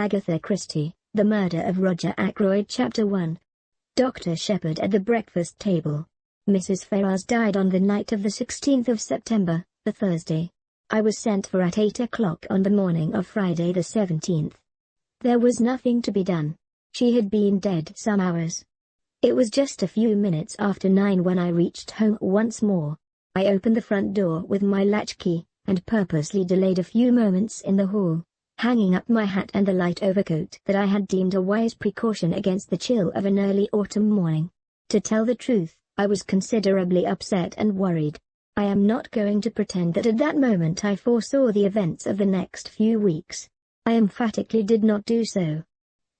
Agatha Christie, The Murder of Roger Ackroyd. Chapter 1. Dr. Shepherd at the breakfast table. Mrs. Ferrars died on the night of the 16th of September, the Thursday. I was sent for at 8 o'clock on the morning of Friday the 17th. There was nothing to be done. She had been dead some hours. It was just a few minutes after 9 when I reached home once more. I opened the front door with my latchkey, and purposely delayed a few moments in the hall, hanging up my hat and the light overcoat that I had deemed a wise precaution against the chill of an early autumn morning. To tell the truth, I was considerably upset and worried. I am not going to pretend that at that moment I foresaw the events of the next few weeks. I emphatically did not do so.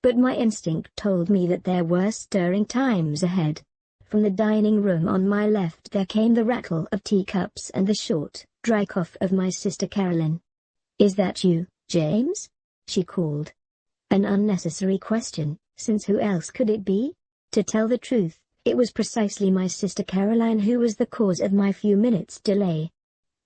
But my instinct told me that there were stirring times ahead. From the dining room on my left there came the rattle of teacups and the short, dry cough of my sister Caroline. "Is that you, James?" she called. An unnecessary question, since who else could it be? To tell the truth, it was precisely my sister Caroline who was the cause of my few minutes' delay.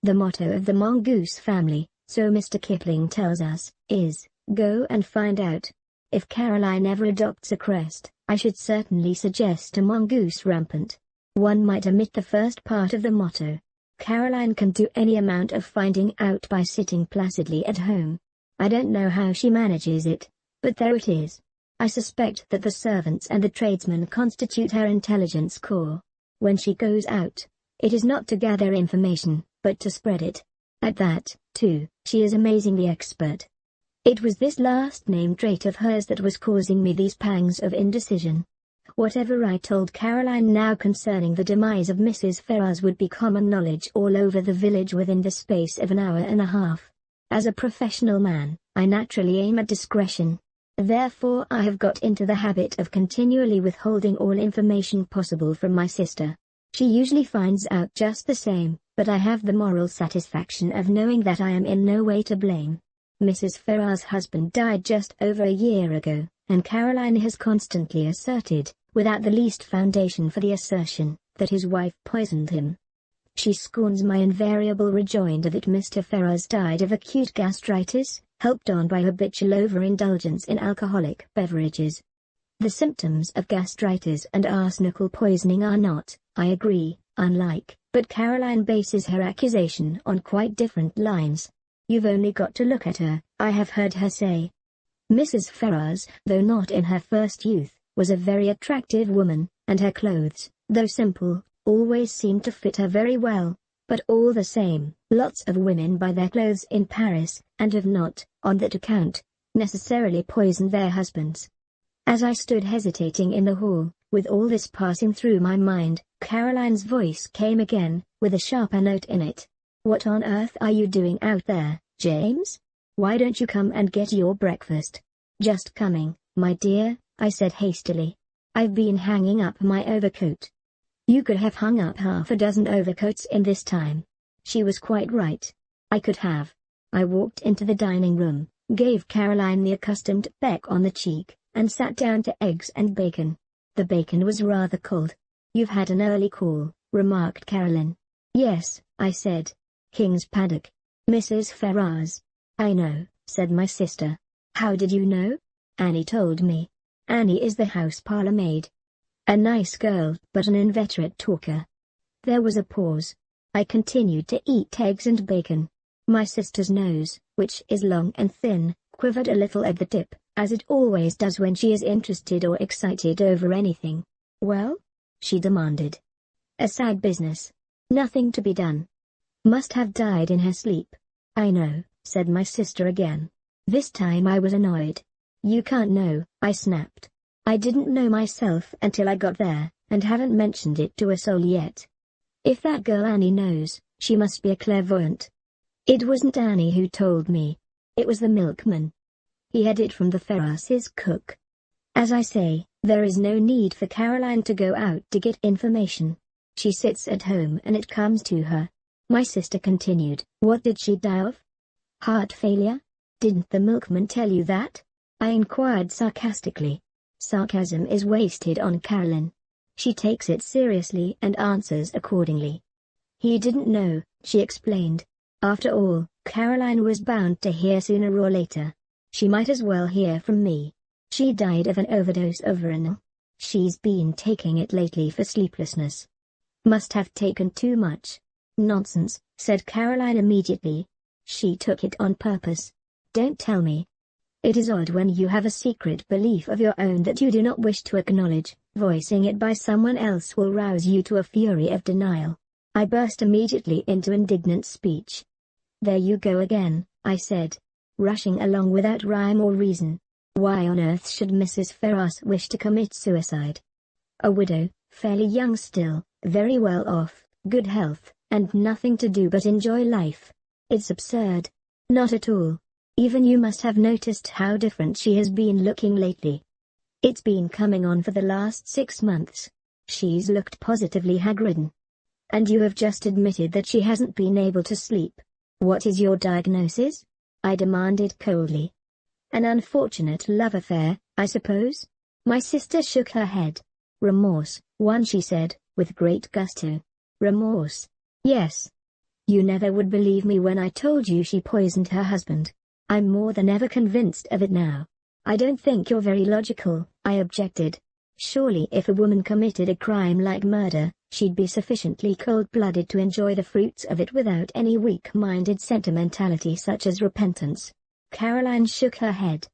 The motto of the mongoose family, so Mr. Kipling tells us, is, "Go and find out." If Caroline ever adopts a crest, I should certainly suggest a mongoose rampant. One might omit the first part of the motto. Caroline can do any amount of finding out by sitting placidly at home. I don't know how she manages it, but there it is. I suspect that the servants and the tradesmen constitute her intelligence corps. When she goes out, it is not to gather information, but to spread it. At that, too, she is amazingly expert. It was this last-named trait of hers that was causing me these pangs of indecision. Whatever I told Caroline now concerning the demise of Mrs. Ferrars would be common knowledge all over the village within the space of an hour and a half. As a professional man, I naturally aim at discretion. Therefore I have got into the habit of continually withholding all information possible from my sister. She usually finds out just the same, but I have the moral satisfaction of knowing that I am in no way to blame. Mrs. Ferrars' husband died just over a year ago, and Caroline has constantly asserted, without the least foundation for the assertion, that his wife poisoned him. She scorns my invariable rejoinder that Mr. Ferrars died of acute gastritis, helped on by habitual overindulgence in alcoholic beverages. The symptoms of gastritis and arsenical poisoning are not, I agree, unlike, but Caroline bases her accusation on quite different lines. "You've only got to look at her," I have heard her say. Mrs. Ferrars, though not in her first youth, was a very attractive woman, and her clothes, though simple, always seemed to fit her very well. But all the same, lots of women buy their clothes in Paris, and have not, on that account, necessarily poisoned their husbands. As I stood hesitating in the hall, with all this passing through my mind, Caroline's voice came again, with a sharper note in it. "What on earth are you doing out there, James? Why don't you come and get your breakfast?" "Just coming, my dear," I said hastily. "I've been hanging up my overcoat." "You could have hung up half a dozen overcoats in this time." She was quite right. I could have. I walked into the dining room, gave Caroline the accustomed peck on the cheek, and sat down to eggs and bacon. The bacon was rather cold. "You've had an early call," remarked Caroline. "Yes," I said. "King's paddock. Mrs. Ferrars." "I know," said my sister. "How did you know?" "Annie told me." "Annie is the house parlour maid. A nice girl, but an inveterate talker." There was a pause. I continued to eat eggs and bacon. My sister's nose, which is long and thin, quivered a little at the tip, as it always does when she is interested or excited over anything. "Well?" she demanded. "A sad business. Nothing to be done. Must have died in her sleep." "I know," said my sister again. This time I was annoyed. "You can't know," I snapped. "I didn't know myself until I got there, and haven't mentioned it to a soul yet. If that girl Annie knows, she must be a clairvoyant." "It wasn't Annie who told me. It was the milkman. He had it from the Ferrars' cook. As I say, there is no need for Caroline to go out to get information. She sits at home and it comes to her." My sister continued. "What did she die of?" "Heart failure? Didn't the milkman tell you that?" I inquired sarcastically. Sarcasm is wasted on Caroline. She takes it seriously and answers accordingly. "He didn't know," she explained. After all, Caroline was bound to hear sooner or later. She might as well hear from me. She died of an overdose of Veronal. She's been taking it lately for sleeplessness. Must have taken too much. Nonsense, said Caroline immediately. She took it on purpose. Don't tell me. It is odd when you have a secret belief of your own that you do not wish to acknowledge. Voicing it by someone else will rouse you to a fury of denial. I burst immediately into indignant speech. There you go again, I said, rushing along without rhyme or reason. Why on earth should Mrs. Ferrars wish to commit suicide? A widow, fairly young still, very well off, good health, and nothing to do but enjoy life. It's absurd. Not at all. Even you must have noticed how different she has been looking lately. It's been coming on for the last 6 months. She's looked positively hag-ridden. And you have just admitted that she hasn't been able to sleep. What is your diagnosis? I demanded coldly. An unfortunate love affair, I suppose? My sister shook her head. Remorse, one, she said, with great gusto. Remorse? Yes. You never would believe me when I told you she poisoned her husband. I'm more than ever convinced of it now. I don't think you're very logical, I objected. Surely if a woman committed a crime like murder, she'd be sufficiently cold-blooded to enjoy the fruits of it without any weak-minded sentimentality such as repentance. Caroline shook her head.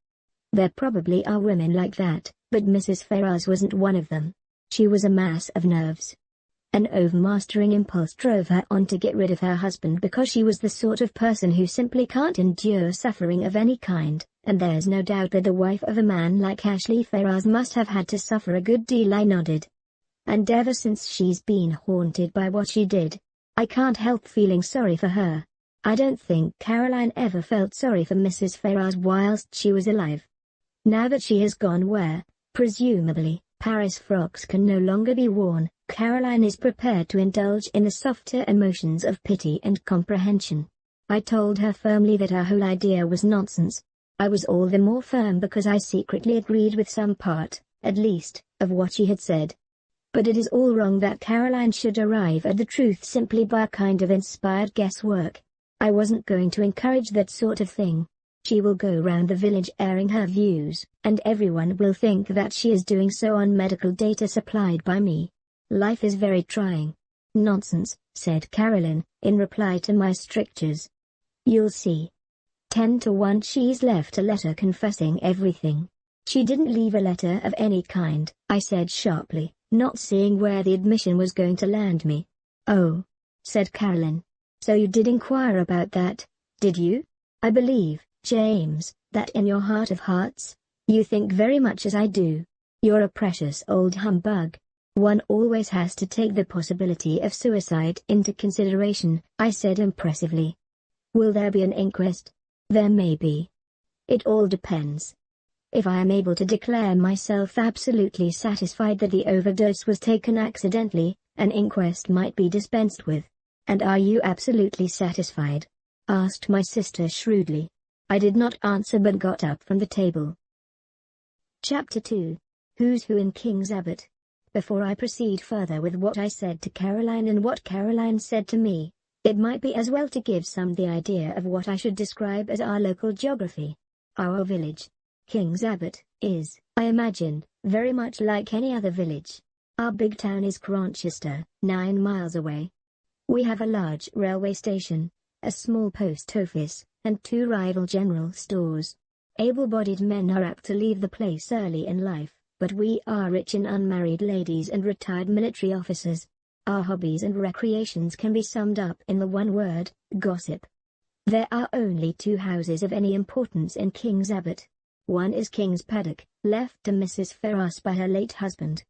There probably are women like that, but Mrs. Ferrars wasn't one of them. She was a mass of nerves. An overmastering impulse drove her on to get rid of her husband because she was the sort of person who simply can't endure suffering of any kind, and there's no doubt that the wife of a man like Ashley Ferrars must have had to suffer a good deal. I nodded. And ever since she's been haunted by what she did. I can't help feeling sorry for her. I don't think Caroline ever felt sorry for Mrs. Ferrars whilst she was alive. Now that she has gone where, presumably, Paris frocks can no longer be worn, Caroline is prepared to indulge in the softer emotions of pity and comprehension. I told her firmly that her whole idea was nonsense. I was all the more firm because I secretly agreed with some part, at least, of what she had said. But it is all wrong that Caroline should arrive at the truth simply by a kind of inspired guesswork. I wasn't going to encourage that sort of thing. She will go round the village airing her views, and everyone will think that she is doing so on medical data supplied by me. Life is very trying. Nonsense, said Caroline, in reply to my strictures. You'll see. 10 to 1 she's left a letter confessing everything. She didn't leave a letter of any kind, I said sharply, not seeing where the admission was going to land me. Oh, said Caroline. So you did inquire about that, did you? I believe, James, that in your heart of hearts, you think very much as I do. You're a precious old humbug. One always has to take the possibility of suicide into consideration, I said impressively. Will there be an inquest? There may be. It all depends. If I am able to declare myself absolutely satisfied that the overdose was taken accidentally, an inquest might be dispensed with. And are you absolutely satisfied? Asked my sister shrewdly. I did not answer but got up from the table. Chapter 2. Who's Who in King's Abbot? Before I proceed further with what I said to Caroline and what Caroline said to me, it might be as well to give some the idea of what I should describe as our local geography. Our village, King's Abbot, is, I imagine, very much like any other village. Our big town is Cronchester, 9 miles away. We have a large railway station, a small post office, and 2 rival general stores. Able-bodied men are apt to leave the place early in life, but we are rich in unmarried ladies and retired military officers. Our hobbies and recreations can be summed up in the one word, gossip. There are only 2 houses of any importance in King's Abbot. One is King's Paddock, left to Mrs. Ferrars by her late husband.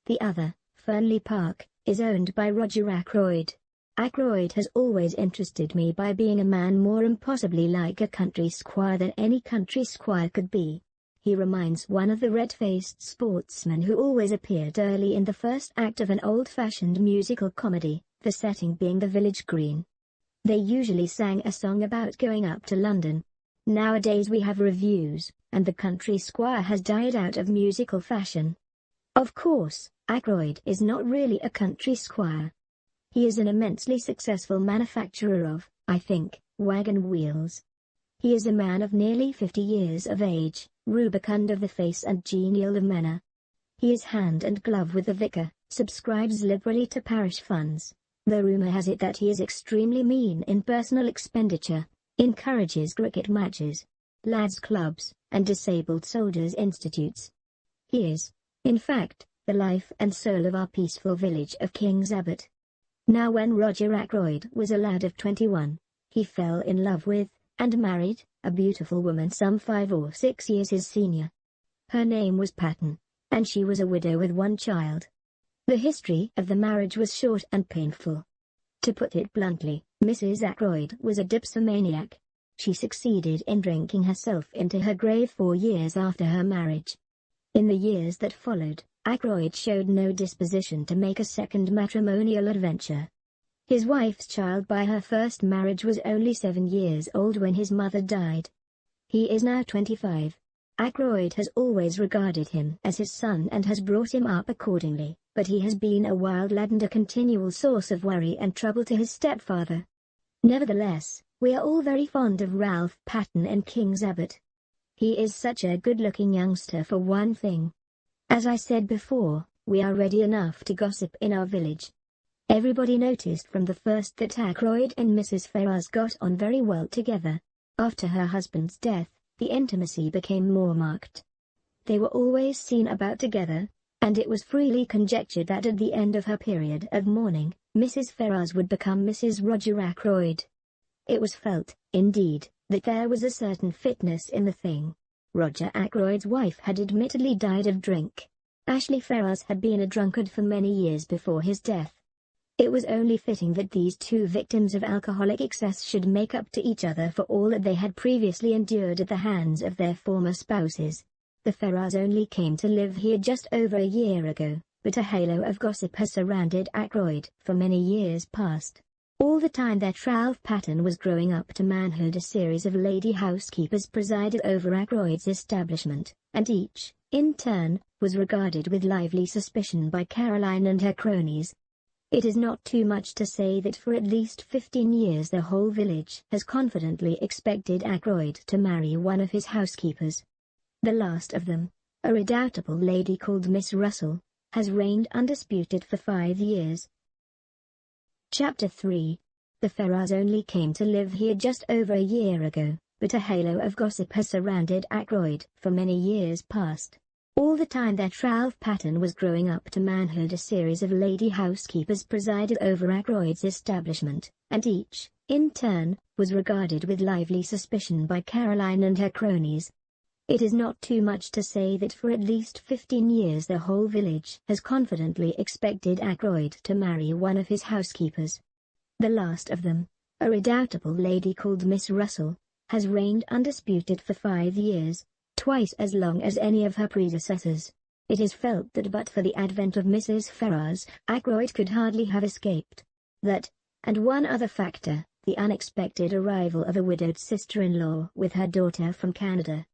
The other, Fernley Park, is owned by Roger Ackroyd. Ackroyd has always interested me by being a man more impossibly like a country squire than any country squire could be. He reminds one of the red-faced sportsmen who always appeared early in the first act of an old-fashioned musical comedy, the setting being the village green. They usually sang a song about going up to London. Nowadays we have revues, and the country squire has died out of musical fashion. Of course, Ackroyd is not really a country squire. He is an immensely successful manufacturer of, I think, wagon wheels. He is a man of nearly 50 years of age, rubicund of the face and genial of manner. He is hand and glove with the vicar, subscribes liberally to parish funds, though rumour has it that he is extremely mean in personal expenditure, encourages cricket matches, lads' clubs, and disabled soldiers' institutes. He is, in fact, the life and soul of our peaceful village of King's Abbot. Now when Roger Ackroyd was a lad of 21, he fell in love with, and married, a beautiful woman some 5 or 6 years his senior. Her name was Patton, and she was a widow with 1 child. The history of the marriage was short and painful. To put it bluntly, Mrs. Ackroyd was a dipsomaniac. She succeeded in drinking herself into her grave 4 years after her marriage. In the years that followed, Ackroyd showed no disposition to make a second matrimonial adventure. His wife's child by her first marriage was only 7 years old when his mother died. He is now 25. Ackroyd has always regarded him as his son and has brought him up accordingly, but he has been a wild lad and a continual source of worry and trouble to his stepfather. Nevertheless, we are all very fond of Ralph Patton and King's Abbot. He is such a good-looking youngster for one thing. As I said before, we are ready enough to gossip in our village. Everybody noticed from the first that Ackroyd and Mrs. Ferrars got on very well together. After her husband's death, the intimacy became more marked. They were always seen about together, and it was freely conjectured that at the end of her period of mourning, Mrs. Ferrars would become Mrs. Roger Ackroyd. It was felt, indeed, that there was a certain fitness in the thing. Roger Ackroyd's wife had admittedly died of drink. Ashley Ferrars had been a drunkard for many years before his death. It was only fitting that these 2 victims of alcoholic excess should make up to each other for all that they had previously endured at the hands of their former spouses. The Ferrars only came to live here just over a year ago, but a halo of gossip has surrounded Ackroyd for many years past. All the time that Ralph Patton was growing up to manhood, a series of lady housekeepers presided over Ackroyd's establishment, and each, in turn, was regarded with lively suspicion by Caroline and her cronies. It is not too much to say that for at least 15 years the whole village has confidently expected Ackroyd to marry one of his housekeepers. The last of them, a redoubtable lady called Miss Russell, has reigned undisputed for 5 years. Chapter 3. The Ferrars only came to live here just over a year ago, but a halo of gossip has surrounded Ackroyd for many years past. All the time that Ralph Patton was growing up to manhood, a series of lady housekeepers presided over Ackroyd's establishment, and each, in turn, was regarded with lively suspicion by Caroline and her cronies. It is not too much to say that for at least 15 years the whole village has confidently expected Ackroyd to marry one of his housekeepers. The last of them, a redoubtable lady called Miss Russell, has reigned undisputed for 5 years, twice as long as any of her predecessors. It is felt that but for the advent of Mrs. Ferrars, Ackroyd could hardly have escaped. That, and one other factor, the unexpected arrival of a widowed sister-in-law with her daughter from Canada.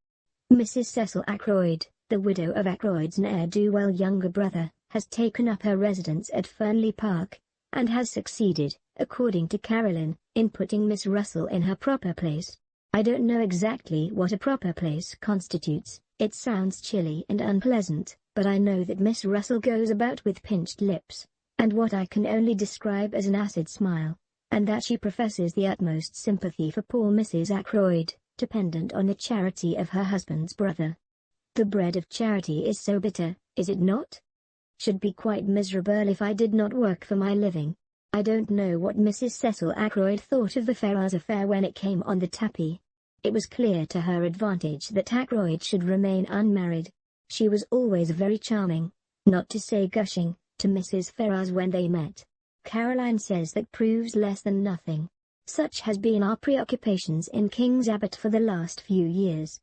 Mrs. Cecil Ackroyd, the widow of Ackroyd's ne'er-do-well younger brother, has taken up her residence at Fernley Park, and has succeeded, according to Caroline, in putting Miss Russell in her proper place. I don't know exactly what a proper place constitutes, it sounds chilly and unpleasant, but I know that Miss Russell goes about with pinched lips, and what I can only describe as an acid smile, and that she professes the utmost sympathy for poor Mrs. Ackroyd, dependent on the charity of her husband's brother. The bread of charity is so bitter, is it not? Should be quite miserable if I did not work for my living. I don't know what Mrs. Cecil Ackroyd thought of the Ferrars affair when it came on the tapis. It was clear to her advantage that Ackroyd should remain unmarried. She was always very charming, not to say gushing, to Mrs. Ferrars when they met. Caroline says that proves less than nothing. Such has been our preoccupations in King's Abbot for the last few years.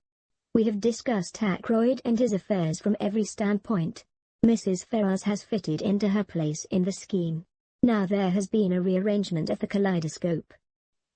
We have discussed Ackroyd and his affairs from every standpoint. Mrs. Ferrars has fitted into her place in the scheme. Now there has been a rearrangement of the kaleidoscope.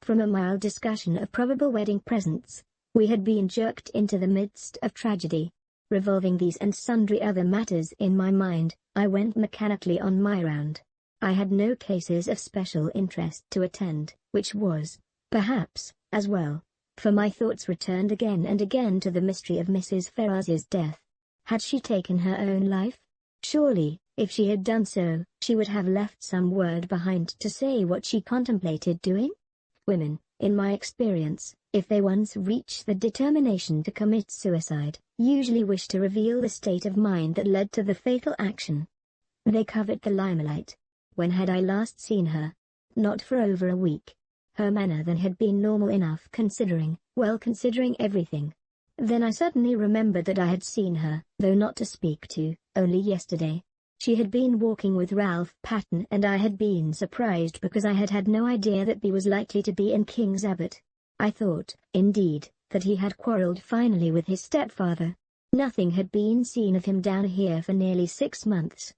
From a mild discussion of probable wedding presents, we had been jerked into the midst of tragedy. Revolving these and sundry other matters in my mind, I went mechanically on my round. I had no cases of special interest to attend, which was, perhaps, as well, for my thoughts returned again and again to the mystery of Mrs. Ferrars's death. Had she taken her own life? Surely, if she had done so, she would have left some word behind to say what she contemplated doing. Women, in my experience, if they once reach the determination to commit suicide, usually wish to reveal the state of mind that led to the fatal action. They covet the limelight. When had I last seen her? Not for over a week. Her manner then had been normal enough considering everything. Then I suddenly remembered that I had seen her, though not to speak to, only yesterday. She had been walking with Ralph Patten and I had been surprised because I had had no idea that he was likely to be in King's Abbot. I thought, indeed, that he had quarrelled finally with his stepfather. Nothing had been seen of him down here for nearly 6 months.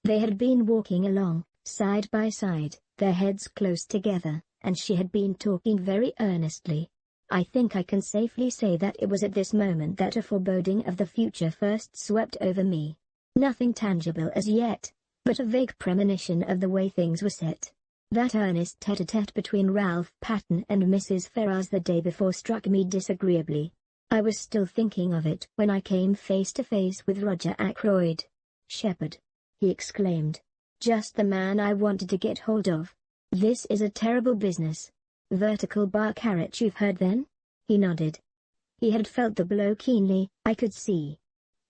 They had been walking along, side by side, their heads close together, and she had been talking very earnestly. I think I can safely say that it was at this moment that a foreboding of the future first swept over me. Nothing tangible as yet, but a vague premonition of the way things were set. That earnest tete-a-tete between Ralph Patten and Mrs. Ferrars the day before struck me disagreeably. I was still thinking of it when I came face to face with Roger Ackroyd. "Shepherd," he exclaimed. "Just the man I wanted to get hold of. This is a terrible business. Vertical bar carrot, you've heard then?" He nodded. He had felt the blow keenly, I could see.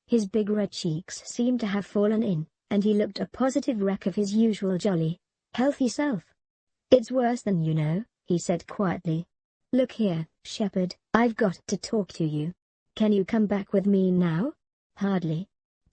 His big red cheeks seemed to have fallen in, and he looked a positive wreck of his usual jolly, healthy self. "It's worse than you know," he said quietly. "Look here, Shepherd, I've got to talk to you. Can you come back with me now?" "Hardly.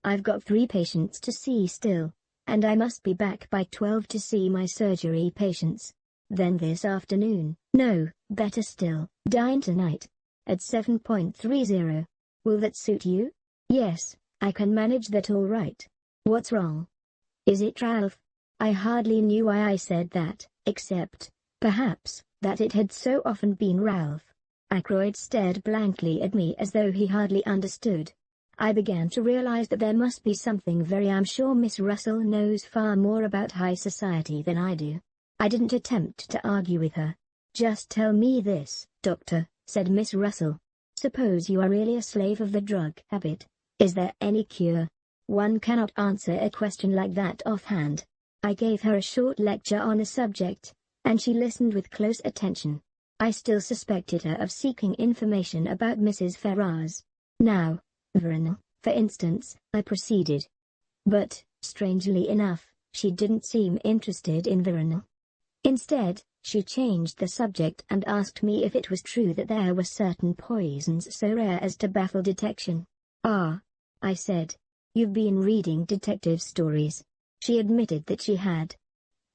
I've got 3 patients to see still, and I must be back by 12 to see my surgery patients. Then this afternoon, no, better still, dine tonight. At 7.30. Will that suit you?" "Yes, I can manage that all right. What's wrong?" "Is it Ralph?" I hardly knew why I said that, except, perhaps, that it had so often been Ralph. Ackroyd stared blankly at me as though he hardly understood. I began to realize that there must be something I'm sure Miss Russell knows far more about high society than I do. I didn't attempt to argue with her. "Just tell me this, doctor," said Miss Russell. "Suppose you are really a slave of the drug habit. Is there any cure?" One cannot answer a question like that offhand. I gave her a short lecture on the subject, and she listened with close attention. I still suspected her of seeking information about Mrs. Ferrars. "Now, Vernal, for instance," I proceeded. But, strangely enough, she didn't seem interested in Vernal. Instead, she changed the subject and asked me if it was true that there were certain poisons so rare as to baffle detection. "Ah," I said. "You've been reading detective stories." She admitted that she had.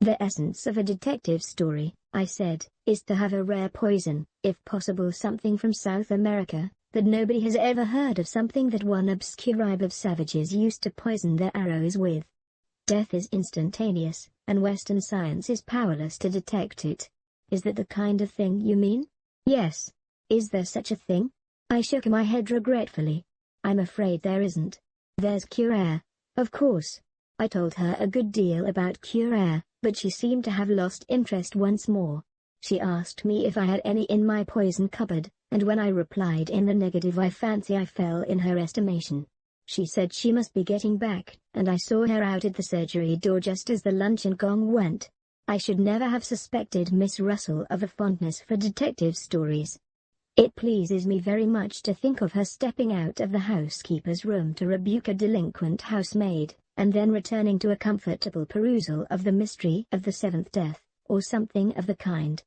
"The essence of a detective story," I said, "is to have a rare poison, if possible something from South America, that nobody has ever heard of, something that one obscure tribe of savages used to poison their arrows with. Death is instantaneous, and Western science is powerless to detect it. Is that the kind of thing you mean?" "Yes. Is there such a thing?" I shook my head regretfully. "I'm afraid there isn't. There's cure, of course." I told her a good deal about cure, but she seemed to have lost interest once more. She asked me if I had any in my poison cupboard, and when I replied in the negative I fancy I fell in her estimation. She said she must be getting back, and I saw her out at the surgery door just as the luncheon gong went. I should never have suspected Miss Russell of a fondness for detective stories. It pleases me very much to think of her stepping out of the housekeeper's room to rebuke a delinquent housemaid, and then returning to a comfortable perusal of the mystery of the 7th death, or something of the kind.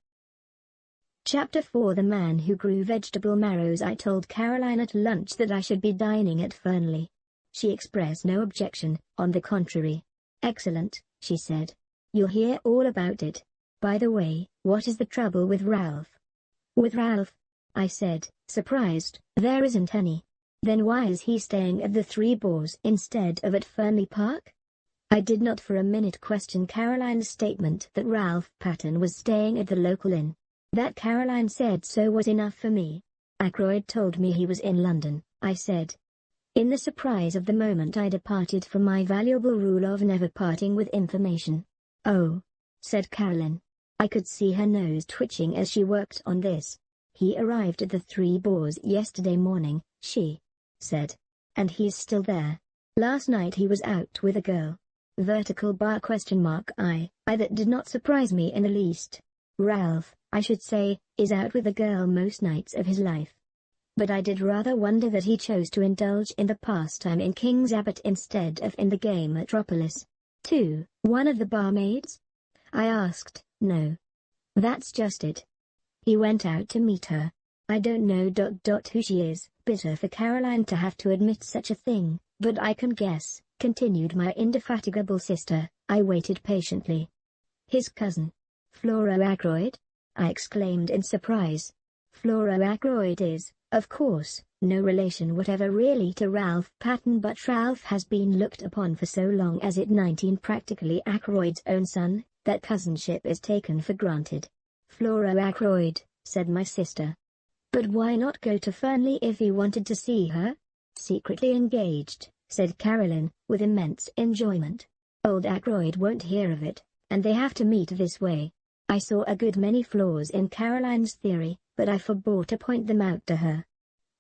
Chapter 4 The Man Who Grew Vegetable Marrows. I told Caroline at lunch that I should be dining at Fernley. She expressed no objection, on the contrary. "Excellent," she said. "You'll hear all about it. By the way, what is the trouble with Ralph?" "With Ralph?" I said, surprised. "There isn't any. Then why is he staying at the Three Boars instead of at Fernley Park?" I did not for a minute question Caroline's statement that Ralph Patten was staying at the local inn. That Caroline said so was enough for me. "Ackroyd told me he was in London," I said. In the surprise of the moment I departed from my valuable rule of never parting with information. "Oh," said Caroline. I could see her nose twitching as she worked on this. He arrived at the Three Boars yesterday morning, she said. And he's still there. Last night he was out with a girl. Vertical bar ? That did not surprise me in the least. Ralph, I should say, is out with a girl most nights of his life. But I did rather wonder that he chose to indulge in the pastime in King's Abbot instead of in the gay metropolis. 2. One of the barmaids? I asked. No. That's just it. He went out to meet her. I don't know who she is. Bitter for Caroline to have to admit such a thing, but I can guess, continued my indefatigable sister. I waited patiently. His cousin. Flora Ackroyd? I exclaimed in surprise. Flora Ackroyd is, of course, no relation whatever really to Ralph Patten, but Ralph has been looked upon for so long as it 19 practically Ackroyd's own son, that cousinship is taken for granted. Flora Ackroyd, said my sister. But why not go to Fernley if he wanted to see her? Secretly engaged, said Caroline, with immense enjoyment. Old Ackroyd won't hear of it, and they have to meet this way. I saw a good many flaws in Caroline's theory, but I forbore to point them out to her.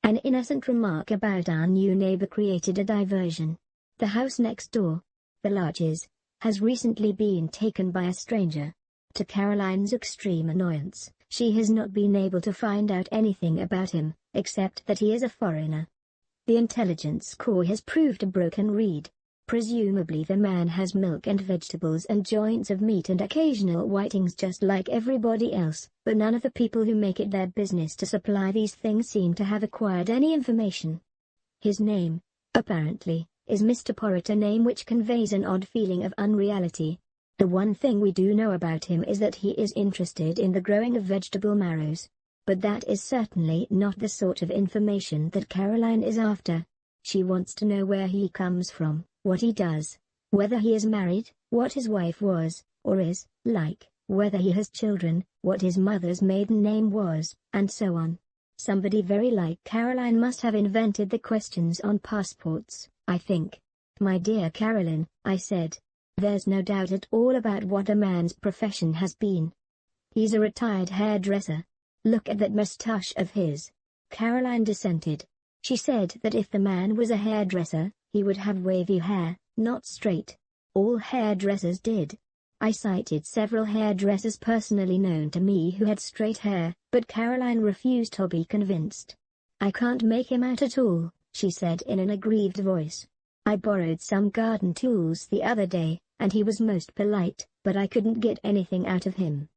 An innocent remark about our new neighbor created a diversion. The house next door, the Larches, has recently been taken by a stranger. To Caroline's extreme annoyance, she has not been able to find out anything about him, except that he is a foreigner. The intelligence corps has proved a broken reed. Presumably the man has milk and vegetables and joints of meat and occasional whitings just like everybody else, but none of the people who make it their business to supply these things seem to have acquired any information. His name, apparently, is Mr. Porritt, a name which conveys an odd feeling of unreality. The one thing we do know about him is that he is interested in the growing of vegetable marrows. But that is certainly not the sort of information that Caroline is after. She wants to know where he comes from, what he does, whether he is married, what his wife was, or is, like, whether he has children, what his mother's maiden name was, and so on. Somebody very like Caroline must have invented the questions on passports, I think. My dear Caroline, I said. There's no doubt at all about what a man's profession has been. He's a retired hairdresser. Look at that moustache of his. Caroline dissented. She said that if the man was a hairdresser, he would have wavy hair, not straight. All hairdressers did. I cited several hairdressers personally known to me who had straight hair, but Caroline refused to be convinced. I can't make him out at all, she said in an aggrieved voice. I borrowed some garden tools the other day, and he was most polite, but I couldn't get anything out of him.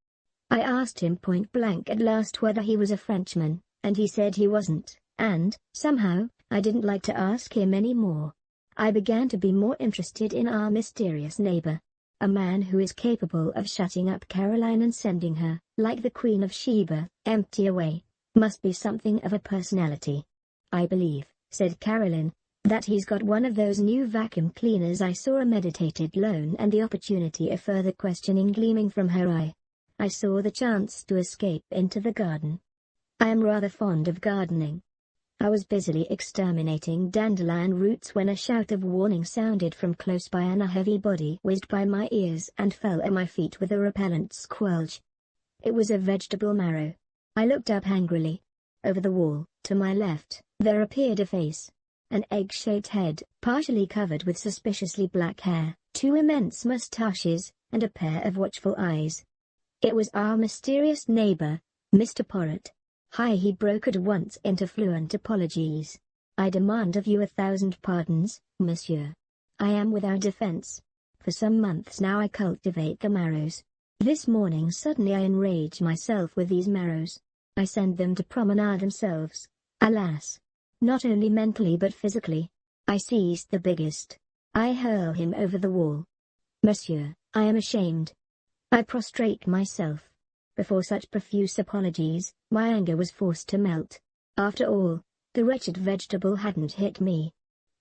I asked him point blank at last whether he was a Frenchman, and he said he wasn't, and, somehow, I didn't like to ask him any more. I began to be more interested in our mysterious neighbor. A man who is capable of shutting up Caroline and sending her, like the Queen of Sheba, empty away, must be something of a personality. I believe, said Caroline, that he's got one of those new vacuum cleaners. I saw a meditated loan and the opportunity of further questioning gleaming from her eye. I saw the chance to escape into the garden. I am rather fond of gardening. I was busily exterminating dandelion roots when a shout of warning sounded from close by, and a heavy body whizzed by my ears and fell at my feet with a repellent squelch. It was a vegetable marrow. I looked up angrily. Over the wall, to my left, there appeared a face. An egg-shaped head, partially covered with suspiciously black hair, two immense moustaches, and a pair of watchful eyes. It was our mysterious neighbor, Mr. Porritt. Hi, he broke at once into fluent apologies. I demand of you 1,000 pardons, monsieur. I am without defense. For some months now I cultivate the marrows. This morning suddenly I enrage myself with these marrows. I send them to promenade themselves. Alas! Not only mentally but physically. I seized the biggest. I hurl him over the wall. Monsieur, I am ashamed. I prostrate myself. Before such profuse apologies, my anger was forced to melt. After all, the wretched vegetable hadn't hit me.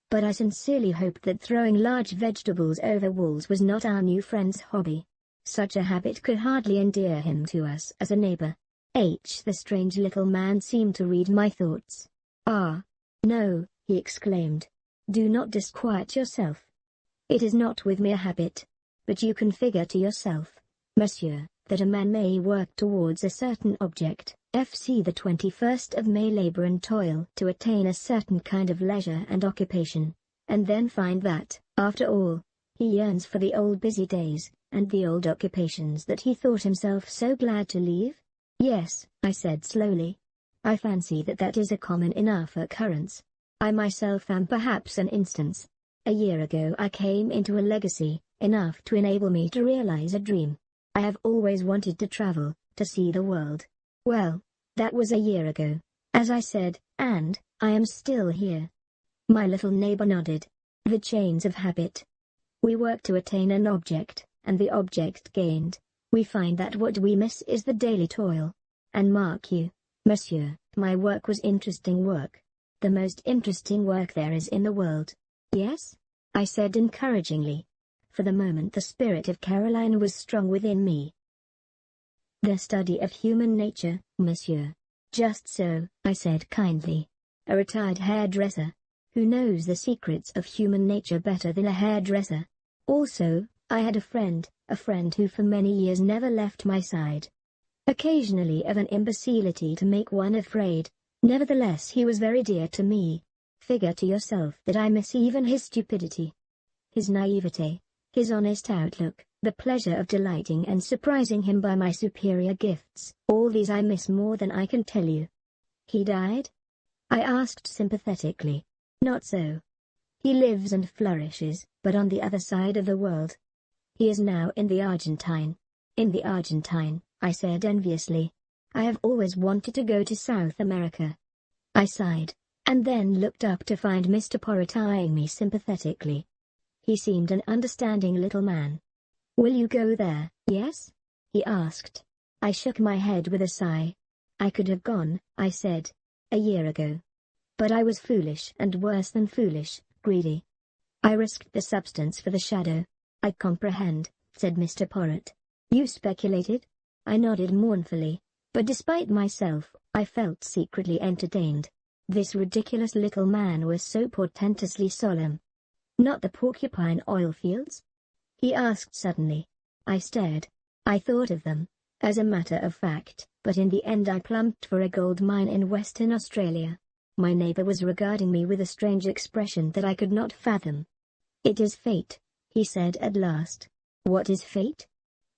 But I sincerely hoped that throwing large vegetables over walls was not our new friend's hobby. Such a habit could hardly endear him to us as a neighbor. The strange little man seemed to read my thoughts. Ah! No, he exclaimed. Do not disquiet yourself. It is not with me a habit. But you can figure to yourself, monsieur, that a man may work towards a certain object, FC the 21st of May labor and toil to attain a certain kind of leisure and occupation, and then find that, after all, he yearns for the old busy days, and the old occupations that he thought himself so glad to leave? Yes, I said slowly. I fancy that is a common enough occurrence. I myself am perhaps an instance. A year ago I came into a legacy, enough to enable me to realize a dream. I have always wanted to travel, to see the world. Well, that was a year ago, as I said, and I am still here. My little neighbor nodded. The chains of habit. We work to attain an object, and the object gained, we find that what we miss is the daily toil. And mark you, monsieur, my work was interesting work. The most interesting work there is in the world. Yes? I said encouragingly. For the moment the spirit of Caroline was strong within me. The study of human nature, monsieur. Just so, I said kindly. A retired hairdresser. Who knows the secrets of human nature better than a hairdresser? Also, I had a friend who for many years never left my side. Occasionally of an imbecility to make one afraid, nevertheless he was very dear to me. Figure to yourself that I miss even his stupidity. His naivete, his honest outlook, the pleasure of delighting and surprising him by my superior gifts, all these I miss more than I can tell you. He died? I asked sympathetically. Not so. He lives and flourishes, but on the other side of the world. He is now in the Argentine. In the Argentine, I said enviously. I have always wanted to go to South America. I sighed, and then looked up to find Mr. Porritt eyeing me sympathetically. He seemed an understanding little man. Will you go there, yes? He asked. I shook my head with a sigh. I could have gone, I said, a year ago. But I was foolish and worse than foolish, greedy. I risked the substance for the shadow. I comprehend, said Mr. Porritt. You speculated? I nodded mournfully, but despite myself, I felt secretly entertained. This ridiculous little man was so portentously solemn. Not the porcupine oil fields? He asked suddenly. I stared. I thought of them, as a matter of fact, but in the end I plumped for a gold mine in Western Australia. My neighbor was regarding me with a strange expression that I could not fathom. It is fate, he said at last. What is fate?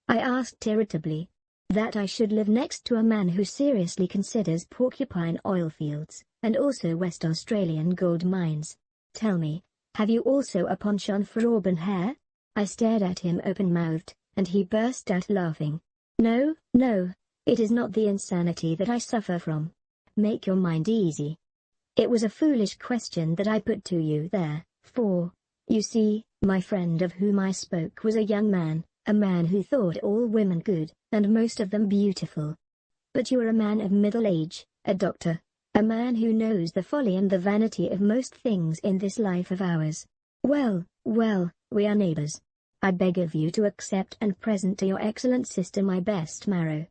I asked irritably. That I should live next to a man who seriously considers porcupine oil fields, and also West Australian gold mines. Tell me, have you also a penchant for auburn hair? I stared at him open-mouthed, and he burst out laughing. No, no, it is not the insanity that I suffer from. Make your mind easy. It was a foolish question that I put to you there, for, you see, my friend of whom I spoke was a young man, a man who thought all women good, and most of them beautiful. But you are a man of middle age, a doctor, a man who knows the folly and the vanity of most things in this life of ours. Well, we are neighbors. I beg of you to accept and present to your excellent sister my best marrow.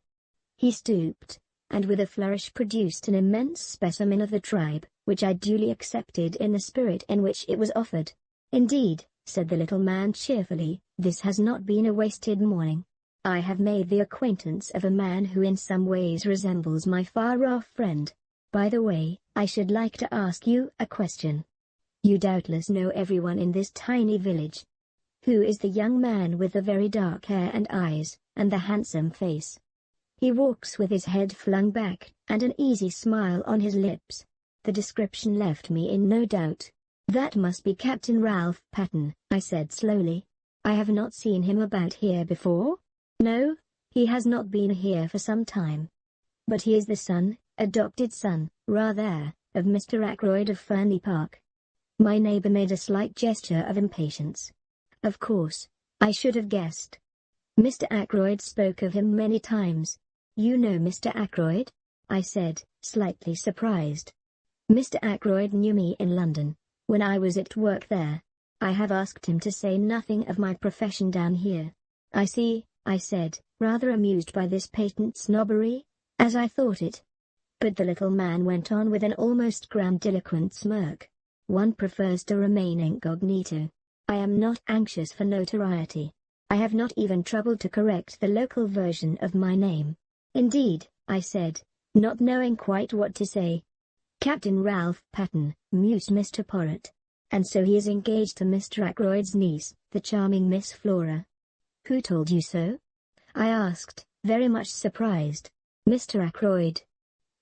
He stooped, and with a flourish produced an immense specimen of the tribe, which I duly accepted in the spirit in which it was offered. Indeed, said the little man cheerfully, this has not been a wasted morning. I have made the acquaintance of a man who in some ways resembles my far-off friend. By the way, I should like to ask you a question. You doubtless know everyone in this tiny village. Who is the young man with the very dark hair and eyes, and the handsome face? He walks with his head flung back, and an easy smile on his lips. The description left me in no doubt. That must be Captain Ralph Patten, I said slowly. I have not seen him about here before? No, he has not been here for some time. But he is the son, adopted son, rather, of Mr. Ackroyd of Fernley Park. My neighbor made a slight gesture of impatience. Of course, I should have guessed. Mr. Ackroyd spoke of him many times. You know Mr. Ackroyd? I said, slightly surprised. Mr. Ackroyd knew me in London, when I was at work there. I have asked him to say nothing of my profession down here. I see, I said, rather amused by this patent snobbery, as I thought it. But the little man went on with an almost grandiloquent smirk. One prefers to remain incognito. I am not anxious for notoriety. I have not even troubled to correct the local version of my name. Indeed, I said, not knowing quite what to say. Captain Ralph Patten, mused Mr. Porritt. And so he is engaged to Mr. Ackroyd's niece, the charming Miss Flora. Who told you so? I asked, very much surprised. Mr. Ackroyd.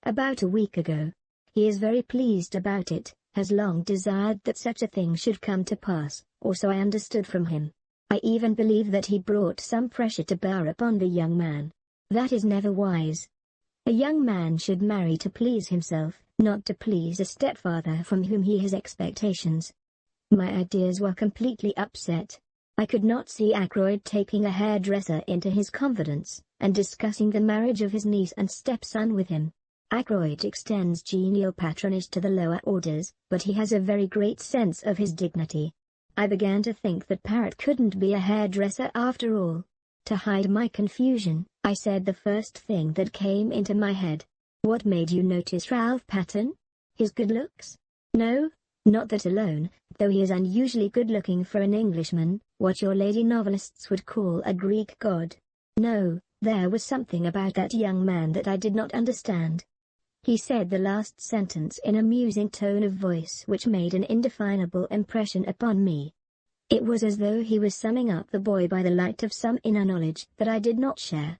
About a week ago. He is very pleased about it, has long desired that such a thing should come to pass, or so I understood from him. I even believe that he brought some pressure to bear upon the young man. That is never wise. A young man should marry to please himself, not to please a stepfather from whom he has expectations. My ideas were completely upset. I could not see Ackroyd taking a hairdresser into his confidence, and discussing the marriage of his niece and stepson with him. Ackroyd extends genial patronage to the lower orders, but he has a very great sense of his dignity. I began to think that Parrot couldn't be a hairdresser after all. To hide my confusion, I said the first thing that came into my head. What made you notice Ralph Patten? His good looks? No, not that alone, though he is unusually good-looking for an Englishman, what your lady novelists would call a Greek god. No, there was something about that young man that I did not understand. He said the last sentence in a musing tone of voice which made an indefinable impression upon me. It was as though he was summing up the boy by the light of some inner knowledge that I did not share.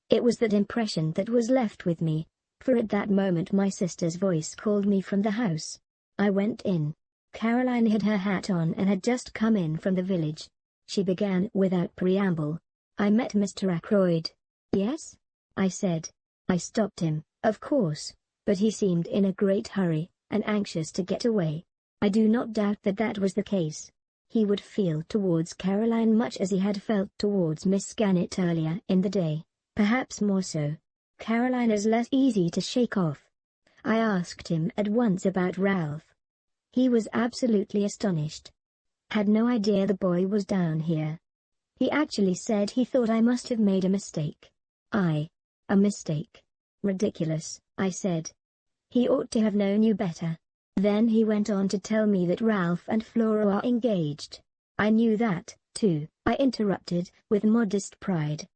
It was that impression that was left with me, for at that moment my sister's voice called me from the house. I went in. Caroline had her hat on and had just come in from the village. She began without preamble. I met Mr. Ackroyd. Yes? I said. I stopped him, of course, but he seemed in a great hurry, and anxious to get away. I do not doubt that that was the case. He would feel towards Caroline much as he had felt towards Miss Gannett earlier in the day, perhaps more so. Caroline is less easy to shake off. I asked him at once about Ralph. He was absolutely astonished. Had no idea the boy was down here. He actually said he thought I must have made a mistake. A mistake? Ridiculous, I said. He ought to have known you better. Then he went on to tell me that Ralph and Flora are engaged. I knew that, too, I interrupted, with modest pride.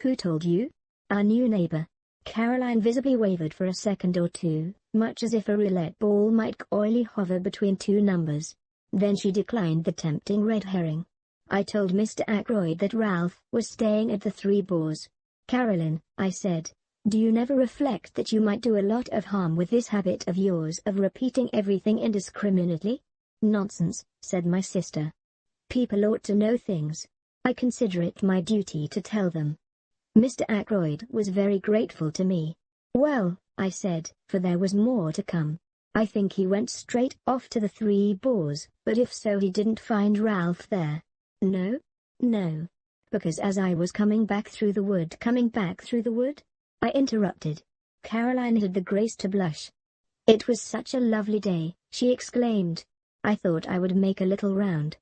Who told you? Our new neighbor. Caroline visibly wavered for a second or two, much as if a roulette ball might coyly hover between two numbers. Then she declined the tempting red herring. I told Mr. Ackroyd that Ralph was staying at the Three Boars. Caroline, I said, do you never reflect that you might do a lot of harm with this habit of yours of repeating everything indiscriminately? Nonsense, said my sister. People ought to know things. I consider it my duty to tell them. Mr. Ackroyd was very grateful to me. Well, I said, for there was more to come. I think he went straight off to the Three Boars, but if so he didn't find Ralph there. No? No. Because as I was coming back through the wood, I interrupted. Caroline had the grace to blush. It was such a lovely day, she exclaimed. I thought I would make a little round.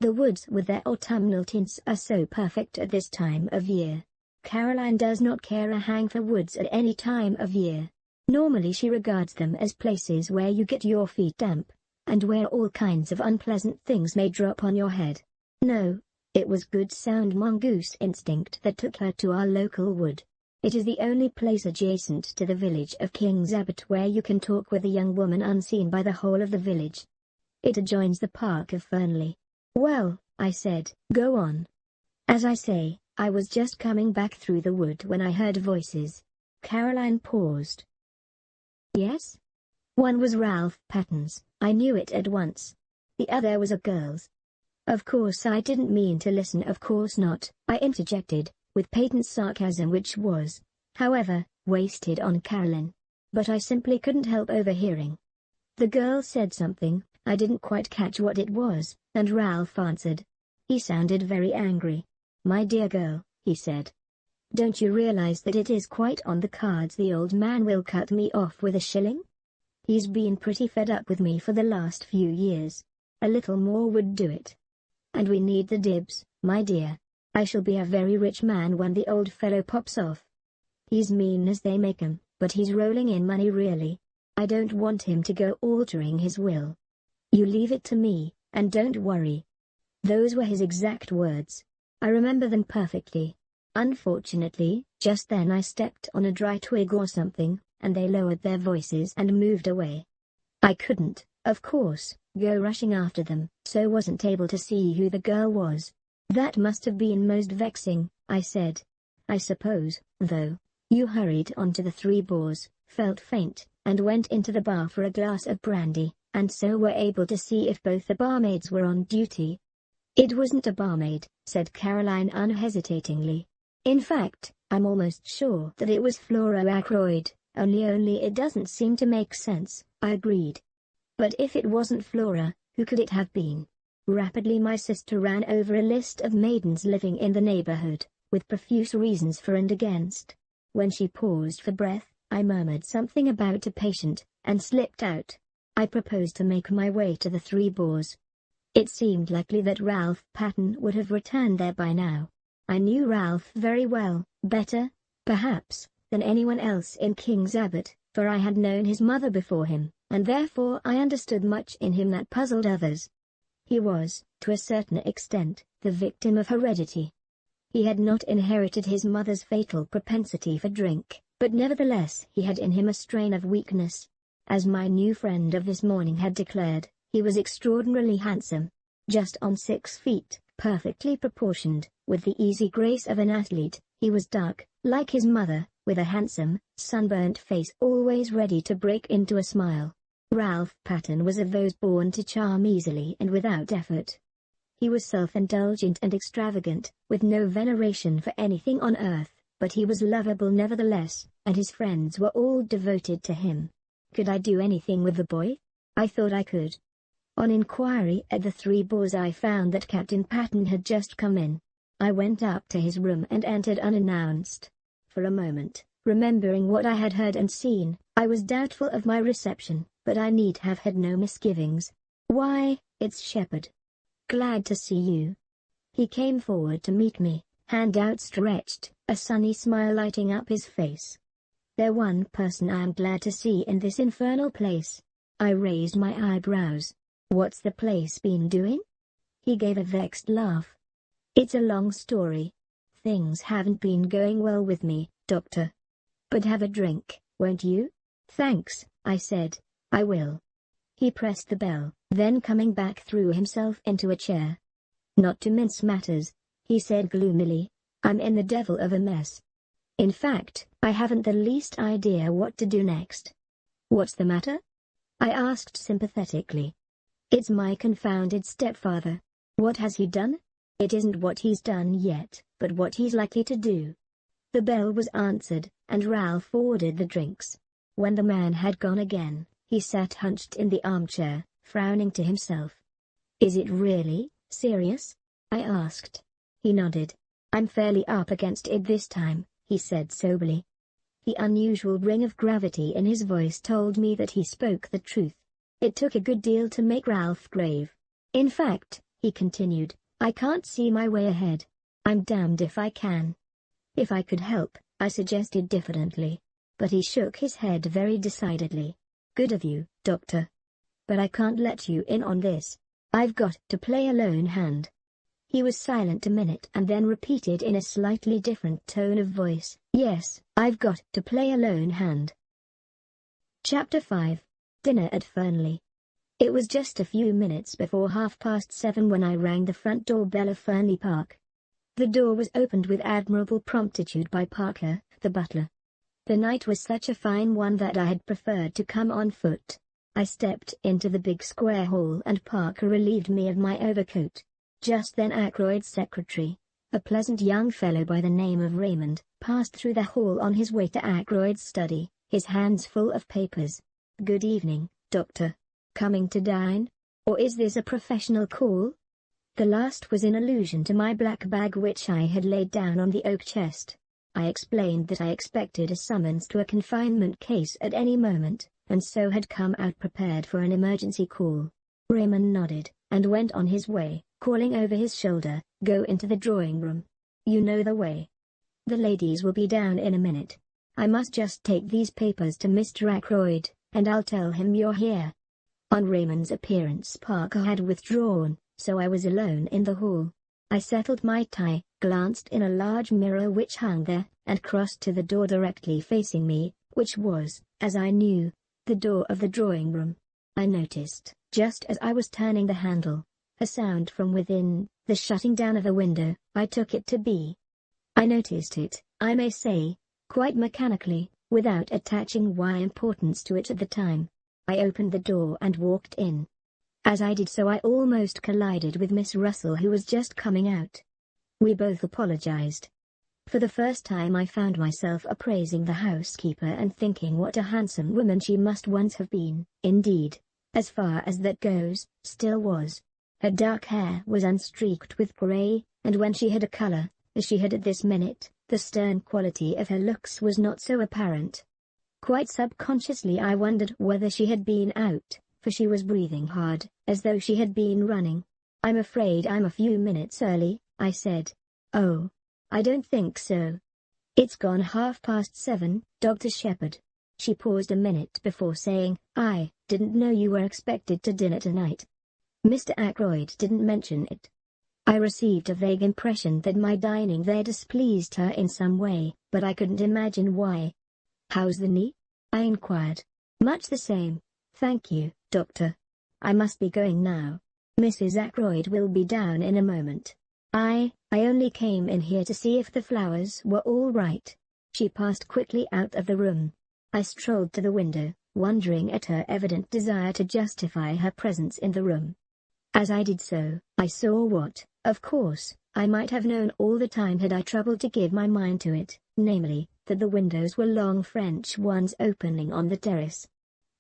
The woods with their autumnal tints are so perfect at this time of year. Caroline does not care a hang for woods at any time of year. Normally she regards them as places where you get your feet damp, and where all kinds of unpleasant things may drop on your head. No, it was good sound mongoose instinct that took her to our local wood. It is the only place adjacent to the village of King's Abbot where you can talk with a young woman unseen by the whole of the village. It adjoins the park of Fernley. Well, I said, go on. As I say, I was just coming back through the wood when I heard voices. Caroline paused. Yes? One was Ralph Patten's, I knew it at once. The other was a girl's. Of course I didn't mean to listen, of course not, I interjected, with patent sarcasm which was, however, wasted on Caroline. But I simply couldn't help overhearing. The girl said something, I didn't quite catch what it was, and Ralph answered. He sounded very angry. My dear girl, he said. Don't you realize that it is quite on the cards the old man will cut me off with a shilling? He's been pretty fed up with me for the last few years. A little more would do it. And we need the dibs, my dear. I shall be a very rich man when the old fellow pops off. He's mean as they make 'em, but he's rolling in money really. I don't want him to go altering his will. You leave it to me, and don't worry. Those were his exact words. I remember them perfectly. Unfortunately, just then I stepped on a dry twig or something, and they lowered their voices and moved away. I couldn't, of course, go rushing after them, so wasn't able to see who the girl was. That must have been most vexing, I said. I suppose, though. You hurried on to the Three Boars, felt faint, and went into the bar for a glass of brandy, and so were able to see if both the barmaids were on duty. It wasn't a barmaid, said Caroline unhesitatingly. In fact, I'm almost sure that it was Flora Ackroyd, only it doesn't seem to make sense, I agreed. But if it wasn't Flora, who could it have been? Rapidly my sister ran over a list of maidens living in the neighborhood, with profuse reasons for and against. When she paused for breath, I murmured something about a patient, and slipped out. I proposed to make my way to the Three Boars. It seemed likely that Ralph Patten would have returned there by now. I knew Ralph very well, better, perhaps, than anyone else in King's Abbot, for I had known his mother before him, and therefore I understood much in him that puzzled others. He was, to a certain extent, the victim of heredity. He had not inherited his mother's fatal propensity for drink, but nevertheless he had in him a strain of weakness. As my new friend of this morning had declared, he was extraordinarily handsome. Just on 6 feet, perfectly proportioned, with the easy grace of an athlete. He was dark, like his mother, with a handsome, sunburnt face always ready to break into a smile. Ralph Patten was of those born to charm easily and without effort. He was self-indulgent and extravagant, with no veneration for anything on earth, but he was lovable nevertheless, and his friends were all devoted to him. Could I do anything with the boy? I thought I could. On inquiry at the Three Boars I found that Captain Patten had just come in. I went up to his room and entered unannounced. For a moment, remembering what I had heard and seen, I was doubtful of my reception, but I need have had no misgivings. "Why, it's Shepherd. Glad to see you." He came forward to meet me, hand outstretched, a sunny smile lighting up his face. "The one person I am glad to see in this infernal place." I raised my eyebrows. "What's the place been doing?" He gave a vexed laugh. "It's a long story. Things haven't been going well with me, Doctor. But have a drink, won't you?" "Thanks," I said. "I will." He pressed the bell, then coming back threw himself into a chair. "Not to mince matters," he said gloomily, "I'm in the devil of a mess. In fact, I haven't the least idea what to do next." "What's the matter?" I asked sympathetically. "It's my confounded stepfather. What has he done? It isn't what he's done yet, but what he's likely to do." The bell was answered, and Ralph ordered the drinks. When the man had gone again, he sat hunched in the armchair, frowning to himself. "Is it really serious?" I asked. He nodded. "I'm fairly up against it this time," he said soberly. The unusual ring of gravity in his voice told me that he spoke the truth. It took a good deal to make Ralph grave. "In fact," he continued, "I can't see my way ahead. I'm damned if I can." "If I could help," I suggested diffidently. But he shook his head very decidedly. "Good of you, Doctor. But I can't let you in on this. I've got to play a lone hand." He was silent a minute and then repeated in a slightly different tone of voice, "Yes, I've got to play a lone hand." Chapter 5. Dinner at Fernley. It was just a few minutes before 7:30 when I rang the front door bell of Fernley Park. The door was opened with admirable promptitude by Parker, the butler. The night was such a fine one that I had preferred to come on foot. I stepped into the big square hall and Parker relieved me of my overcoat. Just then Ackroyd's secretary, a pleasant young fellow by the name of Raymond, passed through the hall on his way to Ackroyd's study, his hands full of papers. "Good evening, Doctor. Coming to dine? Or is this a professional call?" The last was in allusion to my black bag which I had laid down on the oak chest. I explained that I expected a summons to a confinement case at any moment, and so had come out prepared for an emergency call. Raymond nodded, and went on his way, calling over his shoulder, "Go into the drawing room. You know the way. The ladies will be down in a minute. I must just take these papers to Mr. Ackroyd, and I'll tell him you're here." On Raymond's appearance Parker had withdrawn, so I was alone in the hall. I settled my tie, glanced in a large mirror which hung there, and crossed to the door directly facing me, which was, as I knew, the door of the drawing room. I noticed, just as I was turning the handle, a sound from within, the shutting down of a window. I took it to be. I noticed it, I may say, quite mechanically, without attaching why importance to it at the time. I opened the door and walked in. As I did so I almost collided with Miss Russell, who was just coming out. We both apologized. For the first time I found myself appraising the housekeeper and thinking what a handsome woman she must once have been. Indeed, as far as that goes, still was. Her dark hair was unstreaked with grey, and when she had a color, as she had at this minute, the stern quality of her looks was not so apparent. Quite subconsciously I wondered whether she had been out, for she was breathing hard, as though she had been running. "I'm afraid I'm a few minutes early," I said. "Oh, I don't think so. It's gone 7:30, Dr. Shepherd." She paused a minute before saying, "I didn't know you were expected to dinner tonight. Mr. Ackroyd didn't mention it." I received a vague impression that my dining there displeased her in some way, but I couldn't imagine why. "How's the knee?" I inquired. "Much the same, thank you, doctor. I must be going now. Mrs. Ackroyd will be down in a moment. I only came in here to see if the flowers were all right." She passed quickly out of the room. I strolled to the window, wondering at her evident desire to justify her presence in the room. As I did so, I saw what, of course, I might have known all the time had I troubled to give my mind to it, namely, that the windows were long French ones opening on the terrace.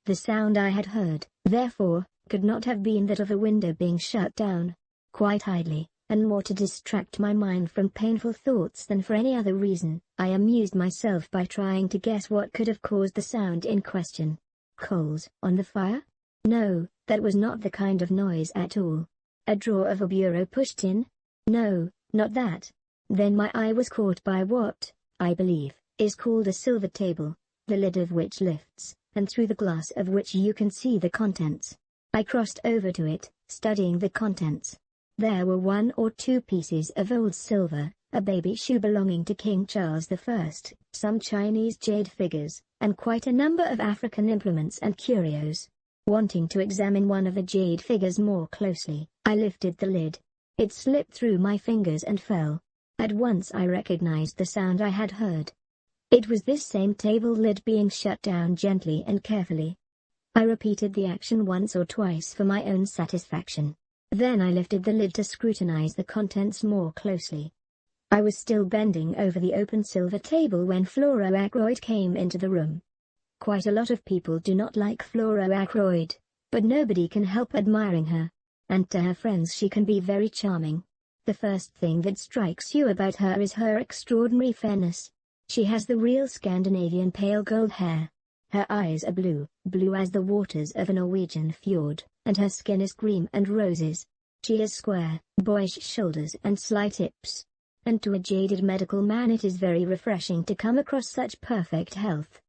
The sound I had heard, therefore, could not have been that of a window being shut down. Quite idly, and more to distract my mind from painful thoughts than for any other reason, I amused myself by trying to guess what could have caused the sound in question. Coals on the fire? No, that was not the kind of noise at all. A drawer of a bureau pushed in? No, not that. Then my eye was caught by what, I believe, is called a silver table, the lid of which lifts, and through the glass of which you can see the contents. I crossed over to it, studying the contents. There were 1 or 2 pieces of old silver, a baby shoe belonging to King Charles I, some Chinese jade figures, and quite a number of African implements and curios. Wanting to examine one of the jade figures more closely, I lifted the lid. It slipped through my fingers and fell. At once I recognized the sound I had heard. It was this same table lid being shut down gently and carefully. I repeated the action once or twice for my own satisfaction. Then I lifted the lid to scrutinize the contents more closely. I was still bending over the open silver table when Flora Ackroyd came into the room. Quite a lot of people do not like Flora Ackroyd, but nobody can help admiring her. And to her friends she can be very charming. The first thing that strikes you about her is her extraordinary fairness. She has the real Scandinavian pale gold hair. Her eyes are blue as the waters of a Norwegian fjord, and her skin is cream and roses. She has square, boyish shoulders and slight hips. And to a jaded medical man it is very refreshing to come across such perfect health.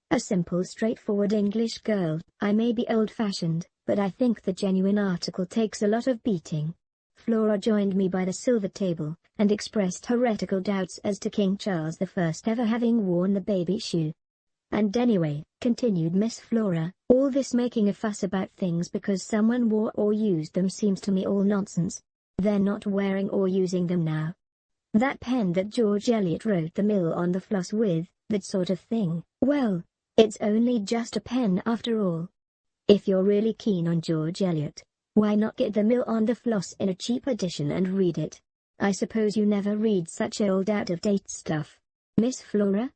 A simple, straightforward English girl. I may be old-fashioned, but I think the genuine article takes a lot of beating. Flora joined me by the silver table, and expressed heretical doubts as to King Charles I ever having worn the baby shoe. "And anyway," continued Miss Flora, "all this making a fuss about things because someone wore or used them seems to me all nonsense. They're not wearing or using them now. That pen that George Eliot wrote the mill on the floss with, that sort of thing, well, it's only just a pen after all. If you're really keen on George Eliot, why not get the mill on the floss in a cheap edition and read it? I suppose you never read such old out-of-date stuff, Miss Flora?"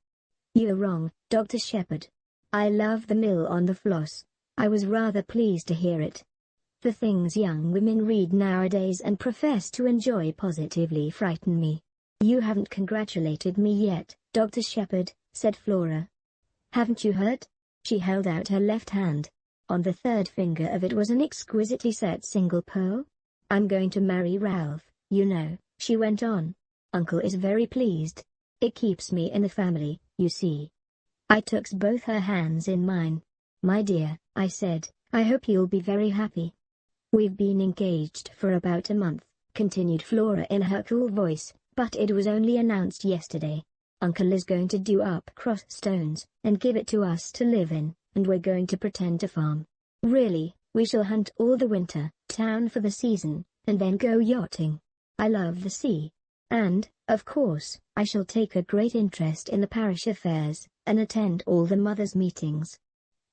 "You're wrong, Dr. Shepherd. I love the mill on the floss." I was rather pleased to hear it. The things young women read nowadays and profess to enjoy positively frighten me. "You haven't congratulated me yet, Dr. Shepherd," said Flora. "Haven't you heard?" She held out her left hand. On the third finger of it was an exquisitely set single pearl. "I'm going to marry Ralph, you know," she went on. "Uncle is very pleased. It keeps me in the family, you see." I took both her hands in mine. "My dear," I said, "I hope you'll be very happy." "We've been engaged for about a month," continued Flora in her cool voice, "but it was only announced yesterday. Uncle is going to do up crossed stones, and give it to us to live in, and we're going to pretend to farm. Really, we shall hunt all the winter, town for the season, and then go yachting. I love the sea. And, of course, I shall take a great interest in the parish affairs, and attend all the mothers' meetings."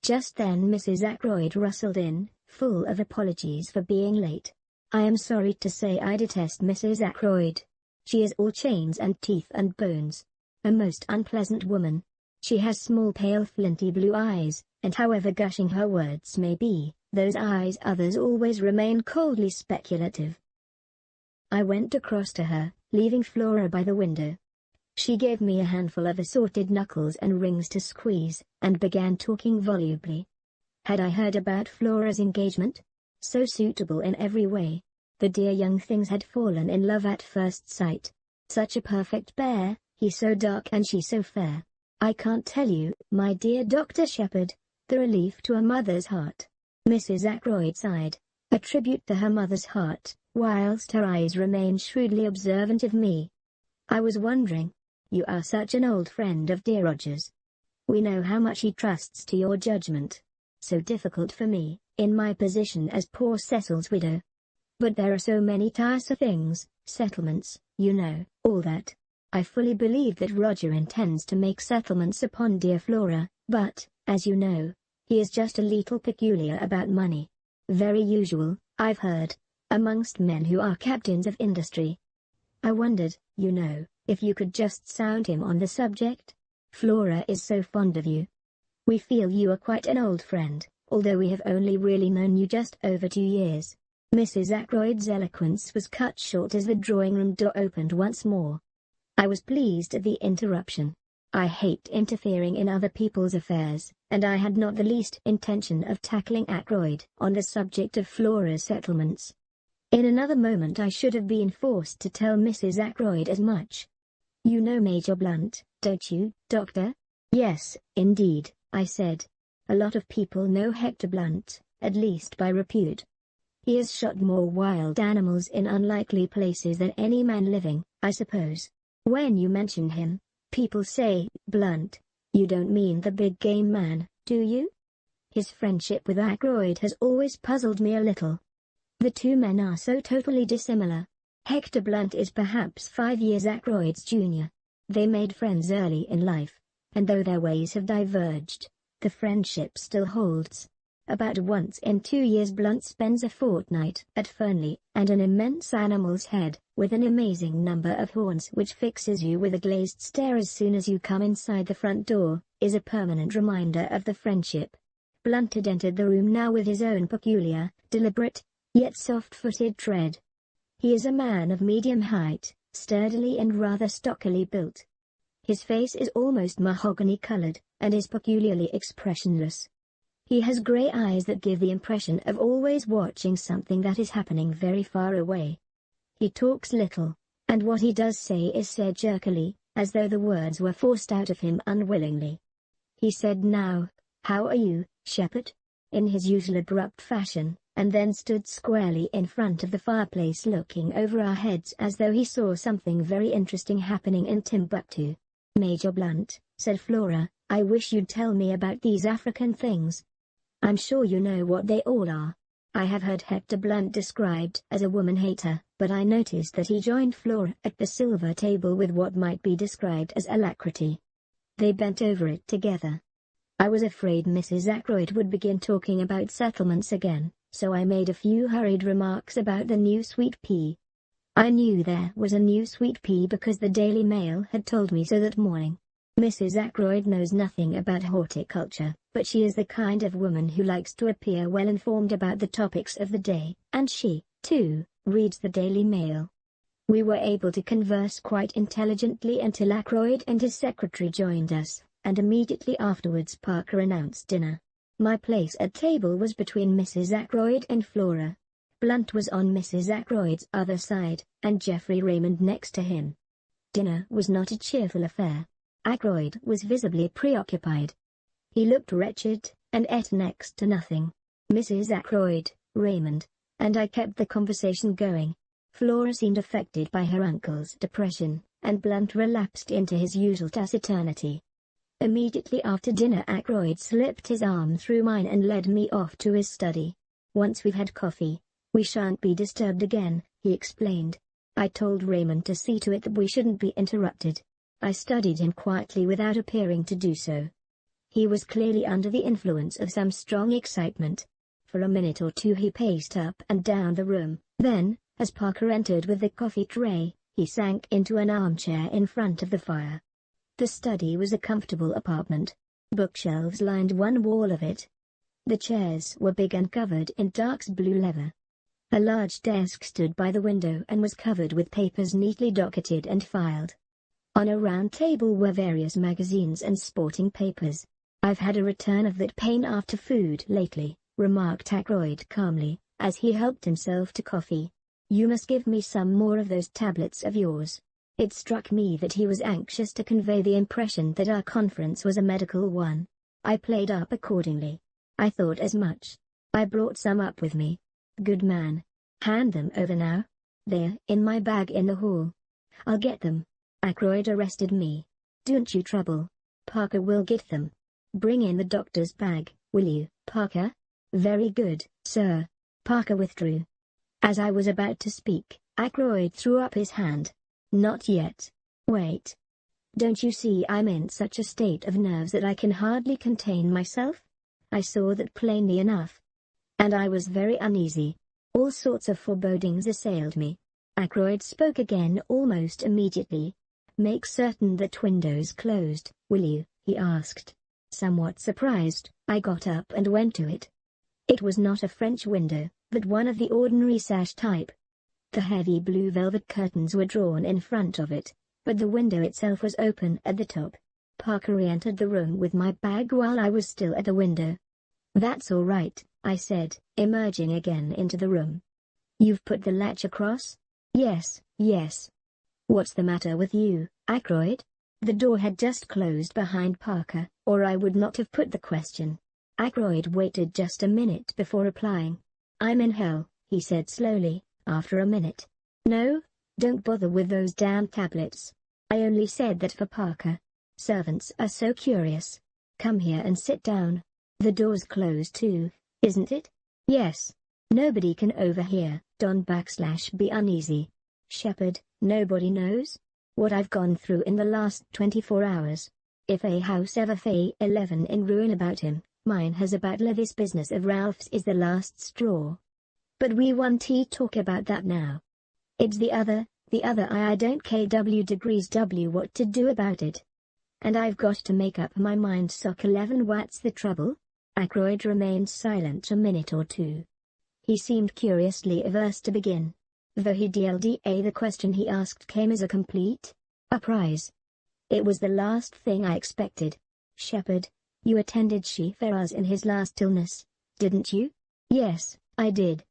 Just then Mrs. Ackroyd rustled in, full of apologies for being late. "I am sorry to say I detest Mrs. Ackroyd. She is all chains and teeth and bones. A most unpleasant woman. She has small pale flinty blue eyes, and however gushing her words may be, those eyes others always remain coldly speculative." I went across to her, leaving Flora by the window. She gave me a handful of assorted knuckles and rings to squeeze, and began talking volubly. Had I heard about Flora's engagement? So suitable in every way. The dear young things had fallen in love at first sight. Such a perfect pair, he so dark and she so fair. I can't tell you, my dear Dr. Shepherd, the relief to a mother's heart. Mrs. Ackroyd sighed, a tribute to her mother's heart, whilst her eyes remained shrewdly observant of me. "I was wondering. You are such an old friend of dear Roger's. We know how much he trusts to your judgment. So difficult for me, in my position as poor Cecil's widow. But there are so many tiresome things, settlements, you know, all that. I fully believe that Roger intends to make settlements upon dear Flora, but, as you know, he is just a little peculiar about money. Very usual, I've heard, amongst men who are captains of industry. I wondered, you know, if you could just sound him on the subject. Flora is so fond of you. We feel you are quite an old friend, although we have only really known you just over 2 years." Mrs. Ackroyd's eloquence was cut short as the drawing-room door opened once more. I was pleased at the interruption. I hate interfering in other people's affairs, and I had not the least intention of tackling Ackroyd on the subject of Flora's settlements. In another moment I should have been forced to tell Mrs. Ackroyd as much. "You know Major Blunt, don't you, Doctor?" "Yes, indeed," I said. "A lot of people know Hector Blunt, at least by repute. He has shot more wild animals in unlikely places than any man living, I suppose. When you mention him, people say, 'Blunt, you don't mean the big game man, do you?' His friendship with Ackroyd has always puzzled me a little. The two men are so totally dissimilar. Hector Blunt is perhaps 5 years Ackroyd's junior. They made friends early in life, and though their ways have diverged, the friendship still holds. About once in 2 years Blunt spends a fortnight at Fernley, and an immense animal's head, with an amazing number of horns which fixes you with a glazed stare as soon as you come inside the front door, is a permanent reminder of the friendship. Blunt had entered the room now with his own peculiar, deliberate, yet soft-footed tread. He is a man of medium height, sturdily and rather stockily built. His face is almost mahogany-colored, and is peculiarly expressionless. He has grey eyes that give the impression of always watching something that is happening very far away. He talks little, and what he does say is said jerkily, as though the words were forced out of him unwillingly. He said now, "How are you, Shepherd?" in his usual abrupt fashion, and then stood squarely in front of the fireplace looking over our heads as though he saw something very interesting happening in Timbuktu. "Major Blunt," said Flora, "I wish you'd tell me about these African things. I'm sure you know what they all are. I have heard Hector Blunt described as a woman-hater, but I noticed that he joined Flora at the silver table with what might be described as alacrity. They bent over it together. I was afraid Mrs. Ackroyd would begin talking about settlements again, so I made a few hurried remarks about the new sweet pea. I knew there was a new sweet pea because the Daily Mail had told me so that morning. Mrs. Ackroyd knows nothing about horticulture, but she is the kind of woman who likes to appear well informed about the topics of the day, and she, too, reads the Daily Mail. We were able to converse quite intelligently until Ackroyd and his secretary joined us, and immediately afterwards Parker announced dinner. My place at table was between Mrs. Ackroyd and Flora. Blunt was on Mrs. Ackroyd's other side, and Geoffrey Raymond next to him. Dinner was not a cheerful affair. Ackroyd was visibly preoccupied. He looked wretched, and ate next to nothing. Mrs. Ackroyd, Raymond, and I kept the conversation going. Flora seemed affected by her uncle's depression, and Blunt relapsed into his usual taciturnity. Immediately after dinner, Ackroyd slipped his arm through mine and led me off to his study. "Once we've had coffee, we shan't be disturbed again," he explained. "I told Raymond to see to it that we shouldn't be interrupted." I studied him quietly without appearing to do so. He was clearly under the influence of some strong excitement. For a minute or two he paced up and down the room, then, as Parker entered with the coffee tray, he sank into an armchair in front of the fire. The study was a comfortable apartment. Bookshelves lined one wall of it. The chairs were big and covered in dark blue leather. A large desk stood by the window and was covered with papers neatly docketed and filed. On a round table were various magazines and sporting papers. "I've had a return of that pain after food lately," remarked Ackroyd calmly, as he helped himself to coffee. "You must give me some more of those tablets of yours." It struck me that he was anxious to convey the impression that our conference was a medical one. I played up accordingly. "I thought as much. I brought some up with me." "Good man. Hand them over now." "They're in my bag in the hall." "I'll get them." Ackroyd arrested me. "Don't you trouble. Parker will get them. Bring in the doctor's bag, will you, Parker?" "Very good, sir." Parker withdrew. As I was about to speak, Ackroyd threw up his hand. "Not yet. Wait. Don't you see I'm in such a state of nerves that I can hardly contain myself?" I saw that plainly enough. And I was very uneasy. All sorts of forebodings assailed me. Ackroyd spoke again almost immediately. "Make certain that window's closed, will you?" he asked. Somewhat surprised, I got up and went to it. It was not a French window, but one of the ordinary sash type. The heavy blue velvet curtains were drawn in front of it, but the window itself was open at the top. Parker re-entered the room with my bag while I was still at the window. "That's all right," I said, emerging again into the room. "You've put the latch across?" Yes. "What's the matter with you, Ackroyd?" The door had just closed behind Parker, or I would not have put the question. Ackroyd waited just a minute before replying. "I'm in hell," he said slowly, after a minute. "No, don't bother with those damn tablets. I only said that for Parker. Servants are so curious. Come here and sit down. The door's closed too, isn't it?" "Yes. Nobody can overhear. Don't be uneasy. Shepard, nobody knows what I've gone through in the last 24 hours. If a house ever fell 11 in ruin about him, mine has about this business of Ralph's is the last straw. But we won't talk about that now. It's the other I don't kw what to do about it. And I've got to make up my mind. Sock 11. What's the trouble?" Ackroyd remained silent a minute or two. He seemed curiously averse to begin. Though he DLDA, the question he asked came as a complete surprise. It was the last thing I expected. "Shepard, you attended Ferraz in his last illness, didn't you?" "Yes, I did."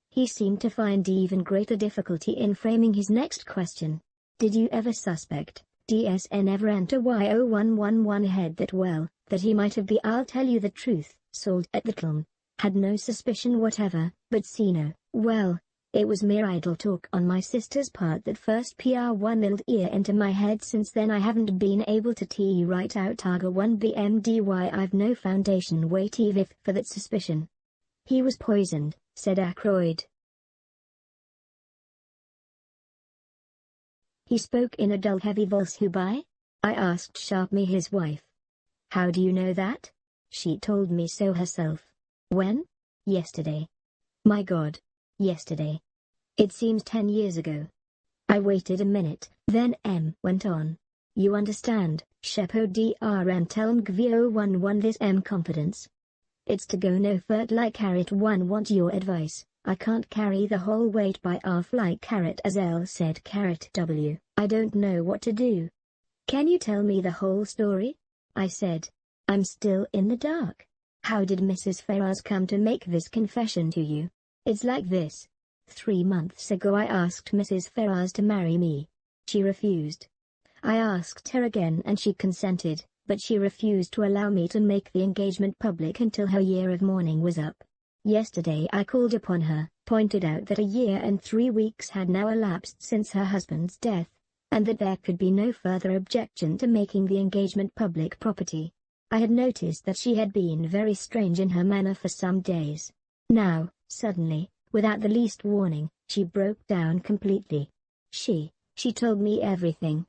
He seemed to find even greater difficulty in framing his next question. "Did you ever suspect, DSN ever enter Y0111 head that he might have been? I'll tell you the truth, sold at the Tlm. Had no suspicion whatever, but Sino, well, it was mere idle talk on my sister's part that first PR1 milled ear into my head. Since then I haven't been able to right out Targa 1 BMDY. I've no foundation whatever for that suspicion." "He was poisoned," said Ackroyd. He spoke in a dull heavy voice. "Who by?" I asked sharply his wife. "How do you know that?" "She told me so herself." "When?" "Yesterday." "My God. Yesterday. It seems 10 years ago." I waited a minute, then went on. "You understand, Shepard Dr. Tell MGV011 this confidence. It's to go no further like carrot 1. Want your advice. I can't carry the whole weight by half like carrot, as L said. Carrot W. I don't know what to do." "Can you tell me the whole story?" I said. "I'm still in the dark. How did Mrs. Ferraz come to make this confession to you?" "It's like this. 3 months ago I asked Mrs. Ferraz to marry me. She refused. I asked her again and she consented, but she refused to allow me to make the engagement public until her year of mourning was up. Yesterday I called upon her, pointed out that a year and 3 weeks had now elapsed since her husband's death, and that there could be no further objection to making the engagement public property. I had noticed that she had been very strange in her manner for some days. Now, suddenly, without the least warning, she broke down completely. She told me everything.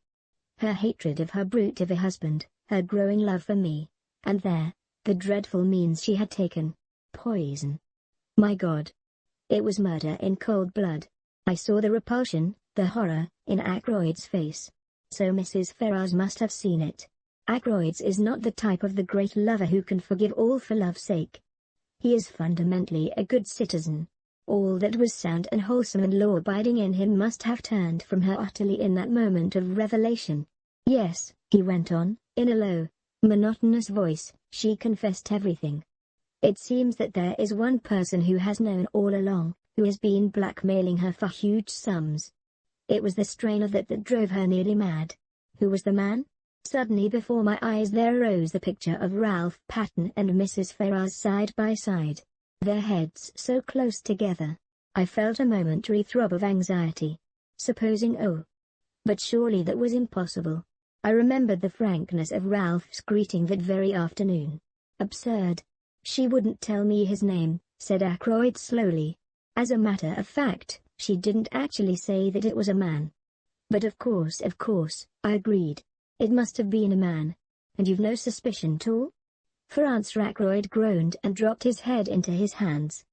Her hatred of her brute of a husband, her growing love for me, and the dreadful means she had taken. Poison. My God. It was murder in cold blood. I saw the repulsion, the horror, in Ackroyd's face. So Mrs. Ferrars must have seen it. Ackroyd is not the type of the great lover who can forgive all for love's sake. He is fundamentally a good citizen. All that was sound and wholesome and law-abiding in him must have turned from her utterly in that moment of revelation. Yes, he went on, in a low, monotonous voice, she confessed everything. It seems that there is one person who has known all along, who has been blackmailing her for huge sums. It was the strain of that drove her nearly mad. Who was the man? Suddenly before my eyes there arose the picture of Ralph Patten and Mrs. Ferrars side by side, their heads so close together. I felt a momentary throb of anxiety. Supposing but surely that was impossible. I remembered the frankness of Ralph's greeting that very afternoon. Absurd. She wouldn't tell me his name, said Ackroyd slowly. As a matter of fact, she didn't actually say that it was a man. But of course, I agreed. It must have been a man. And you've no suspicion at all? For answer Ackroyd groaned and dropped his head into his hands.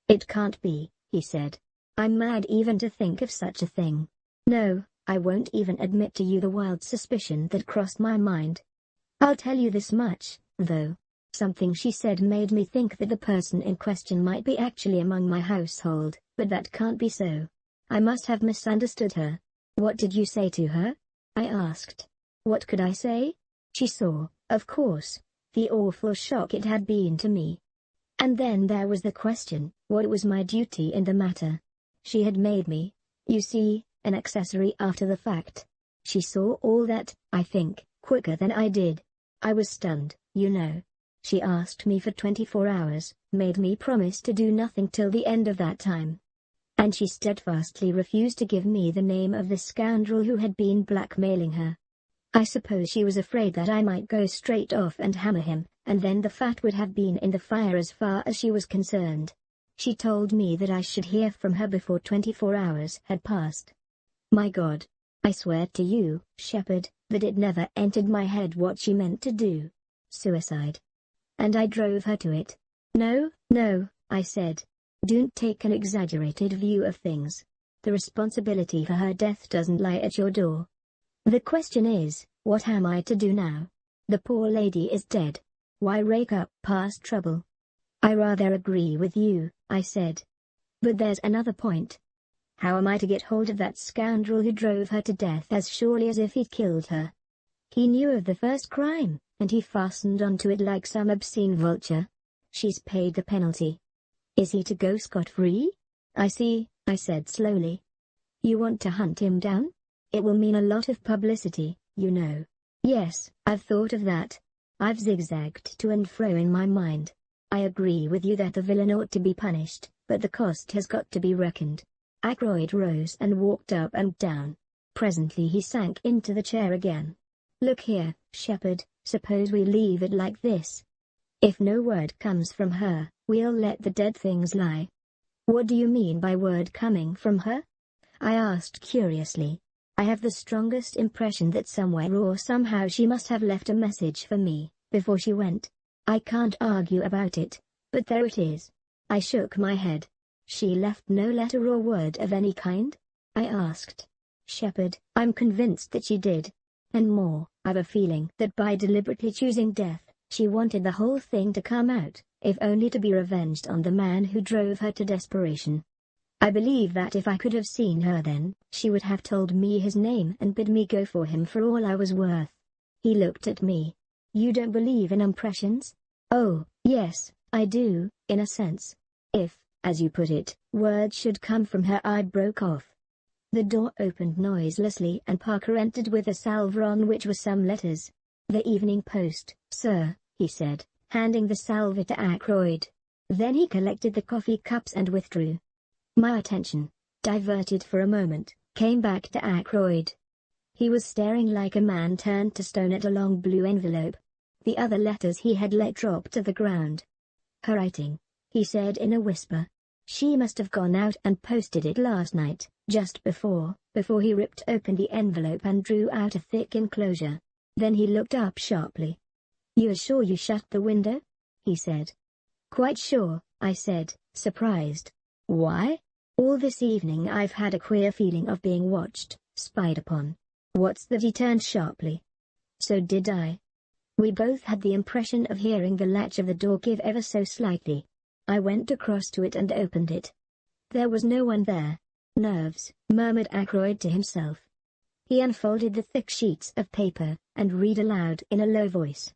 It can't be, he said. I'm mad even to think of such a thing. No, I won't even admit to you the wild suspicion that crossed my mind. I'll tell you this much, though. Something she said made me think that the person in question might be actually among my household, but that can't be so. I must have misunderstood her. What did you say to her? I asked. What could I say? She saw, of course, the awful shock it had been to me. And then there was the question, what was my duty in the matter? She had made me, you see, an accessory after the fact. She saw all that, I think, quicker than I did. I was stunned, you know. She asked me for 24 hours, made me promise to do nothing till the end of that time. And she steadfastly refused to give me the name of the scoundrel who had been blackmailing her. I suppose she was afraid that I might go straight off and hammer him, and then the fat would have been in the fire as far as she was concerned. She told me that I should hear from her before 24 hours had passed. My God, I swear to you, Shepherd, that it never entered my head what she meant to do. Suicide. And I drove her to it. No, I said. Don't take an exaggerated view of things. The responsibility for her death doesn't lie at your door. The question is, what am I to do now? The poor lady is dead. Why rake up past trouble? I rather agree with you, I said. But there's another point. How am I to get hold of that scoundrel who drove her to death as surely as if he'd killed her? He knew of the first crime, and he fastened onto it like some obscene vulture. She's paid the penalty. Is he to go scot-free? I see, I said slowly. You want to hunt him down? It will mean a lot of publicity, you know. Yes, I've thought of that. I've zigzagged to and fro in my mind. I agree with you that the villain ought to be punished, but the cost has got to be reckoned. Ackroyd rose and walked up and down. Presently he sank into the chair again. Look here, Shepherd, suppose we leave it like this. If no word comes from her, we'll let the dead things lie. What do you mean by word coming from her? I asked curiously. I have the strongest impression that somewhere or somehow she must have left a message for me, before she went. I can't argue about it, but there it is. I shook my head. She left no letter or word of any kind? I asked. Shepherd, I'm convinced that she did. And more, I've a feeling that by deliberately choosing death, she wanted the whole thing to come out, if only to be revenged on the man who drove her to desperation. I believe that if I could have seen her then, she would have told me his name and bid me go for him for all I was worth. He looked at me. You don't believe in impressions? Oh, yes, I do, in a sense. If, as you put it, words should come from her. I broke off. The door opened noiselessly and Parker entered with a salver on which were some letters. The Evening Post, sir, he said, handing the salver to Ackroyd. Then he collected the coffee cups and withdrew. My attention, diverted for a moment, came back to Ackroyd. He was staring like a man turned to stone at a long blue envelope. The other letters he had let drop to the ground. "Her writing," he said in a whisper. "She must have gone out and posted it last night, just before he ripped open the envelope and drew out a thick enclosure." Then he looked up sharply. "You are sure you shut the window?" he said. "Quite sure," I said, surprised. "Why?" "All this evening I've had a queer feeling of being watched, spied upon." "What's that?" He turned sharply. So did I. We both had the impression of hearing the latch of the door give ever so slightly. I went across to it and opened it. There was no one there. "Nerves," murmured Ackroyd to himself. He unfolded the thick sheets of paper, and read aloud in a low voice.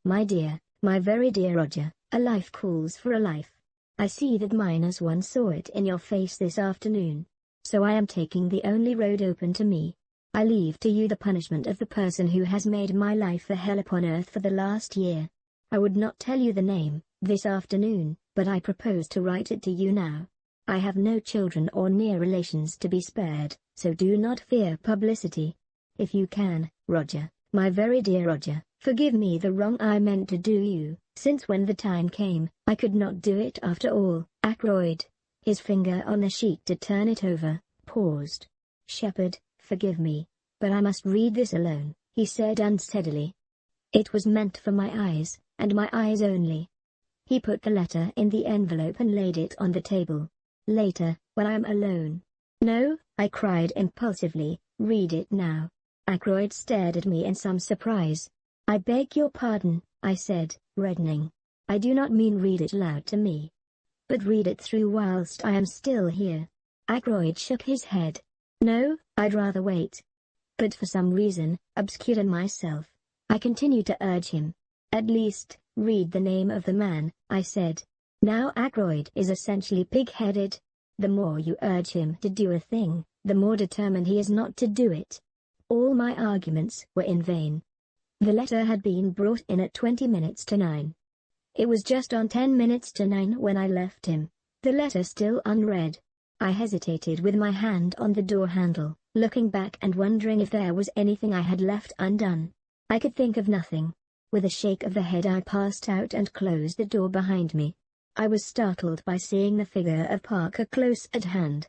"My dear, my very dear Roger, a life calls for a life. I see that minus one saw it in your face this afternoon. So I am taking the only road open to me. I leave to you the punishment of the person who has made my life a hell upon earth for the last year. I would not tell you the name this afternoon, but I propose to write it to you now. I have no children or near relations to be spared, so do not fear publicity. If you can, Roger, my very dear Roger, forgive me the wrong I meant to do you, since when the time came, I could not do it after all." Ackroyd, his finger on the sheet to turn it over, paused. "Shepard, forgive me, but I must read this alone," he said unsteadily. "It was meant for my eyes, and my eyes only." He put the letter in the envelope and laid it on the table. "Later, when I am alone." "No," I cried impulsively, "read it now." Ackroyd stared at me in some surprise. "I beg your pardon," I said, reddening. "I do not mean read it loud to me, but read it through whilst I am still here." Ackroyd shook his head. "No, I'd rather wait." But for some reason, obscure to myself, I continued to urge him. "At least, read the name of the man," I said. Now Ackroyd is essentially pig-headed. The more you urge him to do a thing, the more determined he is not to do it. All my arguments were in vain. The letter had been brought in at 20 minutes to 9. It was just on 10 minutes to 9 when I left him, the letter still unread. I hesitated with my hand on the door handle, looking back and wondering if there was anything I had left undone. I could think of nothing. With a shake of the head I passed out and closed the door behind me. I was startled by seeing the figure of Parker close at hand.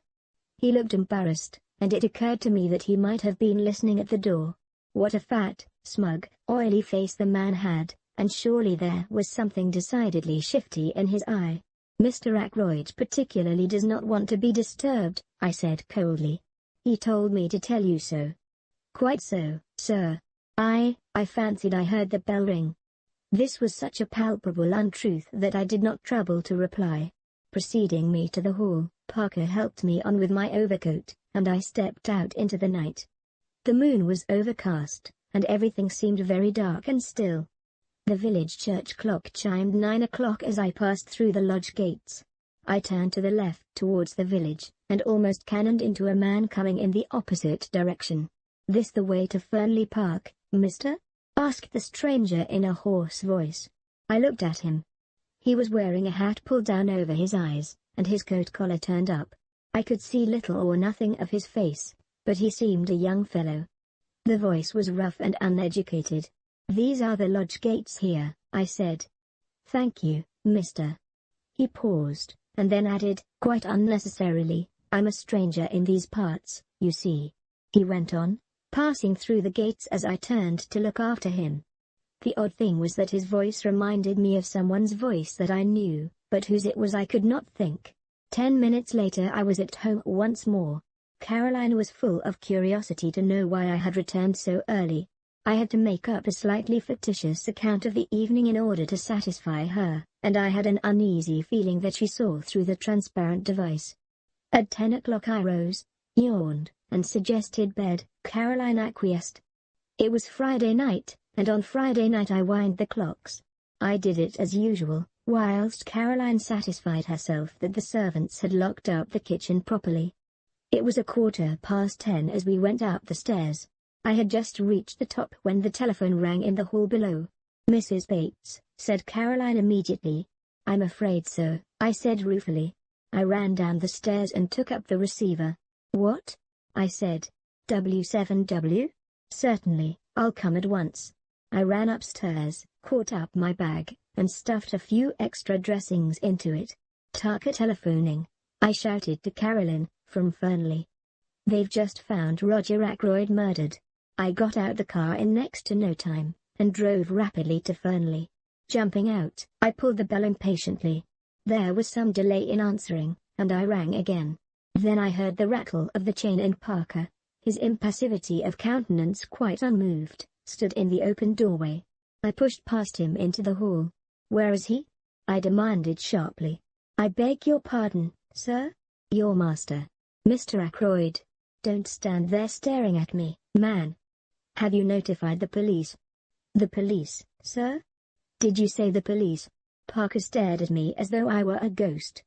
He looked embarrassed, and it occurred to me that he might have been listening at the door. What a fat, smug, oily face the man had, and surely there was something decidedly shifty in his eye. "Mr. Ackroyd particularly does not want to be disturbed," I said coldly. "He told me to tell you so." "Quite so, sir. I fancied I heard the bell ring." This was such a palpable untruth that I did not trouble to reply. Preceding me to the hall, Parker helped me on with my overcoat, and I stepped out into the night. The moon was overcast, and everything seemed very dark and still. The village church clock chimed 9 o'clock as I passed through the lodge gates. I turned to the left towards the village, and almost cannoned into a man coming in the opposite direction. "This the way to Fernley Park, mister?" asked the stranger in a hoarse voice. I looked at him. He was wearing a hat pulled down over his eyes, and his coat collar turned up. I could see little or nothing of his face, but he seemed a young fellow. The voice was rough and uneducated. "These are the lodge gates here," I said. "Thank you, mister." He paused, and then added, quite unnecessarily, "I'm a stranger in these parts, you see," he went on, passing through the gates as I turned to look after him. The odd thing was that his voice reminded me of someone's voice that I knew, but whose it was I could not think. 10 minutes later I was at home once more. Caroline was full of curiosity to know why I had returned so early. I had to make up a slightly fictitious account of the evening in order to satisfy her, and I had an uneasy feeling that she saw through the transparent device. At 10 o'clock I rose, yawned, and suggested bed. Caroline acquiesced. It was Friday night, and on Friday night I wind the clocks. I did it as usual, whilst Caroline satisfied herself that the servants had locked up the kitchen properly. It was 10:15 as we went up the stairs. I had just reached the top when the telephone rang in the hall below. "Mrs. Bates," said Caroline immediately. "I'm afraid so," I said ruefully. I ran down the stairs and took up the receiver. "What?" I said. W7W? Certainly, I'll come at once. I ran upstairs, caught up my bag, and stuffed a few extra dressings into it. Tucker telephoning, I shouted to Carolyn, from Fernley. They've just found Roger Ackroyd murdered. I got out the car in next to no time, and drove rapidly to Fernley. Jumping out, I pulled the bell impatiently. There was some delay in answering, and I rang again. Then I heard the rattle of the chain, and Parker, his impassivity of countenance quite unmoved, stood in the open doorway. I pushed past him into the hall. "Where is he?" I demanded sharply. "I beg your pardon, sir?" "Your master, Mr. Ackroyd." "Don't stand there staring at me, man. Have you notified the police?" "The police, sir? Did you say the police?" Parker stared at me as though I were a ghost.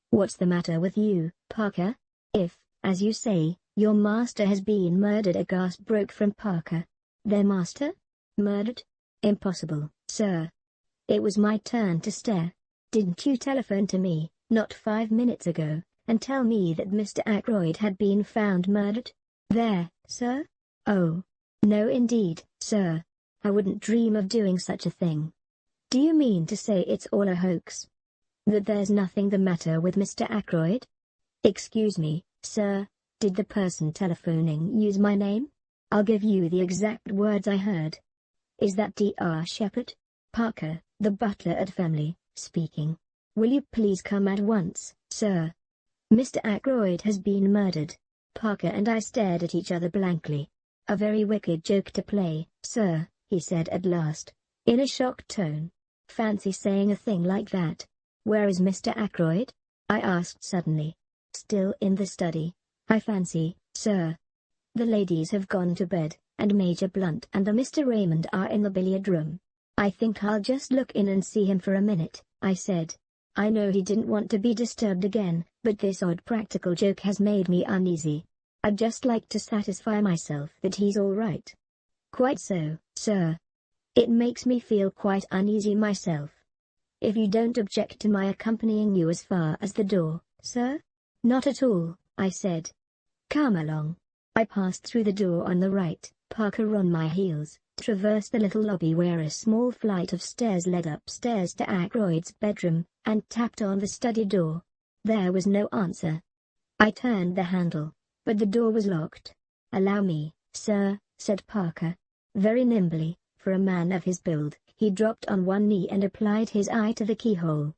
"What's the matter with you, Parker? If, as you say, your master has been murdered," a gasp broke from Parker. "Their master? Murdered? Impossible, sir." It was my turn to stare. "Didn't you telephone to me, not 5 minutes ago, and tell me that Mr. Ackroyd had been found murdered? There, sir?" "Oh, no indeed, sir. I wouldn't dream of doing such a thing." "Do you mean to say it's all a hoax? That there's nothing the matter with Mr. Ackroyd?" "Excuse me, sir, did the person telephoning use my name? I'll give you the exact words I heard." "Is that Dr. Shepard?" "Parker, the butler at Fernley, speaking. Will you please come at once, sir? Mr. Ackroyd has been murdered." Parker and I stared at each other blankly. "A very wicked joke to play, sir," he said at last, in a shocked tone. "Fancy saying a thing like that." "Where is Mr. Ackroyd?" I asked suddenly. "Still in the study, I fancy, sir. The ladies have gone to bed, and Major Blunt and the Mr. Raymond are in the billiard room." "I think I'll just look in and see him for a minute," I said. I know he didn't want to be disturbed again, but this odd practical joke has made me uneasy. I'd just like to satisfy myself that he's all right. "Quite so, sir. It makes me feel quite uneasy myself. If you don't object to my accompanying you as far as the door, sir?" "Not at all," I said. "Come along." I passed through the door on the right, Parker on my heels, traversed the little lobby where a small flight of stairs led upstairs to Ackroyd's bedroom, and tapped on the study door. There was no answer. I turned the handle, but the door was locked. "Allow me, sir," said Parker. Very nimbly, for a man of his build, he dropped on one knee and applied his eye to the keyhole.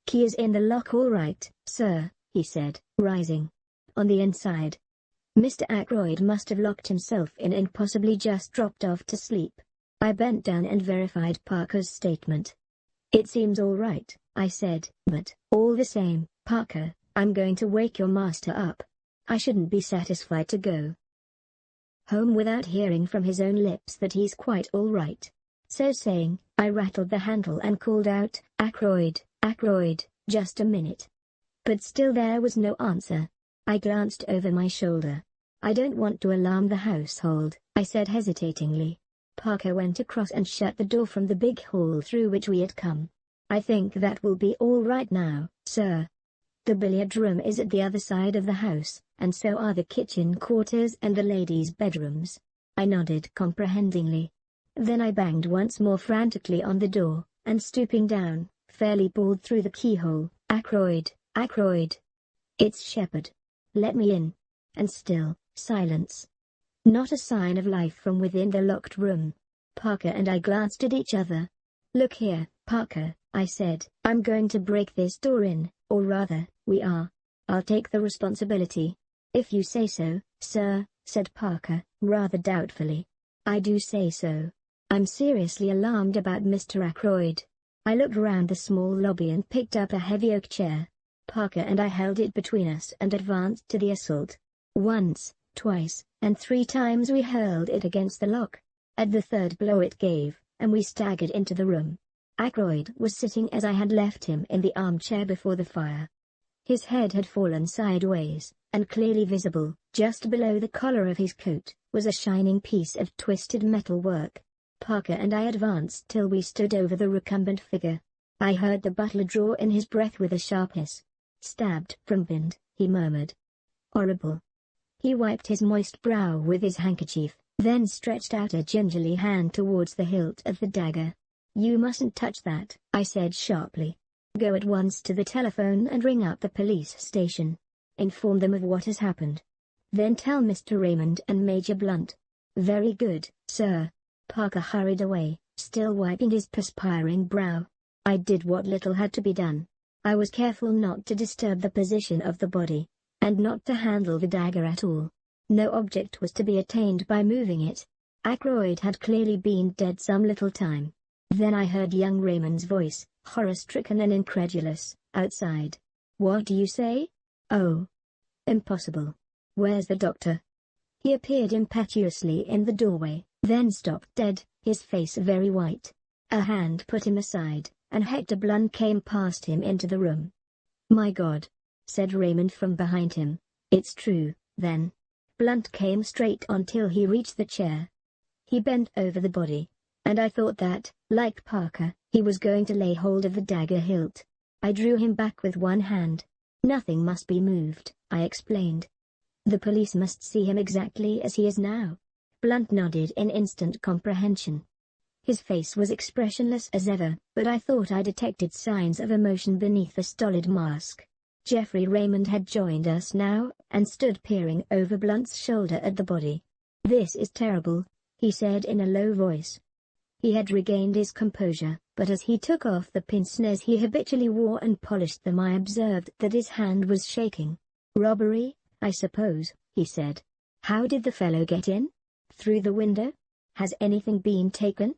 "Key is in the lock all right, sir," he said, rising. "On the inside." Mr. Ackroyd must have locked himself in and possibly just dropped off to sleep. I bent down and verified Parker's statement. "It seems all right," I said, "but, all the same, Parker, I'm going to wake your master up. I shouldn't be satisfied to go home without hearing from his own lips that he's quite all right." So saying, I rattled the handle and called out, "Ackroyd, Ackroyd, just a minute." But still there was no answer. I glanced over my shoulder. "I don't want to alarm the household," I said hesitatingly. Parker went across and shut the door from the big hall through which we had come. "I think that will be all right now, sir. The billiard room is at the other side of the house, and so are the kitchen quarters and the ladies' bedrooms." I nodded comprehendingly. Then I banged once more frantically on the door, and stooping down, fairly bawled through the keyhole, "Ackroyd, Ackroyd. It's Shepard. Let me in." And still, silence. Not a sign of life from within the locked room. Parker and I glanced at each other. "Look here, Parker," I said, "I'm going to break this door in, or rather, we are. I'll take the responsibility." "If you say so, sir," said Parker, rather doubtfully. "I do say so. I'm seriously alarmed about Mr. Ackroyd." I looked round the small lobby and picked up a heavy oak chair. Parker and I held it between us and advanced to the assault. Once, twice, and 3 times we hurled it against the lock. At the third blow it gave, and we staggered into the room. Ackroyd was sitting as I had left him in the armchair before the fire. His head had fallen sideways, and clearly visible, just below the collar of his coat, was a shining piece of twisted metal work. Parker and I advanced till we stood over the recumbent figure. I heard the butler draw in his breath with a sharp hiss. "Stabbed from behind," he murmured. "Horrible." He wiped his moist brow with his handkerchief, then stretched out a gingerly hand towards the hilt of the dagger. "You mustn't touch that," I said sharply. "Go at once to the telephone and ring up the police station. Inform them of what has happened. Then tell Mr. Raymond and Major Blunt." "Very good, sir." Parker hurried away, still wiping his perspiring brow. I did what little had to be done. I was careful not to disturb the position of the body, and not to handle the dagger at all. No object was to be attained by moving it. Ackroyd had clearly been dead some little time. Then I heard young Raymond's voice, horror-stricken and incredulous, outside. "What do you say? Oh, impossible. Where's the doctor?" He appeared impetuously in the doorway, then stopped dead, his face very white. A hand put him aside, and Hector Blunt came past him into the room. "My God," said Raymond from behind him. "It's true, then." Blunt came straight on till he reached the chair. He bent over the body, and I thought that, like Parker, he was going to lay hold of the dagger hilt. I drew him back with one hand. "Nothing must be moved," I explained. "The police must see him exactly as he is now." Blunt nodded in instant comprehension. His face was expressionless as ever, but I thought I detected signs of emotion beneath the stolid mask. Geoffrey Raymond had joined us now, and stood peering over Blunt's shoulder at the body. "This is terrible," he said in a low voice. He had regained his composure, but as he took off the pince-nez he habitually wore and polished them I observed that his hand was shaking. "Robbery, I suppose," he said. "How did the fellow get in? Through the window? Has anything been taken?"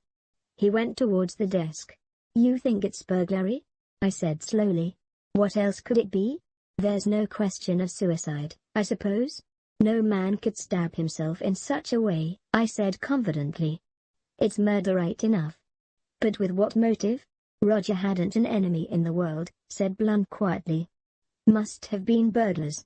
He went towards the desk. "You think it's burglary?" I said slowly. "What else could it be? There's no question of suicide, I suppose? No man could stab himself in such a way," I said confidently. "It's murder right enough." "But with what motive?" "Roger hadn't an enemy in the world," said Blunt quietly. "Must have been burglars."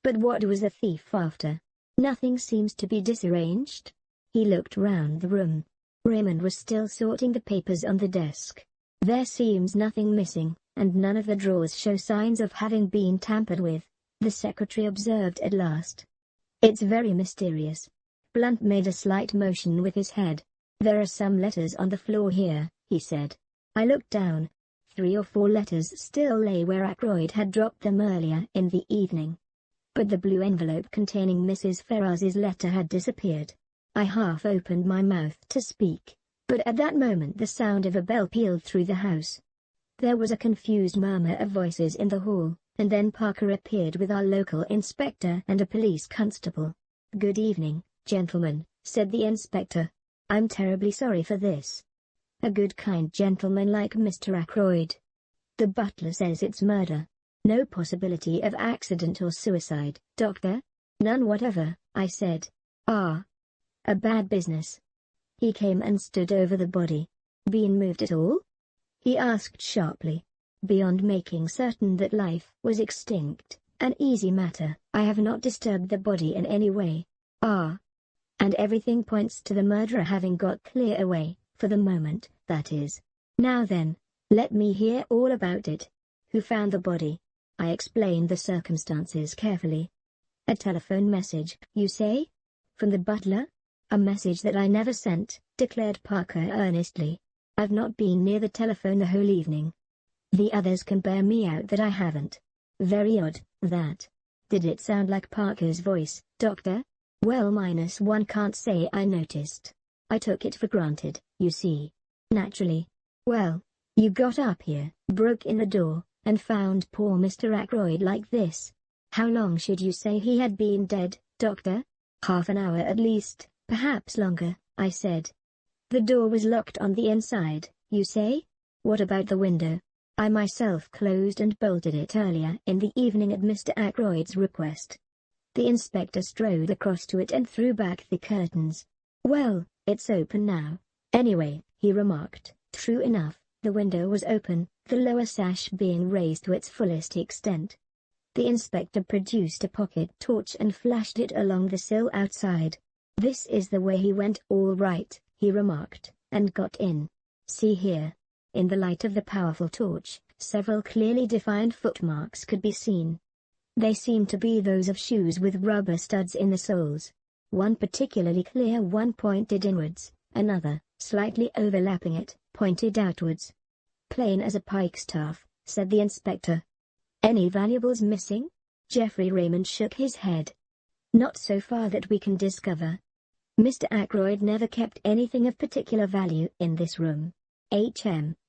"But what was the thief after? Nothing seems to be disarranged." He looked round the room. Raymond was still sorting the papers on the desk. "There seems nothing missing, and none of the drawers show signs of having been tampered with," the secretary observed at last. "It's very mysterious." Blunt made a slight motion with his head. "There are some letters on the floor here," he said. I looked down. 3 or 4 letters still lay where Ackroyd had dropped them earlier in the evening. But the blue envelope containing Mrs. Ferrars's letter had disappeared. I half opened my mouth to speak, but at that moment the sound of a bell pealed through the house. There was a confused murmur of voices in the hall, and then Parker appeared with our local inspector and a police constable. "Good evening, gentlemen," said the inspector. "I'm terribly sorry for this. A good kind gentleman like Mr. Ackroyd. The butler says it's murder. No possibility of accident or suicide, doctor?" "None whatever," I said. "Ah. A bad business." He came and stood over the body. "Been moved at all?" he asked sharply. "Beyond making certain that life was extinct, an easy matter, I have not disturbed the body in any way." "Ah. And everything points to the murderer having got clear away, for the moment, that is. Now then, let me hear all about it. Who found the body?" I explained the circumstances carefully. "A telephone message, you say? From the butler?" "A message that I never sent," declared Parker earnestly. "I've not been near the telephone the whole evening. The others can bear me out that I haven't." "Very odd, that. Did it sound like Parker's voice, doctor?" "Well, -1 can't say I noticed. I took it for granted, you see. Naturally. Well, you got up here, broke in the door, and found poor Mr. Ackroyd like this. How long should you say he had been dead, doctor?" "Half an hour at least, perhaps longer," I said. "The door was locked on the inside, you say? What about the window?" "I myself closed and bolted it earlier in the evening at Mr. Ackroyd's request." The inspector strode across to it and threw back the curtains. "Well, it's open now. Anyway," he remarked. True enough, the window was open, the lower sash being raised to its fullest extent. The inspector produced a pocket torch and flashed it along the sill outside. "This is the way he went all right," he remarked, "and got in. See here." In the light of the powerful torch, several clearly defined footmarks could be seen. They seemed to be those of shoes with rubber studs in the soles. One particularly clear one pointed inwards, another, slightly overlapping it, pointed outwards. "Plain as a pikestaff," said the inspector. "Any valuables missing?" Geoffrey Raymond shook his head. "Not so far that we can discover. Mr. Ackroyd never kept anything of particular value in this room."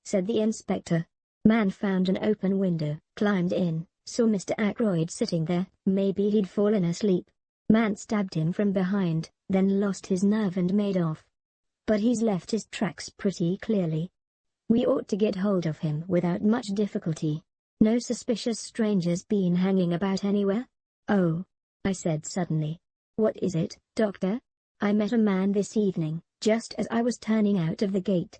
said the inspector. "Man found an open window, climbed in, saw Mr. Ackroyd sitting there, maybe he'd fallen asleep. Man stabbed him from behind, then lost his nerve and made off. But he's left his tracks pretty clearly. We ought to get hold of him without much difficulty. No suspicious strangers been hanging about anywhere?" "Oh," I said suddenly. "What is it, Doctor?" "I met a man this evening, just as I was turning out of the gate.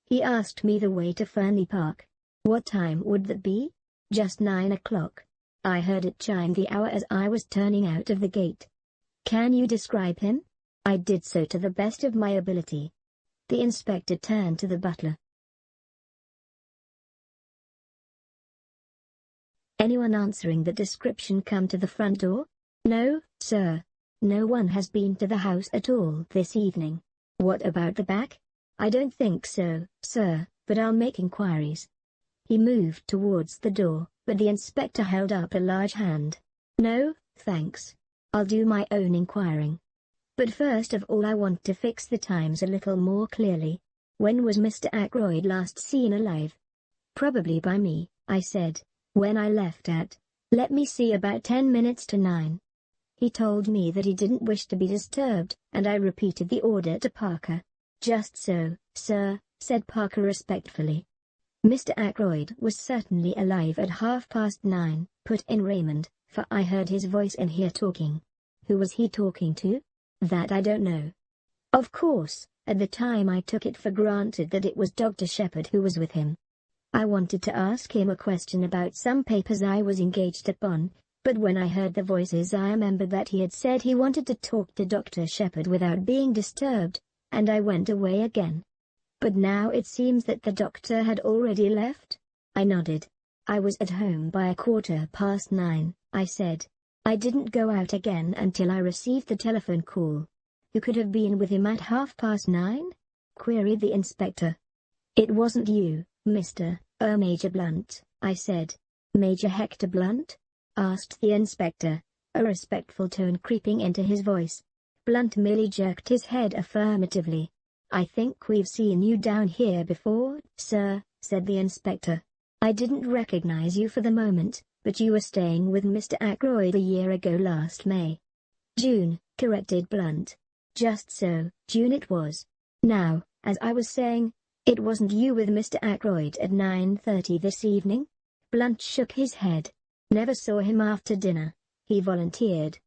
He asked me the way to Fernley Park." "What time would that be?" "Just 9 o'clock. I heard it chime the hour as I was turning out of the gate." "Can you describe him?" I did so to the best of my ability. The inspector turned to the butler. "Anyone answering the description come to the front door?" "No, sir. No one has been to the house at all this evening." "What about the back?" "I don't think so, sir, but I'll make inquiries." He moved towards the door, but the inspector held up a large hand. "No, thanks. I'll do my own inquiring. But first of all I want to fix the times a little more clearly. When was Mr. Ackroyd last seen alive?" "Probably by me," I said. "When I left at, let me see, about 10 minutes to 9. He told me that he didn't wish to be disturbed, and I repeated the order to Parker." "Just so, sir," said Parker respectfully. "Mr. Ackroyd was certainly alive at 9:30, put in Raymond, for I heard his voice in here talking." "Who was he talking to?" "That I don't know. Of course, at the time I took it for granted that it was Dr. Shepherd who was with him. I wanted to ask him a question about some papers I was engaged upon, but when I heard the voices I remembered that he had said he wanted to talk to Dr. Shepherd without being disturbed, and I went away again. But now it seems that the doctor had already left?" I nodded. "I was at home by 9:15, I said. "I didn't go out again until I received the telephone call." "Who could have been with him at 9:30? queried the inspector. "It wasn't you, Major Blunt," I said. "Major Hector Blunt?" asked the inspector, a respectful tone creeping into his voice. Blunt merely jerked his head affirmatively. "I think we've seen you down here before, sir," said the inspector. "I didn't recognize you for the moment, but you were staying with Mr. Ackroyd a year ago last May." "June," corrected Blunt. "Just so, June it was. Now, as I was saying, it wasn't you with Mr. Ackroyd at 9:30 this evening?" Blunt shook his head. "Never saw him after dinner," he volunteered.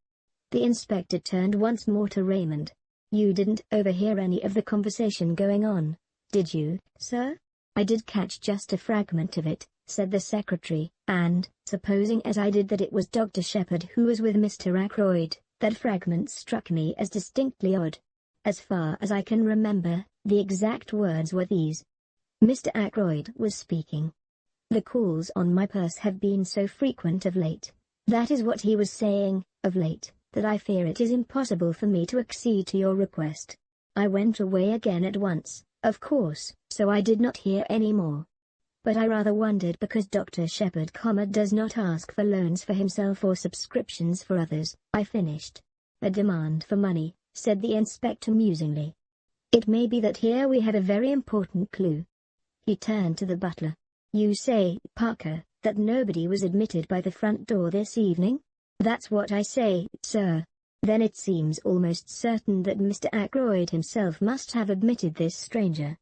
The inspector turned once more to Raymond. "You didn't overhear any of the conversation going on, did you, sir?" "I did catch just a fragment of it," said the secretary, "and, supposing as I did that it was Dr. Shepherd who was with Mr. Ackroyd, that fragment struck me as distinctly odd. As far as I can remember, the exact words were these. Mr. Ackroyd was speaking. 'The calls on my purse have been so frequent of late,' that is what he was saying, 'of late, that I fear it is impossible for me to accede to your request.' I went away again at once, of course, so I did not hear any more. But I rather wondered because Dr. Shepherd, does not ask for loans for himself or subscriptions for others, I finished." "A demand for money," said the inspector musingly. "It may be that here we have a very important clue." He turned to the butler. "You say, Parker, that nobody was admitted by the front door this evening?" "That's what I say, sir." "Then it seems almost certain that Mr. Ackroyd himself must have admitted this stranger."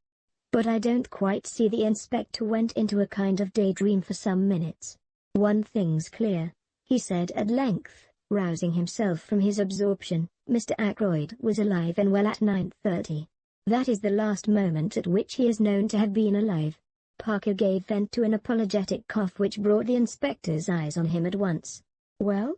"But I don't quite see." The inspector went into a kind of daydream for some minutes. "One thing's clear," he said at length, rousing himself from his absorption. "Mr. Ackroyd was alive and well at 9:30. That is the last moment at which he is known to have been alive." Parker gave vent to an apologetic cough which brought the inspector's eyes on him at once. "Well?"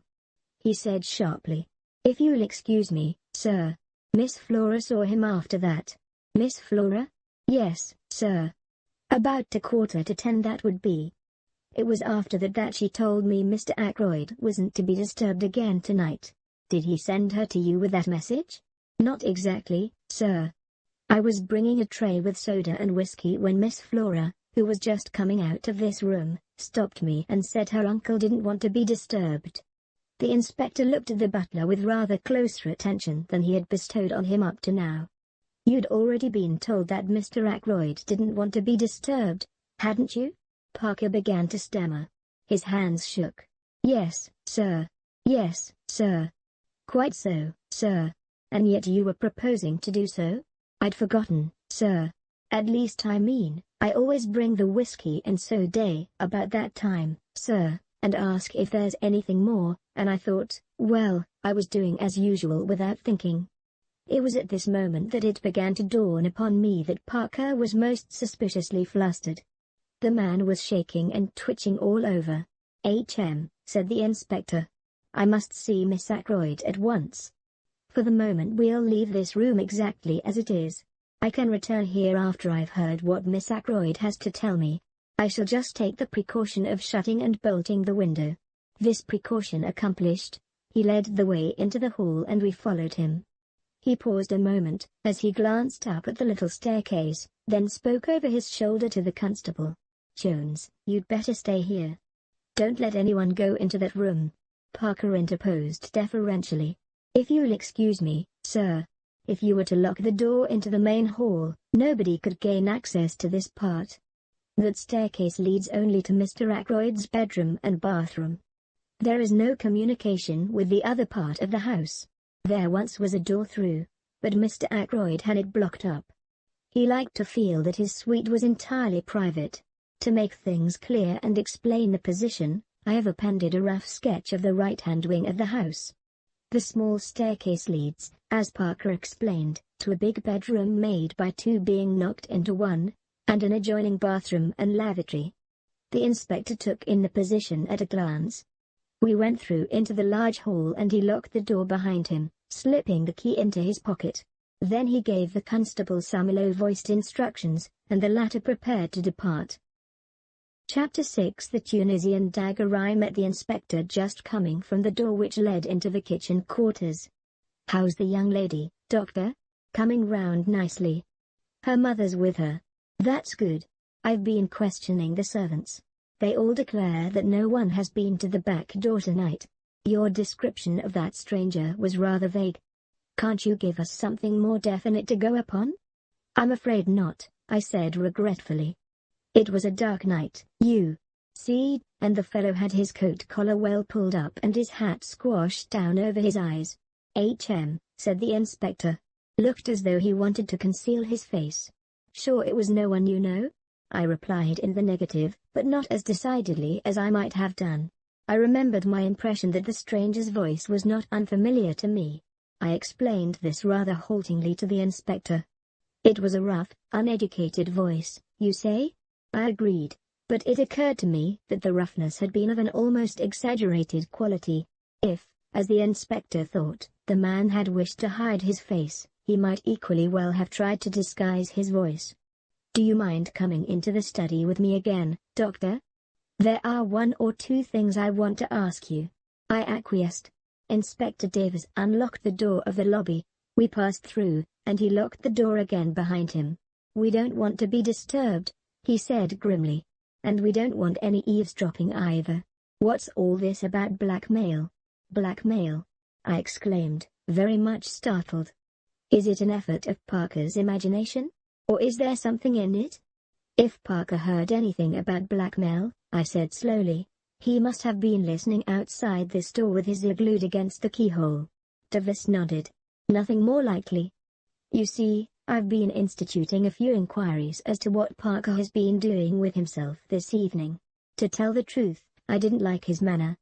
he said sharply. "If you'll excuse me, sir. Miss Flora saw him after that." "Miss Flora?" "Yes, sir. About 9:45 that would be." It was after that she told me Mr. Ackroyd wasn't to be disturbed again tonight. Did he send her to you with that message? Not exactly, sir. I was bringing a tray with soda and whiskey when Miss Flora, who was just coming out of this room, stopped me and said her uncle didn't want to be disturbed. The inspector looked at the butler with rather closer attention than he had bestowed on him up to now. You'd already been told that Mr. Ackroyd didn't want to be disturbed, hadn't you? Parker began to stammer. His hands shook. Yes, sir. Yes, sir. Quite so, sir. And yet you were proposing to do so? I'd forgotten, sir. At least I always bring the whiskey and soda about that time, sir, and ask if there's anything more, and I thought, well, I was doing as usual without thinking. It was at this moment that it began to dawn upon me that Parker was most suspiciously flustered. The man was shaking and twitching all over. Said the inspector. I must see Miss Ackroyd at once. For the moment we'll leave this room exactly as it is. I can return here after I've heard what Miss Ackroyd has to tell me. I shall just take the precaution of shutting and bolting the window. This precaution accomplished, he led the way into the hall and we followed him. He paused a moment, as he glanced up at the little staircase, then spoke over his shoulder to the constable. Jones, you'd better stay here. Don't let anyone go into that room. Parker interposed deferentially. If you'll excuse me, sir. If you were to lock the door into the main hall, nobody could gain access to this part. That staircase leads only to Mr. Ackroyd's bedroom and bathroom. There is no communication with the other part of the house. There once was a door through, but Mr. Ackroyd had it blocked up. He liked to feel that his suite was entirely private. To make things clear and explain the position, I have appended a rough sketch of the right-hand wing of the house. The small staircase leads, as Parker explained, to a big bedroom made by two being knocked into one, and an adjoining bathroom and lavatory. The inspector took in the position at a glance. We went through into the large hall and he locked the door behind him, slipping the key into his pocket. Then he gave the constable some low-voiced instructions, and the latter prepared to depart. Chapter 6. The Tunisian dagger. I met the inspector just coming from the door which led into the kitchen quarters. How's the young lady, doctor? Coming round nicely. Her mother's with her. That's good. I've been questioning the servants. They all declare that no one has been to the back door tonight. Your description of that stranger was rather vague. Can't you give us something more definite to go upon? I'm afraid not, I said regretfully. It was a dark night, you see, and the fellow had his coat collar well pulled up and his hat squashed down over his eyes. Said the inspector. Looked as though he wanted to conceal his face. Sure it was no one you know? I replied in the negative, but not as decidedly as I might have done. I remembered my impression that the stranger's voice was not unfamiliar to me. I explained this rather haltingly to the inspector. It was a rough, uneducated voice, you say? I agreed, but it occurred to me that the roughness had been of an almost exaggerated quality. If, as the inspector thought, the man had wished to hide his face, he might equally well have tried to disguise his voice. Do you mind coming into the study with me again, doctor? There are one or two things I want to ask you. I acquiesced. Inspector Davis unlocked the door of the lobby. We passed through, and he locked the door again behind him. We don't want to be disturbed, he said grimly. And we don't want any eavesdropping either. What's all this about blackmail? Blackmail? I exclaimed, very much startled. Is it an effort of Parker's imagination? Or is there something in it? If Parker heard anything about blackmail, I said slowly, he must have been listening outside this door with his ear glued against the keyhole. Davis nodded. Nothing more likely. You see, I've been instituting a few inquiries as to what Parker has been doing with himself this evening. To tell the truth, I didn't like his manner.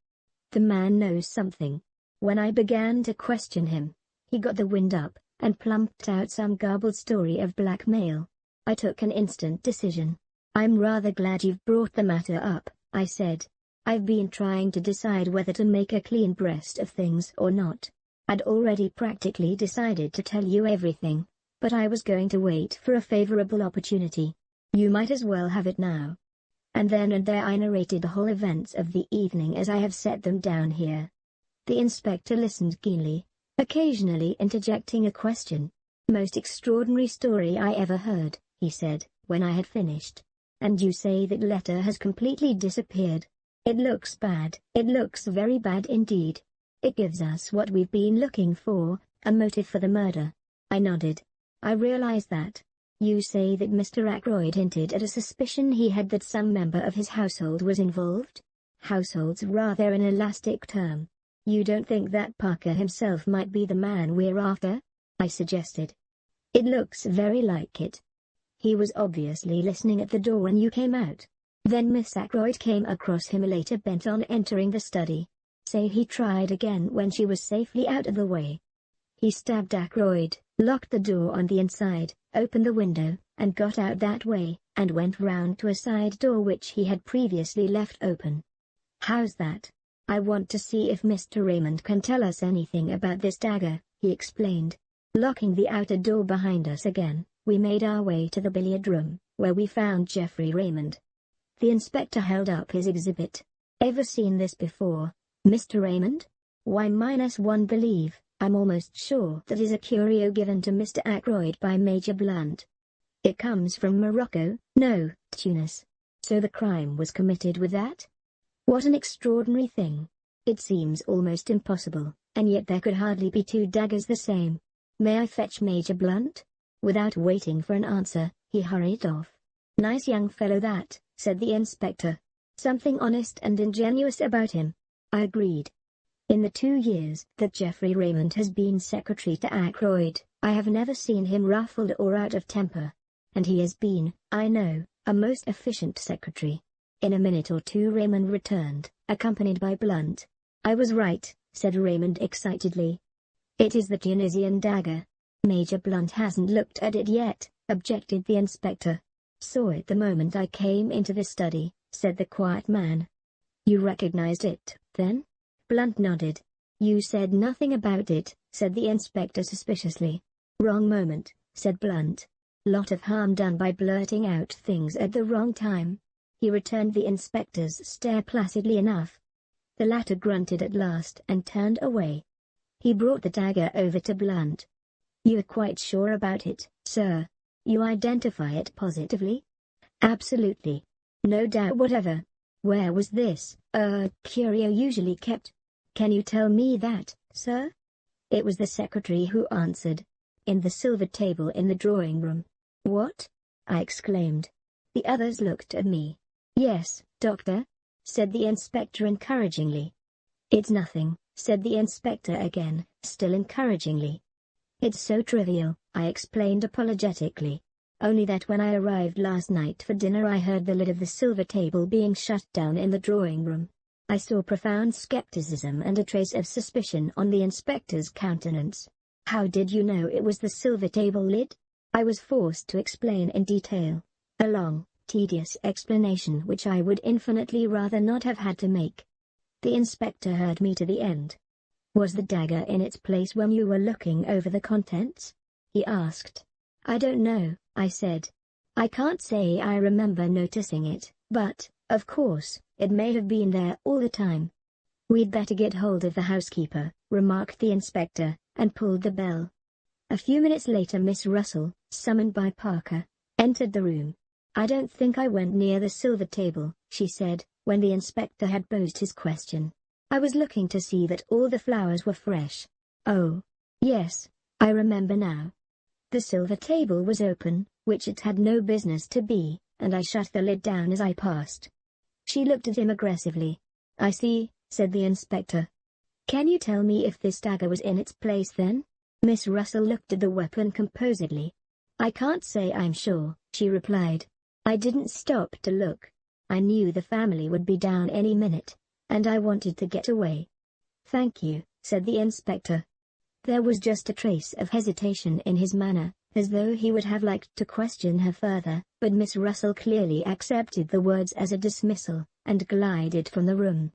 The man knows something. When I began to question him, he got the wind up, and plumped out some garbled story of blackmail. I took an instant decision. I'm rather glad you've brought the matter up, I said. I've been trying to decide whether to make a clean breast of things or not. I'd already practically decided to tell you everything, but I was going to wait for a favorable opportunity. You might as well have it now. And then and there I narrated the whole events of the evening as I have set them down here. The inspector listened keenly, occasionally interjecting a question. "Most extraordinary story I ever heard," he said, when I had finished. "And you say that letter has completely disappeared. It looks bad. It looks very bad indeed. It gives us what we've been looking for, a motive for the murder." I nodded. "I realize that. You say that Mr. Ackroyd hinted at a suspicion he had that some member of his household was involved? Household's rather an elastic term. You don't think that Parker himself might be the man we're after?" I suggested. "It looks very like it. He was obviously listening at the door when you came out. Then Miss Ackroyd came across him later bent on entering the study. Say he tried again when she was safely out of the way. He stabbed Ackroyd, locked the door on the inside, opened the window, and got out that way, and went round to a side door which he had previously left open." "How's that? I want to see if Mr. Raymond can tell us anything about this dagger," he explained. Locking the outer door behind us again, we made our way to the billiard room, where we found Geoffrey Raymond. The inspector held up his exhibit. "Ever seen this before, Mr. Raymond?" "Why, -1 believe. I'm almost sure that is a curio given to Mr. Ackroyd by Major Blunt. It comes from Morocco, no, Tunis. So the crime was committed with that? What an extraordinary thing. It seems almost impossible, and yet there could hardly be two daggers the same. May I fetch Major Blunt?" Without waiting for an answer, he hurried off. "Nice young fellow that," said the inspector. "Something honest and ingenuous about him." I agreed. In the 2 years that Geoffrey Raymond has been secretary to Ackroyd, I have never seen him ruffled or out of temper. And he has been, I know, a most efficient secretary. In a minute or two Raymond returned, accompanied by Blunt. "I was right," said Raymond excitedly. "It is the Tunisian dagger." "Major Blunt hasn't looked at it yet," objected the inspector. "Saw it the moment I came into the study," said the quiet man. "You recognized it, then?" Blunt nodded. "You said nothing about it," said the inspector suspiciously. "Wrong moment," said Blunt. "Lot of harm done by blurting out things at the wrong time." He returned the inspector's stare placidly enough. The latter grunted at last and turned away. He brought the dagger over to Blunt. "You're quite sure about it, sir? You identify it positively?" "Absolutely. No doubt whatever. Where was this, curio usually kept? Can you tell me that, sir?" It was the secretary who answered. "In the silver table in the drawing room." "What?" I exclaimed. The others looked at me. "Yes, doctor," said the inspector encouragingly. "It's nothing," said the inspector again, still encouragingly. "It's so trivial," I explained apologetically. "Only that when I arrived last night for dinner I heard the lid of the silver table being shut down in the drawing room. I saw profound skepticism and a trace of suspicion on the inspector's countenance. 'How did you know it was the silver table lid?' I was forced to explain in detail. A long, tedious explanation which I would infinitely rather not have had to make. The inspector heard me to the end. 'Was the dagger in its place when you were looking over the contents?' he asked. 'I don't know,' I said. 'I can't say I remember noticing it, but, of course, it may have been there all the time.' 'We'd better get hold of the housekeeper,' remarked the inspector, and pulled the bell. A few minutes later Miss Russell, summoned by Parker, entered the room. 'I don't think I went near the silver table,' she said, when the inspector had posed his question. 'I was looking to see that all the flowers were fresh.' 'Oh, yes, I remember now. The silver table was open, which it had no business to be, and I shut the lid down as I passed.' She looked at him aggressively. 'I see,' said the inspector. 'Can you tell me if this dagger was in its place then?' Miss Russell looked at the weapon composedly. 'I can't say I'm sure,' she replied. 'I didn't stop to look. I knew the family would be down any minute, and I wanted to get away.' 'Thank you,' said the inspector. There was just a trace of hesitation in his manner, as though he would have liked to question her further, but Miss Russell clearly accepted the words as a dismissal, and glided from the room.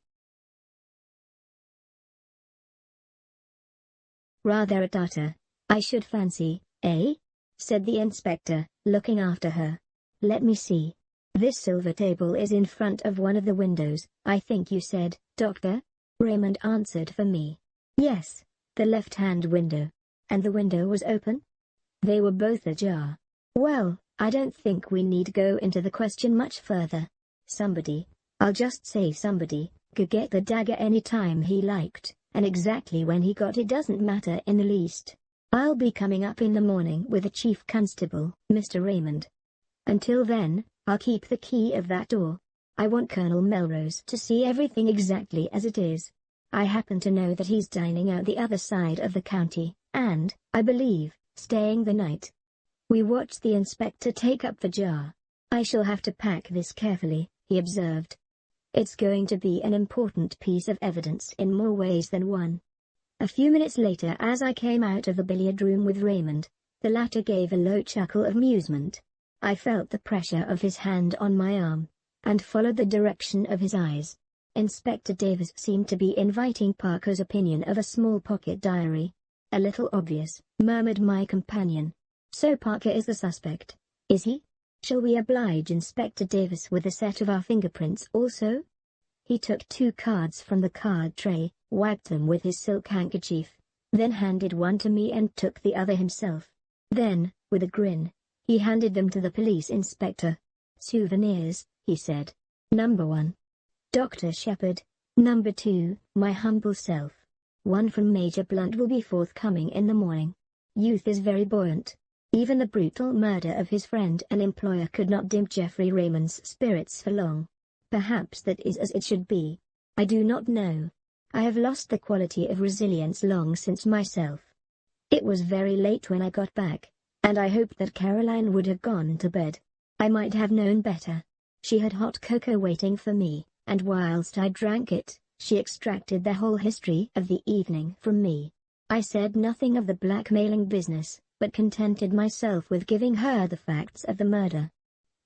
"Rather a darter, I should fancy, eh?" said the inspector, looking after her. "Let me see. This silver table is in front of one of the windows, I think you said, Doctor? Raymond answered for me. Yes, the left-hand window. And the window was open? They were both ajar. Well, I don't think we need go into the question much further. Somebody, I'll just say somebody, could get the dagger any time he liked, and exactly when he got it doesn't matter in the least. I'll be coming up in the morning with the chief constable, Mr. Raymond. Until then, I'll keep the key of that door. I want Colonel Melrose to see everything exactly as it is. I happen to know that he's dining out the other side of the county, and, I believe, staying the night. We watched the inspector take up the jar. I shall have to pack this carefully, he observed. It's going to be an important piece of evidence in more ways than one. A few minutes later, as I came out of the billiard room with Raymond, the latter gave a low chuckle of amusement. I felt the pressure of his hand on my arm, and followed the direction of his eyes. Inspector Davis seemed to be inviting Parker's opinion of a small pocket diary. A little obvious, murmured my companion. So Parker is the suspect, is he? Shall we oblige Inspector Davis with a set of our fingerprints also? He took 2 cards from the card tray, wiped them with his silk handkerchief, then handed one to me and took the other himself. Then, with a grin, he handed them to the police inspector. Souvenirs, he said. Number 1. Dr. Shepard. Number 2, my humble self. One from Major Blunt will be forthcoming in the morning. Youth is very buoyant. Even the brutal murder of his friend and employer could not dim Geoffrey Raymond's spirits for long. Perhaps that is as it should be. I do not know. I have lost the quality of resilience long since myself. It was very late when I got back, and I hoped that Caroline would have gone to bed. I might have known better. She had hot cocoa waiting for me, and whilst I drank it, she extracted the whole history of the evening from me. I said nothing of the blackmailing business, but contented myself with giving her the facts of the murder.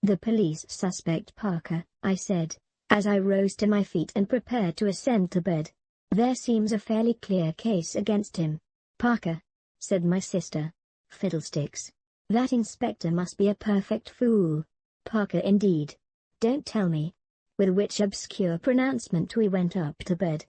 The police suspect Parker, I said, as I rose to my feet and prepared to ascend to bed. There seems a fairly clear case against him. Parker, said my sister. Fiddlesticks. That inspector must be a perfect fool. Parker indeed. Don't tell me. With which obscure pronouncement we went up to bed.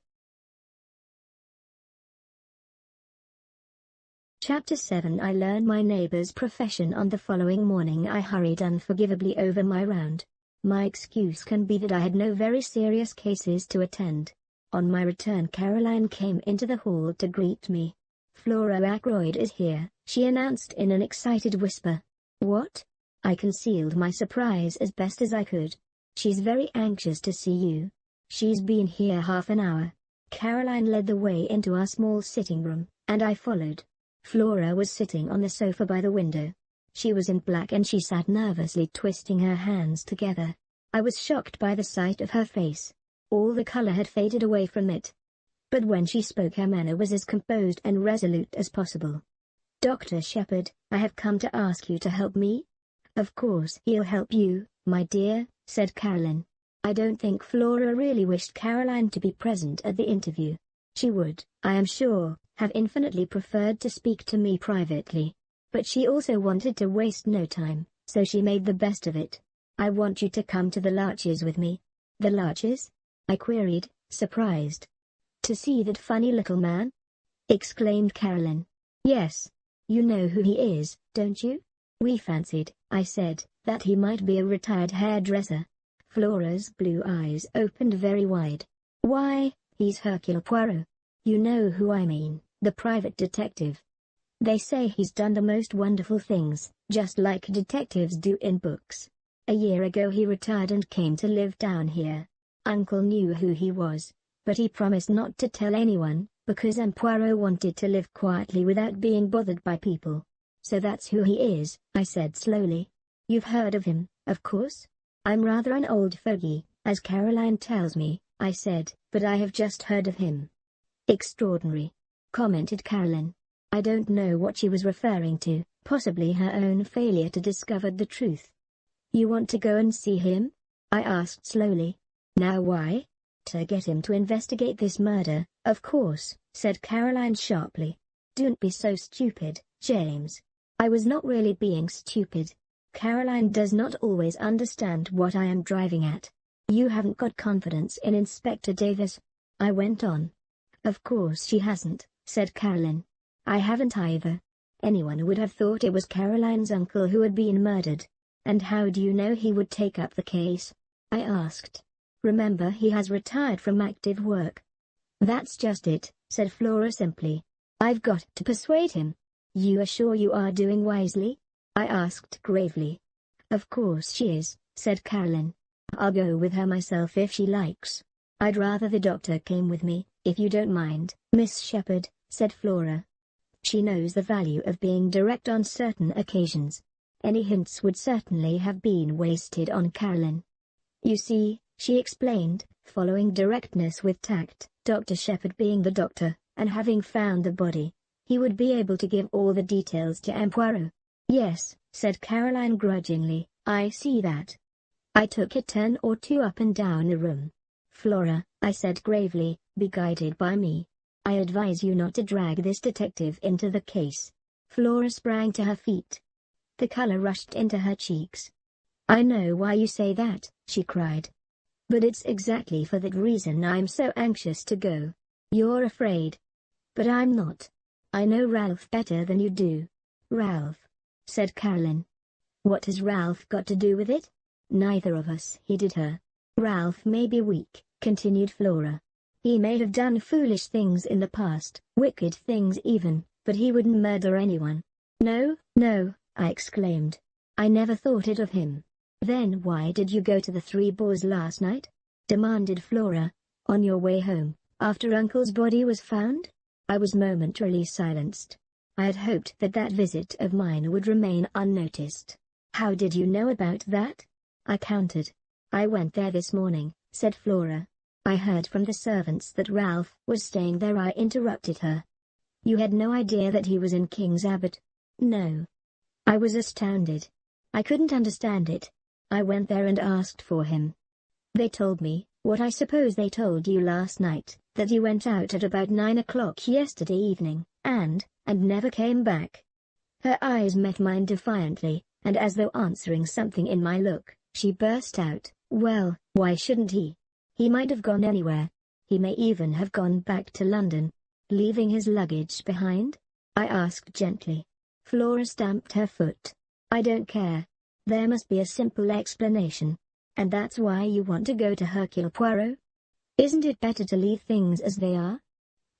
Chapter 7. I learn my neighbor's profession. On the following morning I hurried unforgivably over my round. My excuse can be that I had no very serious cases to attend. On my return, Caroline came into the hall to greet me. Flora Ackroyd is here, she announced in an excited whisper. What? I concealed my surprise as best as I could. She's very anxious to see you. She's been here half an hour. Caroline led the way into our small sitting room, and I followed. Flora was sitting on the sofa by the window. She was in black and she sat nervously twisting her hands together. I was shocked by the sight of her face. All the color had faded away from it. But when she spoke her manner was as composed and resolute as possible. Dr. Shepard, I have come to ask you to help me. Of course he'll help you, my dear, said Caroline. I don't think Flora really wished Caroline to be present at the interview. She would, I am sure, have infinitely preferred to speak to me privately. But she also wanted to waste no time, so she made the best of it. I want you to come to the Larches with me. The Larches? I queried, surprised. To see that funny little man? Exclaimed Caroline. Yes. You know who he is, don't you? We fancied, I said, that he might be a retired hairdresser. Flora's blue eyes opened very wide. Why, he's Hercule Poirot. You know who I mean, the private detective. They say he's done the most wonderful things, just like detectives do in books. A year ago he retired and came to live down here. Uncle knew who he was, but he promised not to tell anyone, because Poirot wanted to live quietly without being bothered by people. So that's who he is, I said slowly. You've heard of him, of course? I'm rather an old fogey, as Caroline tells me, I said, but I have just heard of him. Extraordinary, commented Caroline. I don't know what she was referring to, possibly her own failure to discover the truth. You want to go and see him? I asked slowly. Now why? To get him to investigate this murder, of course, said Caroline sharply. Don't be so stupid, James. I was not really being stupid. Caroline does not always understand what I am driving at. You haven't got confidence in Inspector Davis," I went on. "Of course she hasn't," said Caroline. "I haven't either. Anyone would have thought it was Caroline's uncle who had been murdered. And how do you know he would take up the case?" I asked. "Remember, he has retired from active work." "That's just it," said Flora simply. "I've got to persuade him." "You are sure you are doing wisely?" I asked gravely. "Of course she is," said Caroline. "I'll go with her myself if she likes." "I'd rather the doctor came with me, if you don't mind, Miss Shepherd," said Flora. She knows the value of being direct on certain occasions. Any hints would certainly have been wasted on Caroline. "You see," she explained, following directness with tact, "Dr. Shepherd being the doctor, and having found the body, he would be able to give all the details to Poirot." "Yes," said Caroline grudgingly, "I see that." I took a turn or two up and down the room. "Flora," I said gravely, "be guided by me. I advise you not to drag this detective into the case." Flora sprang to her feet. The color rushed into her cheeks. "I know why you say that," she cried. "But it's exactly for that reason I'm so anxious to go. You're afraid. But I'm not. I know Ralph better than you do." "Ralph," said Caroline. "What has Ralph got to do with it?" "Neither of us heeded her." "Ralph may be weak," continued Flora. "He may have done foolish things in the past, wicked things even, but he wouldn't murder anyone." "No, no," I exclaimed. "I never thought it of him." "Then why did you go to the Three Boars last night?" demanded Flora. "On your way home, after Uncle's body was found?" I was momentarily silenced. I had hoped that that visit of mine would remain unnoticed. "How did you know about that?" I countered. "I went there this morning," said Flora. "I heard from the servants that Ralph was staying there." I interrupted her. "You had no idea that he was in King's Abbot?" "No." I was astounded. I couldn't understand it. "I went there and asked for him. They told me, what I suppose they told you last night, that he went out at about 9 o'clock yesterday evening, and never came back." Her eyes met mine defiantly, and as though answering something in my look, she burst out, "Well, why shouldn't he? He might have gone anywhere. He may even have gone back to London." "Leaving his luggage behind?" I asked gently. Flora stamped her foot. "I don't care. There must be a simple explanation. And that's why you want to go to Hercule Poirot? Isn't it better to leave things as they are?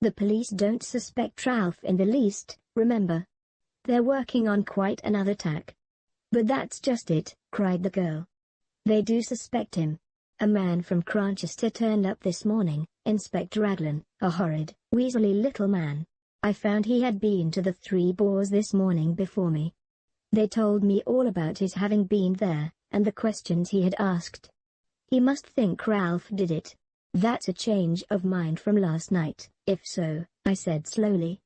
The police don't suspect Ralph in the least, remember. They're working on quite another tack." "But that's just it," cried the girl. "They do suspect him. A man from Cranchester turned up this morning, Inspector Raglan, a horrid, weaselly little man. I found he had been to the Three Boars this morning before me. They told me all about his having been there, and the questions he had asked. He must think Ralph did it. That's a change of mind from last night, if so," I said slowly.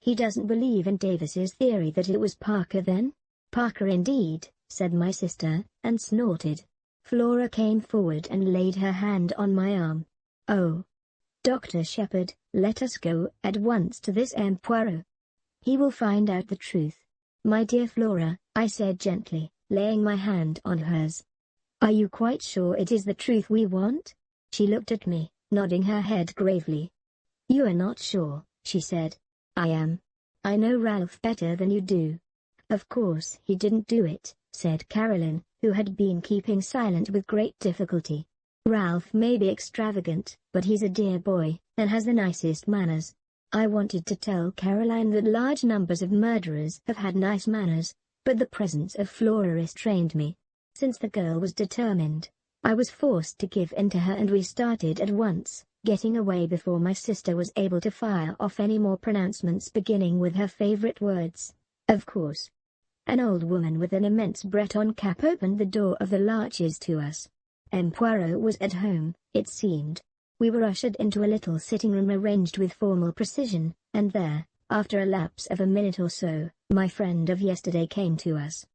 "He doesn't believe in Davis's theory that it was Parker then?" "Parker indeed," said my sister, and snorted. Flora came forward and laid her hand on my arm. "Oh, Dr. Shepherd, let us go at once to this Poirot. He will find out the truth." "My dear Flora," I said gently, laying my hand on hers. "Are you quite sure it is the truth we want?" She looked at me, nodding her head gravely. "You are not sure," she said. "I am. I know Ralph better than you do." "Of course he didn't do it," said Caroline, who had been keeping silent with great difficulty. "Ralph may be extravagant, but he's a dear boy, and has the nicest manners." I wanted to tell Caroline that large numbers of murderers have had nice manners, but the presence of Flora restrained me. Since the girl was determined, I was forced to give in to her, and we started at once, getting away before my sister was able to fire off any more pronouncements, beginning with her favorite words, "Of course." An old woman with an immense Breton cap opened the door of the Larches to us. Poirot was at home, it seemed. We were ushered into a little sitting room arranged with formal precision, and there, after a lapse of a minute or so, my friend of yesterday came to us.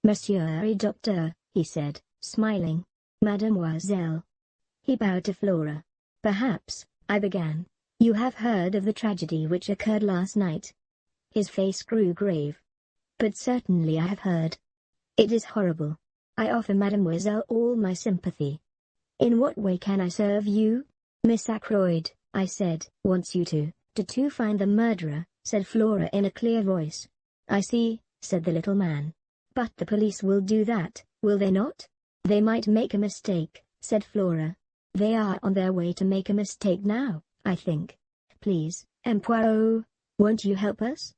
"Monsieur et Docteur," he said, smiling. "Mademoiselle." He bowed to Flora. "Perhaps," I began, "you have heard of the tragedy which occurred last night?" His face grew grave. "But certainly I have heard." It is horrible. I offer Mademoiselle all my sympathy. In what way can I serve you? Miss Ackroyd, I said, wants you to find the murderer, said Flora in a clear voice. I see, said the little man. But the police will do that, will they not? They might make a mistake, said Flora. They are on their way to make a mistake now, I think. Please, Poirot, won't you help us?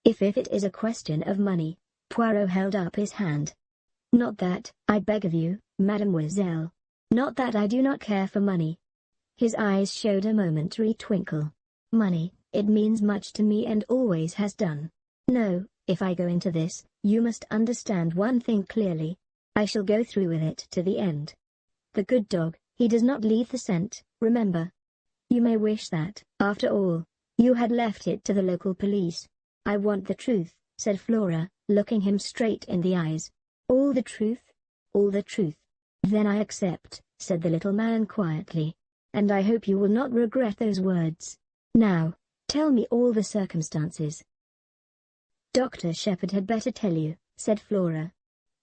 If it is a question of money. Poirot held up his hand. Not that, I beg of you, mademoiselle. Not that I do not care for money. His eyes showed a momentary twinkle. Money, it means much to me and always has done. No, if I go into this, you must understand one thing clearly. I shall go through with it to the end. The good dog, he does not leave the scent, remember. You may wish that, after all, you had left it to the local police. I want the truth, said Flora, looking him straight in the eyes. All the truth? All the truth. Then I accept, said the little man quietly. And I hope you will not regret those words. Now, tell me all the circumstances. Dr. Shepherd had better tell you, said Flora.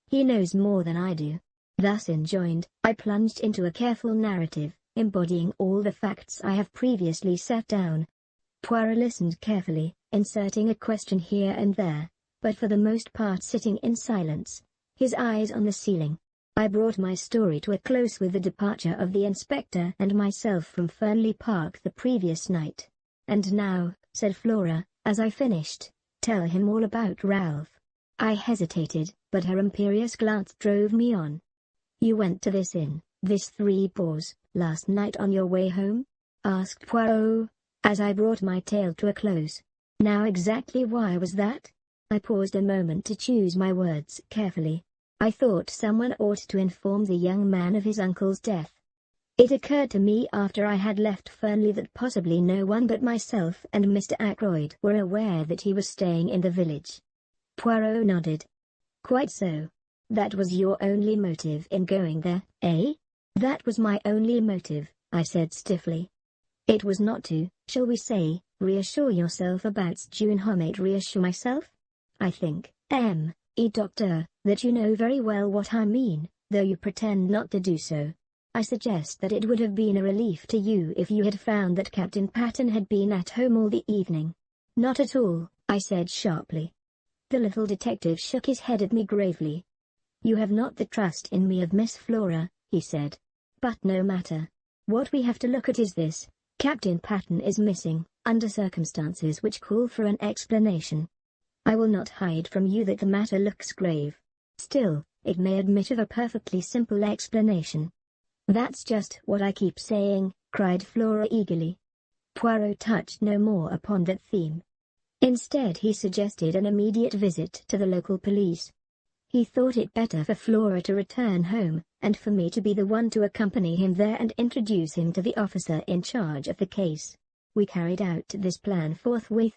He knows more than I do. Thus enjoined, I plunged into a careful narrative, embodying all the facts I have previously set down. Poirot listened carefully, inserting a question here and there, but for the most part sitting in silence, his eyes on the ceiling. I brought my story to a close with the departure of the inspector and myself from Fernley Park the previous night. And now, said Flora, as I finished, tell him all about Ralph. I hesitated, but her imperious glance drove me on. You went to this inn, this Three Paws, last night on your way home? Asked Poirot, as I brought my tale to a close. Now exactly why was that? I paused a moment to choose my words carefully. I thought someone ought to inform the young man of his uncle's death. It occurred to me after I had left Fernley that possibly no one but myself and Mr. Ackroyd were aware that he was staying in the village. Poirot nodded. Quite so. That was your only motive in going there, eh? That was my only motive, I said stiffly. It was not to, shall we say, reassure yourself about June Homate. Reassure myself? I think, doctor, that you know very well what I mean, though you pretend not to do so. I suggest that it would have been a relief to you if you had found that Captain Patten had been at home all the evening. Not at all, I said sharply. The little detective shook his head at me gravely. You have not the trust in me of Miss Flora, he said. But no matter. What we have to look at is this. Captain Patten is missing, under circumstances which call for an explanation. I will not hide from you that the matter looks grave. Still, it may admit of a perfectly simple explanation. That's just what I keep saying, cried Flora eagerly. Poirot touched no more upon that theme. Instead he suggested an immediate visit to the local police. He thought it better for Flora to return home, and for me to be the one to accompany him there and introduce him to the officer in charge of the case. We carried out this plan forthwith.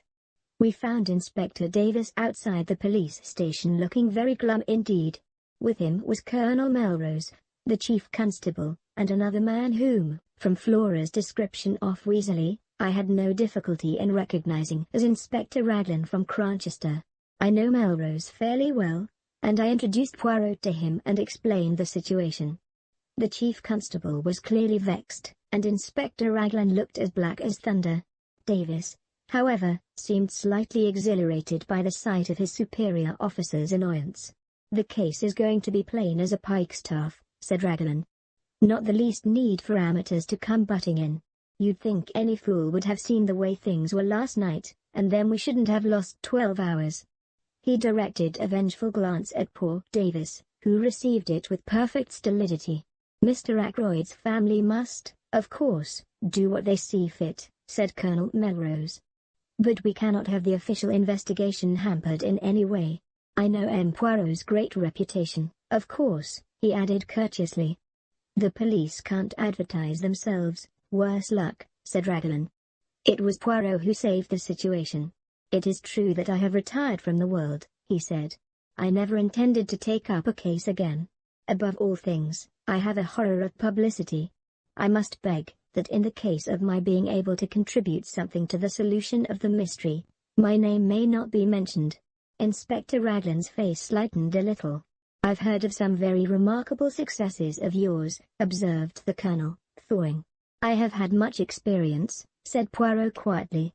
We found Inspector Davis outside the police station looking very glum indeed. With him was Colonel Melrose, the chief constable, and another man whom, from Flora's description of Weasley, I had no difficulty in recognizing as Inspector Raglan from Cranchester. I know Melrose fairly well, and I introduced Poirot to him and explained the situation. The chief constable was clearly vexed, and Inspector Raglan looked as black as thunder. Davis, however, seemed slightly exhilarated by the sight of his superior officer's annoyance. The case is going to be plain as a pikestaff, said Raglan. Not the least need for amateurs to come butting in. You'd think any fool would have seen the way things were last night, and then we shouldn't have lost 12 hours. He directed a vengeful glance at poor Davis, who received it with perfect stolidity. Mr. Ackroyd's family must, of course, do what they see fit, said Colonel Melrose. But we cannot have the official investigation hampered in any way. I know Poirot's great reputation, of course, he added courteously. The police can't advertise themselves, worse luck, said Raglan. It was Poirot who saved the situation. It is true that I have retired from the world, he said. I never intended to take up a case again. Above all things, I have a horror of publicity. I must beg that in the case of my being able to contribute something to the solution of the mystery, my name may not be mentioned. Inspector Raglan's face lightened a little. "I've heard of some very remarkable successes of yours," observed the Colonel, thawing. "I have had much experience," said Poirot quietly.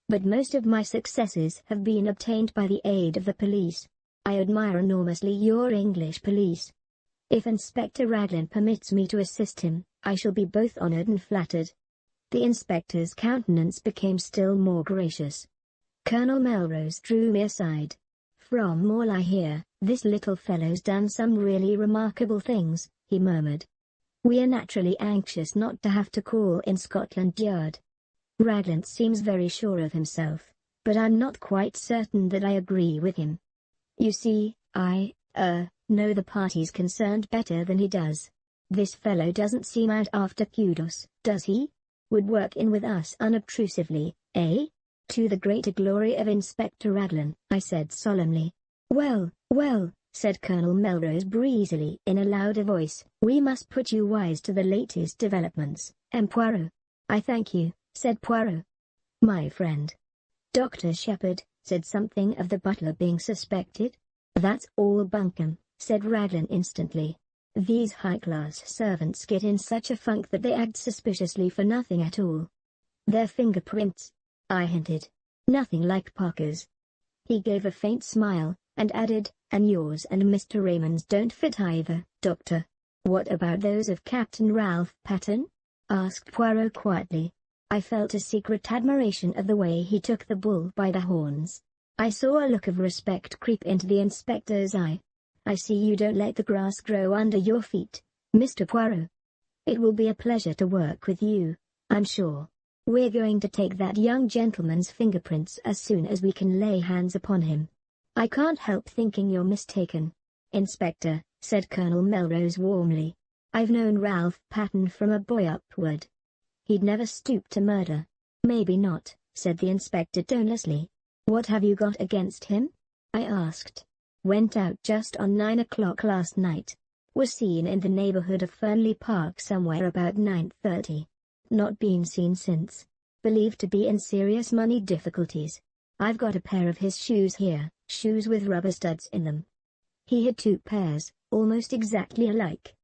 "But most of my successes have been obtained by the aid of the police. I admire enormously your English police. If Inspector Raglan permits me to assist him, I shall be both honored and flattered." The inspector's countenance became still more gracious. Colonel Melrose drew me aside. "From all I hear, this little fellow's done some really remarkable things," he murmured. "We are naturally anxious not to have to call in Scotland Yard. Raglan seems very sure of himself, but I'm not quite certain that I agree with him. You see, I know the parties concerned better than he does. This fellow doesn't seem out after kudos, does he? Would work in with us unobtrusively, eh? To the greater glory of Inspector Raglan," I said solemnly. Well, said Colonel Melrose breezily in a louder voice, "we must put you wise to the latest developments, Poirot." "I thank you," said Poirot. "My friend, Dr. Shepherd, said something of the butler being suspected." "That's all bunkum," said Raglan instantly. "These high-class servants get in such a funk that they act suspiciously for nothing at all." "Their fingerprints," I hinted. "Nothing like Parker's." He gave a faint smile, and added, "And yours and Mr. Raymond's don't fit either, Doctor." "What about those of Captain Ralph Patten?" asked Poirot quietly. I felt a secret admiration of the way he took the bull by the horns. I saw a look of respect creep into the inspector's eye. "I see you don't let the grass grow under your feet, Mr. Poirot. It will be a pleasure to work with you, I'm sure. We're going to take that young gentleman's fingerprints as soon as we can lay hands upon him." "I can't help thinking you're mistaken, Inspector," said Colonel Melrose warmly. "I've known Ralph Patten from a boy upward. He'd never stoop to murder." "Maybe not," said the inspector tonelessly. "What have you got against him?" I asked. "Went out just on 9 o'clock last night. Was seen in the neighborhood of Fernley Park somewhere about 9:30. Not been seen since. Believed to be in serious money difficulties. I've got a pair of his shoes here, shoes with rubber studs in them. He had 2 pairs, almost exactly alike.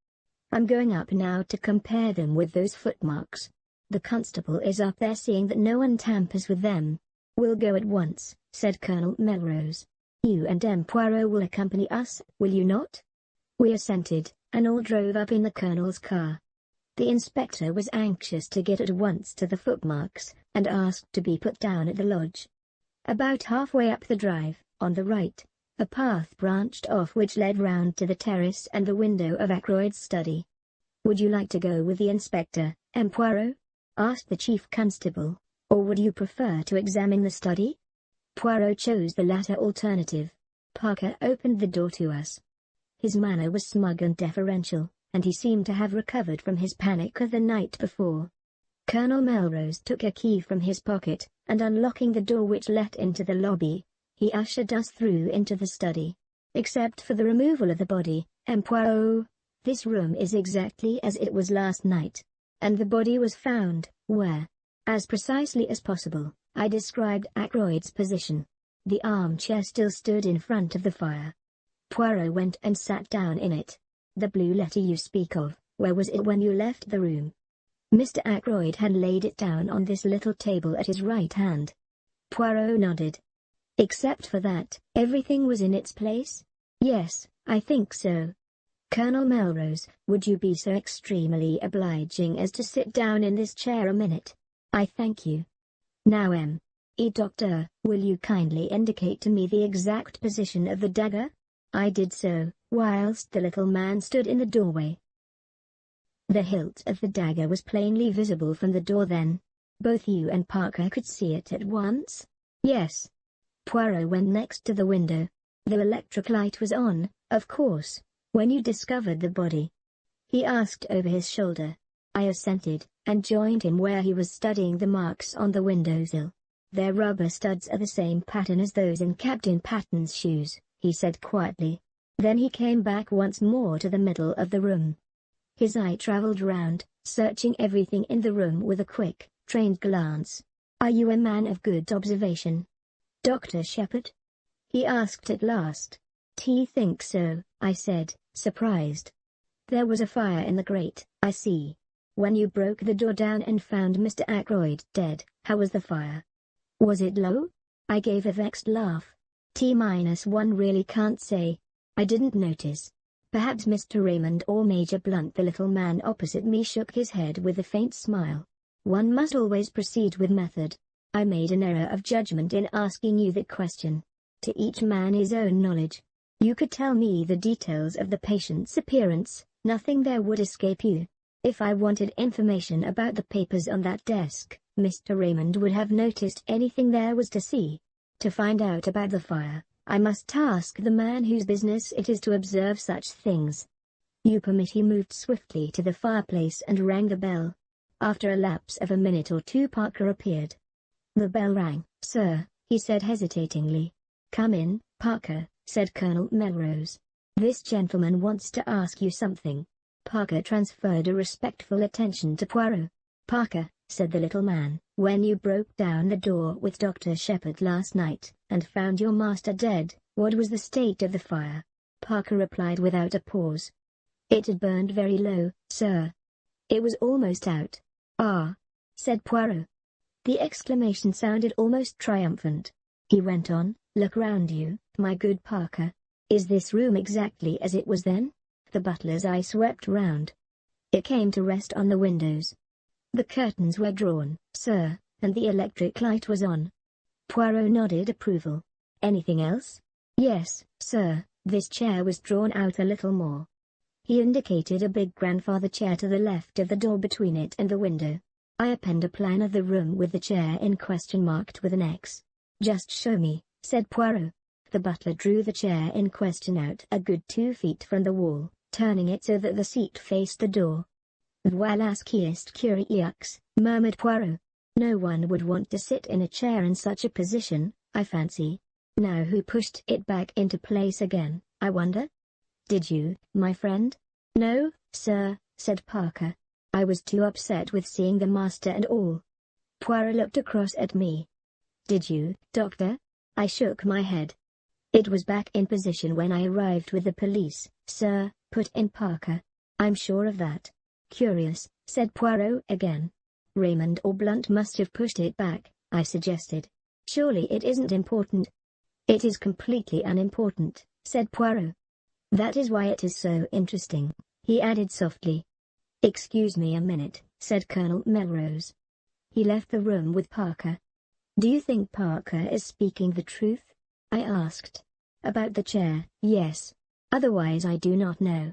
I'm going up now to compare them with those footmarks. The constable is up there seeing that no one tampers with them." "We'll go at once," said Colonel Melrose. "You and Poirot will accompany us, will you not?" We assented, and all drove up in the Colonel's car. The inspector was anxious to get at once to the footmarks, and asked to be put down at the lodge. About halfway up the drive, on the right, a path branched off which led round to the terrace and the window of Ackroyd's study. "Would you like to go with the inspector, Poirot?" asked the chief constable, "or would you prefer to examine the study?" Poirot chose the latter alternative. Parker opened the door to us. His manner was smug and deferential, and he seemed to have recovered from his panic of the night before. Colonel Melrose took a key from his pocket, and unlocking the door which led into the lobby, he ushered us through into the study. "Except for the removal of the body, Poirot, this room is exactly as it was last night. And the body was found, where?" As precisely as possible, I described Ackroyd's position. The armchair still stood in front of the fire. Poirot went and sat down in it. "The blue letter you speak of, where was it when you left the room?" Mr. Ackroyd had laid it down on this little table at his right hand. Poirot nodded. "Except for that, everything was in its place?" "Yes, I think so." "Colonel Melrose, would you be so extremely obliging as to sit down in this chair a minute?" "I thank you. Now Doctor, will you kindly indicate to me the exact position of the dagger?" I did so, whilst the little man stood in the doorway. The hilt of the dagger was plainly visible from the door then. "Both you and Parker could see it at once?" "Yes." Poirot went next to the window. "The electric light was on, of course, when you discovered the body?" he asked over his shoulder. I assented, and joined him where he was studying the marks on the windowsill. "Their rubber studs are the same pattern as those in Captain Patten's shoes," he said quietly. Then he came back once more to the middle of the room. His eye traveled round, searching everything in the room with a quick, trained glance. "Are you a man of good observation, Dr. Shepherd?" he asked at last. Think so, I said, surprised. There was a fire in the grate, I see. When you broke the door down and found Mr. Ackroyd dead, how was the fire? Was it low? I gave a vexed laugh. T-1 really can't say. I didn't notice. Perhaps Mr. Raymond or Major Blunt. The little man opposite me shook his head with a faint smile. One must always proceed with method. I made an error of judgment in asking you that question. To each man his own knowledge. You could tell me the details of the patient's appearance, nothing there would escape you. If I wanted information about the papers on that desk, Mr. Raymond would have noticed anything there was to see. To find out about the fire, I must ask the man whose business it is to observe such things. You permit? He moved swiftly to the fireplace and rang the bell. After a lapse of a minute or two Parker appeared. The bell rang, sir, he said hesitatingly. Come in, Parker, said Colonel Melrose. This gentleman wants to ask you something. Parker transferred a respectful attention to Poirot. Parker, said the little man, when you broke down the door with Dr. Shepherd last night, and found your master dead, what was the state of the fire? Parker replied without a pause. It had burned very low, sir. It was almost out. Ah, said Poirot. The exclamation sounded almost triumphant. He went on, look round you, my good Parker. Is this room exactly as it was then? The butler's eye swept round. It came to rest on the windows. The curtains were drawn, sir, and the electric light was on. Poirot nodded approval. Anything else? Yes, sir, this chair was drawn out a little more. He indicated a big grandfather chair to the left of the door between it and the window. I append a plan of the room with the chair in question marked with an X. Just show me, said Poirot. The butler drew the chair in question out a good 2 feet from the wall, turning it so that the seat faced the door. Voilas qui est curieux, murmured Poirot. No one would want to sit in a chair in such a position, I fancy. Now who pushed it back into place again, I wonder? Did you, my friend? No, sir, said Parker. I was too upset with seeing the master and all. Poirot looked across at me. Did you, doctor? I shook my head. It was back in position when I arrived with the police, sir, put in Parker. I'm sure of that. Curious, said Poirot again. Raymond or Blunt must have pushed it back, I suggested. Surely it isn't important. It is completely unimportant, said Poirot. That is why it is so interesting, he added softly. Excuse me a minute, said Colonel Melrose. He left the room with Parker. Do you think Parker is speaking the truth? I asked. About the chair, yes. Otherwise I do not know.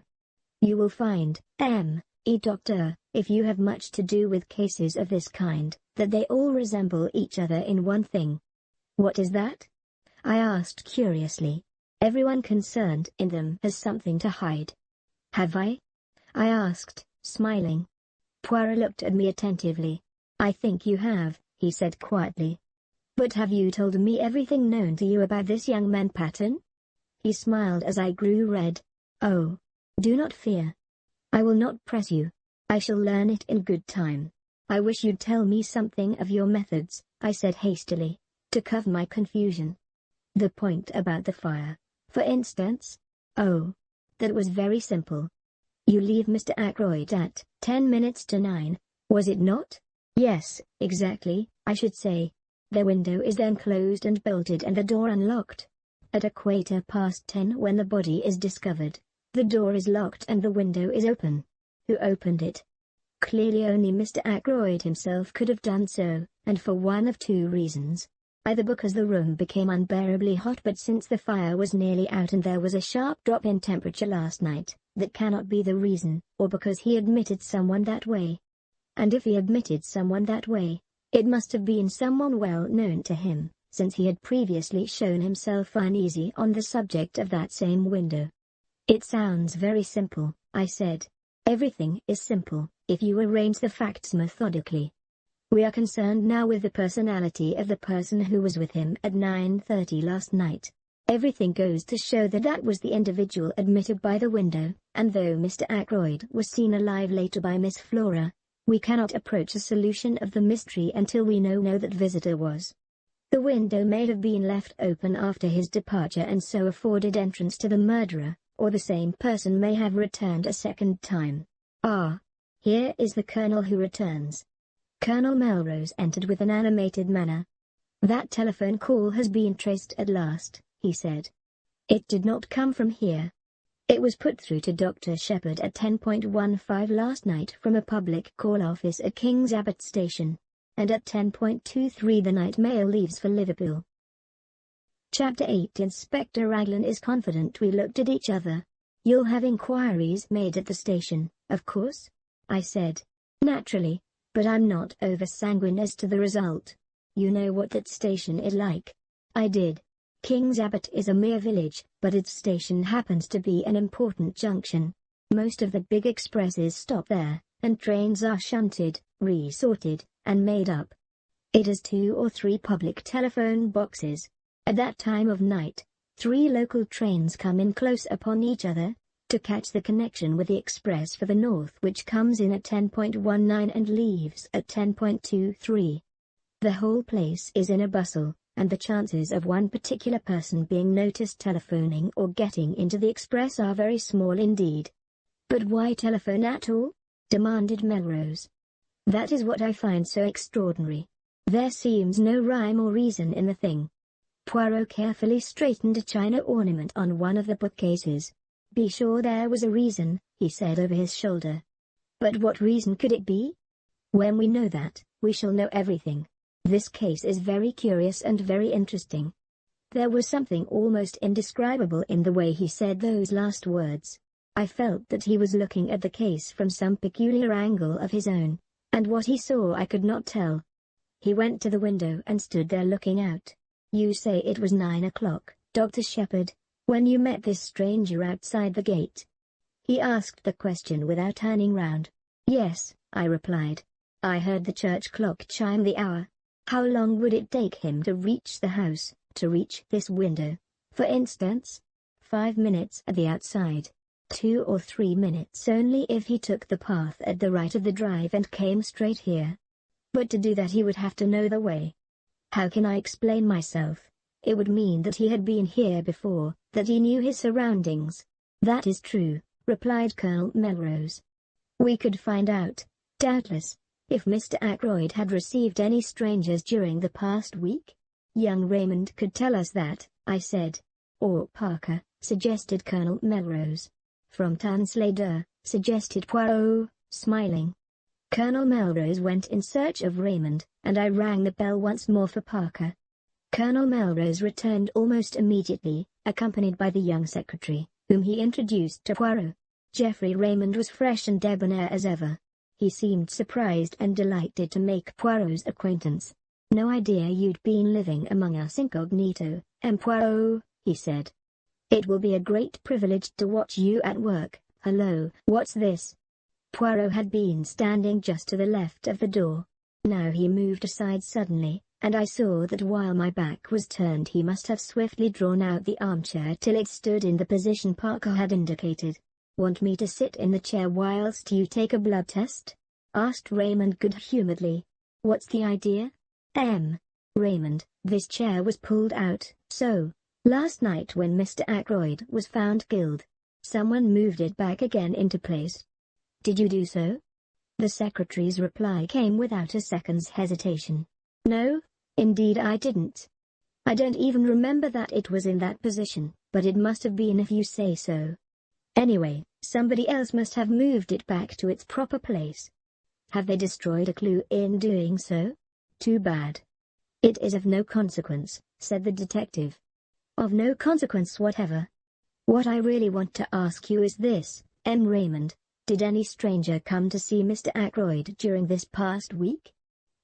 You will find, Doctor, if you have much to do with cases of this kind, that they all resemble each other in one thing. What is that? I asked curiously. Everyone concerned in them has something to hide. Have I? I asked, smiling. Poirot looked at me attentively. I think you have, he said quietly. But have you told me everything known to you about this young man Patton? He smiled as I grew red. Oh, do not fear. I will not press you. I shall learn it in good time. I wish you'd tell me something of your methods, I said hastily, to cover my confusion. The point about the fire, for instance? Oh, that was very simple. You leave Mr. Ackroyd at 9:10, was it not? Yes, exactly, I should say. Their window is then closed and bolted and the door unlocked. At 10:15 when the body is discovered, the door is locked and the window is open. Who opened it? Clearly only Mr. Ackroyd himself could have done so, and for one of two reasons. Either because the room became unbearably hot, but since the fire was nearly out and there was a sharp drop in temperature last night, that cannot be the reason, or because he admitted someone that way. And if he admitted someone that way, it must have been someone well known to him, since he had previously shown himself uneasy on the subject of that same window. It sounds very simple, I said. Everything is simple, if you arrange the facts methodically. We are concerned now with the personality of the person who was with him at 9:30 last night. Everything goes to show that that was the individual admitted by the window, and though Mr. Ackroyd was seen alive later by Miss Flora, we cannot approach a solution of the mystery until we know that visitor was. The window may have been left open after his departure and so afforded entrance to the murderer, or the same person may have returned a second time. Ah! Here is the Colonel who returns. Colonel Melrose entered with an animated manner. That telephone call has been traced at last, he said. It did not come from here. It was put through to Dr. Shepherd at 10:15 last night from a public call office at King's Abbot Station, and at 10:23 the night mail leaves for Liverpool. Chapter 8. Inspector Raglan is confident. We looked at each other. You'll have inquiries made at the station, of course? I said. Naturally, but I'm not over-sanguine as to the result. You know what that station is like. I did. King's Abbot is a mere village, but its station happens to be an important junction. Most of the big expresses stop there, and trains are shunted, resorted, and made up. It has 2 or 3 public telephone boxes. At that time of night, 3 local trains come in close upon each other, to catch the connection with the express for the north which comes in at 10:19 and leaves at 10:23. The whole place is in a bustle, and the chances of one particular person being noticed telephoning or getting into the express are very small indeed. But why telephone at all? Demanded Melrose. That is what I find so extraordinary. There seems no rhyme or reason in the thing. Poirot carefully straightened a china ornament on one of the bookcases. Be sure there was a reason, he said over his shoulder. But what reason could it be? When we know that, we shall know everything. This case is very curious and very interesting. There was something almost indescribable in the way he said those last words. I felt that he was looking at the case from some peculiar angle of his own, and what he saw I could not tell. He went to the window and stood there looking out. You say it was 9 o'clock, Dr. Shepherd, when you met this stranger outside the gate? He asked the question without turning round. Yes, I replied. I heard the church clock chime the hour. How long would it take him to reach the house, to reach this window, for instance? 5 minutes at the outside. 2 or 3 minutes only if he took the path at the right of the drive and came straight here. But to do that he would have to know the way. How can I explain myself? It would mean that he had been here before, that he knew his surroundings. That is true, replied Colonel Melrose. We could find out, doubtless, if Mr. Ackroyd had received any strangers during the past week. Young Raymond could tell us that, I said. Or Parker, suggested Colonel Melrose. From Tanslade, suggested Poirot, smiling. Colonel Melrose went in search of Raymond, and I rang the bell once more for Parker. Colonel Melrose returned almost immediately, accompanied by the young secretary, whom he introduced to Poirot. Geoffrey Raymond was fresh and debonair as ever. He seemed surprised and delighted to make Poirot's acquaintance. No idea you'd been living among us incognito, Poirot, he said. It will be a great privilege to watch you at work. Hello, what's this? Poirot had been standing just to the left of the door. Now he moved aside suddenly, and I saw that while my back was turned he must have swiftly drawn out the armchair till it stood in the position Parker had indicated. Want me to sit in the chair whilst you take a blood test? Asked Raymond good-humouredly. What's the idea? Raymond, this chair was pulled out, so, last night when Mr. Ackroyd was found killed. Someone moved it back again into place. Did you do so? The secretary's reply came without a second's hesitation. No, indeed I didn't. I don't even remember that it was in that position, but it must have been if you say so. Anyway, somebody else must have moved it back to its proper place. Have they destroyed a clue in doing so? Too bad. It is of no consequence, said the detective. Of no consequence whatever. What I really want to ask you is this, Raymond, did any stranger come to see Mr. Ackroyd during this past week?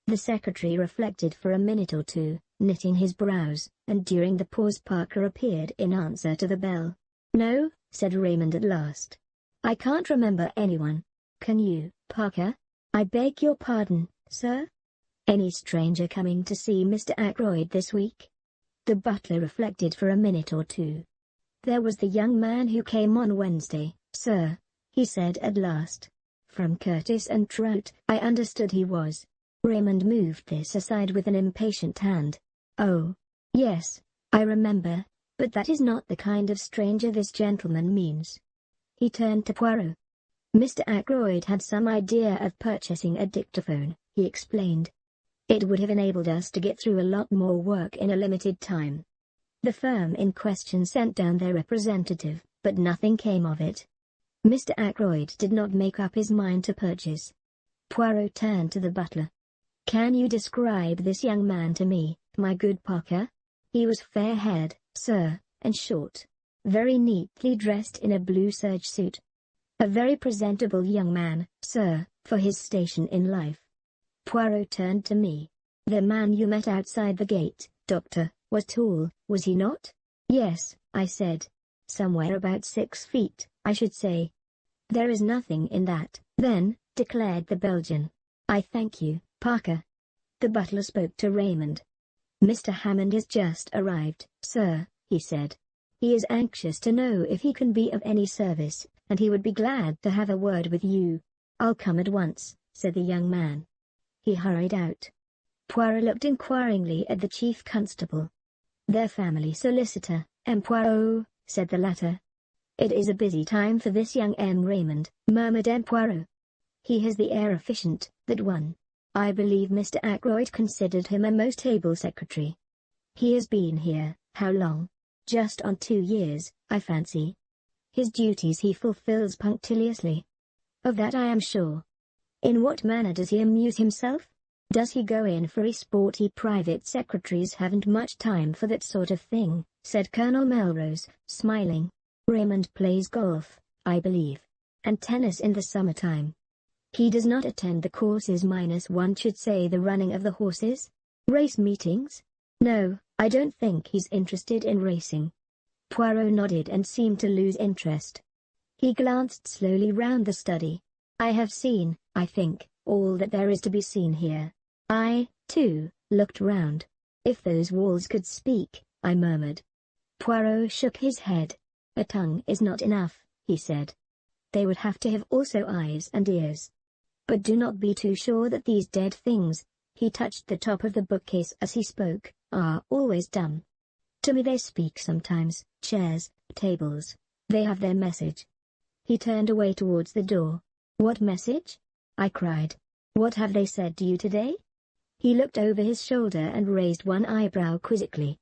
The secretary reflected for a minute or two, knitting his brows, and during the pause Parker appeared in answer to the bell. No, said Raymond at last. I can't remember anyone. Can you, Parker? I beg your pardon, sir? Any stranger coming to see Mr. Ackroyd this week? The butler reflected for a minute or two. There was the young man who came on Wednesday, sir, he said at last. From Curtis and Trout, I understood he was. Raymond moved this aside with an impatient hand. Oh. Yes, I remember, but that is not the kind of stranger this gentleman means. He turned to Poirot. Mr. Ackroyd had some idea of purchasing a dictaphone, he explained. It would have enabled us to get through a lot more work in a limited time. The firm in question sent down their representative, but nothing came of it. Mr. Ackroyd did not make up his mind to purchase. Poirot turned to the butler. Can you describe this young man to me, my good Parker? He was fair-haired, sir, and short. Very neatly dressed in a blue serge suit. A very presentable young man, sir, for his station in life. Poirot turned to me. The man you met outside the gate, Doctor, was tall, was he not? Yes, I said. Somewhere about 6 feet, I should say. There is nothing in that, then, declared the Belgian. I thank you, Parker. The butler spoke to Raymond. Mr. Hammond has just arrived, sir, he said. He is anxious to know if he can be of any service, and he would be glad to have a word with you. I'll come at once, said the young man. He hurried out. Poirot looked inquiringly at the chief constable. Their family solicitor, M. Poirot, said the latter. It is a busy time for this young M. Raymond, murmured M. Poirot. He has the air efficient, that one. I believe Mr. Ackroyd considered him a most able secretary. He has been here, how long? Just on 2 years, I fancy. His duties he fulfills punctiliously. Of that I am sure. In what manner does he amuse himself? Does he go in for sport? Private secretaries haven't much time for that sort of thing, said Colonel Melrose, smiling. Raymond plays golf, I believe. And tennis in the summertime. He does not attend the courses minus one should say the running of the horses? Race meetings? No, I don't think he's interested in racing. Poirot nodded and seemed to lose interest. He glanced slowly round the study. I have seen, I think, all that there is to be seen here. I, too, looked round. If those walls could speak, I murmured. Poirot shook his head. A tongue is not enough, he said. They would have to have also eyes and ears. But do not be too sure that these dead things, he touched the top of the bookcase as he spoke, are always dumb. To me they speak sometimes, chairs, tables. They have their message. He turned away towards the door. What message? I cried. What have they said to you today? He looked over his shoulder and raised one eyebrow quizzically.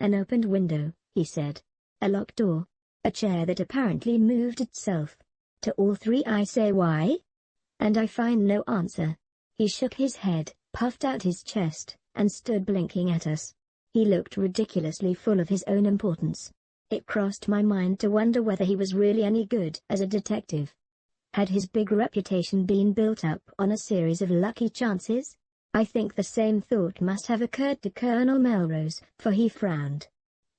An opened window, he said. A locked door. A chair that apparently moved itself. To all three I say why? And I find no answer. He shook his head, puffed out his chest, and stood blinking at us. He looked ridiculously full of his own importance. It crossed my mind to wonder whether he was really any good as a detective. Had his big reputation been built up on a series of lucky chances? I think the same thought must have occurred to Colonel Melrose, for he frowned.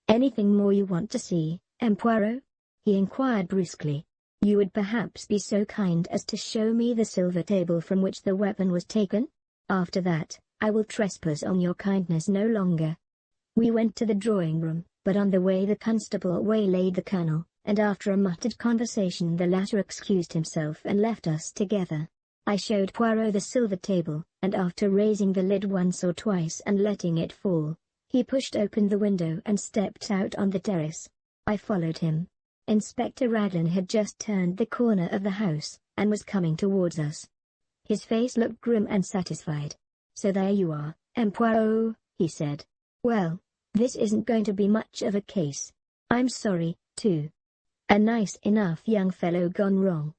Anything more you want to see, M. Poirot? He inquired brusquely. You would perhaps be so kind as to show me the silver table from which the weapon was taken? After that, I will trespass on your kindness no longer. We went to the drawing-room, but on the way the constable waylaid the colonel, and after a muttered conversation the latter excused himself and left us together. I showed Poirot the silver table, and after raising the lid once or twice and letting it fall, he pushed open the window and stepped out on the terrace. I followed him. Inspector Raglan had just turned the corner of the house, and was coming towards us. His face looked grim and satisfied. So there you are, M. Poirot, he said. Well, this isn't going to be much of a case. I'm sorry, too. A nice enough young fellow gone wrong.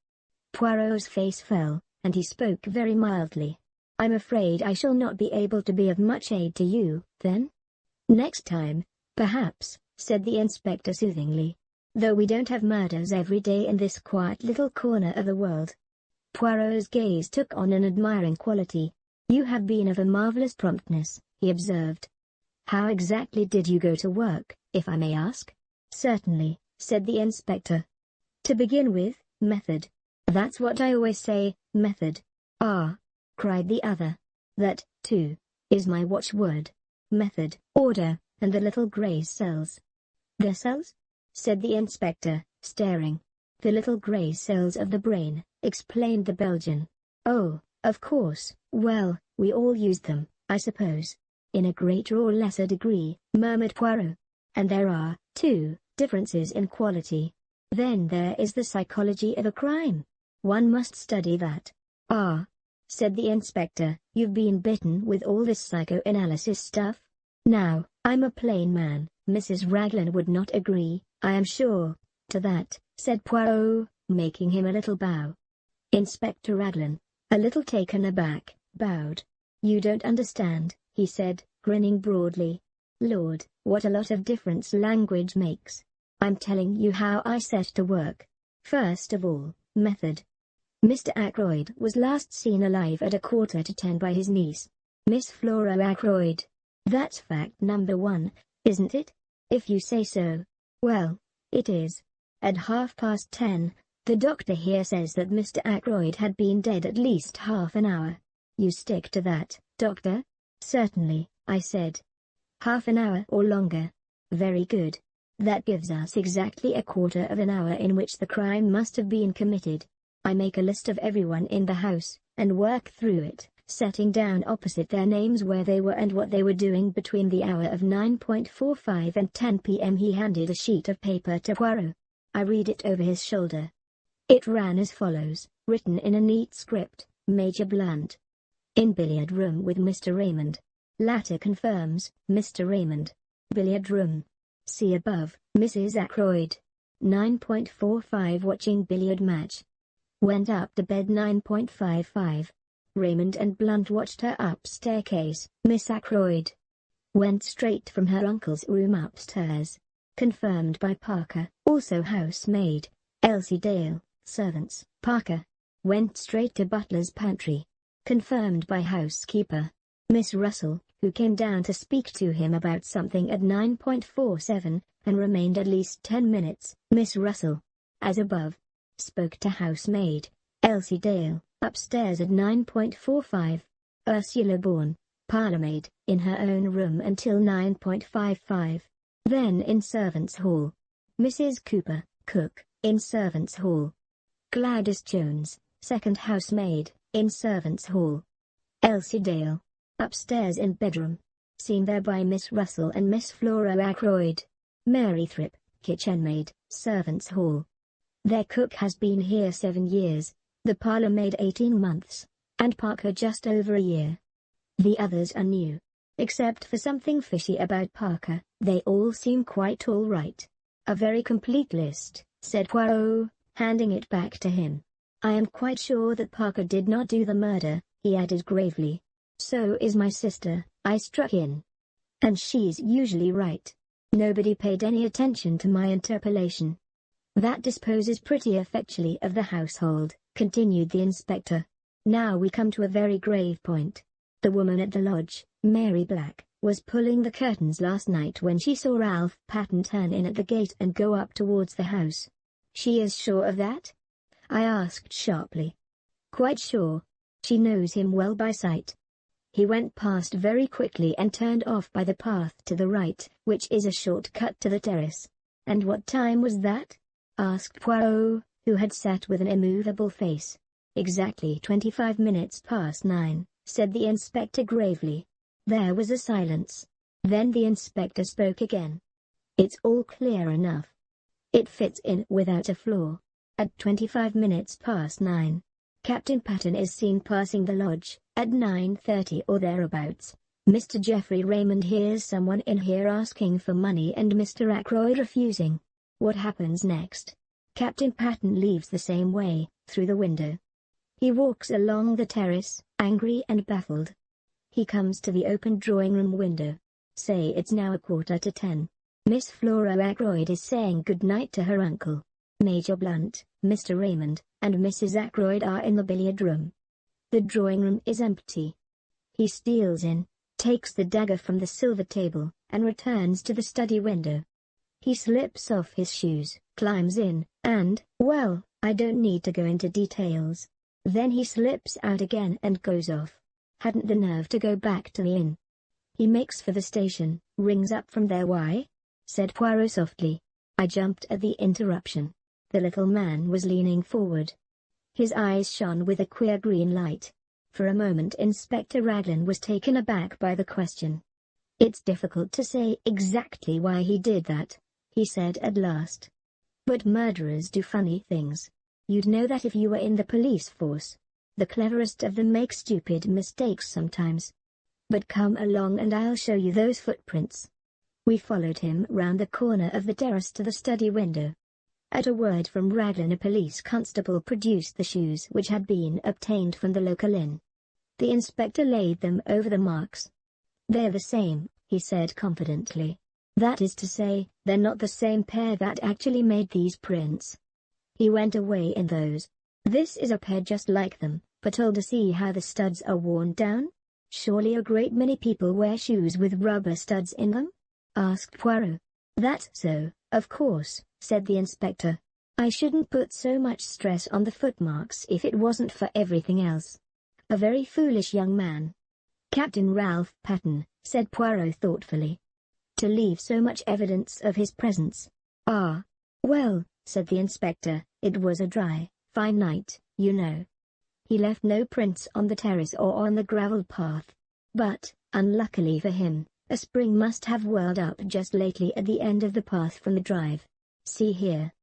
Poirot's face fell, and he spoke very mildly. I'm afraid I shall not be able to be of much aid to you, then? Next time, perhaps, said the inspector soothingly. Though we don't have murders every day in this quiet little corner of the world. Poirot's gaze took on an admiring quality. You have been of a marvelous promptness, he observed. How exactly did you go to work, if I may ask? Certainly, said the inspector. To begin with, method. That's what I always say, method. Ah, cried the other. That, too, is my watchword. Method, order, and the little grey cells. The cells? Said the inspector, staring. The little grey cells of the brain, explained the Belgian. Oh, of course, well, we all use them, I suppose. In a greater or lesser degree, murmured Poirot. And there are, too, differences in quality. Then there is the psychology of a crime. One must study that. Ah, said the inspector, you've been bitten with all this psychoanalysis stuff? Now, I'm a plain man. Mrs. Raglan would not agree, I am sure. To that, said Poirot, making him a little bow. Inspector Raglan, a little taken aback, bowed. You don't understand, he said, grinning broadly. Lord, what a lot of difference language makes. I'm telling you how I set to work. First of all, method. Mr. Ackroyd was last seen alive at 9:45 by his niece, Miss Flora Ackroyd. That's fact number 1, isn't it? If you say so. Well, it is. At 10:30, the doctor here says that Mr. Ackroyd had been dead at least half an hour. You stick to that, doctor? Certainly, I said. Half an hour or longer. Very good. That gives us exactly a quarter of an hour in which the crime must have been committed. I make a list of everyone in the house, and work through it, setting down opposite their names where they were and what they were doing between the hour of 9:45 and 10 p.m. He handed a sheet of paper to Poirot. I read it over his shoulder. It ran as follows, written in a neat script: Major Blunt. In billiard room with Mr. Raymond. Latter confirms, Mr. Raymond. Billiard room. See above, Mrs. Ackroyd. 9:45 watching billiard match. Went up to bed 9:55. Raymond and Blunt watched her up staircase. Miss Ackroyd went straight from her uncle's room upstairs. Confirmed by Parker, also housemaid. Elsie Dale, servants. Parker went straight to butler's pantry. Confirmed by housekeeper. Miss Russell, who came down to speak to him about something at 9:47, and remained at least 10 minutes. Miss Russell, as above, spoke to housemaid, Elsie Dale, upstairs at 9:45. Ursula Bourne, parlourmaid, in her own room until 9:55. Then in servants' hall. Mrs. Cooper, cook, in servants' hall. Gladys Jones, second housemaid, in servants' hall. Elsie Dale, upstairs in bedroom. Seen there by Miss Russell and Miss Flora Ackroyd. Mary Thripp, kitchenmaid, servants' hall. Their cook has been here 7 years, the parlourmaid 18 months, and Parker just over a year. The others are new. Except for something fishy about Parker, they all seem quite all right. A very complete list, said Poirot, handing it back to him. I am quite sure that Parker did not do the murder, he added gravely. So is my sister, I struck in. And she's usually right. Nobody paid any attention to my interpolation. That disposes pretty effectually of the household, continued the inspector. Now we come to a very grave point. The woman at the lodge, Mary Black, was pulling the curtains last night when she saw Ralph Patten turn in at the gate and go up towards the house. She is sure of that? I asked sharply. Quite sure. She knows him well by sight. He went past very quickly and turned off by the path to the right, which is a short cut to the terrace. And what time was that? Asked Poirot, who had sat with an immovable face. Exactly 25 minutes past 9, said the inspector gravely. There was a silence. Then the inspector spoke again. It's all clear enough. It fits in without a flaw. At 25 minutes past 9, Captain Patten is seen passing the lodge. At 9:30 or thereabouts, Mr. Geoffrey Raymond hears someone in here asking for money and Mr. Ackroyd refusing. What happens next? Captain Patten leaves the same way, through the window. He walks along the terrace, angry and baffled. He comes to the open drawing-room window. Say it's now 9:45. Miss Flora Ackroyd is saying good-night to her uncle. Major Blunt, Mr. Raymond, and Mrs. Ackroyd are in the billiard room. The drawing-room is empty. He steals in, takes the dagger from the silver table, and returns to the study window. He slips off his shoes, climbs in, and, well, I don't need to go into details. Then he slips out again and goes off. Hadn't the nerve to go back to the inn. He makes for the station, rings up from there. Why? Said Poirot softly. I jumped at the interruption. The little man was leaning forward. His eyes shone with a queer green light. For a moment Inspector Raglan was taken aback by the question. "It's difficult to say exactly why he did that," he said at last. "But murderers do funny things. You'd know that if you were in the police force. The cleverest of them make stupid mistakes sometimes. But come along and I'll show you those footprints." We followed him round the corner of the terrace to the study window. At a word from Raglan, a police constable produced the shoes which had been obtained from the local inn. The inspector laid them over the marks. "They're the same," he said confidently. "That is to say, they're not the same pair that actually made these prints. He went away in those. This is a pair just like them, but to see how the studs are worn down." "Surely a great many people wear shoes with rubber studs in them?" asked Poirot. "That's so, of course," said the inspector. "I shouldn't put so much stress on the footmarks if it wasn't for everything else. A very foolish young man." "Captain Ralph Patten," said Poirot thoughtfully. "To leave so much evidence of his presence." "Ah. Well," said the inspector, "it was a dry, fine night, you know. He left no prints on the terrace or on the gravel path. But, unluckily for him, a spring must have whirled up just lately at the end of the path from the drive. See here."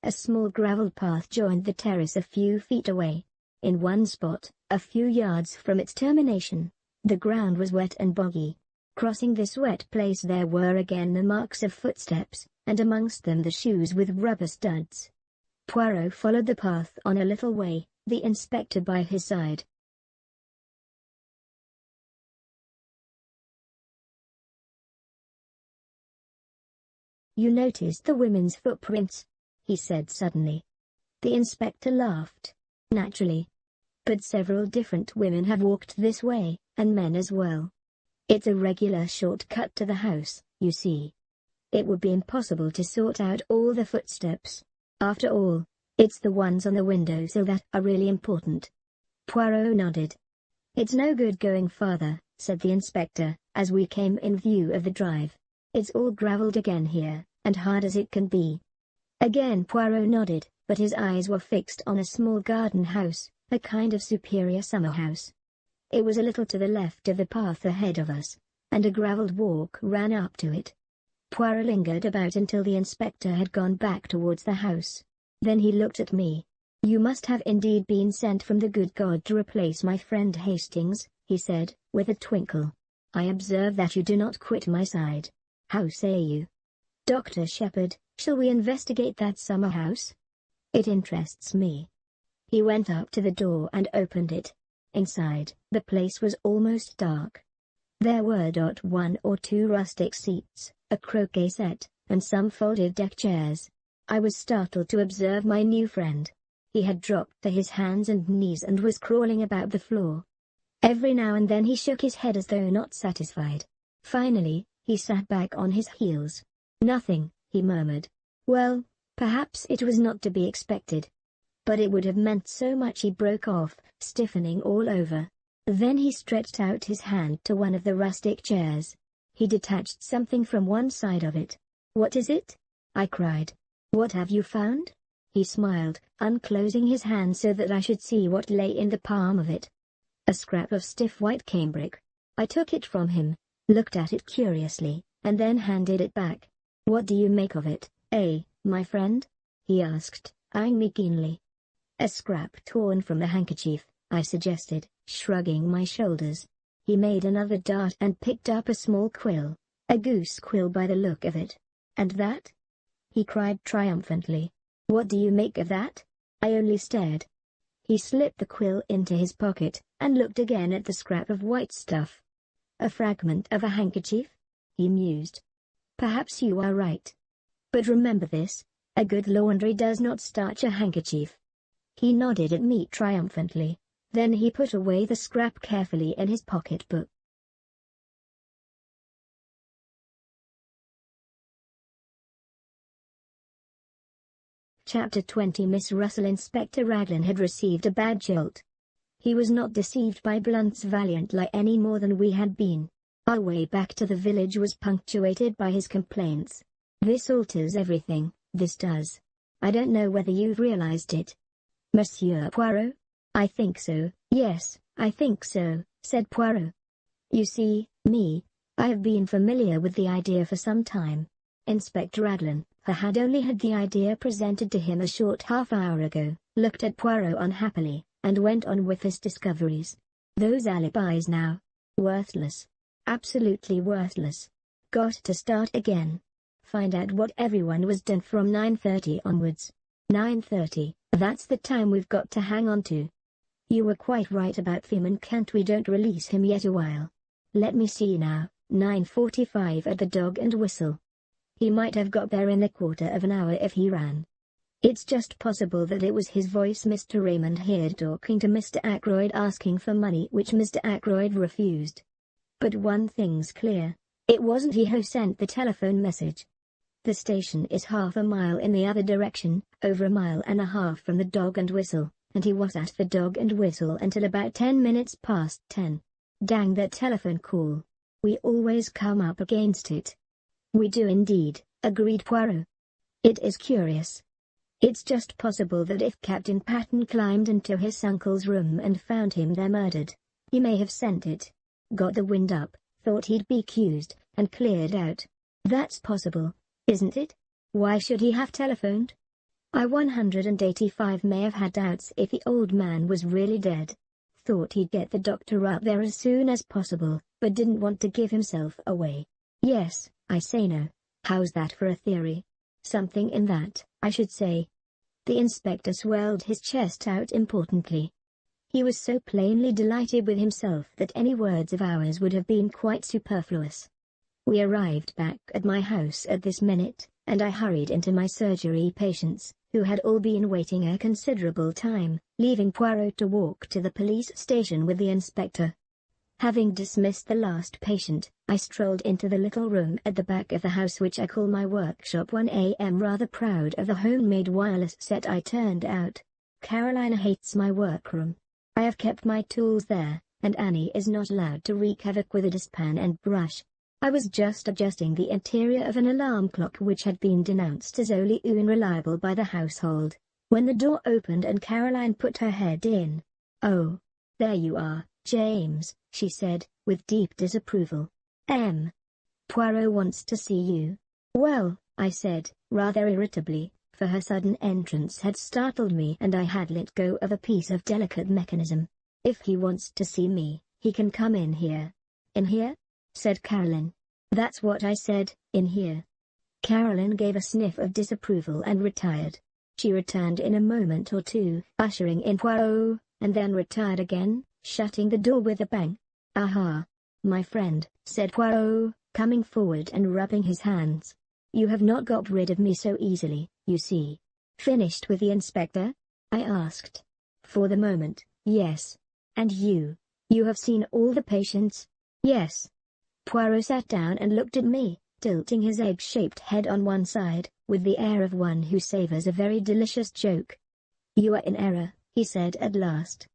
A small gravel path joined the terrace a few feet away. In one spot, a few yards from its termination, the ground was wet and boggy. Crossing this wet place there were again the marks of footsteps, and amongst them the shoes with rubber studs. Poirot followed the path on a little way, the inspector by his side. "You noticed the women's footprints?" he said suddenly. The inspector laughed. "Naturally. But several different women have walked this way, and men as well. It's a regular short-cut to the house, you see. It would be impossible to sort out all the footsteps. After all, it's the ones on the windowsill that are really important." Poirot nodded. "It's no good going farther," said the inspector, as we came in view of the drive. "It's all gravelled again here, and hard as it can be." Again Poirot nodded, but his eyes were fixed on a small garden house, a kind of superior summer house. It was a little to the left of the path ahead of us, and a gravelled walk ran up to it. Poirot lingered about until the inspector had gone back towards the house. Then he looked at me. "You must have indeed been sent from the good God to replace my friend Hastings," he said, with a twinkle. "I observe that you do not quit my side. How say you? Dr. Shepherd, shall we investigate that summer house? It interests me." He went up to the door and opened it. Inside, the place was almost dark. There were one or two rustic seats, a croquet set, and some folded deck chairs. I was startled to observe my new friend. He had dropped to his hands and knees and was crawling about the floor. Every now and then he shook his head as though not satisfied. Finally, he sat back on his heels. "Nothing," he murmured. "Well, perhaps it was not to be expected. But it would have meant so much." He broke off, stiffening all over. Then he stretched out his hand to one of the rustic chairs. He detached something from one side of it. "What is it?" I cried. "What have you found?" He smiled, unclosing his hand so that I should see what lay in the palm of it. A scrap of stiff white cambric. I took it from him, looked at it curiously, and then handed it back. "What do you make of it, my friend?" he asked, eyeing me keenly. "A scrap torn from the handkerchief," I suggested, shrugging my shoulders. He made another dart and picked up a small quill, a goose quill by the look of it. "And that?" he cried triumphantly. "What do you make of that?" I only stared. He slipped the quill into his pocket, and looked again at the scrap of white stuff. "A fragment of a handkerchief?" he mused. "Perhaps you are right. But remember this, a good laundry does not starch a handkerchief." He nodded at me triumphantly. Then he put away the scrap carefully in his pocketbook. Chapter 20. Miss Russell. Inspector Raglan had received a bad jolt. He was not deceived by Blunt's valiant lie any more than we had been. Our way back to the village was punctuated by his complaints. "This alters everything, this does. I don't know whether you've realized it." "Monsieur Poirot?" "I think so, yes, I think so," said Poirot. "You see, I have been familiar with the idea for some time. Inspector Adlin, who had only had the idea presented to him a short half-hour ago, looked at Poirot unhappily, and went on with his discoveries. Those alibis now. Worthless. Absolutely worthless. Got to start again. Find out what everyone was done from 9:30 onwards. 9:30, that's the time we've got to hang on to. You were quite right about Feeman. Can't we don't release him yet a while? Let me see now, 9:45 at the Dog and Whistle. He might have got there in a quarter of an hour if he ran. It's just possible that it was his voice Mr. Raymond heard talking to Mr. Ackroyd asking for money which Mr. Ackroyd refused. But one thing's clear, it wasn't he who sent the telephone message. The station is half a mile in the other direction, over a mile and a half from the Dog and Whistle, and he was at the Dog and Whistle until about 10 minutes past 10. Dang that telephone call. We always come up against it. We do indeed, agreed Poirot. It is curious. It's just possible that if Captain Patton climbed into his uncle's room and found him there murdered, he may have sent it, got the wind up, thought he'd be accused, and cleared out. That's possible, isn't it? Why should he have telephoned? I-185 may have had doubts if the old man was really dead. Thought he'd get the doctor out there as soon as possible, but didn't want to give himself away. Yes, I say no. How's that for a theory? Something in that, I should say. The inspector swelled his chest out importantly. He was so plainly delighted with himself that any words of ours would have been quite superfluous. We arrived back at my house at this minute, and I hurried into my surgery patients, who had all been waiting a considerable time, leaving Poirot to walk to the police station with the inspector. Having dismissed the last patient, I strolled into the little room at the back of the house which I call my workshop. 1 a.m. Rather proud of the homemade wireless set I turned out. Carolina hates my workroom. I have kept my tools there, and Annie is not allowed to wreak havoc with a dustpan and brush. I was just adjusting the interior of an alarm clock which had been denounced as wholly unreliable by the household, when the door opened and Caroline put her head in. "Oh, there you are, James," she said, with deep disapproval. Poirot wants to see you." "Well," I said, rather irritably, for her sudden entrance had startled me and I had let go of a piece of delicate mechanism. "If he wants to see me, he can come in here." "In here?" said Caroline. "That's what I said, in here." Caroline gave a sniff of disapproval and retired. She returned in a moment or two, ushering in Poirot, and then retired again, shutting the door with a bang. "Aha! My friend," said Poirot, coming forward and rubbing his hands. "You have not got rid of me so easily, you see." "Finished with the inspector?" I asked. "For the moment, yes." "And you have seen all the patients?" "Yes." Poirot sat down and looked at me, tilting his egg-shaped head on one side, with the air of one who savors a very delicious joke. "You are in error," he said at last.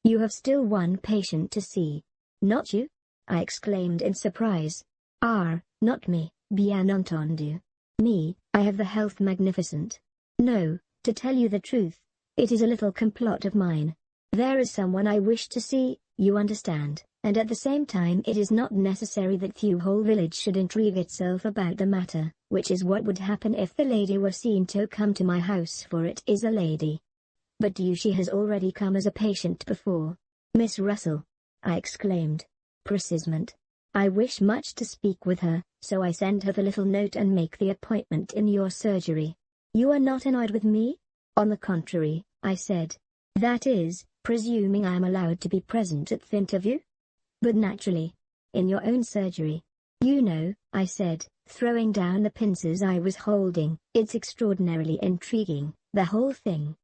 "You have still one patient to see." "Not you?" I exclaimed in surprise. Not me, bien entendu. Me, I have the health magnificent. No, to tell you the truth, it is a little complot of mine. There is someone I wish to see, you understand, and at the same time it is not necessary that the whole village should intrigue itself about the matter, which is what would happen if the lady were seen to come to my house, for it is a lady. "But she has already come as a patient before." "Miss Russell!" I exclaimed. "Precisement. I wish much to speak with her, so I send her the little note and make the appointment in your surgery." "You are not annoyed with me?" "On the contrary," I said. "That is, presuming I am allowed to be present at the interview?" "But naturally. In your own surgery. You know," I said, throwing down the pincers I was holding, "it's extraordinarily intriguing, the whole thing.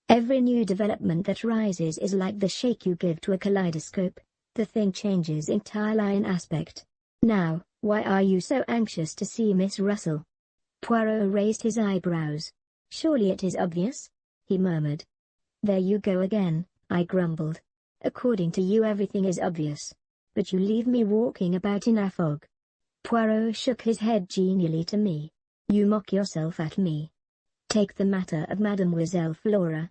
Every new development that rises is like the shake you give to a kaleidoscope. The thing changes entirely in aspect. Now, why are you so anxious to see Miss Russell?" Poirot raised his eyebrows. "Surely it is obvious?" he murmured. "There you go again," I grumbled. "According to you everything is obvious. But you leave me walking about in a fog." Poirot shook his head genially to me. "You mock yourself at me. Take the matter of Mademoiselle Flora."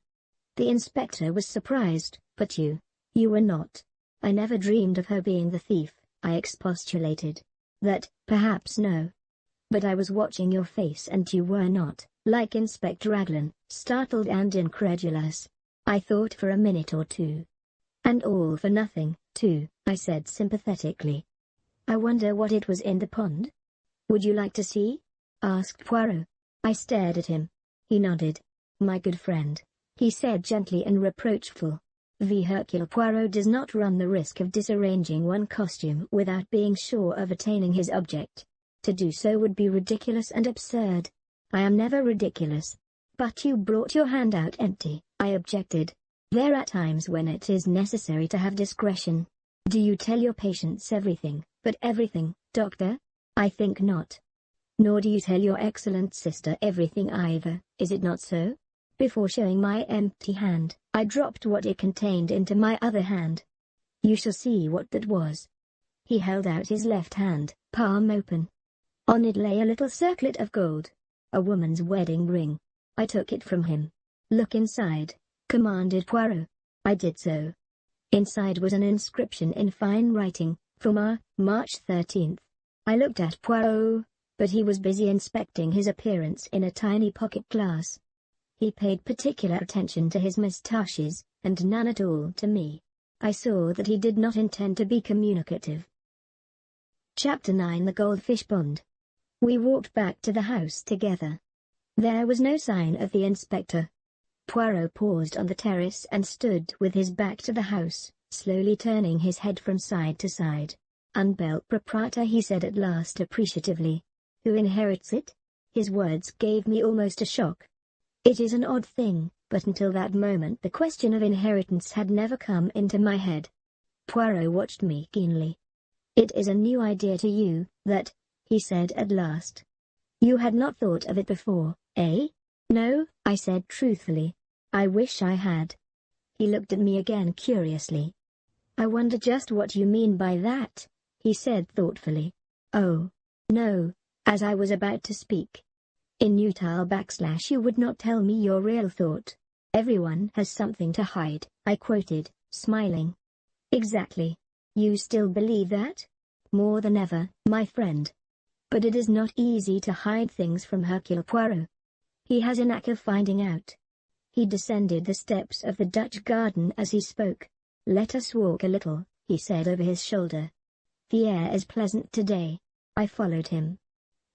The inspector was surprised. "But you were not." "I never dreamed of her being the thief," I expostulated. That, perhaps no. But I was watching your face and you were not, like Inspector Raglan, startled and incredulous. I thought for a minute or two. And all for nothing, too, I said sympathetically. I wonder what it was in the pond? Would you like to see? Asked Poirot. I stared at him. He nodded. My good friend, he said gently and reproachful. Hercule Poirot does not run the risk of disarranging one costume without being sure of attaining his object. To do so would be ridiculous and absurd. I am never ridiculous. But you brought your hand out empty, I objected. There are times when it is necessary to have discretion. Do you tell your patients everything, but everything, doctor? I think not. Nor do you tell your excellent sister everything either, is it not so? Before showing my empty hand, I dropped what it contained into my other hand. You shall see what that was. He held out his left hand, palm open. On it lay a little circlet of gold. A woman's wedding ring. I took it from him. Look inside, commanded Poirot. I did so. Inside was an inscription in fine writing, from March 13th. I looked at Poirot, but he was busy inspecting his appearance in a tiny pocket glass. He paid particular attention to his moustaches, and none at all to me. I saw that he did not intend to be communicative. Chapter 9 The Goldfish Pond. We walked back to the house together. There was no sign of the inspector. Poirot paused on the terrace and stood with his back to the house, slowly turning his head from side to side. Unbelt proprietor, he said at last appreciatively. Who inherits it? His words gave me almost a shock. It is an odd thing, but until that moment the question of inheritance had never come into my head. Poirot watched me keenly. It is a new idea to you, that, he said at last. You had not thought of it before, eh? No, I said truthfully. I wish I had. He looked at me again curiously. I wonder just what you mean by that, he said thoughtfully. Oh, no, as I was about to speak. Inutile / you would not tell me your real thought. Everyone has something to hide, I quoted, smiling. Exactly. You still believe that? More than ever, my friend. But it is not easy to hide things from Hercule Poirot. He has a knack of finding out. He descended the steps of the Dutch garden as he spoke. Let us walk a little, he said over his shoulder. The air is pleasant today. I followed him.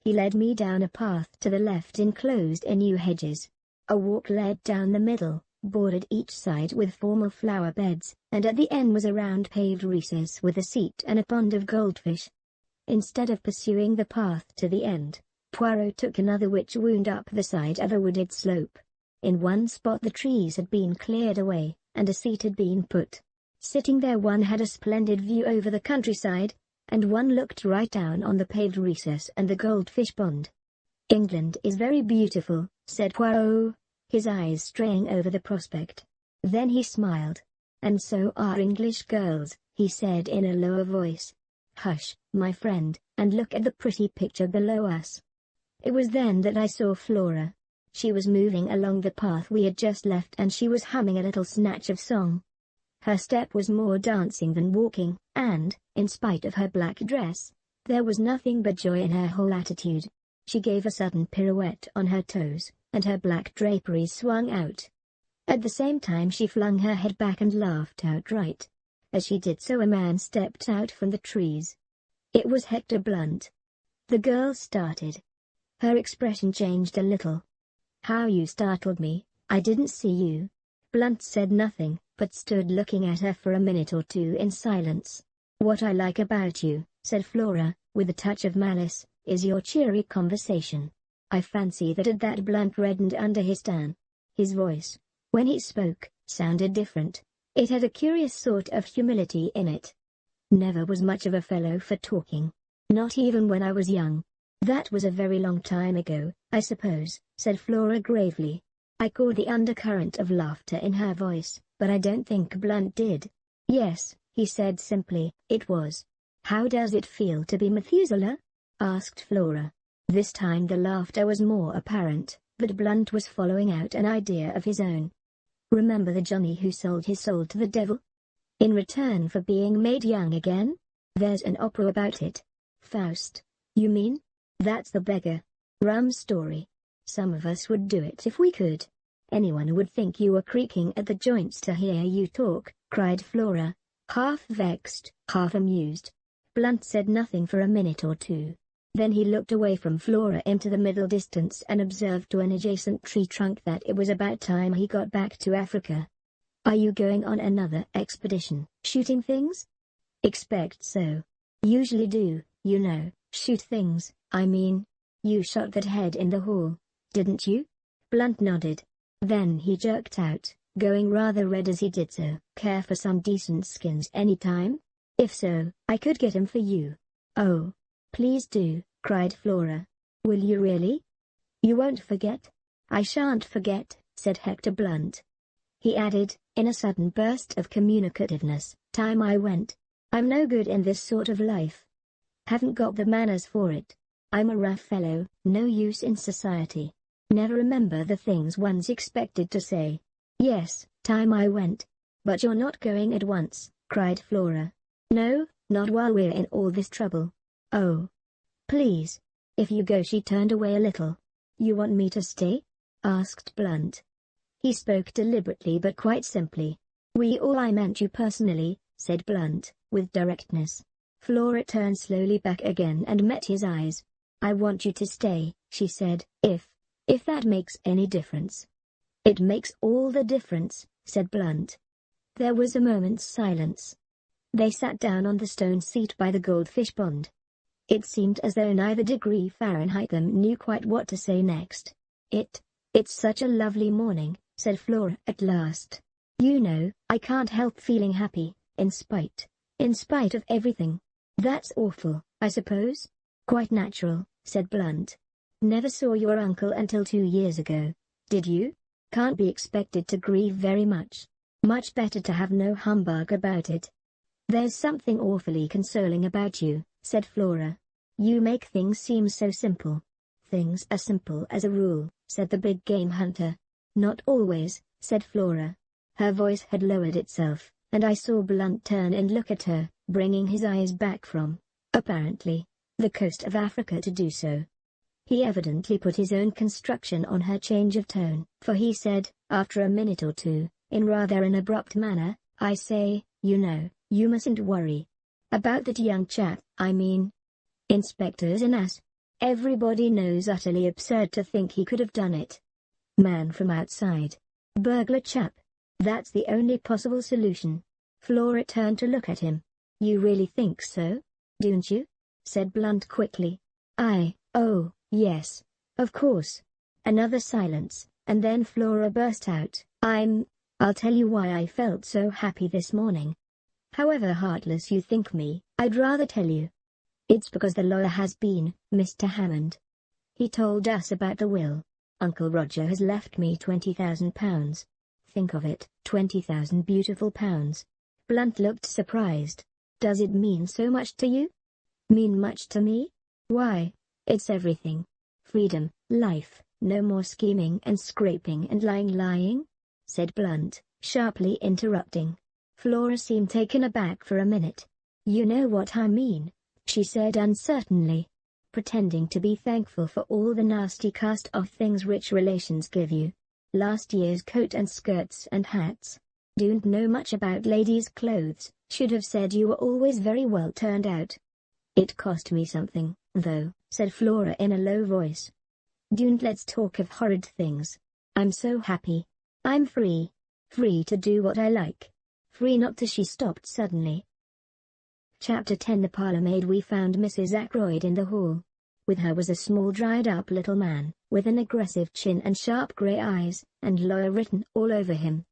He led me down a path to the left enclosed in yew hedges. A walk led down the middle, bordered each side with formal flower beds, and at the end was a round paved recess with a seat and a pond of goldfish. Instead of pursuing the path to the end, Poirot took another which wound up the side of a wooded slope. In one spot the trees had been cleared away, and a seat had been put. Sitting there one had a splendid view over the countryside, and one looked right down on the paved recess and the goldfish pond. England is very beautiful, said Poirot, his eyes straying over the prospect. Then he smiled. And so are English girls, he said in a lower voice. Hush, my friend, and look at the pretty picture below us. It was then that I saw Flora. She was moving along the path we had just left and she was humming a little snatch of song. Her step was more dancing than walking, and, in spite of her black dress, there was nothing but joy in her whole attitude. She gave a sudden pirouette on her toes, and her black draperies swung out. At the same time she flung her head back and laughed outright. As she did so a man stepped out from the trees. It was Hector Blunt. The girl started. Her expression changed a little. How you startled me, I didn't see you. Blunt said nothing, but stood looking at her for a minute or two in silence. What I like about you, said Flora, with a touch of malice, is your cheery conversation. I fancy that at that Blunt reddened under his tan. His voice, when he spoke, sounded different. It had a curious sort of humility in it. Never was much of a fellow for talking. Not even when I was young. That was a very long time ago, I suppose, said Flora gravely. I caught the undercurrent of laughter in her voice, but I don't think Blunt did. Yes, he said simply, it was. How does it feel to be Methuselah? Asked Flora. This time the laughter was more apparent, but Blunt was following out an idea of his own. Remember the Johnny who sold his soul to the devil? In return for being made young again? There's an opera about it. Faust. You mean? That's the beggar. Rum story. Some of us would do it if we could. Anyone would think you were creaking at the joints to hear you talk, cried Flora, half vexed, half amused. Blunt said nothing for a minute or two. Then he looked away from Flora into the middle distance and observed to an adjacent tree trunk that it was about time he got back to Africa. Are you going on another expedition, shooting things? Expect so. Usually do, you know, shoot things, I mean. You shot that head in the hall, didn't you? Blunt nodded. Then he jerked out, going rather red as he did so. Care for some decent skins any time? If so, I could get him for you. Oh, please do, cried Flora. Will you really? You won't forget? I shan't forget, said Hector Blunt. He added, in a sudden burst of communicativeness, time I went. I'm no good in this sort of life. Haven't got the manners for it. I'm a rough fellow, no use in society. Never remember the things one's expected to say. Yes, time I went. But you're not going at once, cried Flora. No, not while we're in all this trouble. Oh. Please. If you go. She turned away a little. You want me to stay? Asked Blunt. He spoke deliberately but quite simply. I meant you personally, said Blunt, with directness. Flora turned slowly back again and met his eyes. I want you to stay, she said, if that makes any difference. It makes all the difference, said Blunt. There was a moment's silence. They sat down on the stone seat by the goldfish pond. It seemed as though neither degree Fahrenheit them knew quite what to say next. It's such a lovely morning, said Flora at last. You know, I can't help feeling happy, in spite of everything. That's awful, I suppose? Quite natural, said Blunt. Never saw your uncle until 2 years ago, did you? Can't be expected to grieve very much. Much better to have no humbug about it. There's something awfully consoling about you, said Flora. You make things seem so simple. Things are simple as a rule, said the big game hunter. Not always, said Flora. Her voice had lowered itself, and I saw Blunt turn and look at her, bringing his eyes back from, apparently, the coast of Africa to do so. He evidently put his own construction on her change of tone, for he said, after a minute or two, in rather an abrupt manner, I say, you know, you mustn't worry. About that young chap, I mean. Inspector's an ass. Everybody knows utterly absurd to think he could have done it. Man from outside. Burglar chap. That's the only possible solution. Flora turned to look at him. You really think so? Don't you? Said Blunt quickly. Oh, yes. Of course. Another silence, and then Flora burst out. I'll tell you why I felt so happy this morning. However heartless you think me, I'd rather tell you. It's because the lawyer has been, Mr. Hammond. He told us about the will. Uncle Roger has left me £20,000. Think of it, 20,000 beautiful pounds. Blunt looked surprised. Does it mean so much to you? Mean much to me? Why, it's everything. Freedom, life, no more scheming and scraping and lying, said Blunt, sharply interrupting. Flora seemed taken aback for a minute. You know what I mean, she said uncertainly. Pretending to be thankful for all the nasty cast-off things rich relations give you. Last year's coat and skirts and hats. Don't know much about ladies' clothes, should have said you were always very well turned out. It cost me something, though, said Flora in a low voice. Don't let's talk of horrid things. I'm so happy. I'm free. Free to do what I like. Free not to. She stopped suddenly. Chapter 10. The parlour-maid. We found Mrs. Ackroyd in the hall. With her was a small dried-up little man, with an aggressive chin and sharp grey eyes, and lawyer written all over him.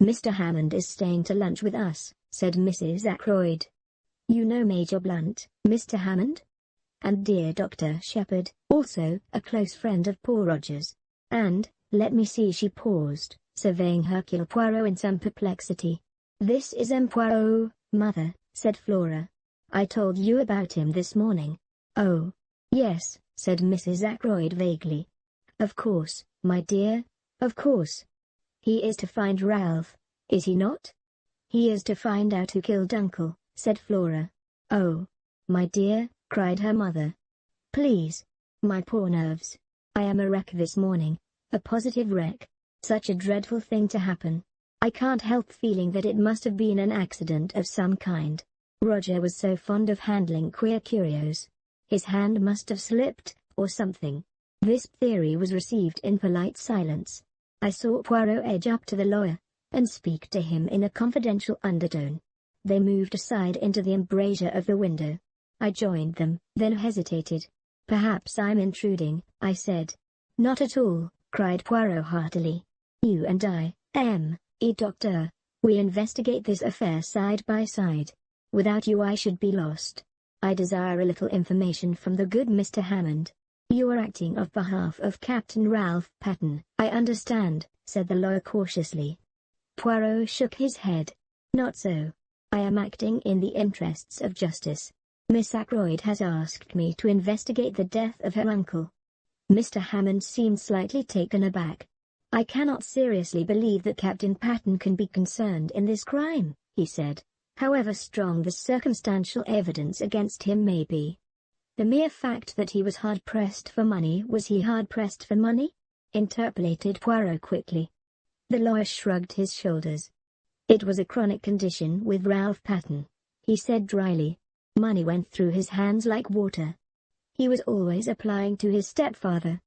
Mr. Hammond is staying to lunch with us, said Mrs. Ackroyd. You know Major Blunt, Mr. Hammond? And dear Dr. Shepherd, also a close friend of Paul Rogers. And, let me see. She paused, surveying Hercule Poirot in some perplexity. This is M. Poirot, mother, said Flora. I told you about him this morning. Oh. Yes, said Mrs. Ackroyd vaguely. Of course, my dear, of course. He is to find Ralph, is he not? He is to find out who killed Uncle, said Flora. Oh, my dear, cried her mother. "Please. My poor nerves. I am a wreck this morning, a positive wreck. Such a dreadful thing to happen. I can't help feeling that it must have been an accident of some kind. Roger was so fond of handling queer curios. His hand must have slipped, or something." This theory was received in polite silence. I saw Poirot edge up to the lawyer, and speak to him in a confidential undertone. They moved aside into the embrasure of the window. I joined them, then hesitated. "Perhaps I'm intruding," I said. "Not at all," cried Poirot heartily. "You and I, Doctor, we investigate this affair side by side. Without you I should be lost. I desire a little information from the good Mr. Hammond. You are acting on behalf of Captain Ralph Patten." "I understand," said the lawyer cautiously. Poirot shook his head. "Not so. I am acting in the interests of justice. Miss Ackroyd has asked me to investigate the death of her uncle." Mr. Hammond seemed slightly taken aback. "I cannot seriously believe that Captain Patten can be concerned in this crime," he said, "however strong the circumstantial evidence against him may be. The mere fact that he was hard-pressed for money." "Was he hard-pressed for money?" interpolated Poirot quickly. The lawyer shrugged his shoulders. "It was a chronic condition with Ralph Patten," he said dryly. "Money went through his hands like water. He was always applying to his stepfather."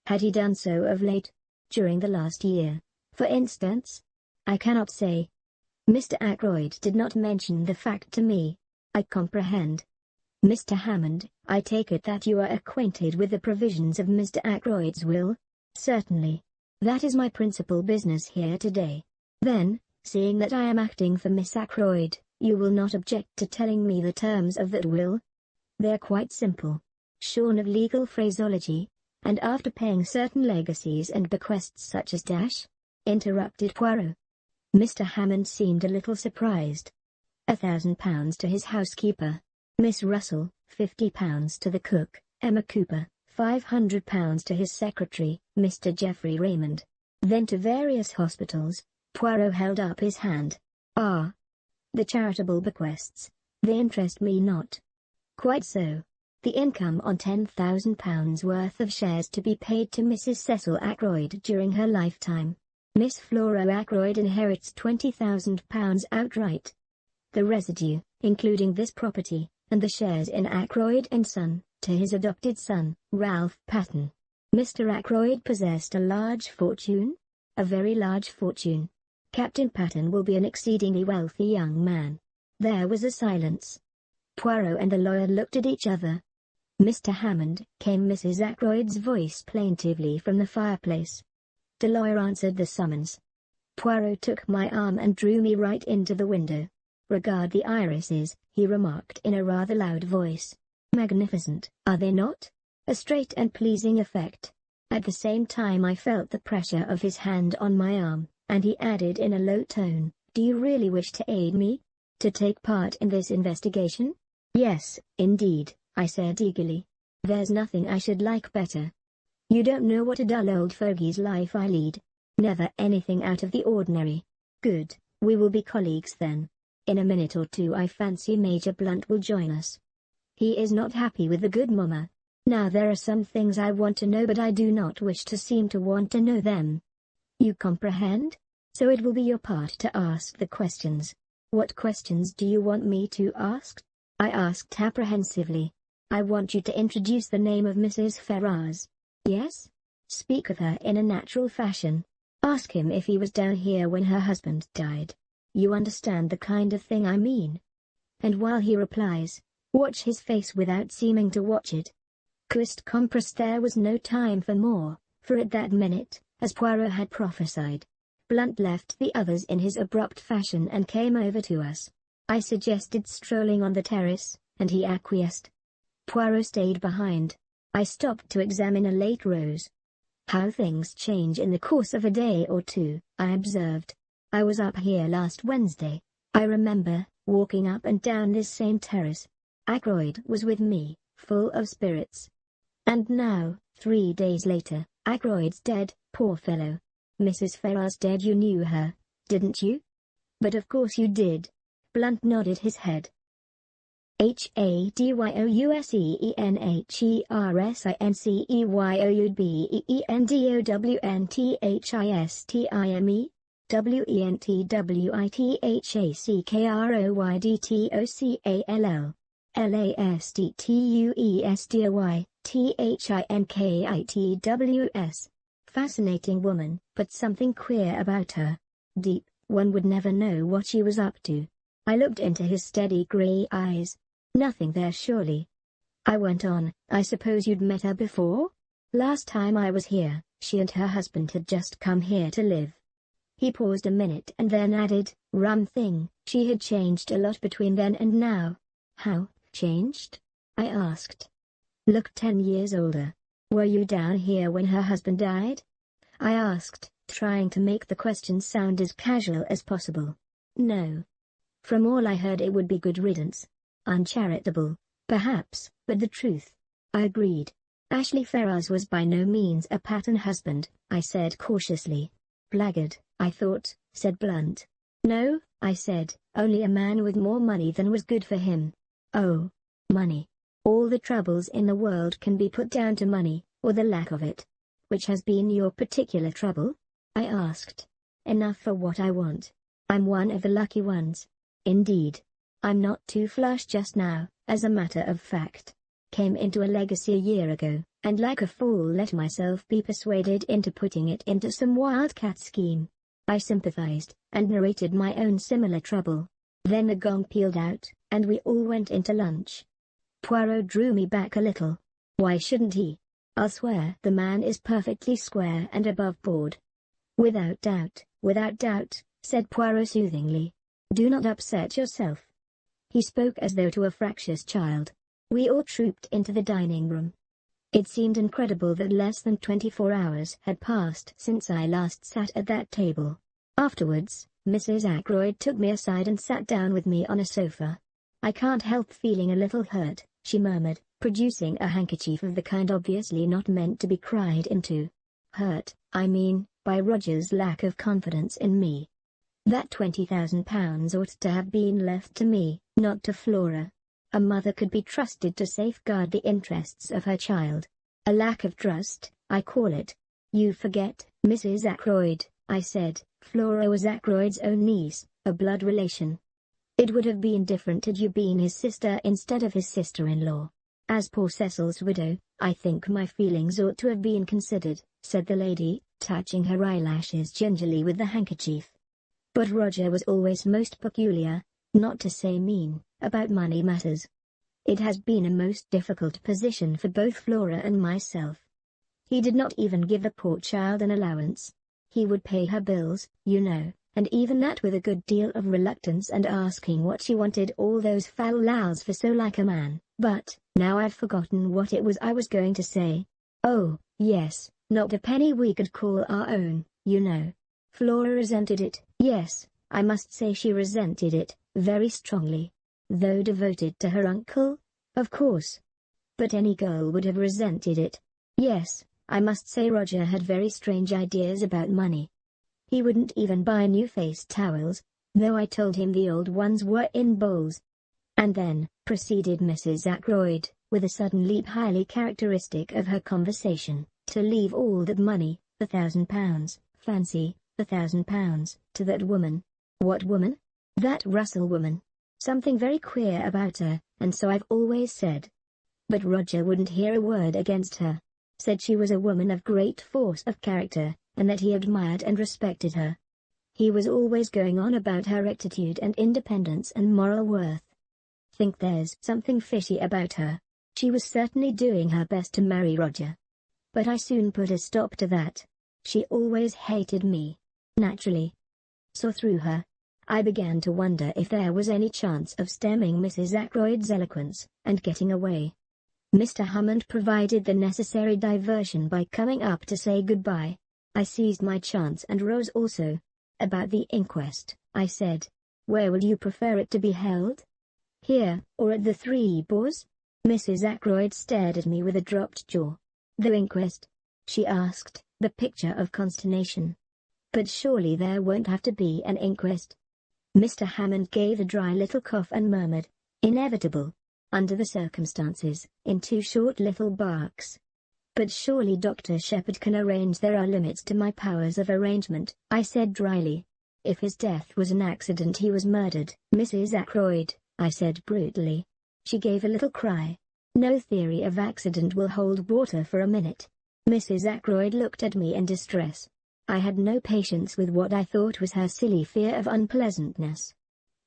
"Had he done so of late? During the last year, for instance?" "I cannot say. Mr. Ackroyd did not mention the fact to me." "I comprehend. Mr. Hammond, I take it that you are acquainted with the provisions of Mr. Ackroyd's will?" "Certainly. That is my principal business here today." "Then, seeing that I am acting for Miss Ackroyd, you will not object to telling me the terms of that will?" "They're quite simple. Shorn of legal phraseology, and after paying certain legacies and bequests such as dash," interrupted Poirot. Mr. Hammond seemed a little surprised. £1,000 to his housekeeper, Miss Russell, £50 to the cook, Emma Cooper, £500 to his secretary, Mr. Geoffrey Raymond. Then to various hospitals. Poirot held up his hand. "Ah. The charitable bequests. They interest me not." "Quite so. The income on £10,000 worth of shares to be paid to Mrs. Cecil Ackroyd during her lifetime. Miss Flora Ackroyd inherits £20,000 outright. The residue, including this property, and the shares in Ackroyd & Son, to his adopted son, Ralph Patten. Mr. Ackroyd possessed a large fortune?" "A very large fortune. Captain Patten will be an exceedingly wealthy young man." There was a silence. Poirot and the lawyer looked at each other. "Mr. Hammond," came Mrs. Ackroyd's voice plaintively from the fireplace. The lawyer answered the summons. Poirot took my arm and drew me right into the window. "Regard the irises," he remarked in a rather loud voice. "Magnificent, are they not? A straight and pleasing effect." At the same time I felt the pressure of his hand on my arm, and he added in a low tone, "Do you really wish to aid me? To take part in this investigation?" "Yes, indeed," I said eagerly. "There's nothing I should like better. You don't know what a dull old fogey's life I lead. Never anything out of the ordinary." "Good, we will be colleagues then. In a minute or two I fancy Major Blunt will join us. He is not happy with the good mamma. Now there are some things I want to know, but I do not wish to seem to want to know them. You comprehend? So it will be your part to ask the questions." "What questions do you want me to ask?" I asked apprehensively. "I want you to introduce the name of Mrs. Ferrars." "Yes? Speak of her in a natural fashion. Ask him if he was down here when her husband died. You understand the kind of thing I mean. And while he replies, watch his face without seeming to watch it." Quist compressed. There was no time for more, for at that minute, as Poirot had prophesied, Blunt left the others in his abrupt fashion and came over to us. I suggested strolling on the terrace, and he acquiesced. Poirot stayed behind. I stopped to examine a late rose. "How things change in the course of a day or two," I observed. "I was up here last Wednesday. I remember, walking up and down this same terrace. Ackroyd was with me, full of spirits. And now, 3 days later, Ackroyd's dead, poor fellow. Mrs. Ferrars dead. You knew her, didn't you?" "But of course you did." Blunt nodded his head. HADYOUSENHERSINCEYBENDOWNTHISTIME WENTITHACKROYDTOCALL LASTTUESTYTHINKITWS. Fascinating woman, but something queer about her. Deep, one would never know what she was up to. I looked into his steady grey eyes. Nothing there surely. I went on, I suppose you'd met her before? Last time I was here, she and her husband had just come here to live. He paused a minute and then added, rum thing, she had changed a lot between then and now. How, changed? I asked. Looked 10 years older. Were you down here when her husband died? I asked, trying to make the question sound as casual as possible. No. From all I heard it would be good riddance. Uncharitable, perhaps, but the truth. I agreed. Ashley Ferrars was by no means a pattern husband, I said cautiously. Blackguard, I thought, said Blunt. No, I said, only a man with more money than was good for him. Oh, money. All the troubles in the world can be put down to money, or the lack of it. Which has been your particular trouble? I asked. Enough for what I want. I'm one of the lucky ones. Indeed. I'm not too flush just now, as a matter of fact. Came into a legacy a year ago, and like a fool let myself be persuaded into putting it into some wildcat scheme. I sympathized, and narrated my own similar trouble. Then the gong pealed out, and we all went into lunch. Poirot drew me back a little. Why shouldn't he? I'll swear the man is perfectly square and above board. Without doubt, said Poirot soothingly. Do not upset yourself. He spoke as though to a fractious child. We all trooped into the dining room. It seemed incredible that less than 24 hours had passed since I last sat at that table. Afterwards, Mrs. Ackroyd took me aside and sat down with me on a sofa. I can't help feeling a little hurt, she murmured, producing a handkerchief of the kind obviously not meant to be cried into. Hurt, I mean, by Roger's lack of confidence in me. That £20,000 ought to have been left to me, not to Flora. A mother could be trusted to safeguard the interests of her child. A lack of trust, I call it. You forget, Mrs. Ackroyd, I said, Flora was Ackroyd's own niece, a blood relation. It would have been different had you been his sister instead of his sister-in-law. As poor Cecil's widow, I think my feelings ought to have been considered, said the lady, touching her eyelashes gingerly with the handkerchief. But Roger was always most peculiar, not to say mean, about money matters. It has been a most difficult position for both Flora and myself. He did not even give the poor child an allowance. He would pay her bills, you know, and even that with a good deal of reluctance and asking what she wanted all those fal-lals for so like a man. But, now I've forgotten what it was I was going to say. Oh, yes, not a penny we could call our own, you know. Flora resented it, yes, I must say she resented it, very strongly. Though devoted to her uncle, of course. But any girl would have resented it. Yes, I must say Roger had very strange ideas about money. He wouldn't even buy new face towels, though I told him the old ones were in bowls. And then, proceeded Mrs. Ackroyd, with a sudden leap highly characteristic of her conversation, to leave all that money, £1,000, fancy, £1,000, to that woman. What woman? That Russell woman. Something very queer about her, and so I've always said. But Roger wouldn't hear a word against her. Said she was a woman of great force of character, and that he admired and respected her. He was always going on about her rectitude and independence and moral worth. Think there's something fishy about her. She was certainly doing her best to marry Roger. But I soon put a stop to that. She always hated me. Naturally. So through her, I began to wonder if there was any chance of stemming Mrs. Ackroyd's eloquence, and getting away. Mr. Hammond provided the necessary diversion by coming up to say goodbye. I seized my chance and rose also. About the inquest, I said. Where would you prefer it to be held? Here, or at the Three Boars? Mrs. Ackroyd stared at me with a dropped jaw. The inquest? She asked, the picture of consternation. But surely there won't have to be an inquest. Mr. Hammond gave a dry little cough and murmured, inevitable. under the circumstances, in 2 short little barks. But surely Dr. Shepherd can arrange. There are limits to my powers of arrangement, I said dryly. If his death was an accident, he was murdered, Mrs. Ackroyd, I said brutally. She gave a little cry. No theory of accident will hold water for a minute. Mrs. Ackroyd looked at me in distress. I had no patience with what I thought was her silly fear of unpleasantness.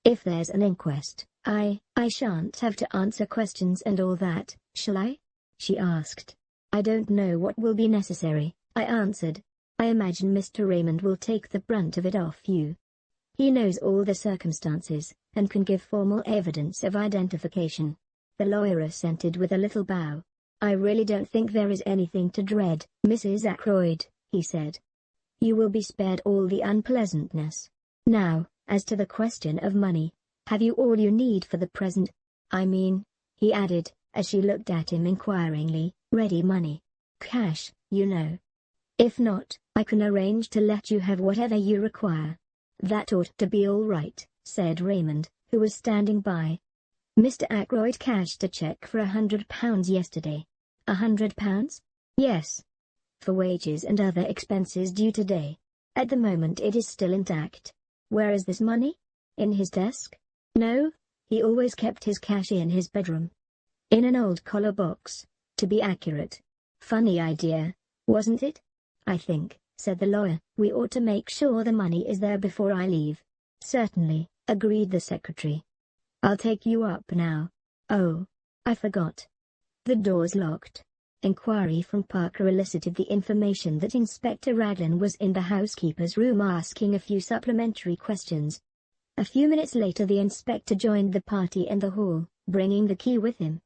If there's an inquest, I shan't have to answer questions and all that, shall I? She asked. I don't know what will be necessary, I answered. I imagine Mr. Raymond will take the brunt of it off you. He knows all the circumstances, and can give formal evidence of identification. The lawyer assented with a little bow. I really don't think there is anything to dread, Mrs. Ackroyd, he said. You will be spared all the unpleasantness. Now, as to the question of money, have you all you need for the present? I mean, he added, as she looked at him inquiringly, ready money. Cash, you know. If not, I can arrange to let you have whatever you require. That ought to be all right, said Raymond, who was standing by. Mr. Ackroyd cashed a cheque for £100 yesterday. £100? Yes. For wages and other expenses due today. At the moment it is still intact. Where is this money? In his desk? No, he always kept his cash in his bedroom. In an old collar box, to be accurate. Funny idea, wasn't it? I think, said the lawyer, we ought to make sure the money is there before I leave. Certainly, agreed the secretary. I'll take you up now. Oh, I forgot. The door's locked. Inquiry from Parker elicited the information that Inspector Raglan was in the housekeeper's room asking a few supplementary questions. A few minutes later the inspector joined the party in the hall, bringing the key with him.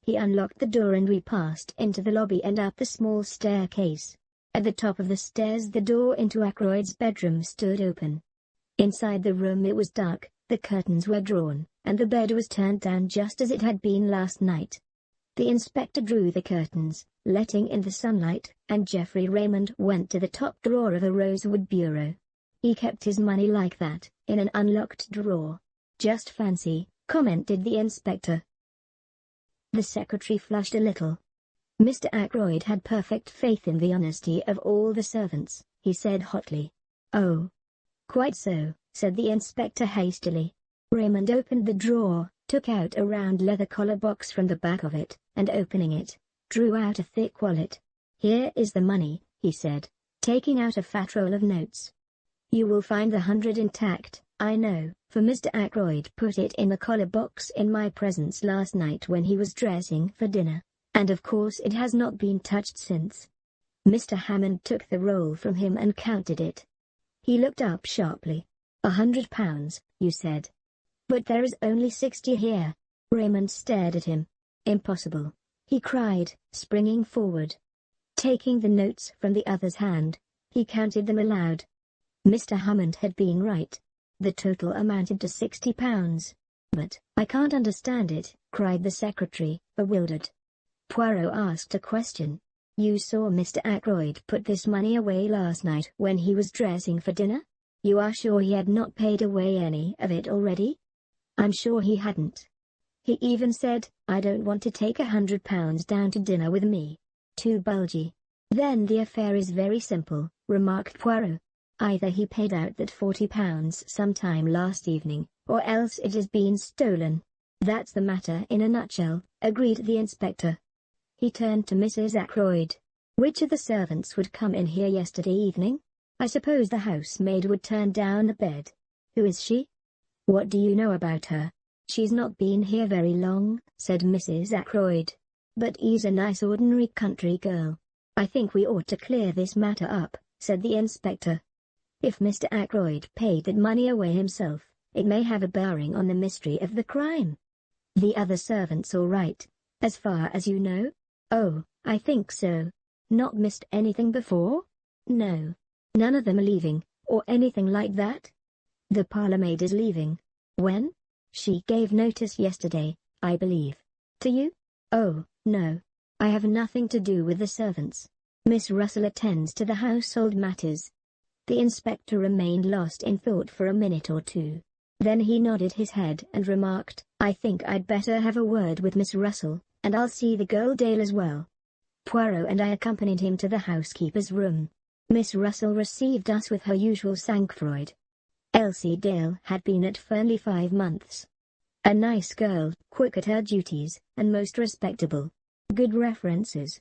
He unlocked the door and we passed into the lobby and up the small staircase. At the top of the stairs the door into Ackroyd's bedroom stood open. Inside the room it was dark, the curtains were drawn, and the bed was turned down just as it had been last night. The inspector drew the curtains, letting in the sunlight, and Geoffrey Raymond went to the top drawer of a rosewood bureau. He kept his money like that, in an unlocked drawer. Just fancy, commented the inspector. The secretary flushed a little. Mr. Ackroyd had perfect faith in the honesty of all the servants, he said hotly. Oh. Quite so, said the inspector hastily. Raymond opened the drawer, took out a round leather collar box from the back of it, and opening it, drew out a thick wallet. Here is the money, he said, taking out a fat roll of notes. You will find the 100 intact, I know, for Mr. Ackroyd put it in the collar box in my presence last night when he was dressing for dinner, and of course it has not been touched since. Mr. Hammond took the roll from him and counted it. He looked up sharply. £100, you said. But there is only 60 here. Raymond stared at him. Impossible, he cried, springing forward. Taking the notes from the other's hand, he counted them aloud. Mr. Hammond had been right. The total amounted to £60. But, I can't understand it, cried the secretary, bewildered. Poirot asked a question. You saw Mr. Ackroyd put this money away last night when he was dressing for dinner? You are sure he had not paid away any of it already? I'm sure he hadn't. He even said, I don't want to take £100 down to dinner with me. Too bulgy. Then the affair is very simple, remarked Poirot. Either he paid out that £40 sometime last evening, or else it has been stolen. That's the matter in a nutshell, agreed the inspector. He turned to Mrs. Ackroyd. Which of the servants would come in here yesterday evening? I suppose the housemaid would turn down the bed. Who is she? What do you know about her? She's not been here very long, said Mrs. Ackroyd. But he's a nice ordinary country girl. I think we ought to clear this matter up, said the inspector. If Mr. Ackroyd paid that money away himself, it may have a bearing on the mystery of the crime. The other servants all right, as far as you know? Oh, I think so. Not missed anything before? No. None of them are leaving, or anything like that? The parlour-maid is leaving. When? She gave notice yesterday, I believe. To you? Oh, no. I have nothing to do with the servants. Miss Russell attends to the household matters. The inspector remained lost in thought for a minute or two. Then he nodded his head and remarked, I think I'd better have a word with Miss Russell, and I'll see the girl Dale as well." Poirot and I accompanied him to the housekeeper's room. Miss Russell received us with her usual sang-froid. Elsie Dale had been at Fernley 5 months. A nice girl, quick at her duties, and most respectable. Good references.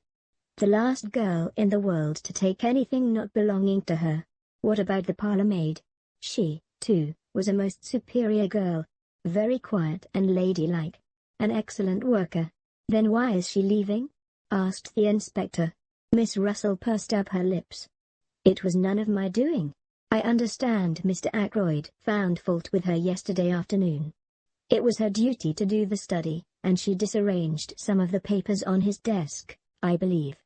The last girl in the world to take anything not belonging to her. What about the parlour maid? She, too, was a most superior girl. Very quiet and ladylike. An excellent worker. "Then why is she leaving?" asked the inspector. Miss Russell pursed up her lips. "It was none of my doing. I understand Mr. Ackroyd found fault with her yesterday afternoon. It was her duty to do the study, and she disarranged some of the papers on his desk, I believe.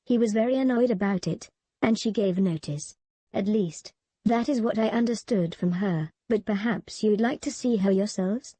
He was very annoyed about it, and she gave notice. At least, that is what I understood from her, but perhaps you'd like to see her yourselves?"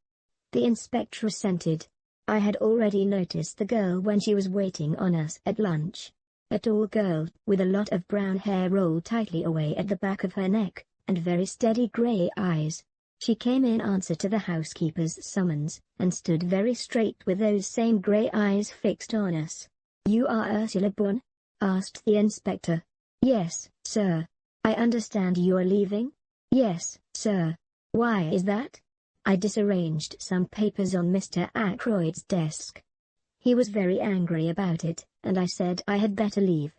The inspector assented. I had already noticed the girl when she was waiting on us at lunch. A tall girl, with a lot of brown hair rolled tightly away at the back of her neck, and very steady grey eyes. She came in answer to the housekeeper's summons, and stood very straight with those same grey eyes fixed on us. "You are Ursula Bourne?" asked the inspector. "Yes, sir." "I understand you are leaving?" "Yes, sir." "Why is that?" "I disarranged some papers on Mr. Ackroyd's desk. He was very angry about it, and I said I had better leave.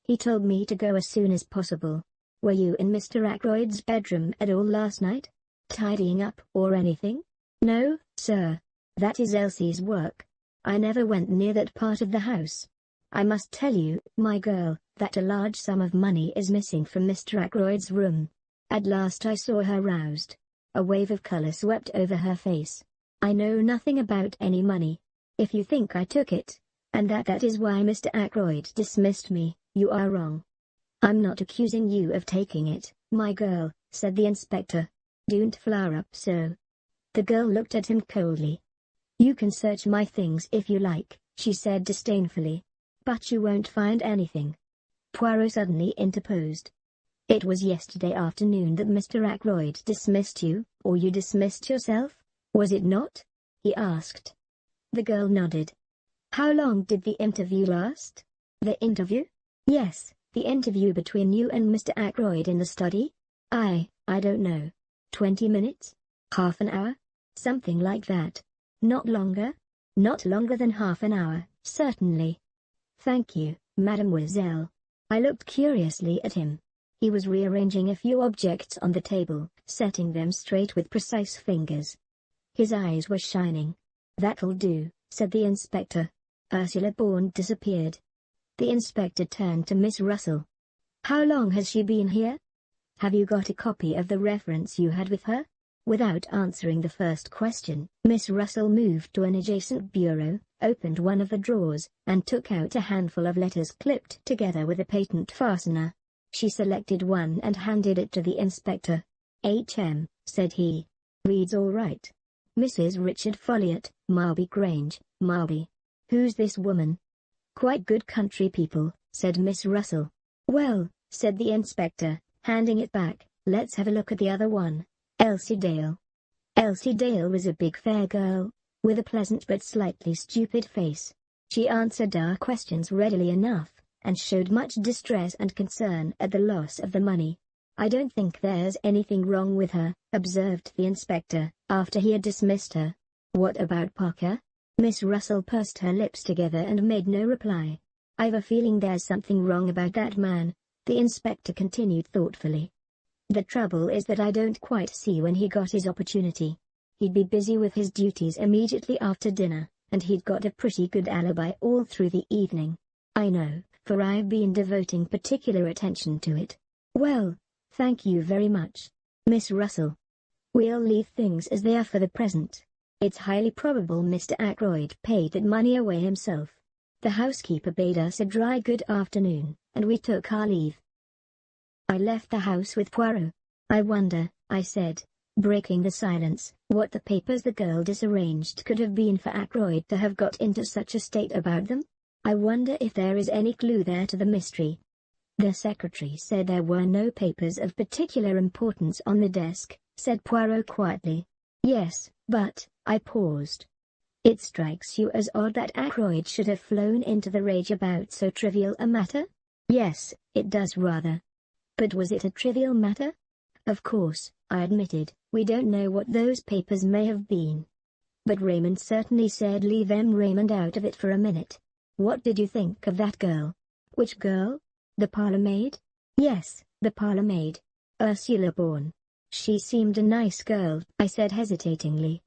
He told me to go as soon as possible. Were you in Mr. Ackroyd's bedroom at all last night? Tidying up or anything?" "No, sir. That is Elsie's work. I never went near that part of the house. I must tell you, my girl, that a large sum of money is missing from Mr. Ackroyd's room. At last I saw her roused. A wave of color swept over her face. I know nothing about any money. If you think I took it, and that is why Mr. Ackroyd dismissed me, you are wrong. I'm not accusing you of taking it, my girl," said the inspector. "Don't flare up so." The girl looked at him coldly. "You can search my things if you like," she said disdainfully. "But you won't find anything." Poirot suddenly interposed. "It was yesterday afternoon that Mr. Ackroyd dismissed you, or you dismissed yourself, was it not?" he asked. The girl nodded. "How long did the interview last?" "The interview?" "Yes, the interview between you and Mr. Ackroyd in the study?" I don't know. 20 minutes? Half an hour? Something like that. Not longer?" "Not longer than half an hour, certainly." "Thank you, mademoiselle." I looked curiously at him. He was rearranging a few objects on the table, setting them straight with precise fingers. His eyes were shining. "That'll do," said the inspector. Ursula Bourne disappeared. The inspector turned to Miss Russell. "How long has she been here? Have you got a copy of the reference you had with her?" Without answering the first question, Miss Russell moved to an adjacent bureau, opened one of the drawers, and took out a handful of letters clipped together with a patent fastener. She selected one and handed it to the inspector. "H.M.," said he. "Reads all right. Mrs. Richard Folliot, Marby Grange, Marby. Who's this woman?" "Quite good country people," said Miss Russell. "Well," said the inspector, handing it back, "let's have a look at the other one. Elsie Dale." Elsie Dale was a big fair girl, with a pleasant but slightly stupid face. She answered our questions readily enough, and showed much distress and concern at the loss of the money. "I don't think there's anything wrong with her," observed the inspector, after he had dismissed her. "What about Parker?" Miss Russell pursed her lips together and made no reply. "I've a feeling there's something wrong about that man," the inspector continued thoughtfully. "The trouble is that I don't quite see when he got his opportunity. He'd be busy with his duties immediately after dinner, and he'd got a pretty good alibi all through the evening. I know, for I've been devoting particular attention to it." "Well, thank you very much, Miss Russell. We'll leave things as they are for the present. It's highly probable Mr. Ackroyd paid that money away himself." The housekeeper bade us a dry good afternoon, and we took our leave. I left the house with Poirot. "I wonder," I said, breaking the silence, "what the papers the girl disarranged could have been for Ackroyd to have got into such a state about them. I wonder if there is any clue there to the mystery." "The secretary said there were no papers of particular importance on the desk," said Poirot quietly. "Yes, but, I paused. It strikes you as odd that Ackroyd should have flown into the rage about so trivial a matter? Yes, it does rather. But was it a trivial matter? Of course, I admitted, we don't know what those papers may have been. But Raymond certainly said leave Raymond out of it for a minute. What did you think of that girl? Which girl? The parlour maid? Yes, the parlour maid. Ursula Bourne. She seemed a nice girl, I said hesitatingly.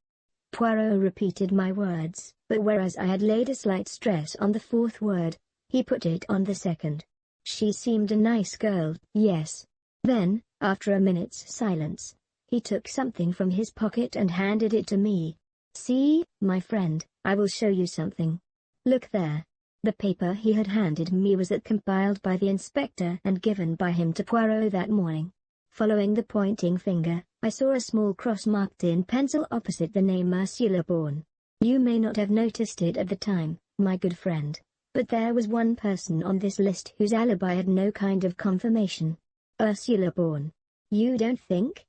Poirot repeated my words, but whereas I had laid a slight stress on the fourth word, he put it on the second. She seemed a nice girl, yes. Then, after a minute's silence, he took something from his pocket and handed it to me. See, my friend, I will show you something. Look there. The paper he had handed me was that compiled by the inspector and given by him to Poirot that morning. Following the pointing finger, I saw a small cross marked in pencil opposite the name Ursula Bourne. You may not have noticed it at the time, my good friend, but there was one person on this list whose alibi had no kind of confirmation. Ursula Bourne. You don't think?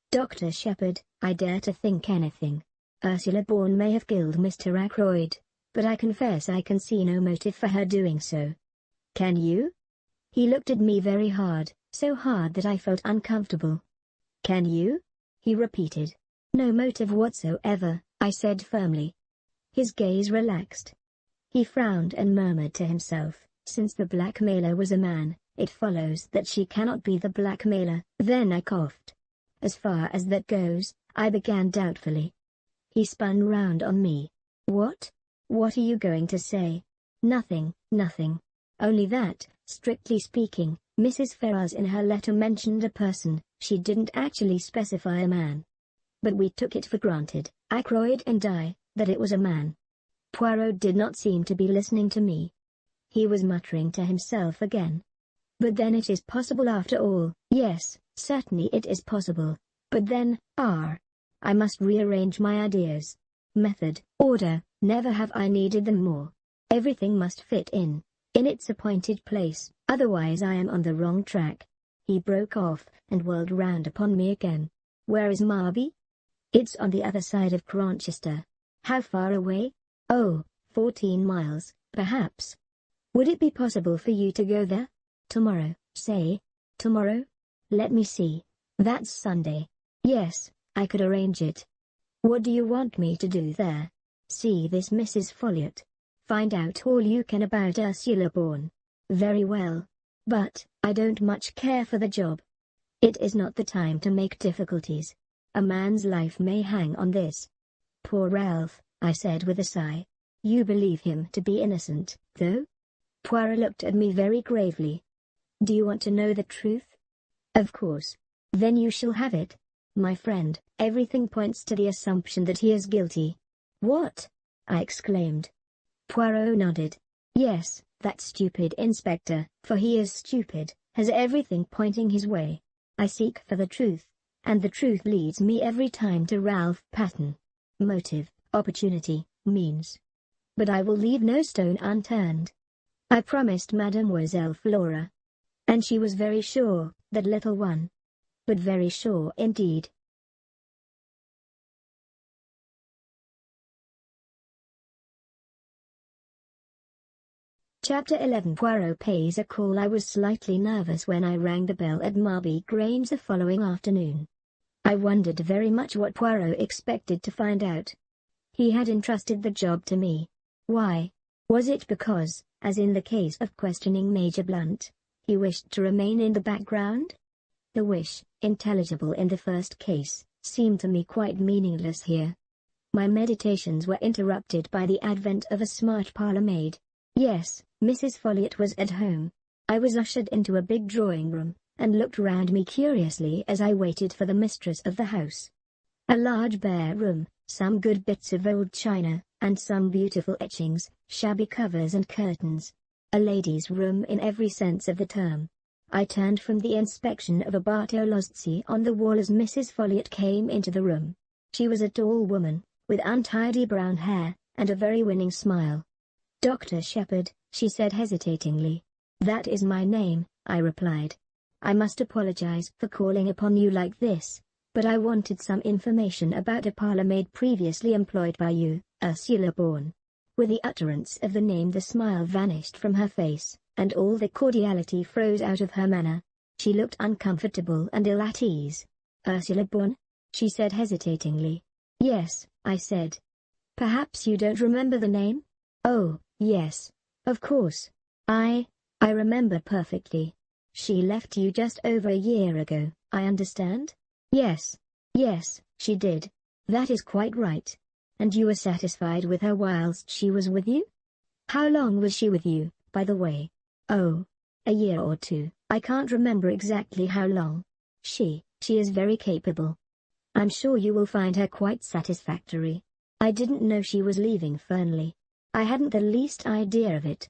Dr. Shepherd, I dare to think anything. Ursula Bourne may have killed Mr. Ackroyd, but I confess I can see no motive for her doing so. Can you? He looked at me very hard, so hard that I felt uncomfortable. Can you? He repeated. No motive whatsoever, I said firmly. His gaze relaxed. He frowned and murmured to himself, since the blackmailer was a man, it follows that she cannot be the blackmailer. Then I coughed. As far as that goes, I began doubtfully. He spun round on me. What? What are you going to say? Nothing, nothing. Only that, strictly speaking, Mrs. Ferrars in her letter mentioned a person, she didn't actually specify a man. But we took it for granted, Ackroyd and I, that it was a man. Poirot did not seem to be listening to me. He was muttering to himself again. But then it is possible after all. Yes, certainly it is possible. But then, I must rearrange my ideas. Method, order, never have I needed them more. Everything must fit in its appointed place, otherwise I am on the wrong track. He broke off, and whirled round upon me again. Where is Marby? It's on the other side of Cronchester. How far away? Oh, 14 miles, perhaps. Would it be possible for you to go there? Tomorrow, say. Tomorrow? Let me see. That's Sunday. Yes, I could arrange it. What do you want me to do there? See this Mrs. Folliot. Find out all you can about Ursula Bourne. Very well. But, I don't much care for the job. It is not the time to make difficulties. A man's life may hang on this. Poor Ralph, I said with a sigh. You believe him to be innocent, though? Poirot looked at me very gravely. Do you want to know the truth? Of course. Then you shall have it. My friend, everything points to the assumption that he is guilty. What? I exclaimed. Poirot nodded. Yes, that stupid inspector, for he is stupid, has everything pointing his way. I seek for the truth, and the truth leads me every time to Ralph Patten. Motive, opportunity, means. But I will leave no stone unturned. I promised Mademoiselle Flora. And she was very sure, that little one. But very sure indeed. Chapter 11. Poirot pays a call. I was slightly nervous when I rang the bell at Marby Grange the following afternoon. I wondered very much what Poirot expected to find out. He had entrusted the job to me. Why? Was it because, as in the case of questioning Major Blunt, he wished to remain in the background? The wish, intelligible in the first case, seemed to me quite meaningless here. My meditations were interrupted by the advent of a smart parlour-maid. Yes, Mrs. Folliot was at home. I was ushered into a big drawing-room, and looked round me curiously as I waited for the mistress of the house. A large bare room, some good bits of old china, and some beautiful etchings, shabby covers and curtains. A lady's room in every sense of the term. I turned from the inspection of a Bartolozzi on the wall as Mrs. Folliot came into the room. She was a tall woman, with untidy brown hair, and a very winning smile. Dr. Shepherd, she said hesitatingly. That is my name, I replied. I must apologize for calling upon you like this, But I wanted some information about a parlour-maid previously employed by you, Ursula Bourne." With the utterance of the name the smile vanished from her face, and all the cordiality froze out of her manner. She looked uncomfortable and ill at ease. "Ursula Bourne?" she said hesitatingly. "Yes," I said. "Perhaps you don't remember the name?" "Oh, yes. Of course. I remember perfectly. She left you just over a year ago, I understand?" Yes, she did. "That is quite right. And you were satisfied with her whilst she was with you?" "How long was she with you, by the way?" "Oh, a year or two, I can't remember exactly how long. She is very capable. I'm sure you will find her quite satisfactory." I didn't know she was leaving Fernley. I hadn't the least idea of it.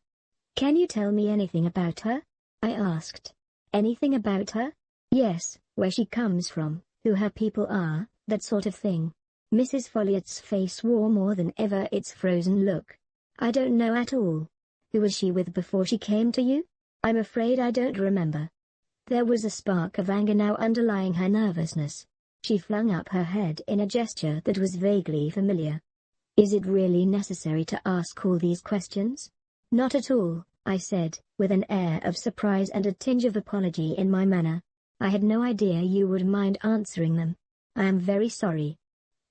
"Can you tell me anything about her?" I asked. "Anything about her?" "Yes, where she comes from, who her people are, that sort of thing." Mrs. Folliot's face wore more than ever its frozen look. "I don't know at all. Who was she with before she came to you?" "I'm afraid I don't remember." There was a spark of anger now underlying her nervousness. She flung up her head in a gesture that was vaguely familiar. "Is it really necessary to ask all these questions?" "Not at all," I said, with an air of surprise and a tinge of apology in my manner. "I had no idea you would mind answering them. I am very sorry."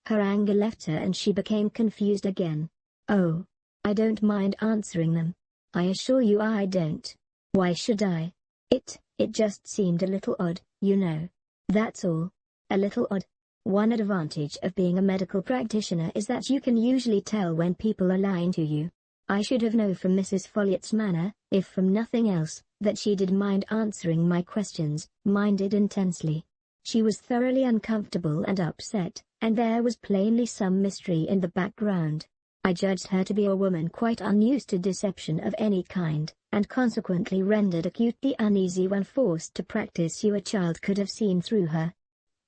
Her anger left her and she became confused again. "Oh, I don't mind answering them. I assure you I don't. Why should I? It just seemed a little odd, you know. That's all. A little odd. One advantage of being a medical practitioner is that you can usually tell when people are lying to you. I should have known from Mrs. Folliot's manner, if from nothing else, that she did mind answering my questions, minded intensely. She was thoroughly uncomfortable and upset, and there was plainly some mystery in the background. I judged her to be a woman quite unused to deception of any kind, and consequently rendered acutely uneasy when forced to practice you a child could have seen through her.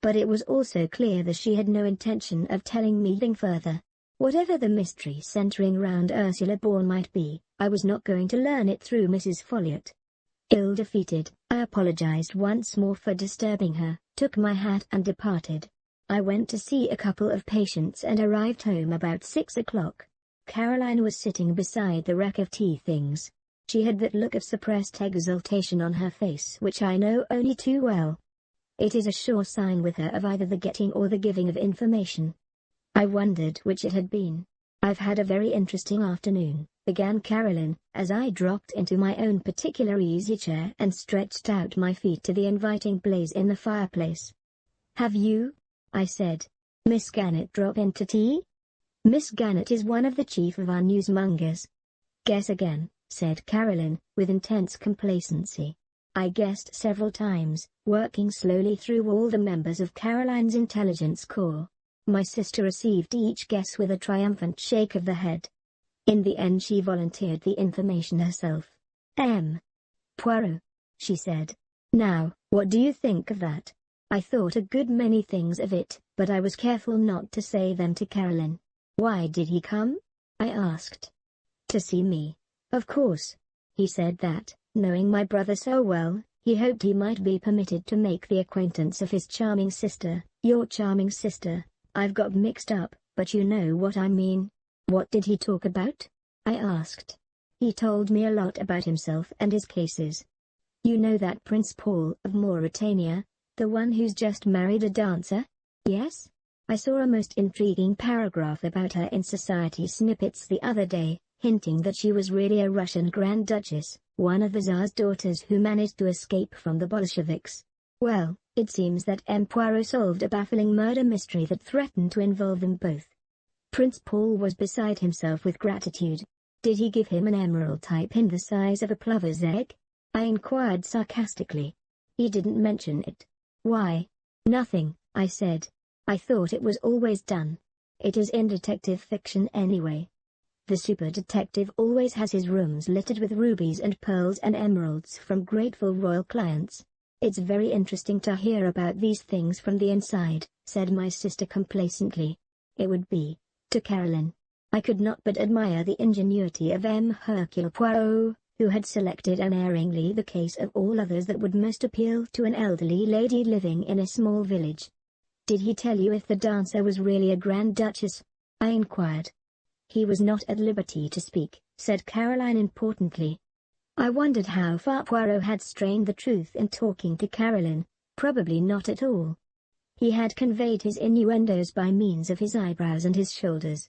But it was also clear that she had no intention of telling me anything further. Whatever the mystery centering round Ursula Bourne might be, I was not going to learn it through Mrs. Folliot. Ill-defeated, I apologized once more for disturbing her, took my hat and departed. I went to see a couple of patients and arrived home about 6 o'clock. Caroline was sitting beside the rack of tea things. She had that look of suppressed exultation on her face which I know only too well. It is a sure sign with her of either the getting or the giving of information. I wondered which it had been. "I've had a very interesting afternoon," began Caroline, as I dropped into my own particular easy chair and stretched out my feet to the inviting blaze in the fireplace. "Have you?" I said. "Miss Gannett drop in to tea?" "Miss Gannett is one of the chief of our newsmongers." "Guess again," said Caroline, with intense complacency. I guessed several times, working slowly through all the members of Caroline's intelligence corps. My sister received each guess with a triumphant shake of the head. In the end she volunteered the information herself. Poirot," she said. "Now, what do you think of that?" I thought a good many things of it, but I was careful not to say them to Caroline. "Why did he come?" I asked. "To see me. Of course. He said that, knowing my brother so well, he hoped he might be permitted to make the acquaintance of his charming sister, your charming sister. I've got mixed up, but you know what I mean." "What did he talk about?" I asked. "He told me a lot about himself and his cases. You know that Prince Paul of Mauritania, the one who's just married a dancer?" "Yes. I saw a most intriguing paragraph about her in Society Snippets the other day, hinting that she was really a Russian Grand Duchess, one of the Tsar's daughters who managed to escape from the Bolsheviks. Well, it seems that M. Poirot solved a baffling murder mystery that threatened to involve them both." Prince Paul was beside himself with gratitude. "Did he give him an emerald type in the size of a plover's egg?" I inquired sarcastically. "He didn't mention it." "Why?" "Nothing," I said. "I thought it was always done. It is in detective fiction anyway. The super detective always has his rooms littered with rubies and pearls and emeralds from grateful royal clients. It's very interesting to hear about these things from the inside," said my sister complacently. "It would be." To Caroline. I could not but admire the ingenuity of M. Hercule Poirot, who had selected unerringly the case of all others that would most appeal to an elderly lady living in a small village. Did he tell you if the dancer was really a Grand Duchess? I inquired. He was not at liberty to speak, said Caroline importantly. I wondered how far Poirot had strained the truth in talking to Caroline. Probably not at all. He had conveyed his innuendos by means of his eyebrows and his shoulders.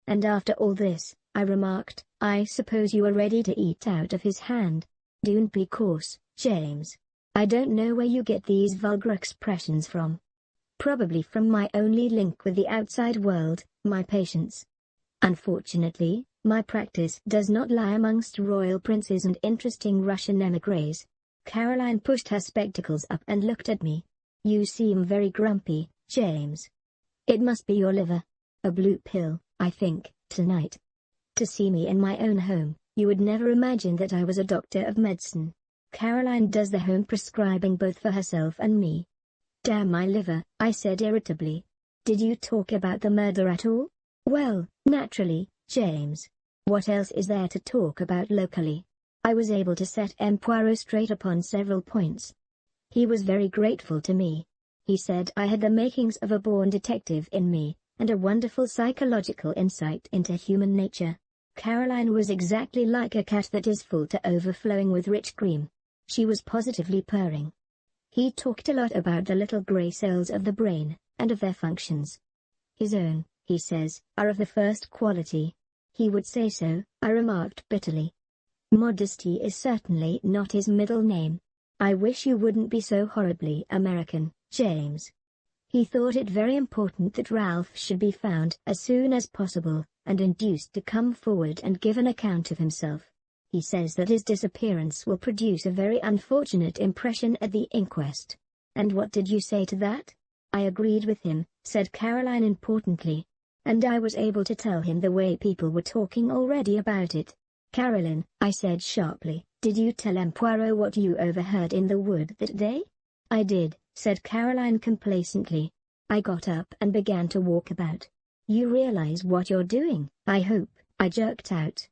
And after all this, I remarked, I suppose you are ready to eat out of his hand. Don't be coarse, James. I don't know where you get these vulgar expressions from. Probably from my only link with the outside world, my patients. Unfortunately, my practice does not lie amongst royal princes and interesting Russian émigrés. Caroline pushed her spectacles up and looked at me. You seem very grumpy, James. It must be your liver. A blue pill, I think, tonight. To see me in my own home, you would never imagine that I was a doctor of medicine. Caroline does the home prescribing both for herself and me. Damn my liver, I said irritably. Did you talk about the murder at all? Well, naturally, James. What else is there to talk about locally? I was able to set M. Poirot straight upon several points. He was very grateful to me. He said I had the makings of a born detective in me, and a wonderful psychological insight into human nature. Caroline was exactly like a cat that is full to overflowing with rich cream. She was positively purring. He talked a lot about the little grey cells of the brain, and of their functions. His own, he says, are of the first quality. He would say so, I remarked bitterly. Modesty is certainly not his middle name. I wish you wouldn't be so horribly American, James. He thought it very important that Ralph should be found as soon as possible, and induced to come forward and give an account of himself. He says that his disappearance will produce a very unfortunate impression at the inquest. And what did you say to that? I agreed with him, said Caroline importantly. And I was able to tell him the way people were talking already about it. Caroline, I said sharply, did you tell M. Poirot what you overheard in the wood that day? I did, said Caroline complacently. I got up and began to walk about. You realize what you're doing, I hope, I jerked out.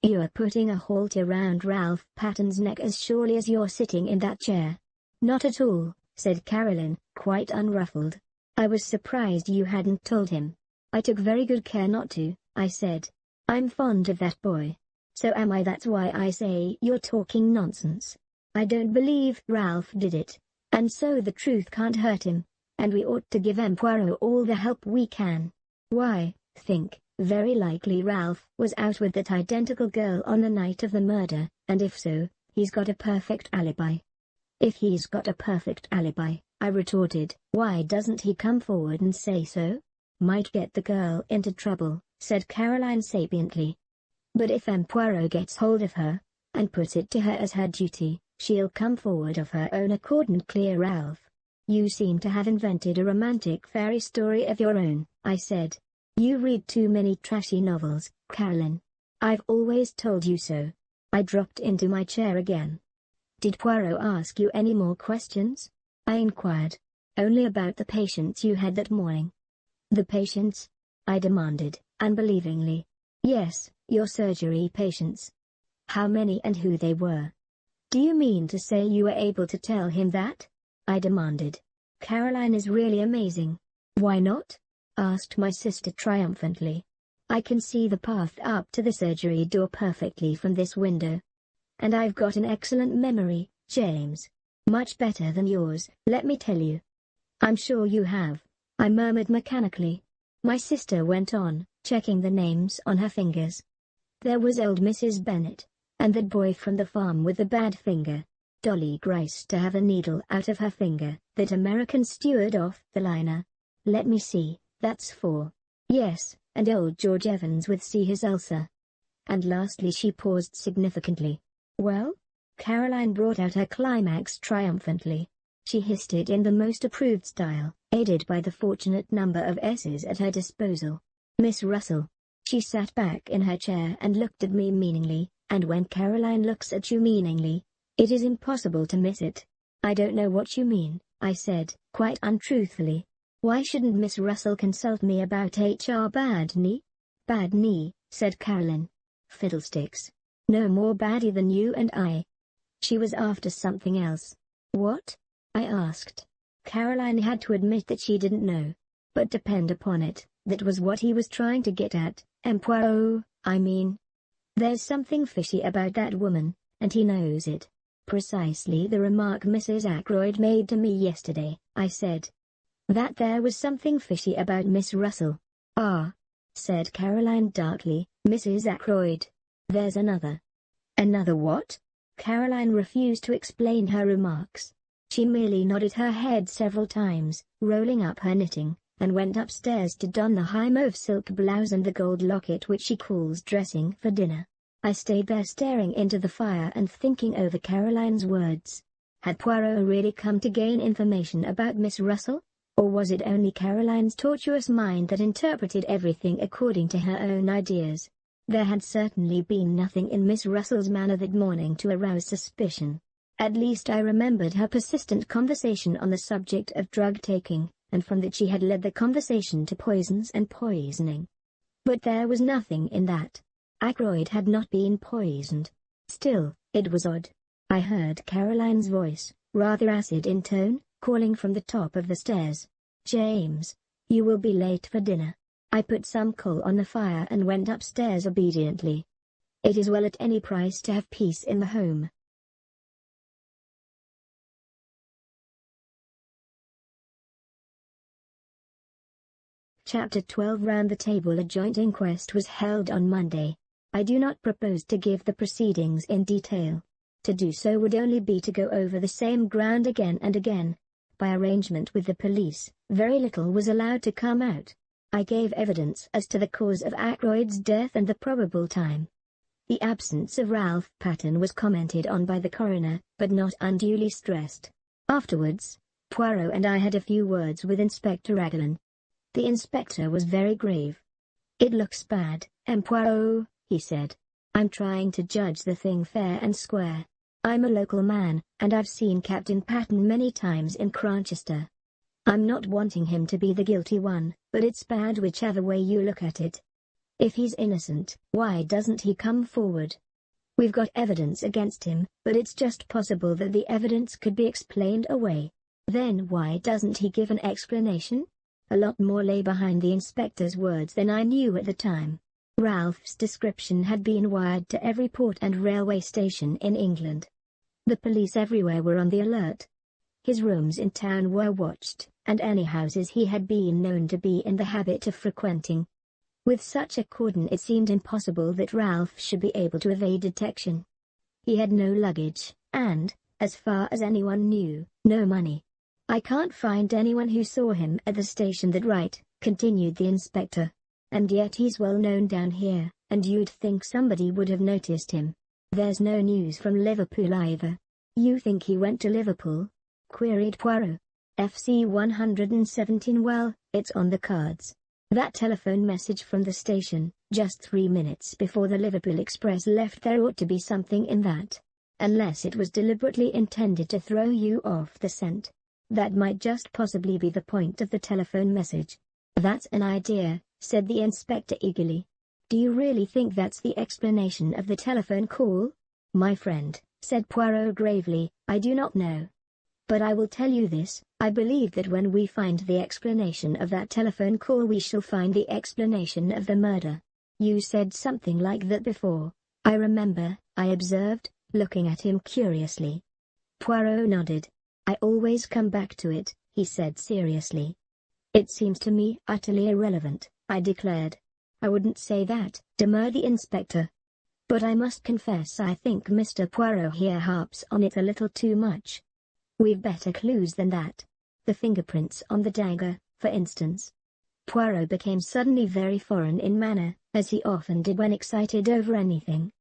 You are putting a halter round Ralph Patton's neck as surely as you're sitting in that chair. Not at all, said Caroline, quite unruffled. I was surprised you hadn't told him. I took very good care not to, I said. I'm fond of that boy. So am I. That's why I say you're talking nonsense. I don't believe Ralph did it, and so the truth can't hurt him, and we ought to give M. Poirot all the help we can. Why, think, very likely Ralph was out with that identical girl on the night of the murder, and if so, he's got a perfect alibi. If he's got a perfect alibi, I retorted, why doesn't he come forward and say so? Might get the girl into trouble, said Caroline sapiently. But if M. Poirot gets hold of her, and puts it to her as her duty, she'll come forward of her own accord and clear Ralph. You seem to have invented a romantic fairy story of your own, I said. You read too many trashy novels, Caroline. I've always told you so. I dropped into my chair again. Did Poirot ask you any more questions? I inquired. Only about the patients you had that morning. The patients? I demanded, unbelievingly. Yes, your surgery patients. How many and who they were? Do you mean to say you were able to tell him that? I demanded. Caroline is really amazing. Why not? Asked my sister triumphantly. I can see the path up to the surgery door perfectly from this window. And I've got an excellent memory, James. Much better than yours, let me tell you. I'm sure you have, I murmured mechanically. My sister went on, checking the names on her fingers. There was old Mrs. Bennet, and that boy from the farm with the bad finger. Dolly Grice to have a needle out of her finger, that American steward off the liner. Let me see, that's 4. Yes, and old George Evans with his ulcer. And lastly she paused significantly. Well? Caroline brought out her climax triumphantly. She hissed it in the most approved style, aided by the fortunate number of S's at her disposal. Miss Russell. She sat back in her chair and looked at me meaningly, and when Caroline looks at you meaningly, it is impossible to miss it. I don't know what you mean, I said, quite untruthfully. Why shouldn't Miss Russell consult me about H.R. Bad Knee? Bad Knee, said Caroline. Fiddlesticks. No more baddie than you and I. She was after something else. What? I asked. Caroline had to admit that she didn't know. But depend upon it, that was what he was trying to get at, Poirot, I mean. There's something fishy about that woman, and he knows it. Precisely the remark Mrs. Ackroyd made to me yesterday, I said. That there was something fishy about Miss Russell. Ah, said Caroline darkly, Mrs. Ackroyd. There's another. Another what? Caroline refused to explain her remarks. She merely nodded her head several times, rolling up her knitting, and went upstairs to don the high mauve silk blouse and the gold locket which she calls dressing for dinner. I stayed there staring into the fire and thinking over Caroline's words. Had Poirot really come to gain information about Miss Russell? Or was it only Caroline's tortuous mind that interpreted everything according to her own ideas? There had certainly been nothing in Miss Russell's manner that morning to arouse suspicion. At least I remembered her persistent conversation on the subject of drug-taking, and from that she had led the conversation to poisons and poisoning. But there was nothing in that. Ackroyd had not been poisoned. Still, it was odd. I heard Caroline's voice, rather acid in tone, calling from the top of the stairs. James, you will be late for dinner. I put some coal on the fire and went upstairs obediently. It is well at any price to have peace in the home. Chapter 12. Round the table. A joint inquest was held on Monday. I do not propose to give the proceedings in detail. To do so would only be to go over the same ground again and again. By arrangement with the police, very little was allowed to come out. I gave evidence as to the cause of Ackroyd's death and the probable time. The absence of Ralph Patten was commented on by the coroner, but not unduly stressed. Afterwards, Poirot and I had a few words with Inspector Raglan. The inspector was very grave. It looks bad, Poirot, he said. I'm trying to judge the thing fair and square. I'm a local man, and I've seen Captain Patten many times in Cranchester. I'm not wanting him to be the guilty one, but it's bad whichever way you look at it. If he's innocent, why doesn't he come forward? We've got evidence against him, but it's just possible that the evidence could be explained away. Then why doesn't he give an explanation? A lot more lay behind the inspector's words than I knew at the time. Ralph's description had been wired to every port and railway station in England. The police everywhere were on the alert. His rooms in town were watched, and any houses he had been known to be in the habit of frequenting. With such a cordon it seemed impossible that Ralph should be able to evade detection. He had no luggage, and, as far as anyone knew, no money. I can't find anyone who saw him at the station that right, continued the inspector. And yet he's well known down here, and you'd think somebody would have noticed him. There's no news from Liverpool either. You think he went to Liverpool? Queried Poirot. FC 117. Well, it's on the cards. That telephone message from the station, just 3 minutes before the Liverpool Express left, there ought to be something in that. Unless it was deliberately intended to throw you off the scent. That might just possibly be the point of the telephone message. That's an idea, said the inspector eagerly. Do you really think that's the explanation of the telephone call? My friend, said Poirot gravely, I do not know. But I will tell you this, I believe that when we find the explanation of that telephone call we shall find the explanation of the murder. You said something like that before. I remember, I observed, looking at him curiously. Poirot nodded. I always come back to it, he said seriously. It seems to me utterly irrelevant, I declared. I wouldn't say that, demurred the inspector. But I must confess I think Mr. Poirot here harps on it a little too much. We've better clues than that. The fingerprints on the dagger, for instance. Poirot became suddenly very foreign in manner, as he often did when excited over anything.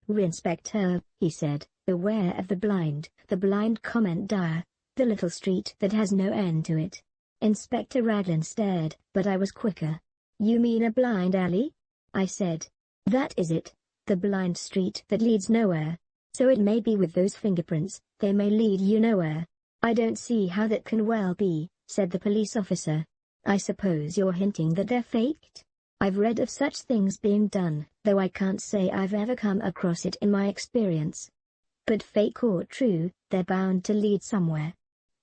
Inspector, he said, beware of the blind comment dire, the little street that has no end to it. Inspector Raglan stared, but I was quicker. You mean a blind alley? I said. That is it. The blind street that leads nowhere. So it may be with those fingerprints, they may lead you nowhere. I don't see how that can well be, said the police officer. I suppose you're hinting that they're faked? I've read of such things being done, though I can't say I've ever come across it in my experience. But fake or true, they're bound to lead somewhere.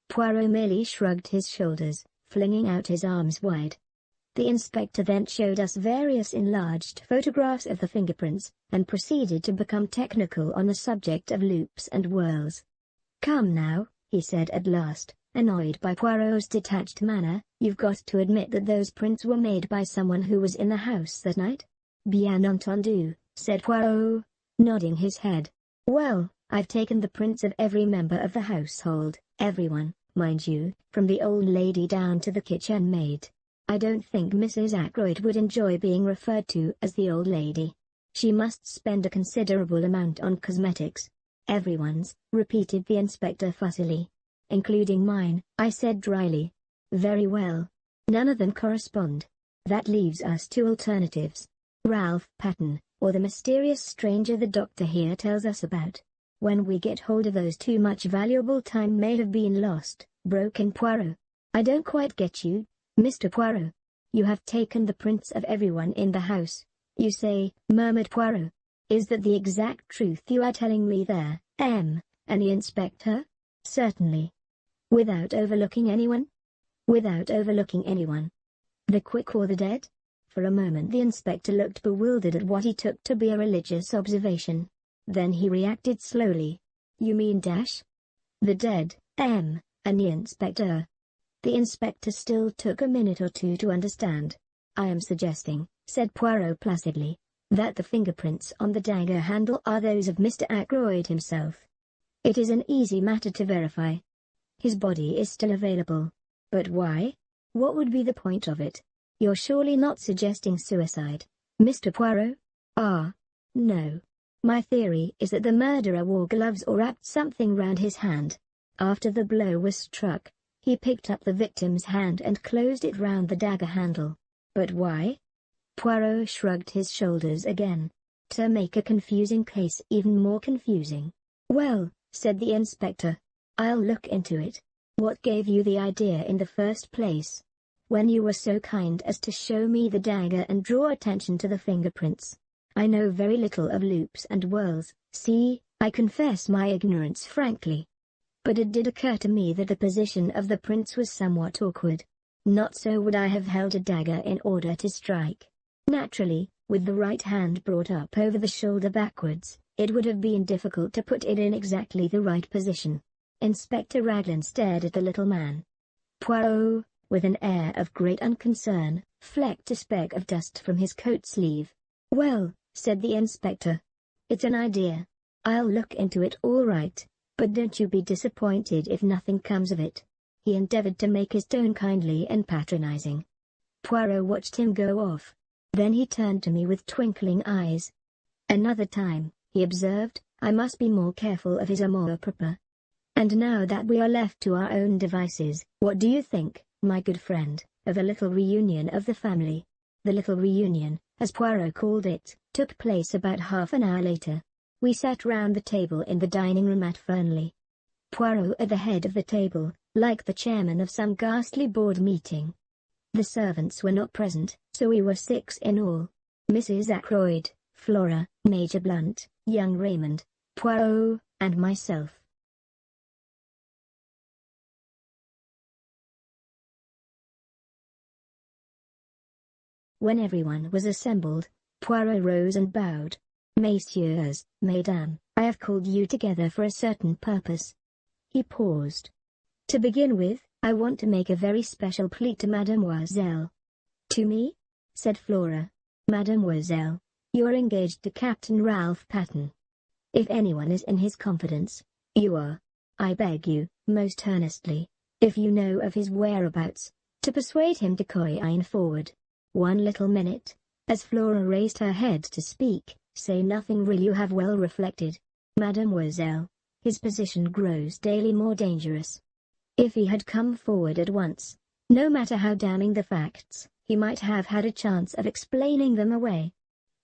Poirot merely shrugged his shoulders, flinging out his arms wide. The inspector then showed us various enlarged photographs of the fingerprints, and proceeded to become technical on the subject of loops and whirls. "Come now," he said at last, annoyed by Poirot's detached manner, "you've got to admit that those prints were made by someone who was in the house that night?" "Bien entendu," said Poirot, nodding his head. "Well, I've taken the prints of every member of the household, everyone, mind you, from the old lady down to the kitchen maid. I don't think Mrs. Ackroyd would enjoy being referred to as the old lady. She must spend a considerable amount on cosmetics." "Everyone's," repeated the inspector fussily. "Including mine," I said dryly. "Very well. None of them correspond. That leaves us two alternatives. Ralph Patten, or the mysterious stranger the doctor here tells us about. When we get hold of those two, much valuable time may have been lost," broke in Poirot. "I don't quite get you, Mr. Poirot. You have taken the prints of everyone in the house, you say," murmured Poirot. "Is that the exact truth you are telling me there, and the inspector?" "Certainly." "Without overlooking anyone?" "Without overlooking anyone." "The quick or the dead?" For a moment the inspector looked bewildered at what he took to be a religious observation. Then he reacted slowly. "You mean dash?" "The dead, and the inspector." The inspector still took a minute or two to understand. "I am suggesting," said Poirot placidly, "that the fingerprints on the dagger handle are those of Mr. Ackroyd himself. It is an easy matter to verify. His body is still available. But why? What would be the point of it? You're surely not suggesting suicide, Mr. Poirot?" "Ah, no. My theory is that the murderer wore gloves or wrapped something round his hand. After the blow was struck, he picked up the victim's hand and closed it round the dagger handle." "But why?" Poirot shrugged his shoulders again. "To make a confusing case even more confusing." "Well," said the inspector, "I'll look into it. What gave you the idea in the first place? When you were so kind as to show me the dagger and draw attention to the fingerprints. I know very little of loops and whirls, see, I confess my ignorance frankly. But it did occur to me that the position of the prints was somewhat awkward. Not so would I have held a dagger in order to strike. Naturally, with the right hand brought up over the shoulder backwards, it would have been difficult to put it in exactly the right position." Inspector Raglan stared at the little man. Poirot, with an air of great unconcern, flecked a speck of dust from his coat sleeve. "Well," said the inspector, "it's an idea. I'll look into it all right. But don't you be disappointed if nothing comes of it." He endeavored to make his tone kindly and patronizing. Poirot watched him go off. Then he turned to me with twinkling eyes. "Another time," he observed, "I must be more careful of his amour propre. And now that we are left to our own devices, what do you think, my good friend, of a little reunion of the family?" The little reunion, as Poirot called it, took place about half an hour later. We sat round the table in the dining room at Fernley. Poirot at the head of the table, like the chairman of some ghastly board meeting. The servants were not present, so we were 6 in all. Mrs. Ackroyd, Flora, Major Blunt, young Raymond, Poirot, and myself. When everyone was assembled, Poirot rose and bowed. "Messieurs, mesdames, I have called you together for a certain purpose." He paused. "To begin with, I want to make a very special plea to Mademoiselle." "To me?" said Flora. "Mademoiselle, you are engaged to Captain Ralph Patten. If anyone is in his confidence, you are. I beg you, most earnestly, if you know of his whereabouts, to persuade him to coin forward. One little minute." As Flora raised her head to speak, "Say nothing real, you have well reflected. Mademoiselle, his position grows daily more dangerous. If he had come forward at once, no matter how damning the facts, he might have had a chance of explaining them away.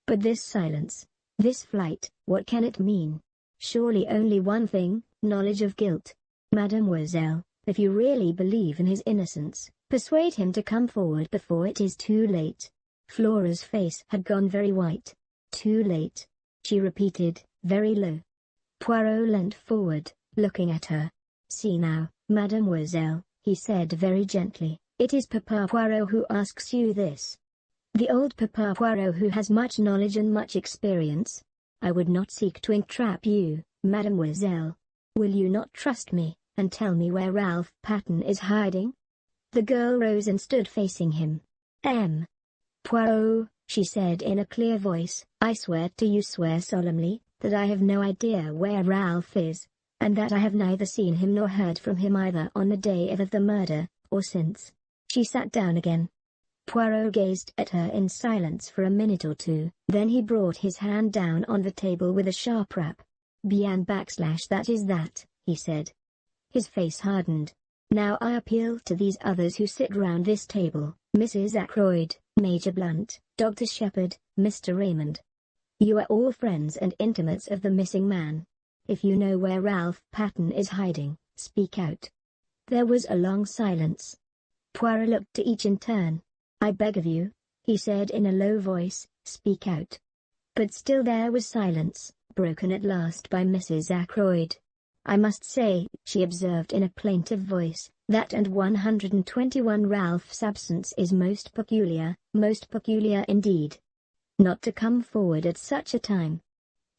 But this silence, this flight, what can it mean? Surely only one thing, knowledge of guilt. Mademoiselle, if you really believe in his innocence, persuade him to come forward before it is too late." Flora's face had gone very white. "Too late," she repeated, very low. Poirot leant forward, looking at her. "See now, Mademoiselle, he said very gently, it is Papa Poirot who asks you this. The old Papa Poirot who has much knowledge and much experience. I would not seek to entrap you, mademoiselle. Will you not trust me, and tell me where Ralph Patten is hiding? The girl rose and stood facing him. Poirot, she said in a clear voice, I swear solemnly, that I have no idea where Ralph is, and that I have neither seen him nor heard from him either on the day of the murder, or since. She sat down again. Poirot gazed at her in silence for a minute or two, then he brought his hand down on the table with a sharp rap. Bien / that is that, he said. His face hardened. Now I appeal to these others who sit round this table, Mrs. Ackroyd, Major Blunt, Dr. Shepherd, Mr. Raymond. You are all friends and intimates of the missing man. If you know where Ralph Patten is hiding, speak out. There was a long silence. Poirot looked to each in turn. I beg of you, he said in a low voice, speak out. But still there was silence, broken at last by Mrs. Ackroyd. I must say, she observed in a plaintive voice, that and 121 Ralph's absence is most peculiar indeed. Not to come forward at such a time.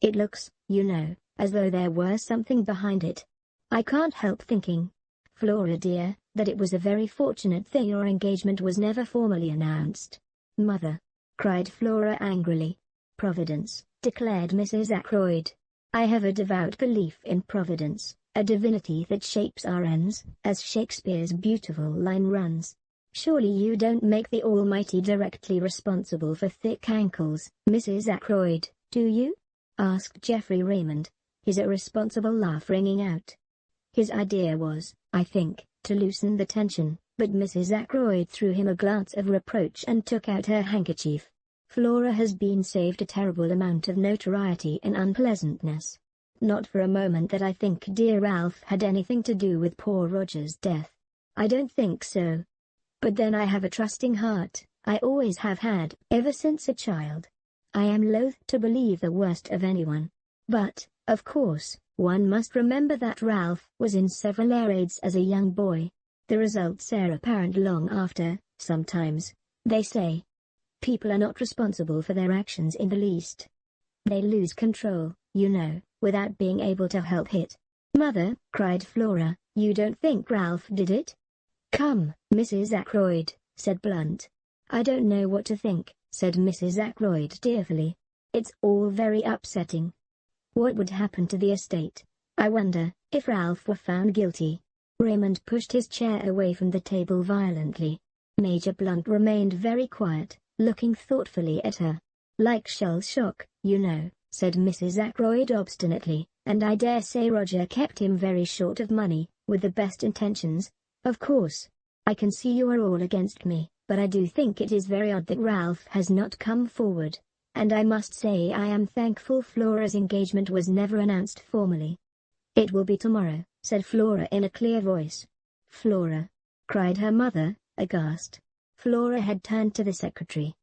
It looks, you know, as though there were something behind it. I can't help thinking, Flora dear, that it was a very fortunate thing your engagement was never formally announced. Mother! Cried Flora angrily. Providence, declared Mrs. Ackroyd. I have a devout belief in Providence, a divinity that shapes our ends, as Shakespeare's beautiful line runs. Surely you don't make the Almighty directly responsible for thick ankles, Mrs. Ackroyd, do you? Asked Geoffrey Raymond, his irresponsible laugh ringing out. His idea was, I think, to loosen the tension, but Mrs. Ackroyd threw him a glance of reproach and took out her handkerchief. Flora has been saved a terrible amount of notoriety and unpleasantness. Not for a moment that I think dear Ralph had anything to do with poor Roger's death. I don't think so. But then I have a trusting heart, I always have had, ever since a child. I am loath to believe the worst of anyone. But, of course, one must remember that Ralph was in several air raids as a young boy. The results are apparent long after. Sometimes, they say, people are not responsible for their actions in the least. They lose control, you know, without being able to help it. Mother, cried Flora, you don't think Ralph did it? Come, Mrs. Ackroyd, said Blunt. I don't know what to think, said Mrs. Ackroyd tearfully. It's all very upsetting. What would happen to the estate? I wonder, if Ralph were found guilty. Raymond pushed his chair away from the table violently. Major Blunt remained very quiet, looking thoughtfully at her. Like shell shock, you know, said Mrs. Ackroyd obstinately, and I dare say Roger kept him very short of money, with the best intentions. Of course, I can see you are all against me, but I do think it is very odd that Ralph has not come forward. And I must say I am thankful Flora's engagement was never announced formally. It will be tomorrow, said Flora in a clear voice. Flora! Cried her mother, aghast. Flora had turned to the secretary.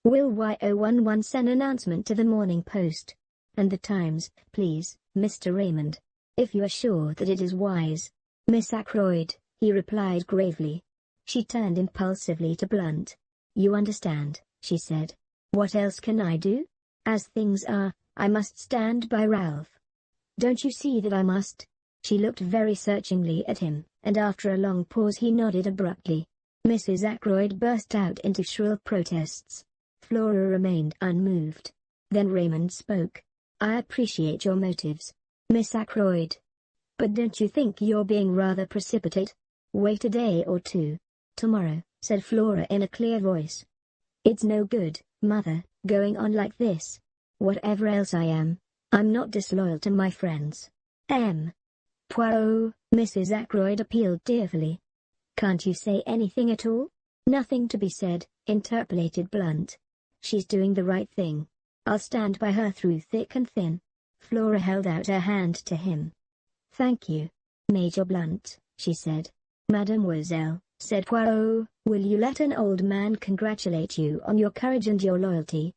Will Y011 send announcement to the Morning Post? And the Times, please, Mr. Raymond. If you are sure that it is wise. Miss Ackroyd, he replied gravely. She turned impulsively to Blunt. You understand, she said. What else can I do? As things are, I must stand by Ralph. Don't you see that I must? She looked very searchingly at him, and after a long pause he nodded abruptly. Mrs. Ackroyd burst out into shrill protests. Flora remained unmoved. Then Raymond spoke. I appreciate your motives, Miss Ackroyd. But don't you think you're being rather precipitate? Wait a day or two. Tomorrow, said Flora in a clear voice. It's no good, Mother, going on like this. Whatever else I am, I'm not disloyal to my friends. Poirot, Mrs. Ackroyd appealed tearfully. Can't you say anything at all? Nothing to be said, interpolated Blunt. She's doing the right thing. I'll stand by her through thick and thin. Flora held out her hand to him. Thank you, Major Blunt, she said. Mademoiselle, said Poirot, will you let an old man congratulate you on your courage and your loyalty?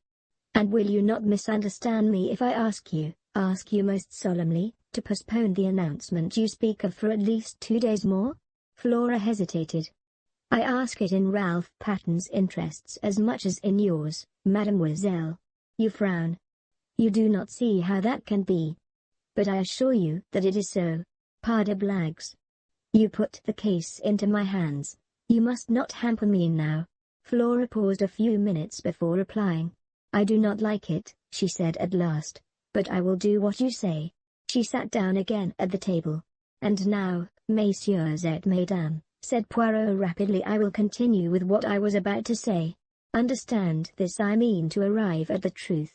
And will you not misunderstand me if I ask you, ask you most solemnly, to postpone the announcement you speak of for at least 2 days more? Flora hesitated. I ask it in Ralph Patton's interests as much as in yours, mademoiselle. You frown. You do not see how that can be. But I assure you that it is so. Pas de blagues. You put the case into my hands. You must not hamper me now. Flora paused a few minutes before replying. I do not like it, she said at last, but I will do what you say. She sat down again at the table. And now, messieurs et mesdames, said Poirot rapidly, I will continue with what I was about to say. Understand this, I mean to arrive at the truth.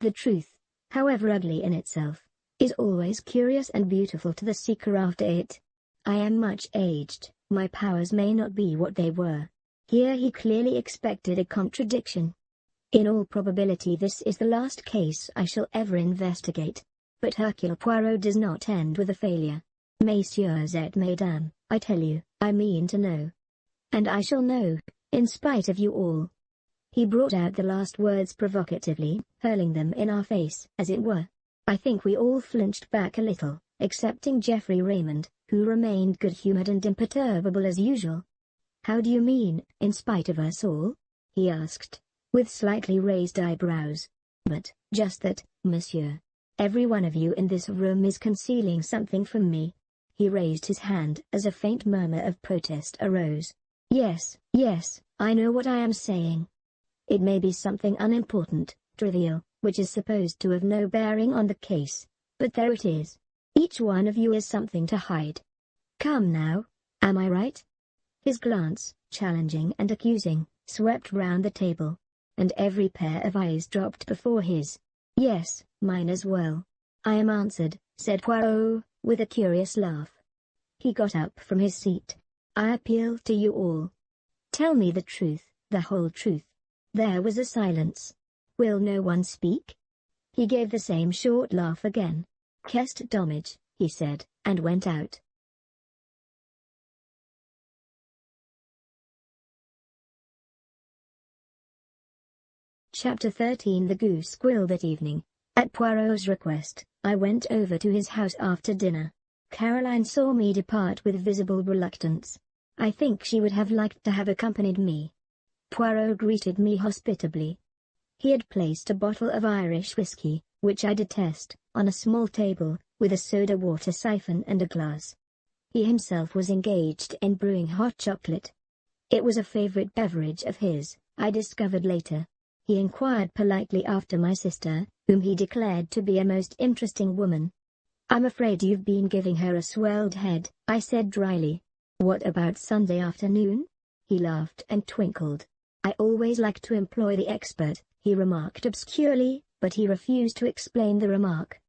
The truth, however ugly in itself, is always curious and beautiful to the seeker after it. I am much aged, my powers may not be what they were. Here he clearly expected a contradiction. In all probability this is the last case I shall ever investigate. But Hercule Poirot does not end with a failure. Messieurs et mesdames, I tell you, I mean to know. And I shall know, in spite of you all. He brought out the last words provocatively, hurling them in our face, as it were. I think we all flinched back a little, excepting Geoffrey Raymond, who remained good-humoured and imperturbable as usual. How do you mean, in spite of us all? He asked, with slightly raised eyebrows. But, just that, monsieur. Every one of you in this room is concealing something from me. He raised his hand as a faint murmur of protest arose. Yes, I know what I am saying. It may be something unimportant, trivial, which is supposed to have no bearing on the case, but there it is. Each one of you has something to hide. Come now, am I right? His glance, challenging and accusing, swept round the table, and every pair of eyes dropped before his. Yes, mine as well. I am answered, said Poirot, with a curious laugh. He got up from his seat. I appeal to you all. Tell me the truth, the whole truth. There was a silence. Will no one speak? He gave the same short laugh again. Qu'est-ce dommage, he said, and went out. Chapter 13. The goose squilled that evening. At Poirot's request, I went over to his house after dinner. Caroline saw me depart with visible reluctance. I think she would have liked to have accompanied me. Poirot greeted me hospitably. He had placed a bottle of Irish whiskey, which I detest, on a small table, with a soda-water siphon and a glass. He himself was engaged in brewing hot chocolate. It was a favorite beverage of his, I discovered later. He inquired politely after my sister, whom he declared to be a most interesting woman. I'm afraid you've been giving her a swelled head, I said dryly. What about Sunday afternoon? He laughed and twinkled. I always like to employ the expert, he remarked obscurely, but he refused to explain the remark.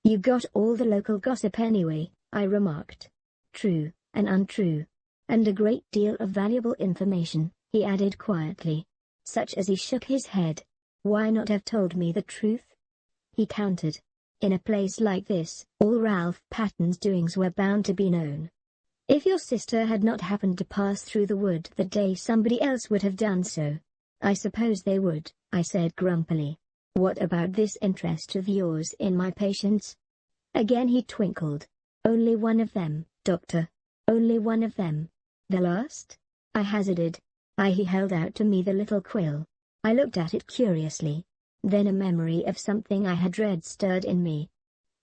You got all the local gossip anyway, I remarked. True, and untrue. And a great deal of valuable information, he added quietly. Such as he shook his head. Why not have told me the truth? He countered. In a place like this, all Ralph Patton's doings were bound to be known. If your sister had not happened to pass through the wood that day, somebody else would have done so. I suppose they would, I said grumpily. What about this interest of yours in my patients? Again he twinkled. Only one of them, doctor. Only one of them. The last? I hazarded. He held out to me the little quill. I looked at it curiously. Then a memory of something I had read stirred in me.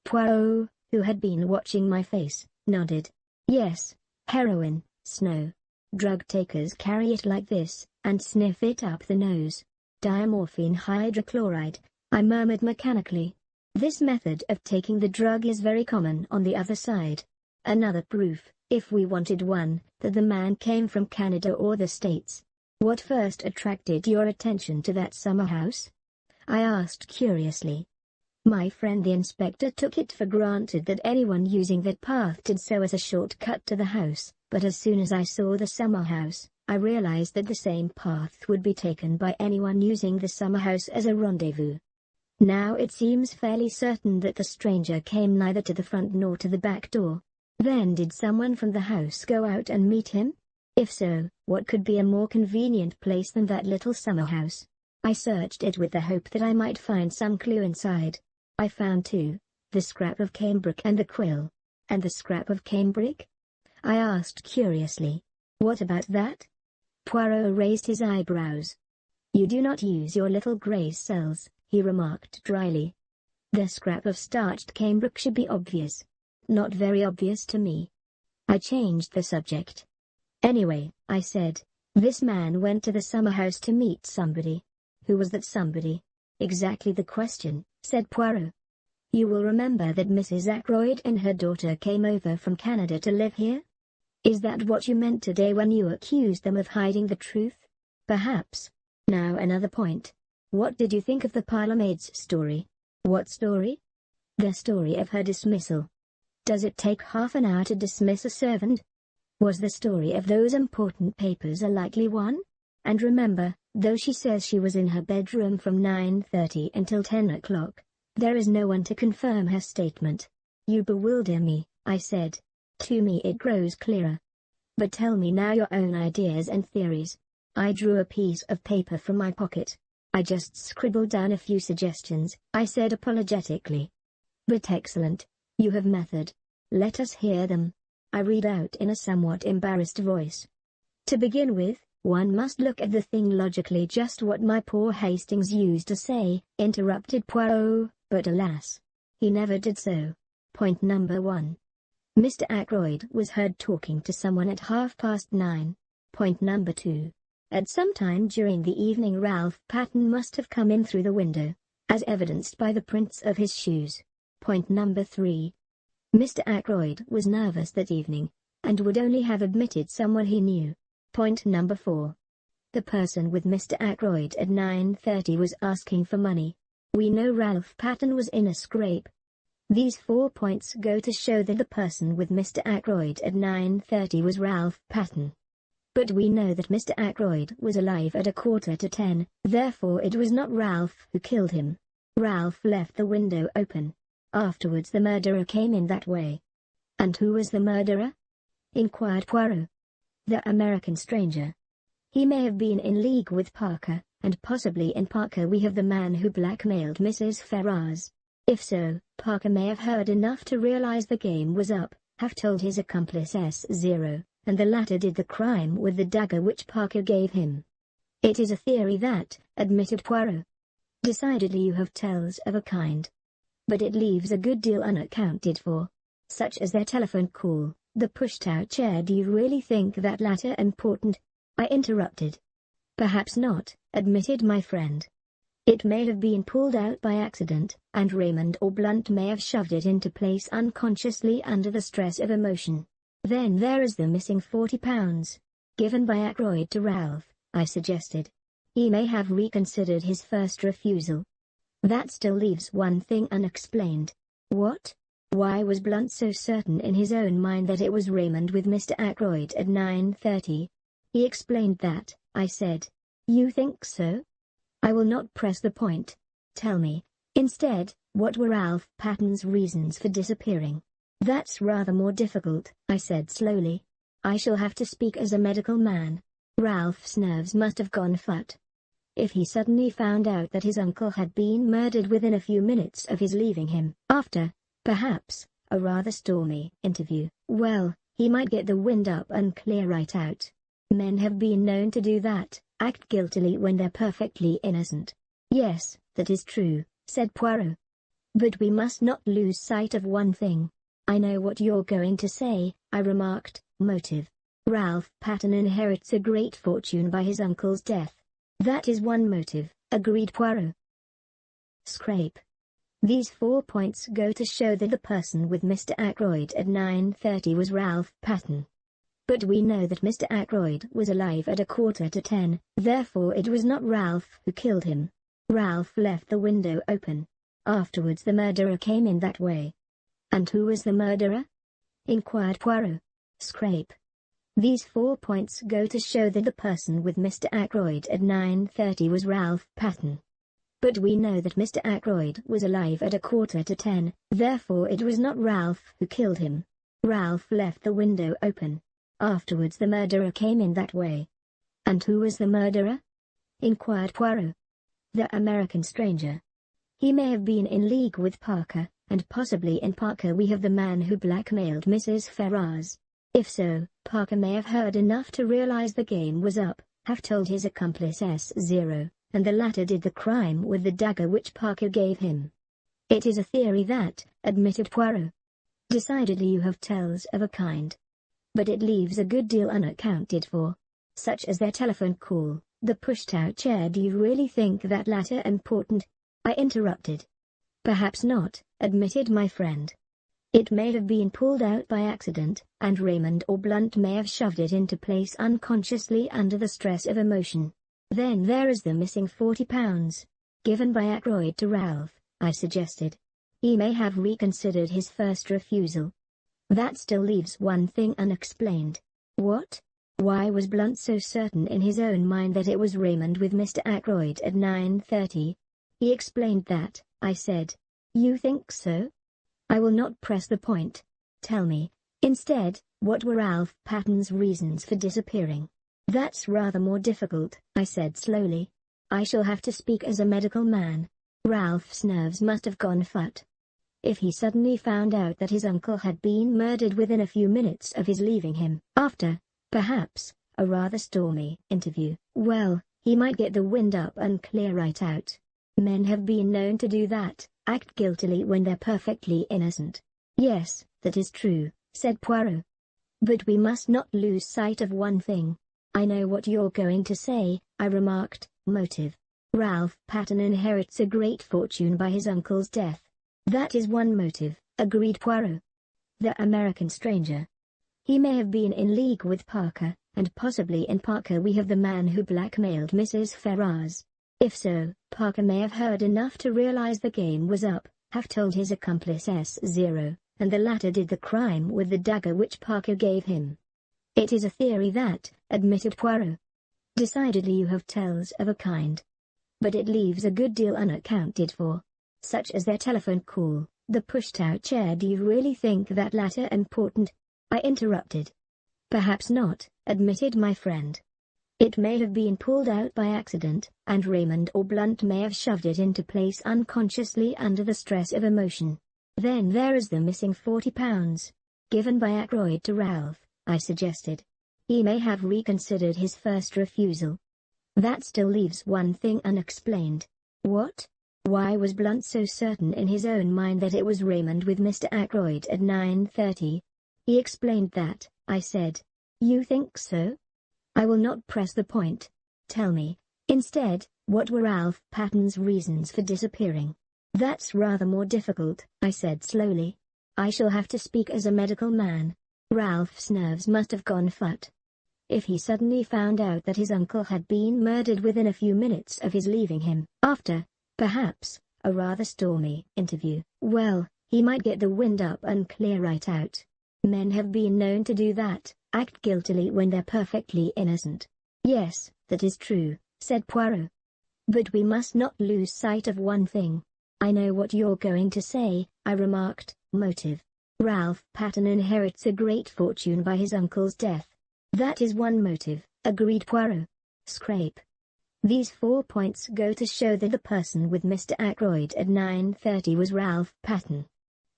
Poirot, who had been watching my face, nodded. Yes, heroin, snow. Drug takers carry it like this, and sniff it up the nose. Diamorphine hydrochloride, I murmured mechanically. This method of taking the drug is very common on the other side. Another proof, if we wanted one, that the man came from Canada or the States. What first attracted your attention to that summer house? I asked curiously. My friend the inspector took it for granted that anyone using that path did so as a short-cut to the house, but as soon as I saw the summer house, I realized that the same path would be taken by anyone using the summer house as a rendezvous. Now it seems fairly certain that the stranger came neither to the front nor to the back door. Then did someone from the house go out and meet him? If so, what could be a more convenient place than that little summer house? I searched it with the hope that I might find some clue inside. I found two, The scrap of cambric and the quill. And the scrap of cambric? I asked curiously. What about that? Poirot raised his eyebrows. You do not use your little grey cells, he remarked dryly. The scrap of starched cambric should be obvious. Not very obvious to me. I changed the subject. Anyway, I said, this man went to the summer house to meet somebody. Who was that somebody? Exactly the question, said Poirot. You will remember that Mrs. Ackroyd and her daughter came over from Canada to live here? Is that what you meant today when you accused them of hiding the truth? Perhaps. Now another point. What did you think of the parlourmaid's story? What story? The story of her dismissal. Does it take half an hour to dismiss a servant? Was the story of those important papers a likely one? And remember, though she says she was in her bedroom from 9:30 until 10 o'clock, there is no one to confirm her statement. You bewilder me, I said. To me it grows clearer. But tell me now your own ideas and theories. I drew a piece of paper from my pocket. I just scribbled down a few suggestions, I said apologetically. But excellent. You have method. Let us hear them. I read out in a somewhat embarrassed voice. To begin with, one must look at the thing logically, just what my poor Hastings used to say, interrupted Poirot, but alas, he never did so. Point number 1. Mr. Ackroyd was heard talking to someone at 9:30. Point number 2. At some time during the evening Ralph Patten must have come in through the window, as evidenced by the prints of his shoes. Point number 3. Mr. Ackroyd was nervous that evening, and would only have admitted someone he knew. Point number 4. The person with Mr. Ackroyd at 9:30 was asking for money. We know Ralph Patten was in a scrape. These 4 points go to show that the person with Mr. Ackroyd at 9:30 was Ralph Patten. But we know that Mr. Ackroyd was alive at 9:45, therefore it was not Ralph who killed him. Ralph left the window open. Afterwards the murderer came in that way. And who was the murderer? Inquired Poirot. The American stranger. He may have been in league with Parker, and possibly in Parker we have the man who blackmailed Mrs. Ferrars. If so, Parker may have heard enough to realize the game was up, have told his accomplice S0, and the latter did the crime with the dagger which Parker gave him. It is a theory that, admitted Poirot. Decidedly you have tells of a kind. But it leaves a good deal unaccounted for. Such as their telephone call, the pushed-out chair. Do you really think that latter important? I interrupted. Perhaps not, admitted my friend. It may have been pulled out by accident, and Raymond or Blunt may have shoved it into place unconsciously under the stress of emotion. Then there is the missing £40, given by Ackroyd to Ralph, I suggested. He may have reconsidered his first refusal. That still leaves one thing unexplained. What? Why was Blunt so certain in his own mind that it was Raymond with Mr. Ackroyd at 9:30? He explained that, I said. You think so? I will not press the point. Tell me, instead, what were Ralph Patten's reasons for disappearing? That's rather more difficult, I said slowly. I shall have to speak as a medical man. Ralph's nerves must have gone fut. If he suddenly found out that his uncle had been murdered within a few minutes of his leaving him, after, perhaps, a rather stormy interview, well, he might get the wind up and clear right out. Men have been known to do that, act guiltily when they're perfectly innocent. Yes, that is true, said Poirot. But we must not lose sight of one thing. I know what you're going to say, I remarked, motive. Ralph Patten inherits a great fortune by his uncle's death. That is one motive, agreed Poirot. Scrape. These 4 points go to show that the person with Mr. Ackroyd at 9:30 was Ralph Patten. But we know that Mr. Ackroyd was alive at 9:45, therefore it was not Ralph who killed him. Ralph left the window open. Afterwards the murderer came in that way. And who was the murderer? Inquired Poirot. Scrape. These 4 points go to show that the person with Mr. Ackroyd at 9:30 was Ralph Patten. But we know that Mr. Ackroyd was alive at 9:45, therefore it was not Ralph who killed him. Ralph left the window open. Afterwards the murderer came in that way. And who was the murderer? Inquired Poirot. The American stranger. He may have been in league with Parker, and possibly in Parker we have the man who blackmailed Mrs. Ferrars. If so, Parker may have heard enough to realize the game was up, have told his accomplice S0, and the latter did the crime with the dagger which Parker gave him. It is a theory that, admitted Poirot. Decidedly you have tells of a kind. But it leaves a good deal unaccounted for. Such as their telephone call, the pushed-out chair. Do you really think that latter important? I interrupted. Perhaps not, admitted my friend. It may have been pulled out by accident, and Raymond or Blunt may have shoved it into place unconsciously under the stress of emotion. Then there is the missing £40, given by Ackroyd to Ralph, I suggested. He may have reconsidered his first refusal. That still leaves one thing unexplained. What? Why was Blunt so certain in his own mind that it was Raymond with Mr. Ackroyd at 9:30? He explained that, I said. You think so? I will not press the point. Tell me, instead, what were Ralph Patton's reasons for disappearing? That's rather more difficult, I said slowly. I shall have to speak as a medical man. Ralph's nerves must have gone fut. If he suddenly found out that his uncle had been murdered within a few minutes of his leaving him, after, perhaps, a rather stormy interview, well, he might get the wind up and clear right out. Men have been known to do that, act guiltily when they're perfectly innocent. Yes, that is true, said Poirot. But we must not lose sight of one thing. I know what you're going to say, I remarked, motive. Ralph Patton inherits a great fortune by his uncle's death. That is one motive, agreed Poirot. The American stranger. He may have been in league with Parker, and possibly in Parker we have the man who blackmailed Mrs. Ferrars. If so, Parker may have heard enough to realize the game was up, have told his accomplice S0, and the latter did the crime with the dagger which Parker gave him. It is a theory that, admitted Poirot. Decidedly you have tells of a kind. But it leaves a good deal unaccounted for. Such as their telephone call, the pushed-out chair. Do you really think that latter important? I interrupted. Perhaps not, admitted my friend. It may have been pulled out by accident, and Raymond or Blunt may have shoved it into place unconsciously under the stress of emotion. Then there is the missing £40, given by Ackroyd to Ralph, I suggested. He may have reconsidered his first refusal. That still leaves one thing unexplained. What? Why was Blunt so certain in his own mind that it was Raymond with Mr. Ackroyd at 9:30? He explained that, I said. You think so? I will not press the point. Tell me, instead, what were Ralph Patton's reasons for disappearing? That's rather more difficult, I said slowly. I shall have to speak as a medical man. Ralph's nerves must have gone fut. If he suddenly found out that his uncle had been murdered within a few minutes of his leaving him, after, perhaps, a rather stormy interview, well, he might get the wind up and clear right out. Men have been known to do that, act guiltily when they're perfectly innocent. Yes, that is true, said Poirot. But we must not lose sight of one thing. I know what you're going to say, I remarked, motive. Ralph Patton inherits a great fortune by his uncle's death. That is one motive, agreed Poirot. Scrape. These 4 points go to show that the person with Mr. Ackroyd at 9:30 was Ralph Patton.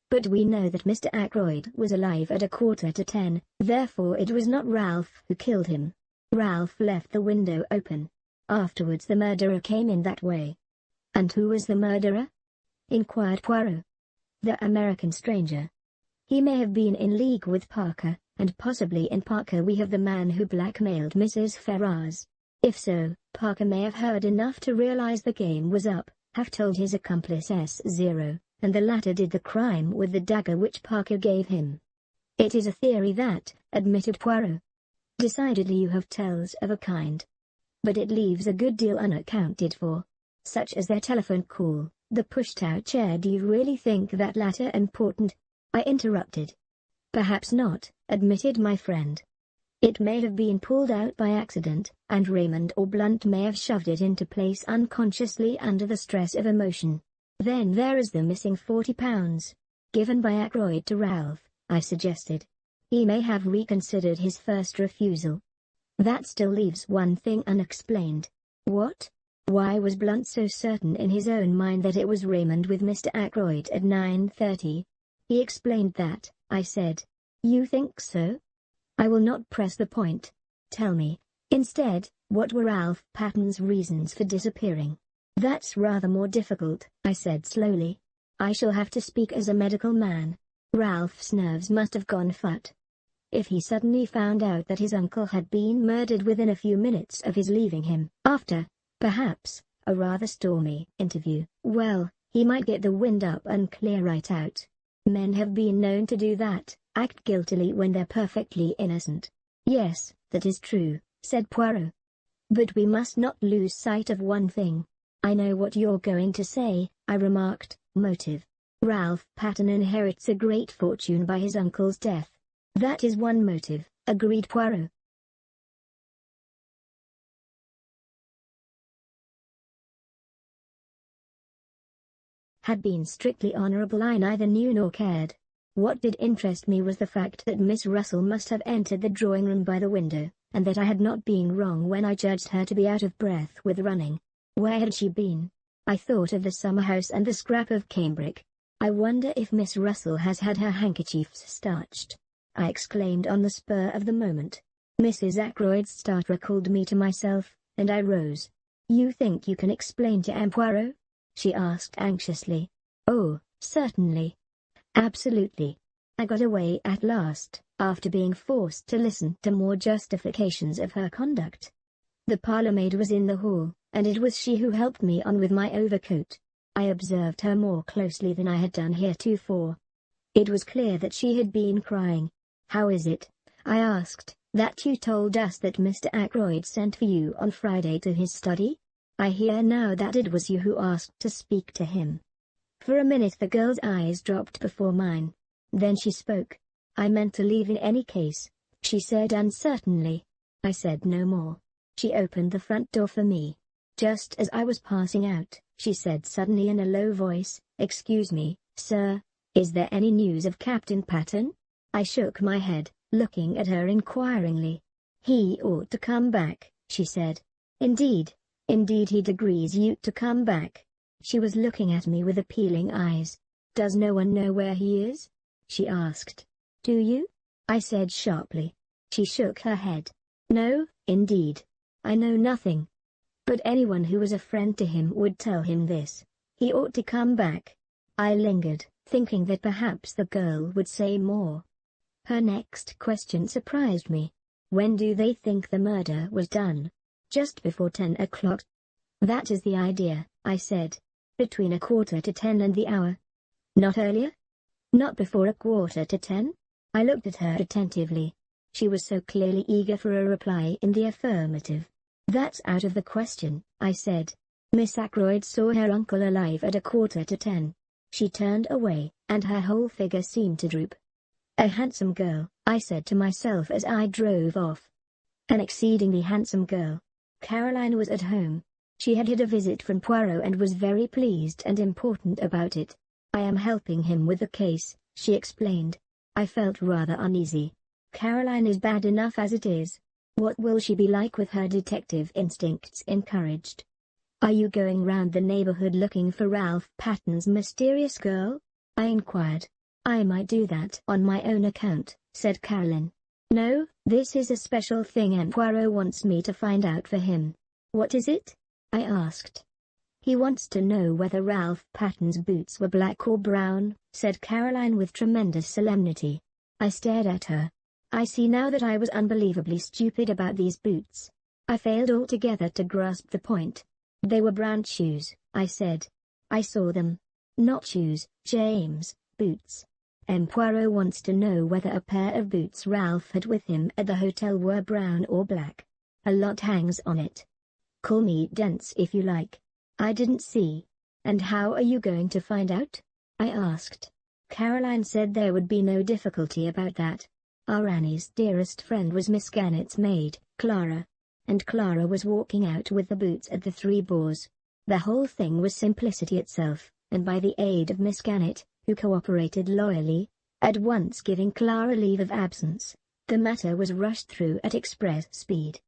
But we know that Mr. Ackroyd was alive at 9:45, therefore it was not Ralph who killed him. Ralph left the window open. Afterwards the murderer came in that way. And who was the murderer? Inquired Poirot. The American stranger. He may have been in league with Parker, and possibly in Parker we have the man who blackmailed Mrs. Ferrars. If so, Parker may have heard enough to realize the game was up, have told his accomplice S0, and the latter did the crime with the dagger which Parker gave him. It is a theory that, admitted Poirot. Decidedly you have tells of a kind. But it leaves a good deal unaccounted for. Such as their telephone call, the pushed-out chair. Do you really think that latter important? I interrupted. Perhaps not, admitted my friend. It may have been pulled out by accident, and Raymond or Blunt may have shoved it into place unconsciously under the stress of emotion. Then there is the missing £40, given by Ackroyd to Ralph, I suggested. He may have reconsidered his first refusal. That still leaves one thing unexplained. What? Why was Blunt so certain in his own mind that it was Raymond with Mr. Ackroyd at 9:30? He explained that, I said. You think so? I will not press the point. Tell me, instead, what were Ralph Patton's reasons for disappearing? That's rather more difficult, I said slowly. I shall have to speak as a medical man. Ralph's nerves must have gone fut. If he suddenly found out that his uncle had been murdered within a few minutes of his leaving him, after, perhaps, a rather stormy interview, well, he might get the wind up and clear right out. Men have been known to do that, act guiltily when they're perfectly innocent. Yes, that is true, said Poirot. But we must not lose sight of one thing. I know what you're going to say, I remarked, motive. Ralph Patton inherits a great fortune by his uncle's death. That is one motive, agreed Poirot. Had been strictly honorable I neither knew nor cared. What did interest me was the fact that Miss Russell must have entered the drawing-room by the window, and that I had not been wrong when I judged her to be out of breath with running. Where had she been? I thought of the summer house and the scrap of cambric. I wonder if Miss Russell has had her handkerchiefs starched, I exclaimed on the spur of the moment. Mrs. Ackroyd's start recalled me to myself, and I rose. You think you can explain to M. Poirot? She asked anxiously. Oh, certainly. Absolutely. I got away at last, after being forced to listen to more justifications of her conduct. The parlour-maid was in the hall, and it was she who helped me on with my overcoat. I observed her more closely than I had done heretofore. It was clear that she had been crying. How is it, I asked, that you told us that Mr. Ackroyd sent for you on Friday to his study? I hear now that it was you who asked to speak to him. For a minute the girl's eyes dropped before mine. Then she spoke. I meant to leave in any case, she said uncertainly. I said no more. She opened the front door for me. Just as I was passing out, she said suddenly in a low voice, Excuse me, sir, is there any news of Captain Patton? I shook my head, looking at her inquiringly. He ought to come back, she said. Indeed he'd agrees you to come back. She was looking at me with appealing eyes. Does no one know where he is? She asked. Do you? I said sharply. She shook her head. No, indeed. I know nothing. But anyone who was a friend to him would tell him this. He ought to come back. I lingered, thinking that perhaps the girl would say more. Her next question surprised me. When do they think the murder was done? Just before 10 o'clock. That is the idea, I said. Between 9:45 and the hour. Not earlier? Not before 9:45? I looked at her attentively. She was so clearly eager for a reply in the affirmative. That's out of the question, I said. Miss Ackroyd saw her uncle alive at 9:45. She turned away, and her whole figure seemed to droop. A handsome girl, I said to myself as I drove off. An exceedingly handsome girl. Caroline was at home. She had had a visit from Poirot and was very pleased and important about it. I am helping him with the case, she explained. I felt rather uneasy. Caroline is bad enough as it is. What will she be like with her detective instincts encouraged? Are you going round the neighborhood looking for Ralph Patton's mysterious girl? I inquired. I might do that on my own account, said Caroline. No, this is a special thing and Poirot wants me to find out for him. What is it? I asked. He wants to know whether Ralph Patton's boots were black or brown, said Caroline with tremendous solemnity. I stared at her. I see now that I was unbelievably stupid about these boots. I failed altogether to grasp the point. They were brown shoes, I said. I saw them. Not shoes, James, boots. M. Poirot wants to know whether a pair of boots Ralph had with him at the hotel were brown or black. A lot hangs on it. Call me dense if you like. I didn't see. And how are you going to find out? I asked. Caroline said there would be no difficulty about that. Our Annie's dearest friend was Miss Gannett's maid, Clara. And Clara was walking out with the boots at the Three Boars. The whole thing was simplicity itself, and by the aid of Miss Gannett, who cooperated loyally, at once giving Clara leave of absence, the matter was rushed through at express speed.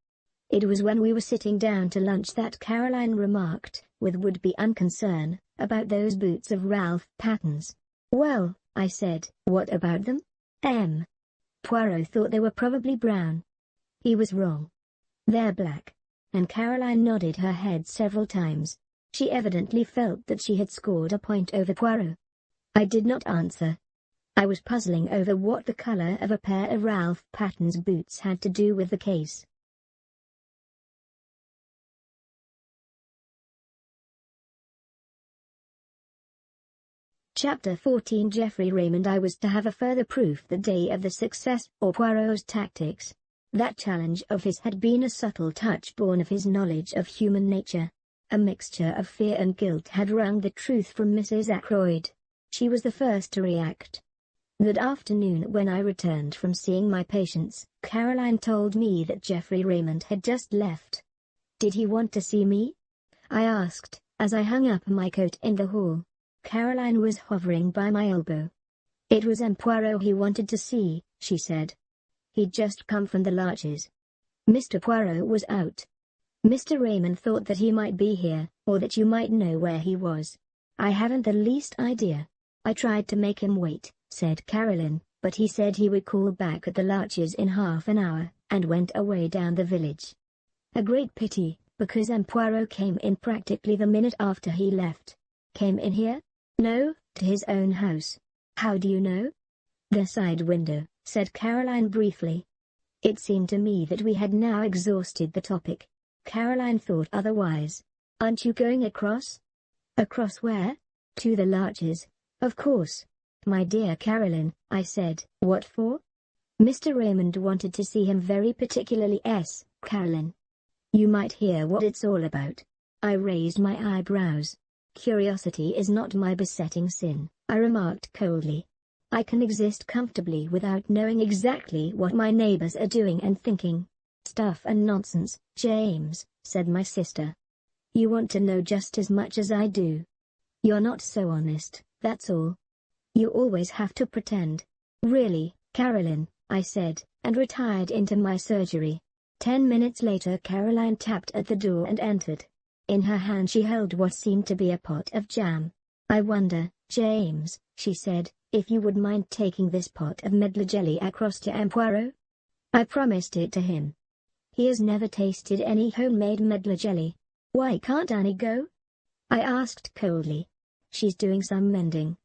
It was when we were sitting down to lunch that Caroline remarked, with would-be unconcern, about those boots of Ralph Patton's. "Well," I said, "what about them?" Poirot thought they were probably brown. He was wrong. "They're black." And Caroline nodded her head several times. She evidently felt that she had scored a point over Poirot. I did not answer. I was puzzling over what the color of a pair of Ralph Patton's boots had to do with the case. Chapter 14. Geoffrey Raymond. I was to have a further proof the day of the success of Poirot's tactics. That challenge of his had been a subtle touch born of his knowledge of human nature. A mixture of fear and guilt had wrung the truth from Mrs. Ackroyd. She was the first to react. That afternoon when I returned from seeing my patients, Caroline told me that Geoffrey Raymond had just left. "Did he want to see me?" I asked, as I hung up my coat in the hall. Caroline was hovering by my elbow. "It was Poirot he wanted to see," she said. "He'd just come from the Larches. Mr. Poirot was out. Mr. Raymond thought that he might be here, or that you might know where he was. I haven't the least idea. I tried to make him wait," said Caroline, "but he said he would call back at the Larches in half an hour, and went away down the village. A great pity, because Poirot came in practically the minute after he left." "Came in here?" "No, to his own house." "How do you know?" "The side window," said Caroline briefly. It seemed to me that we had now exhausted the topic. Caroline thought otherwise. "Aren't you going across?" "Across where?" "To the Larches, of course." "My dear Caroline," I said. "What for?" "Mr. Raymond wanted to see him very particularly, Caroline. You might hear what it's all about." I raised my eyebrows. "Curiosity is not my besetting sin," I remarked coldly. "I can exist comfortably without knowing exactly what my neighbors are doing and thinking." "Stuff and nonsense, James," said my sister. "You want to know just as much as I do. You're not so honest, that's all. You always have to pretend." "Really, Caroline," I said, and retired into my surgery. 10 minutes later Caroline tapped at the door and entered. In her hand she held what seemed to be a pot of jam. "I wonder, James," she said, "if you would mind taking this pot of medlar jelly across to Poirot?" I promised it to him. He has never tasted any homemade medlar jelly. "Why can't Annie go?" I asked coldly. "She's doing some mending.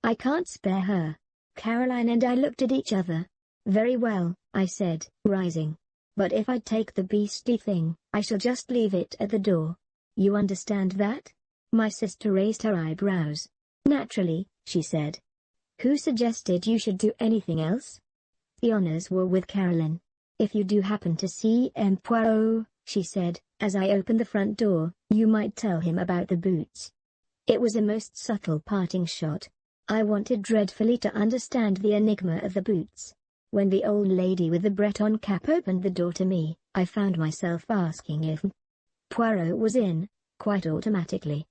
I can't spare her." Caroline and I looked at each other. "Very well," I said, rising. "But if I take the beastly thing, I shall just leave it at the door. You understand that?" My sister raised her eyebrows. "Naturally," she said. "Who suggested you should do anything else?" "The honors were with Caroline. If you do happen to see Poirot," she said, as I opened the front door, "you might tell him about the boots." It was a most subtle parting shot. I wanted dreadfully to understand the enigma of the boots. When the old lady with the Breton cap opened the door to me, I found myself asking if Poirot was in, quite automatically.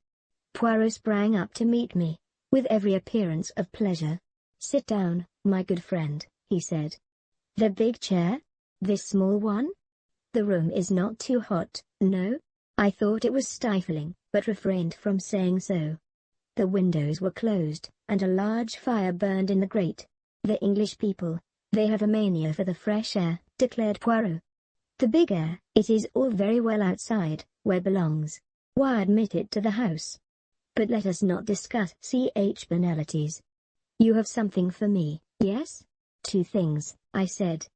Poirot sprang up to meet me, with every appearance of pleasure. "Sit down, my good friend," he said. "The big chair? This small one? The room is not too hot, no?" I thought it was stifling, but refrained from saying so. The windows were closed, and a large fire burned in the grate. "The English people, they have a mania for the fresh air," declared Poirot. "The big air, it is all very well outside, where it belongs. Why admit it to the house? But let us not discuss banalities. You have something for me, yes?" "Two things," I said.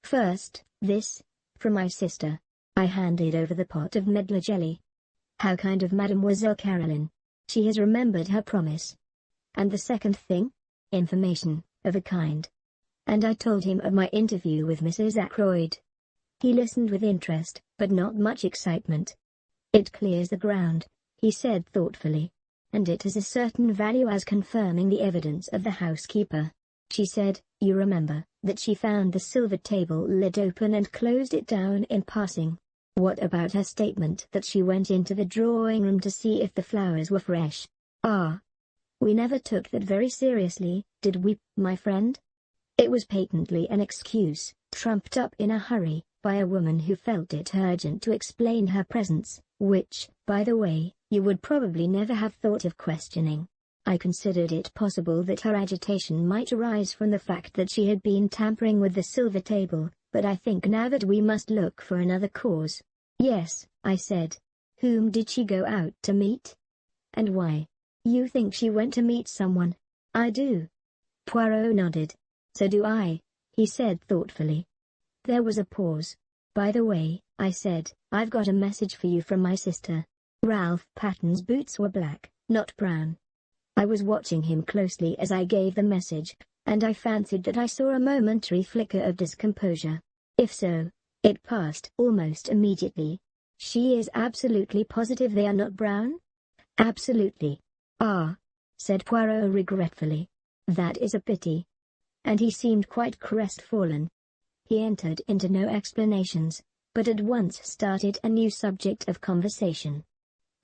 "First, this, from my sister." I handed over the pot of medlar jelly. "How kind of Mademoiselle Caroline. She has remembered her promise." "And the second thing?" "Information, of a kind." And I told him of my interview with Mrs. Ackroyd. He listened with interest, but not much excitement. "It clears the ground," he said thoughtfully. "And it has a certain value as confirming the evidence of the housekeeper. She said, you remember, that she found the silver table lid open and closed it down in passing. What about her statement that she went into the drawing room to see if the flowers were fresh? Ah, we never took that very seriously, did we, my friend? It was patently an excuse, trumped up in a hurry, by a woman who felt it urgent to explain her presence, which, by the way, you would probably never have thought of questioning. I considered it possible that her agitation might arise from the fact that she had been tampering with the silver table, but I think now that we must look for another cause. Yes, I said. Whom did she go out to meet? And why? You think she went to meet someone? I do. Poirot nodded. So do I, he said thoughtfully. There was a pause. By the way, I said, I've got a message for you from my sister. Ralph Patton's boots were black, not brown. I was watching him closely as I gave the message, and I fancied that I saw a momentary flicker of discomposure. If so, it passed almost immediately. She is absolutely positive they are not brown? Absolutely. Ah, said Poirot regretfully. That is a pity. And he seemed quite crestfallen. He entered into no explanations, but at once started a new subject of conversation.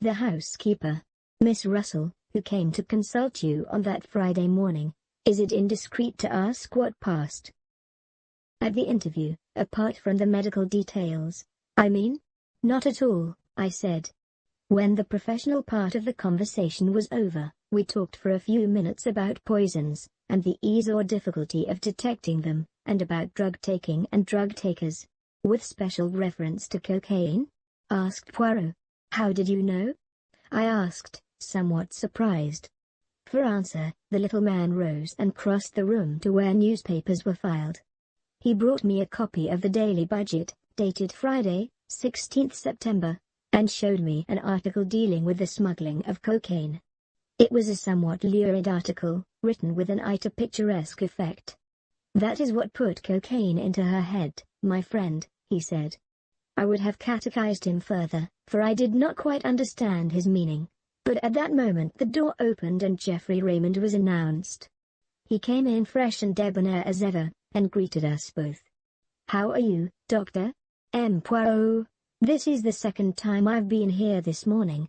The housekeeper, Miss Russell, who came to consult you on that Friday morning. Is it indiscreet to ask what passed at the interview, apart from the medical details? I mean? Not at all, I said. When the professional part of the conversation was over, we talked for a few minutes about poisons, and the ease or difficulty of detecting them, and about drug taking and drug takers. With special reference to cocaine? Asked Poirot. How did you know? I asked, somewhat surprised. For answer, the little man rose and crossed the room to where newspapers were filed. He brought me a copy of the Daily Budget, dated Friday, 16th September, and showed me an article dealing with the smuggling of cocaine. It was a somewhat lurid article, written with an eye to picturesque effect. That is what put cocaine into her head, my friend, he said. I would have catechized him further, for I did not quite understand his meaning. But at that moment the door opened and Geoffrey Raymond was announced. He came in fresh and debonair as ever, and greeted us both. How are you, Doctor? M. Poirot. This is the second time I've been here this morning.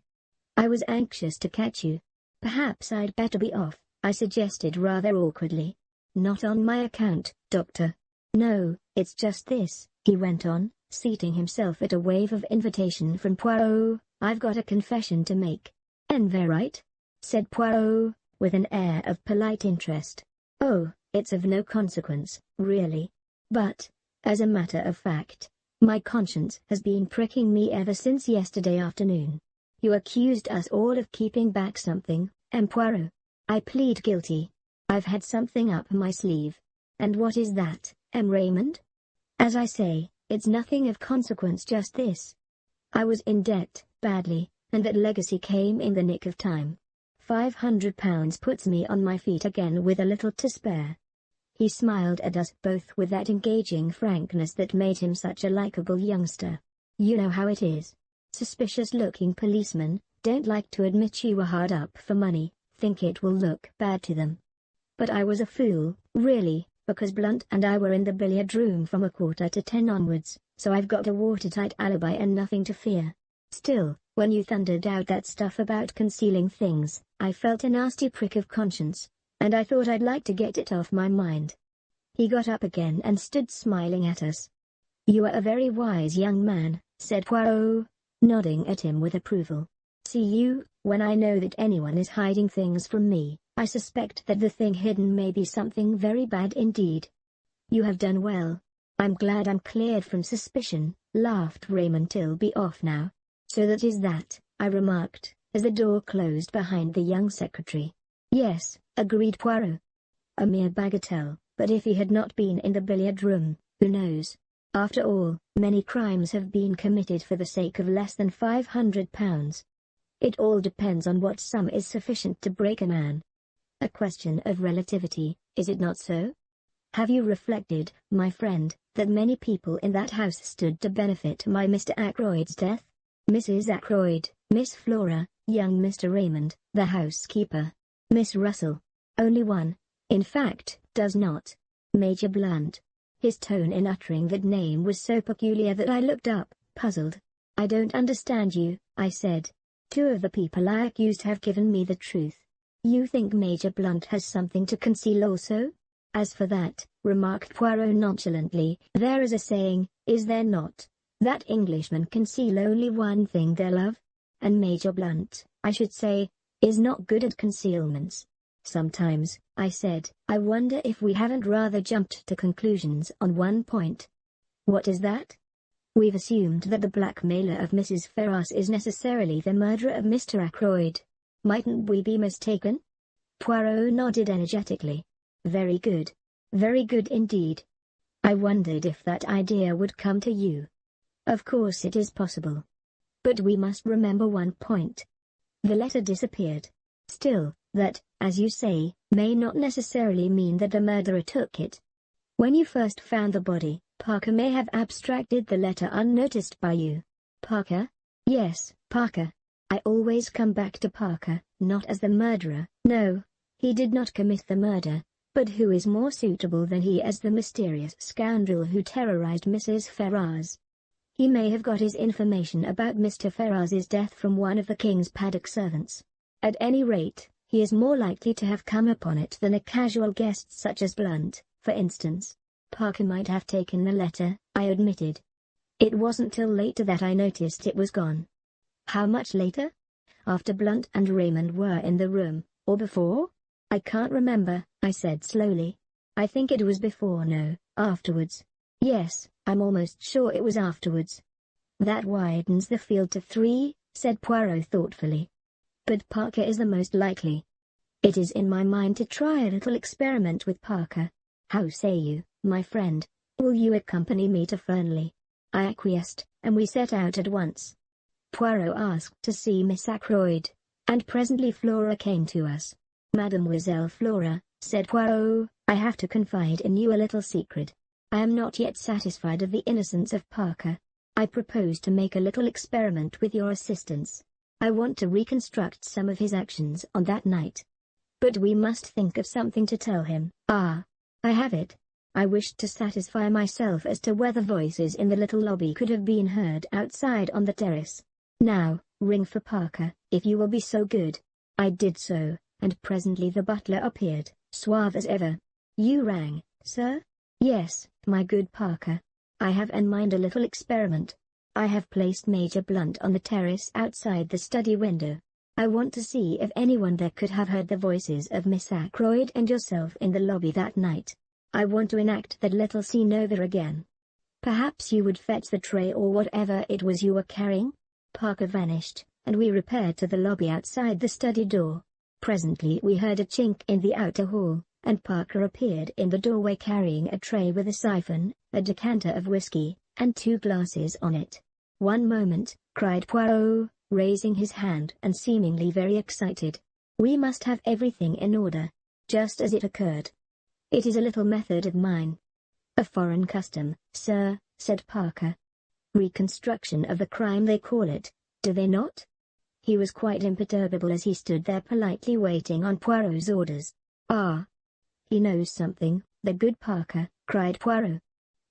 I was anxious to catch you. Perhaps I'd better be off, I suggested rather awkwardly. Not on my account, Doctor. No, it's just this, he went on, seating himself at a wave of invitation from Poirot. I've got a confession to make. Right? Said Poirot, with an air of polite interest. Oh, it's of no consequence, really. But, as a matter of fact, my conscience has been pricking me ever since yesterday afternoon. You accused us all of keeping back something, M. Poirot. I plead guilty. I've had something up my sleeve. And what is that, M. Raymond? As I say, it's nothing of consequence, just this. I was in debt, badly, and that legacy came in the nick of time. £500 puts me on my feet again with a little to spare. He smiled at us both with that engaging frankness that made him such a likable youngster. You know how it is. Suspicious-looking policemen don't like to admit you were hard up for money, think it will look bad to them. But I was a fool, really, because Blunt and I were in the billiard room from 9:45 onwards, so I've got a watertight alibi and nothing to fear. Still, when you thundered out that stuff about concealing things, I felt a nasty prick of conscience, and I thought I'd like to get it off my mind. He got up again and stood smiling at us. You are a very wise young man, said Poirot, nodding at him with approval. See you, when I know that anyone is hiding things from me, I suspect that the thing hidden may be something very bad indeed. You have done well. I'm glad I'm cleared from suspicion, laughed Raymond. Till be off now. So that is that, I remarked, as the door closed behind the young secretary. Yes, agreed Poirot. A mere bagatelle, but if he had not been in the billiard room, who knows? After all, many crimes have been committed for the sake of less than £500. It all depends on what sum is sufficient to break a man. A question of relativity, is it not so? Have you reflected, my friend, that many people in that house stood to benefit by Mr. Ackroyd's death? Mrs. Ackroyd, Miss Flora, young Mr. Raymond, the housekeeper. Miss Russell. Only one, in fact, does not. Major Blunt. His tone in uttering that name was so peculiar that I looked up, puzzled. I don't understand you, I said. Two of the people I accused have given me the truth. You think Major Blunt has something to conceal also? As for that, remarked Poirot nonchalantly, there is a saying, is there not? That Englishmen conceal only one thing they love. And Major Blunt, I should say, is not good at concealments. Sometimes, I said, I wonder if we haven't rather jumped to conclusions on one point. What is that? We've assumed that the blackmailer of Mrs. Ferrars is necessarily the murderer of Mr. Ackroyd. Mightn't we be mistaken? Poirot nodded energetically. Very good. Very good indeed. I wondered if that idea would come to you. Of course it is possible. But we must remember one point. The letter disappeared. Still, that, as you say, may not necessarily mean that the murderer took it. When you first found the body, Parker may have abstracted the letter unnoticed by you. Parker? Yes, Parker. I always come back to Parker, not as the murderer. No, he did not commit the murder, but who is more suitable than he as the mysterious scoundrel who terrorized Mrs. Ferrars? He may have got his information about Mr. Ferrars's death from one of the King's paddock servants. At any rate, he is more likely to have come upon it than a casual guest such as Blunt, for instance. Parker might have taken the letter, I admitted. It wasn't till later that I noticed it was gone. How much later? After Blunt and Raymond were in the room, or before? I can't remember, I said slowly. I think it was before. No, afterwards. Yes, I'm almost sure it was afterwards. That widens the field to 3, said Poirot thoughtfully. But Parker is the most likely. It is in my mind to try a little experiment with Parker. How say you, my friend? Will you accompany me to Fernley? I acquiesced, and we set out at once. Poirot asked to see Miss Ackroyd, and presently Flora came to us. Mademoiselle Flora, said Poirot, I have to confide in you a little secret. I am not yet satisfied of the innocence of Parker. I propose to make a little experiment with your assistance. I want to reconstruct some of his actions on that night. But we must think of something to tell him. Ah, I have it. I wished to satisfy myself as to whether voices in the little lobby could have been heard outside on the terrace. Now, ring for Parker, if you will be so good. I did so, and presently the butler appeared, suave as ever. You rang, sir? Yes, my good Parker. I have in mind a little experiment. I have placed Major Blunt on the terrace outside the study window. I want to see if anyone there could have heard the voices of Miss Ackroyd and yourself in the lobby that night. I want to enact that little scene over again. Perhaps you would fetch the tray or whatever it was you were carrying? Parker vanished, and we repaired to the lobby outside the study door. Presently we heard a chink in the outer hall, and Parker appeared in the doorway carrying a tray with a siphon, a decanter of whiskey, and 2 glasses on it. One moment, cried Poirot, raising his hand and seemingly very excited. We must have everything in order, just as it occurred. It is a little method of mine. A foreign custom, sir, said Parker. Reconstruction of the crime they call it, do they not? He was quite imperturbable as he stood there politely waiting on Poirot's orders. Ah! He knows something, the good Parker, cried Poirot.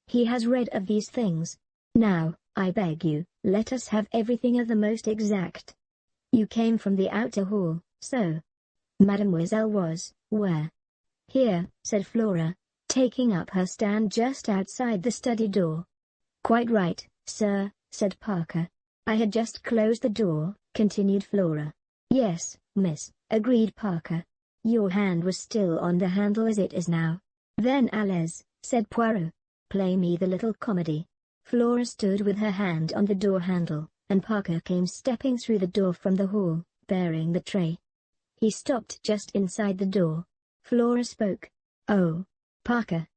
He has read of these things. Now, I beg you, let us have everything of the most exact. You came from the outer hall, so? Mademoiselle was, where? Here, said Flora, taking up her stand just outside the study door. Quite right, sir, said Parker. I had just closed the door, continued Flora. Yes, miss, agreed Parker. Your hand was still on the handle as it is now. Then à l'aise, said Poirot. Play me the little comedy. Flora stood with her hand on the door handle, and Parker came stepping through the door from the hall, bearing the tray. He stopped just inside the door. Flora spoke. Oh, Parker.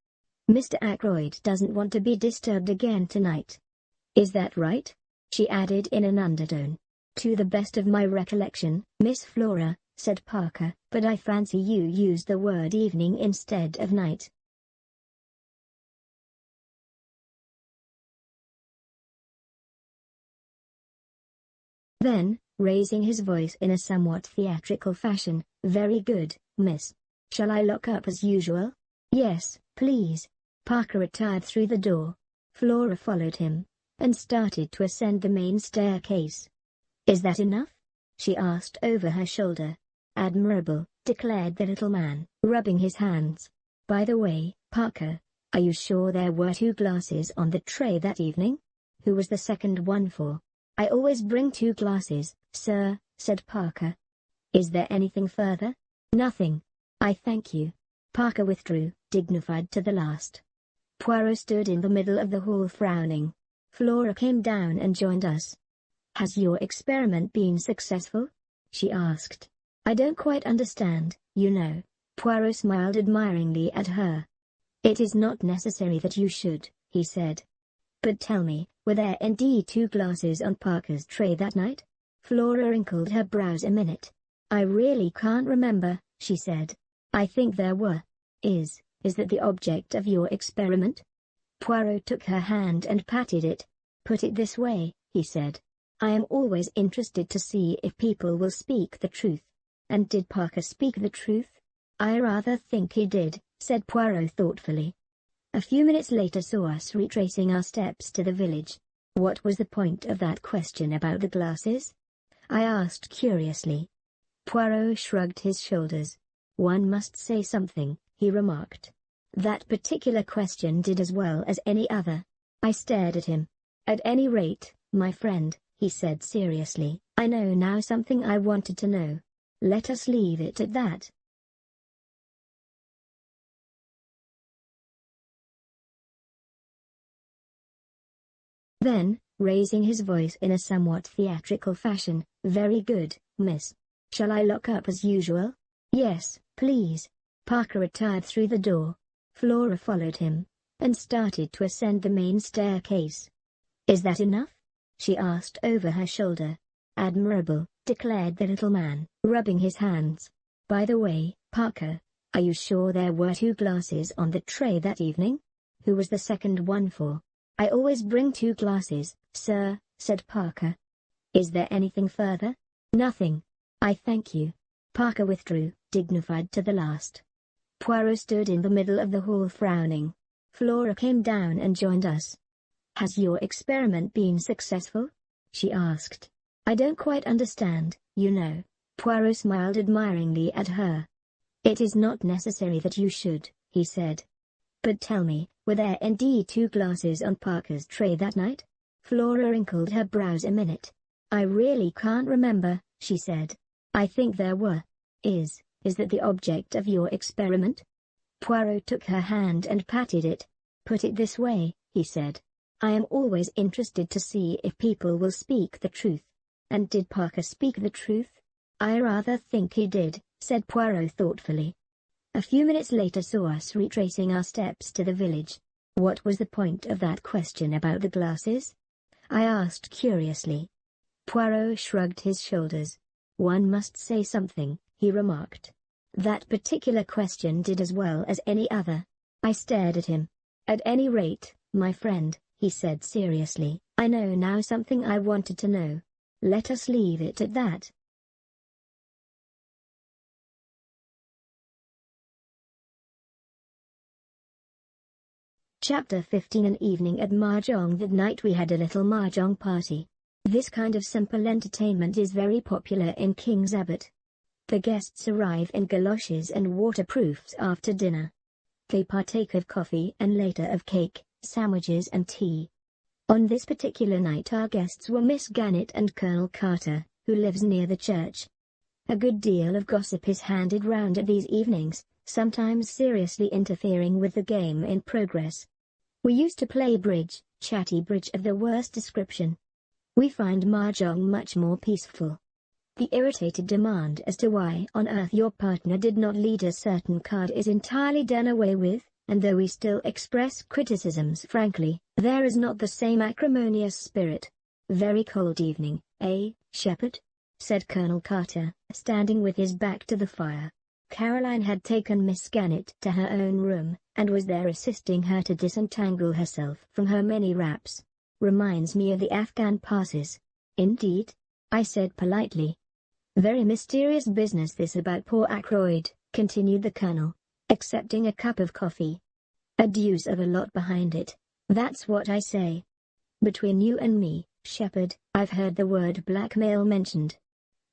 Mr. Ackroyd doesn't want to be disturbed again tonight. Is that right? She added in an undertone. To the best of my recollection, Miss Flora, said Parker, but I fancy you used the word evening instead of night. Then, raising his voice in a somewhat theatrical fashion, very good, miss. Shall I lock up as usual? Yes, please. Parker retired through the door. Flora followed him, and started to ascend the main staircase. Is that enough? She asked over her shoulder. Admirable, declared the little man, rubbing his hands. By the way, Parker, Are you sure there were 2 glasses on the tray that evening? Who was the second one for? I always bring 2 glasses, sir, said Parker. Is there anything further? Nothing. I thank you. Parker withdrew, dignified to the last. Poirot stood in the middle of the hall frowning. Flora came down and joined us. Has your experiment been successful? She asked. I don't quite understand, you know. Poirot smiled admiringly at her. It is not necessary that you should, he said. But tell me, were there indeed 2 glasses on Parker's tray that night? Flora wrinkled her brows a minute. I really can't remember, she said. I think there were. Is that the object of your experiment? Poirot took her hand and patted it. Put it this way, he said. I am always interested to see if people will speak the truth. And did Parker speak the truth? I rather think he did, said Poirot thoughtfully. A few minutes later saw us retracing our steps to the village. What was the point of that question about the glasses? I asked curiously. Poirot shrugged his shoulders. One must say something, he remarked. That particular question did as well as any other. I stared at him. At any rate, my friend, he said seriously, I know now something I wanted to know. Let us leave it at that. Then, raising his voice in a somewhat theatrical fashion, very good, miss. Shall I lock up as usual? Yes, please. Parker retired through the door. Flora followed him, and started to ascend the main staircase. Is that enough? She asked over her shoulder. Admirable, declared the little man, rubbing his hands. By the way, Parker, are you sure there were 2 glasses on the tray that evening? Who was the second one for? I always bring 2 glasses, sir, said Parker. Is there anything further? Nothing. I thank you. Parker withdrew, dignified to the last. Poirot stood in the middle of the hall frowning. Flora came down and joined us. Has your experiment been successful? She asked. I don't quite understand, you know. Poirot smiled admiringly at her. It is not necessary that you should, he said. But tell me, were there indeed 2 glasses on Parker's tray that night? Flora wrinkled her brows a minute. I really can't remember, she said. I think there were. Is that the object of your experiment? Poirot took her hand and patted it. Put it this way, he said. I am always interested to see if people will speak the truth. And did Parker speak the truth? I rather think he did, said Poirot thoughtfully. A few minutes later saw us retracing our steps to the village. What was the point of that question about the glasses? I asked curiously. Poirot shrugged his shoulders. One must say something, he remarked. That particular question did as well as any other. I stared at him. At any rate, my friend, he said seriously, I know now something I wanted to know. Let us leave it at that. Chapter 15. An evening at Mahjong. That night we had a little Mahjong party. This kind of simple entertainment is very popular in King's Abbot. The guests arrive in galoshes and waterproofs after dinner. They partake of coffee and later of cake, sandwiches and tea. On this particular night our guests were Miss Gannett and Colonel Carter, who lives near the church. A good deal of gossip is handed round at these evenings, sometimes seriously interfering with the game in progress. We used to play bridge, chatty bridge of the worst description. We find Mahjong much more peaceful. The irritated demand as to why on earth your partner did not lead a certain card is entirely done away with, and though we still express criticisms frankly, there is not the same acrimonious spirit. Very cold evening, eh, Shepherd? Said Colonel Carter, standing with his back to the fire. Caroline had taken Miss Gannett to her own room, and was there assisting her to disentangle herself from her many wraps. Reminds me of the Afghan passes. Indeed? I said politely. Very mysterious business this about poor Ackroyd, continued the Colonel, accepting a cup of coffee. A deuce of a lot behind it. That's what I say. Between you and me, Shepherd, I've heard the word blackmail mentioned.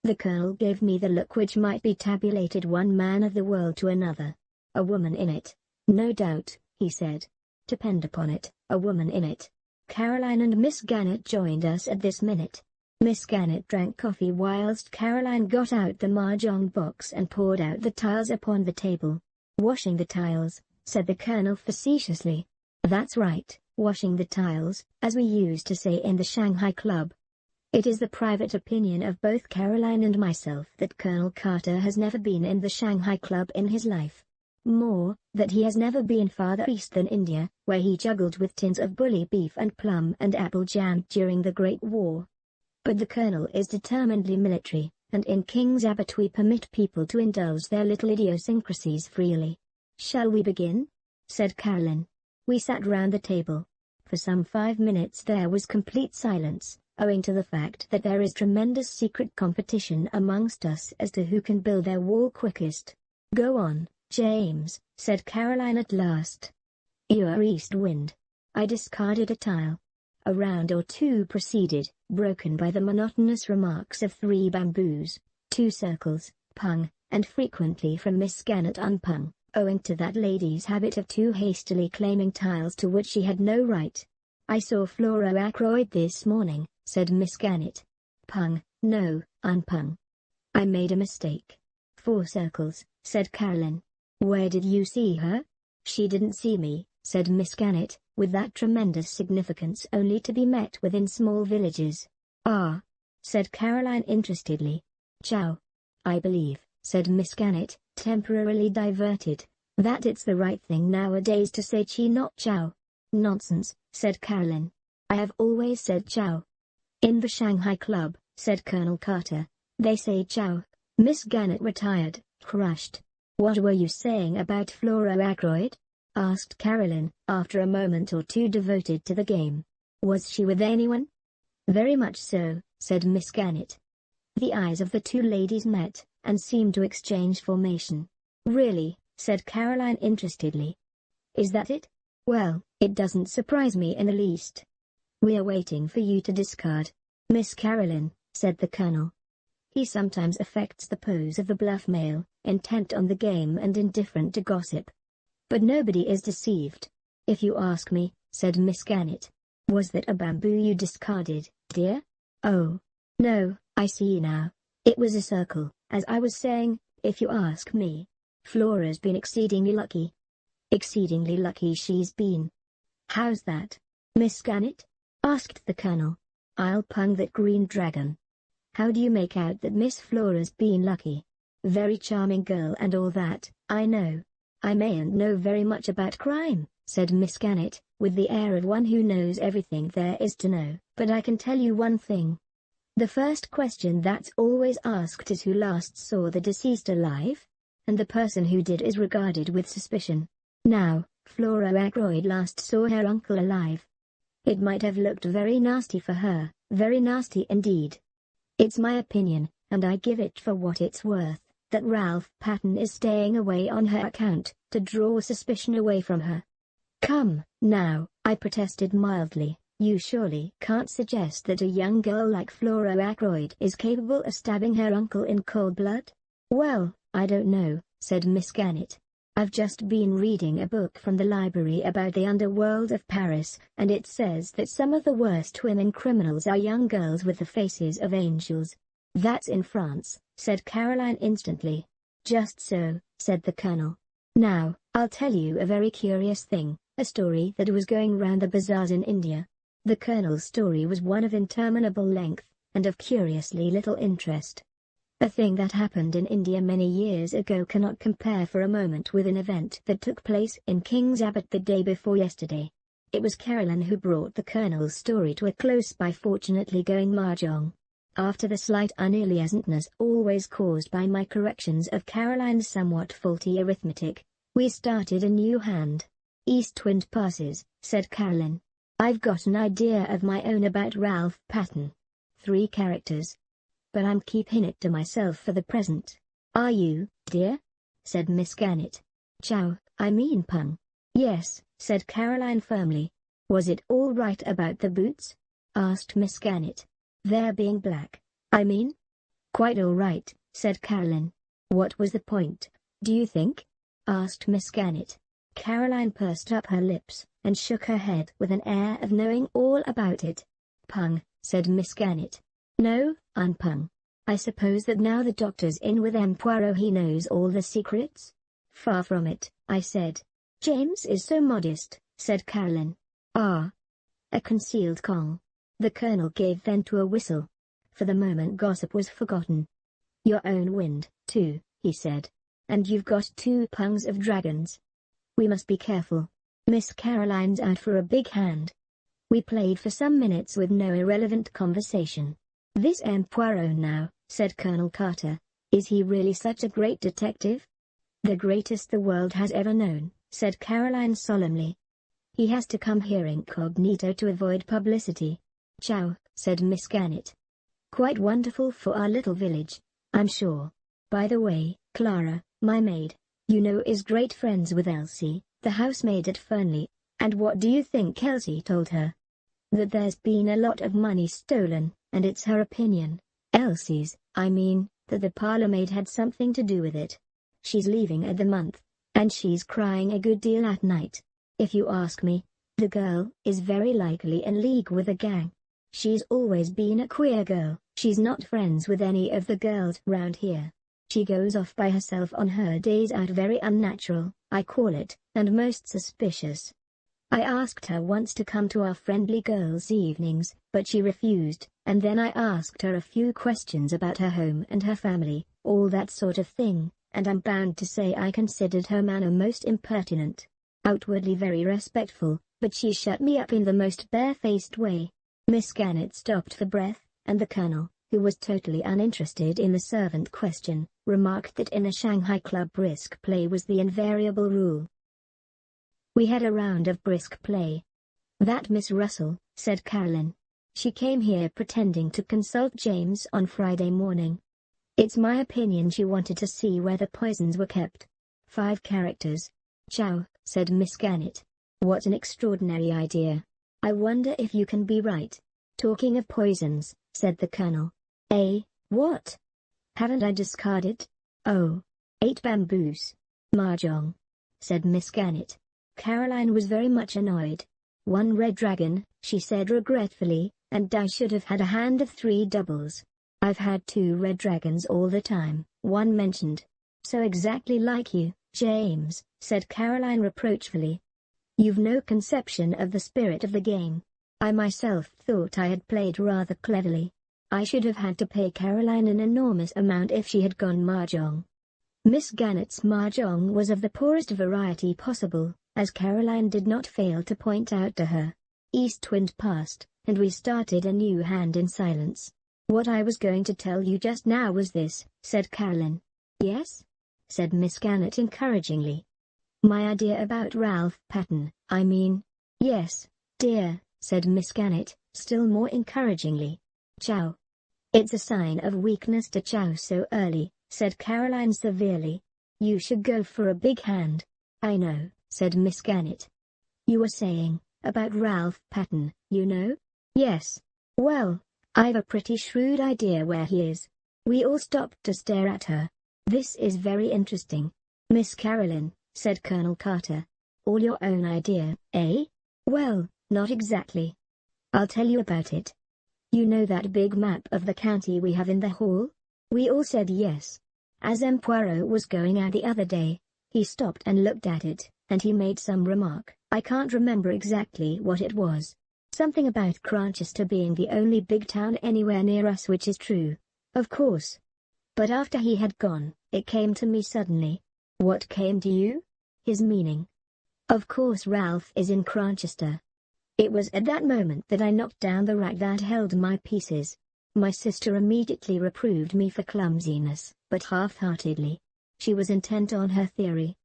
The Colonel gave me the look which might be tabulated one man of the world to another. A woman in it. No doubt, he said. Depend upon it, a woman in it. Caroline and Miss Gannett joined us at this minute. Miss Gannett drank coffee whilst Caroline got out the mahjong box and poured out the tiles upon the table. Washing the tiles, said the Colonel facetiously. That's right, washing the tiles, as we used to say in the Shanghai Club. It is the private opinion of both Caroline and myself that Colonel Carter has never been in the Shanghai Club in his life. More, that he has never been farther east than India, where he juggled with tins of bully beef and plum and apple jam during the Great War. But the Colonel is determinedly military, and in King's Abbot we permit people to indulge their little idiosyncrasies freely. Shall we begin? Said Caroline. We sat round the table. For some 5 minutes there was complete silence, owing to the fact that there is tremendous secret competition amongst us as to who can build their wall quickest. Go on, James, said Caroline at last. Your east wind. I discarded a tile. A round or two proceeded, broken by the monotonous remarks of 3 bamboos, 2 circles, pung, and frequently from Miss Gannett unpung, owing to that lady's habit of too hastily claiming tiles to which she had no right. I saw Flora Ackroyd this morning, said Miss Gannett. Pung, no, unpung. I made a mistake. 4 circles, said Caroline. Where did you see her? She didn't see me, said Miss Gannett, with that tremendous significance only to be met with in small villages. Ah, said Caroline interestedly. Chow. I believe, said Miss Gannett, temporarily diverted, that it's the right thing nowadays to say chi not chow. Nonsense, said Caroline. I have always said chow. In the Shanghai Club, said Colonel Carter, they say chow. Miss Gannett retired, crushed. What were you saying about Flora Ackroyd? Asked Caroline, after a moment or two devoted to the game. Was she with anyone? Very much so, said Miss Gannett. The eyes of the 2 ladies met, and seemed to exchange formation. Really, said Caroline interestedly. Is that it? Well, it doesn't surprise me in the least. We are waiting for you to discard. Miss Caroline, said the Colonel. He sometimes affects the pose of the bluff male, intent on the game and indifferent to gossip. But nobody is deceived. If you ask me, said Miss Gannett. Was that a bamboo you discarded, dear? Oh. No, I see now. It was a circle, as I was saying, if you ask me. Flora's been exceedingly lucky. Exceedingly lucky she's been. How's that, Miss Gannett? Asked the Colonel. I'll pung that green dragon. How do you make out that Miss Flora's been lucky? Very charming girl and all that, I know. I mayn't know very much about crime, said Miss Gannett, with the air of one who knows everything there is to know, but I can tell you one thing. The first question that's always asked is who last saw the deceased alive? And the person who did is regarded with suspicion. Now, Flora Ackroyd last saw her uncle alive. It might have looked very nasty for her, very nasty indeed. It's my opinion, and I give it for what it's worth, that Ralph Patten is staying away on her account, to draw suspicion away from her. Come, now, I protested mildly, you surely can't suggest that a young girl like Flora Ackroyd is capable of stabbing her uncle in cold blood? Well, I don't know, said Miss Gannett. I've just been reading a book from the library about the underworld of Paris, and it says that some of the worst women criminals are young girls with the faces of angels. That's in France, said Caroline instantly. Just so, said the Colonel. Now, I'll tell you a very curious thing, a story that was going round the bazaars in India. The Colonel's story was one of interminable length, and of curiously little interest. A thing that happened in India many years ago cannot compare for a moment with an event that took place in King's Abbot the day before yesterday. It was Caroline who brought the Colonel's story to a close by fortunately going mahjong. After the slight uneasantness always caused by my corrections of Caroline's somewhat faulty arithmetic, we started a new hand. East wind passes, said Caroline. I've got an idea of my own about Ralph Patten. 3 characters. But I'm keeping it to myself for the present. Are you, dear? Said Miss Gannett. Chow, I mean pung. Yes, said Caroline firmly. Was it all right about the boots? Asked Miss Gannett. Their being black, I mean? Quite all right, said Caroline. What was the point, do you think? Asked Miss Gannett. Caroline pursed up her lips, and shook her head with an air of knowing all about it. "Pung," said Miss Gannett. "No, unpung. I suppose that now the doctor's in with M. Poirot he knows all the secrets?" "Far from it," I said. "James is so modest," said Caroline. "Ah." A concealed cong. The Colonel gave vent to a whistle. For the moment gossip was forgotten. "Your own wind, too," he said. "And you've got 2 pungs of dragons. We must be careful. Miss Caroline's out for a big hand." We played for some minutes with no irrelevant conversation. "This M. Poirot now," said Colonel Carter. "Is he really such a great detective?" "The greatest the world has ever known," said Caroline solemnly. "He has to come here incognito to avoid publicity." "Ciao," said Miss Gannett. "Quite wonderful for our little village, I'm sure. By the way, Clara, my maid, you know, is great friends with Elsie, the housemaid at Fernley, and what do you think Elsie told her? That there's been a lot of money stolen, and it's her opinion, Elsie's, I mean, that the parlour-maid had something to do with it. She's leaving at the month, and she's crying a good deal at night. If you ask me, the girl is very likely in league with a gang. She's always been a queer girl. She's not friends with any of the girls round here. She goes off by herself on her days out, very unnatural, I call it, and most suspicious. I asked her once to come to our friendly girls' evenings, but she refused, and then I asked her a few questions about her home and her family, all that sort of thing, and I'm bound to say I considered her manner most impertinent. Outwardly very respectful, but she shut me up in the most barefaced way." Miss Gannett stopped for breath, and the Colonel, who was totally uninterested in the servant question, remarked that in a Shanghai club brisk play was the invariable rule. We had a round of brisk play. "That Miss Russell," said Caroline. "She came here pretending to consult James on Friday morning. It's my opinion she wanted to see where the poisons were kept. 5 characters. Ciao," said Miss Gannett. "What an extraordinary idea. I wonder if you can be right." "Talking of poisons," said the Colonel. "Eh, what? Haven't I discarded? Oh, 8 bamboos. Mahjong," said Miss Gannett. Caroline was very much annoyed. "1 red dragon," she said regretfully, "and I should have had a hand of 3 doubles. I've had 2 red dragons all the time," one mentioned. "So exactly like you, James," said Caroline reproachfully. "You've no conception of the spirit of the game. I myself thought I had played rather cleverly. I should have had to pay Caroline an enormous amount if she had gone mahjong." Miss Gannett's mahjong was of the poorest variety possible, as Caroline did not fail to point out to her. East wind passed, and we started a new hand in silence. "What I was going to tell you just now was this," said Caroline. "Yes?" said Miss Gannett encouragingly. "My idea about Ralph Patten, I mean." "Yes, dear," said Miss Gannett, still more encouragingly. "Ciao." "It's a sign of weakness to chow so early," said Caroline severely. "You should go for a big hand." "I know," said Miss Gannett. "You were saying, about Ralph Patten, you know?" "Yes. Well, I've a pretty shrewd idea where he is." We all stopped to stare at her. "This is very interesting, Miss Caroline," said Colonel Carter. "All your own idea, eh?" "Well, not exactly. I'll tell you about it. You know that big map of the county we have in the hall?" We all said yes. As M. Poirot was going out the other day, he stopped and looked at it, and he made some remark. I can't remember exactly what it was. Something about Cranchester being the only big town anywhere near us, which is true, of course. But after he had gone, it came to me suddenly. "What came to you?" "His meaning. Of course Ralph is in Cranchester." It was at that moment that I knocked down the rack that held my pieces. My sister immediately reproved me for clumsiness, but half-heartedly. She was intent on her theory.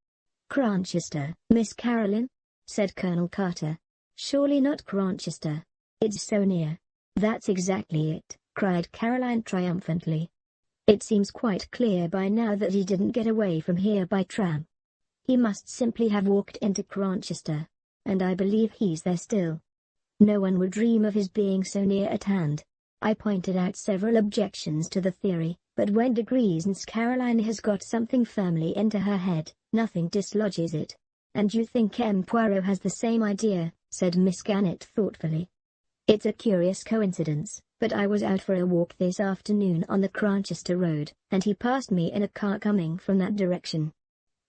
"Cranchester, Miss Caroline?" said Colonel Carter. "Surely not Cranchester. It's so near." "That's exactly it," cried Caroline triumphantly. "It seems quite clear by now that he didn't get away from here by tram. He must simply have walked into Cranchester, and I believe he's there still. No one would dream of his being so near at hand." I pointed out several objections to the theory, but when degrees Caroline has got something firmly into her head, nothing dislodges it. And you think M. Poirot has the same idea, said Miss Gannett thoughtfully. It's a curious coincidence, but I was out for a walk this afternoon on the Cranchester Road, and he passed me in a car coming from that direction.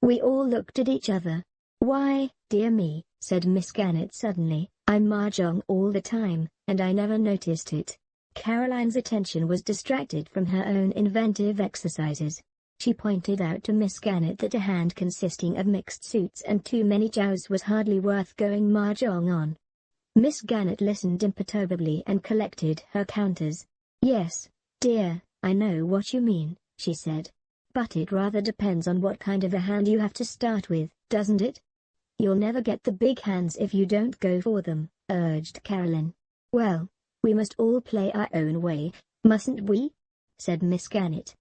We all looked at each other. Why, dear me, said Miss Gannett suddenly, I mahjong all the time, and I never noticed it. Caroline's attention was distracted from her own inventive exercises. She pointed out to Miss Gannett that a hand consisting of mixed suits and too many chows was hardly worth going mahjong on. Miss Gannett listened imperturbably and collected her counters. Yes, dear, I know what you mean, she said. But it rather depends on what kind of a hand you have to start with, doesn't it? You'll never get the big hands if you don't go for them, urged Caroline. Well, we must all play our own way, mustn't we? Said Miss Gannett.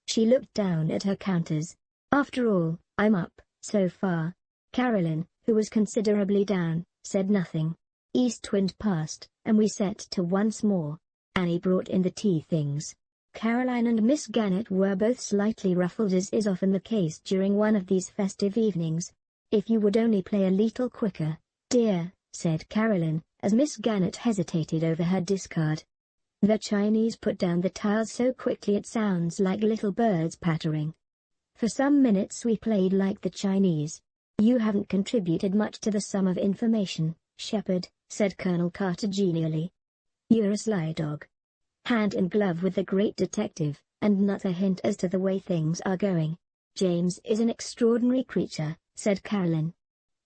She looked down at her counters. After all, I'm up, so far. Caroline, who was considerably down, said nothing. East wind passed, and we set to once more. Annie brought in the tea things. Caroline and Miss Gannett were both slightly ruffled, as is often the case during one of these festive evenings. If you would only play a little quicker, dear, said Caroline, as Miss Gannett hesitated over her discard. The Chinese put down the tiles so quickly it sounds like little birds pattering. For some minutes we played like the Chinese. You haven't contributed much to the sum of information, Shepherd, said Colonel Carter genially. You're a sly dog. Hand in glove with the great detective, and not a hint as to the way things are going. James is an extraordinary creature, said Caroline.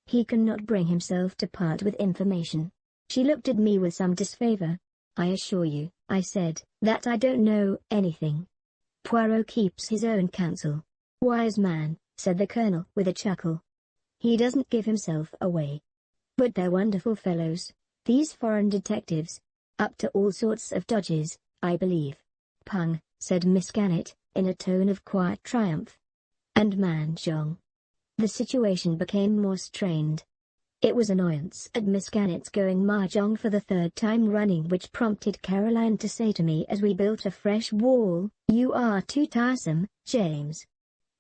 He cannot bring himself to part with information. She looked at me with some disfavor. I assure you, I said, that I don't know anything. Poirot keeps his own counsel. Wise man, said the Colonel with a chuckle. He doesn't give himself away. But they're wonderful fellows, these foreign detectives. Up to all sorts of dodges, I believe. Pung, said Miss Gannett, in a tone of quiet triumph. And mahjong. The situation became more strained. It was annoyance at Miss Gannett's going mahjong for the third time running which prompted Caroline to say to me as we built a fresh wall, You are too tiresome, James.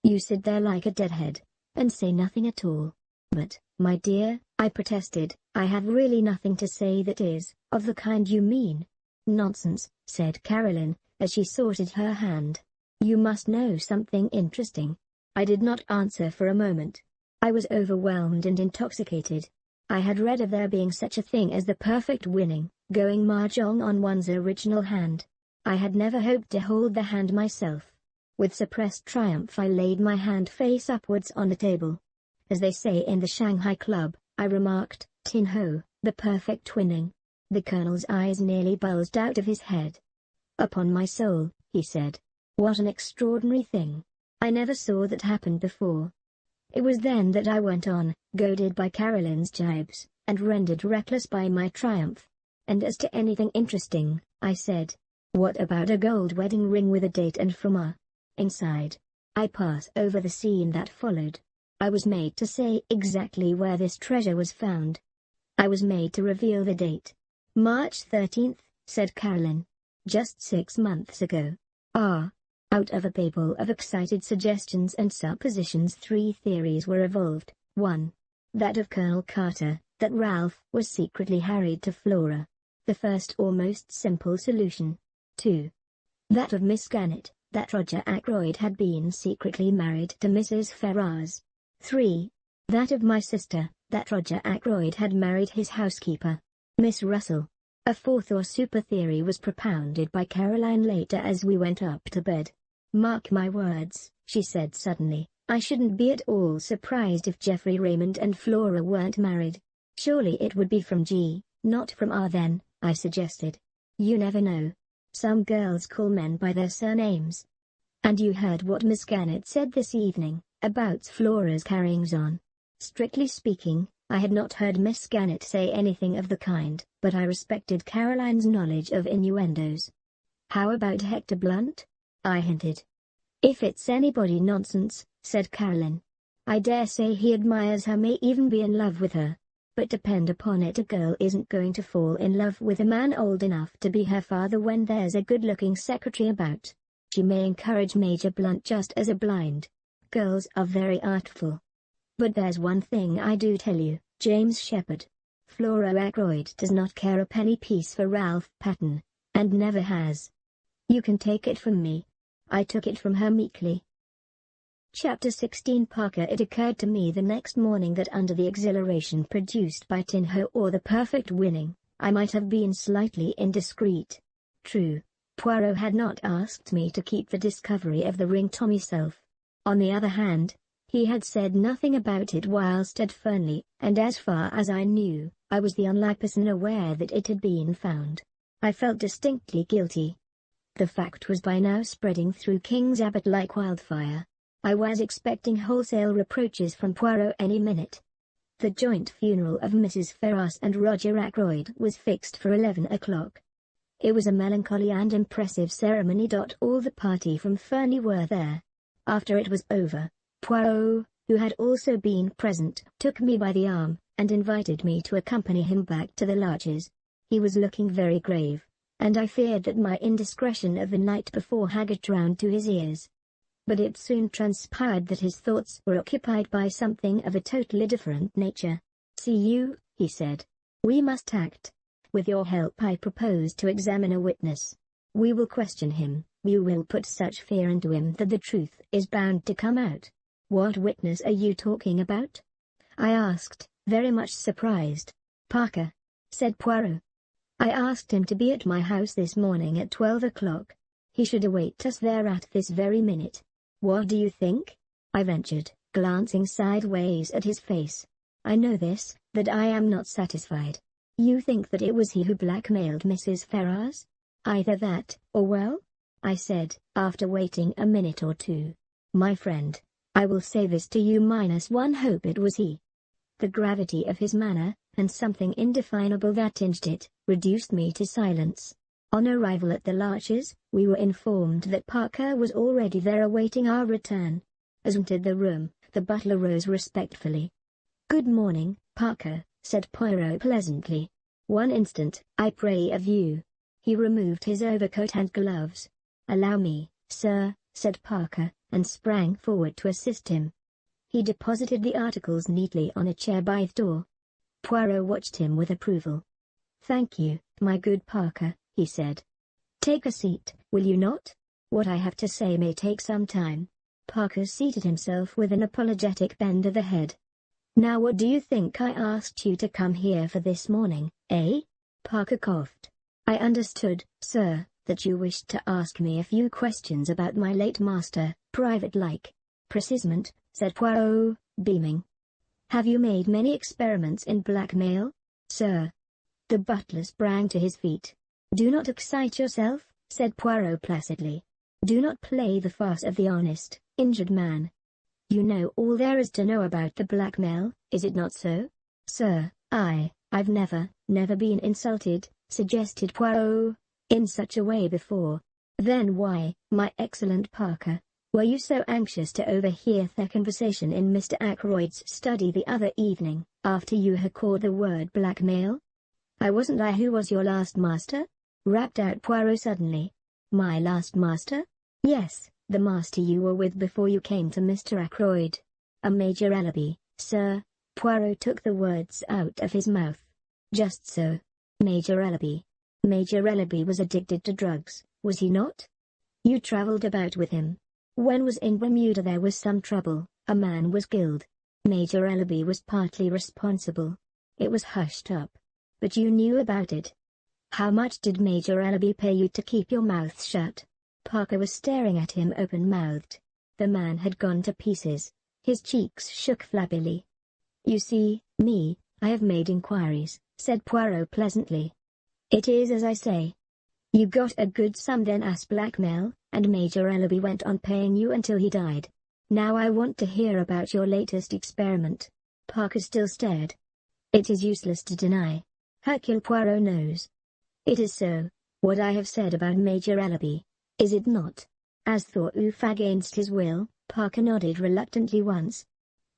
You sit there like a deadhead, and say nothing at all. But, my dear, I protested, I have really nothing to say that is, of the kind you mean. Nonsense, said Caroline, as she sorted her hand. You must know something interesting. I did not answer for a moment. I was overwhelmed and intoxicated. I had read of there being such a thing as the perfect winning, going mahjong on one's original hand. I had never hoped to hold the hand myself. With suppressed triumph I laid my hand face upwards on the table. As they say in the Shanghai Club, I remarked, Tin ho, the perfect winning. The Colonel's eyes nearly bulged out of his head. Upon my soul, he said. What an extraordinary thing. I never saw that happen before. It was then that I went on, goaded by Caroline's jibes, and rendered reckless by my triumph. And as to anything interesting, I said, what about a gold wedding ring with a date and from a inside? I pass over the scene that followed. I was made to say exactly where this treasure was found. I was made to reveal the date. March 13th, said Caroline. Just 6 months ago. Ah. Out of a babel of excited suggestions and suppositions 3 theories were evolved. 1. That of Colonel Carter, that Ralph was secretly harried to Flora. The first or most simple solution. 2. That of Miss Gannett, that Roger Ackroyd had been secretly married to Mrs. Ferrars. 3. That of my sister, that Roger Ackroyd had married his housekeeper, Miss Russell. A 4th or super theory was propounded by Caroline later as we went up to bed. Mark my words, she said suddenly, I shouldn't be at all surprised if Geoffrey Raymond and Flora weren't married. Surely it would be from G, not from R then, I suggested. You never know. Some girls call men by their surnames. And you heard what Miss Gannett said this evening, about Flora's carryings-on. Strictly speaking, I had not heard Miss Gannett say anything of the kind, but I respected Caroline's knowledge of innuendos. How about Hector Blunt? I hinted. If it's anybody nonsense, said Caroline. I dare say he admires her, may even be in love with her. But depend upon it, a girl isn't going to fall in love with a man old enough to be her father when there's a good-looking secretary about. She may encourage Major Blunt just as a blind. Girls are very artful. But there's one thing I do tell you, James Shepherd. Flora Ackroyd does not care a penny piece for Ralph Patten, and never has. You can take it from me. I took it from her meekly. Chapter 16 Parker. It occurred to me the next morning that under the exhilaration produced by Tin Ho or the perfect winning, I might have been slightly indiscreet. True, Poirot had not asked me to keep the discovery of the ring to myself. On the other hand, he had said nothing about it whilst at Fernley, and as far as I knew, I was the only person aware that it had been found. I felt distinctly guilty. The fact was by now spreading through King's Abbot like wildfire. I was expecting wholesale reproaches from Poirot any minute. The joint funeral of Mrs. Ferrars and Roger Ackroyd was fixed for 11 o'clock. It was a melancholy and impressive ceremony. All the party from Fernley were there. After it was over, Poirot, who had also been present, took me by the arm, and invited me to accompany him back to the Larches. He was looking very grave, and I feared that my indiscretion of the night before had got round to his ears. But it soon transpired that his thoughts were occupied by something of a totally different nature. "See you," he said. "We must act. With your help I propose to examine a witness. We will question him, you will put such fear into him that the truth is bound to come out." "What witness are you talking about?" I asked, very much surprised. "Parker," said Poirot. "I asked him to be at my house this morning at 12 o'clock. He should await us there at this very minute." "What do you think?" I ventured, glancing sideways at his face. "I know this, that I am not satisfied. You think that it was he who blackmailed Mrs. Ferrars?" "Either that, or well," I said, after waiting a minute or two. "My friend, I will say this to you -1 hope it was he." The gravity of his manner, and something indefinable that tinged it, reduced me to silence. On arrival at the Larches, we were informed that Parker was already there awaiting our return. As we entered the room, the butler rose respectfully. "Good morning, Parker," said Poirot pleasantly. "One instant, I pray of you." He removed his overcoat and gloves. "Allow me, sir," said Parker, and sprang forward to assist him. He deposited the articles neatly on a chair by the door. Poirot watched him with approval. "Thank you, my good Parker," he said. "Take a seat, will you not? What I have to say may take some time." Parker seated himself with an apologetic bend of the head. "Now what do you think I asked you to come here for this morning, eh?" Parker coughed. "I understood, sir, that you wished to ask me a few questions about my late master, private-like." "Precisement," said Poirot, beaming. "Have you made many experiments in blackmail, sir?" The butler sprang to his feet. "Do not excite yourself," said Poirot placidly. "Do not play the farce of the honest, injured man. You know all there is to know about the blackmail, is it not so?" "Sir, I've never been insulted," suggested Poirot, "in such a way before." "Then why, my excellent Parker, were you so anxious to overhear their conversation in Mr. Ackroyd's study the other evening, after you had called the word blackmail?" Wasn't I who was your last master?" rapped out Poirot suddenly. "My last master?" "Yes, the master you were with before you came to Mr. Ackroyd." "A Major Ellaby, sir." Poirot took the words out of his mouth. "Just so. Major Ellaby. Major Ellaby was addicted to drugs, was he not? You travelled about with him. When was in Bermuda there was some trouble, a man was killed. Major Ellaby was partly responsible. It was hushed up. But you knew about it. How much did Major Ellaby pay you to keep your mouth shut?" Parker was staring at him open-mouthed. The man had gone to pieces. His cheeks shook flabbily. "You see, I have made inquiries," said Poirot pleasantly. "It is as I say. You got a good sum then as blackmail, and Major Ellaby went on paying you until he died. Now I want to hear about your latest experiment." Parker still stared. "It is useless to deny. Hercule Poirot knows. It is so, what I have said about Major Ellaby, is it not?" As though against his will, Parker nodded reluctantly once.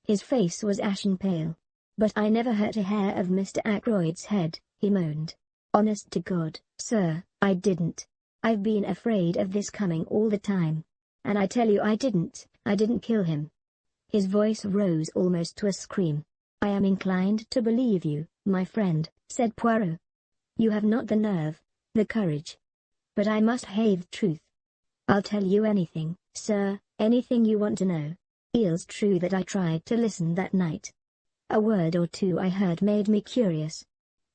His face was ashen pale. "But I never hurt a hair of Mr. Ackroyd's head," he moaned. "Honest to God, sir, I didn't. I've been afraid of this coming all the time. And I tell you I didn't kill him." His voice rose almost to a scream. "I am inclined to believe you, my friend," said Poirot. "You have not the nerve, the courage. But I must have the truth. I'll tell you anything, sir, anything you want to know. It's true that I tried to listen that night. A word or two I heard made me curious.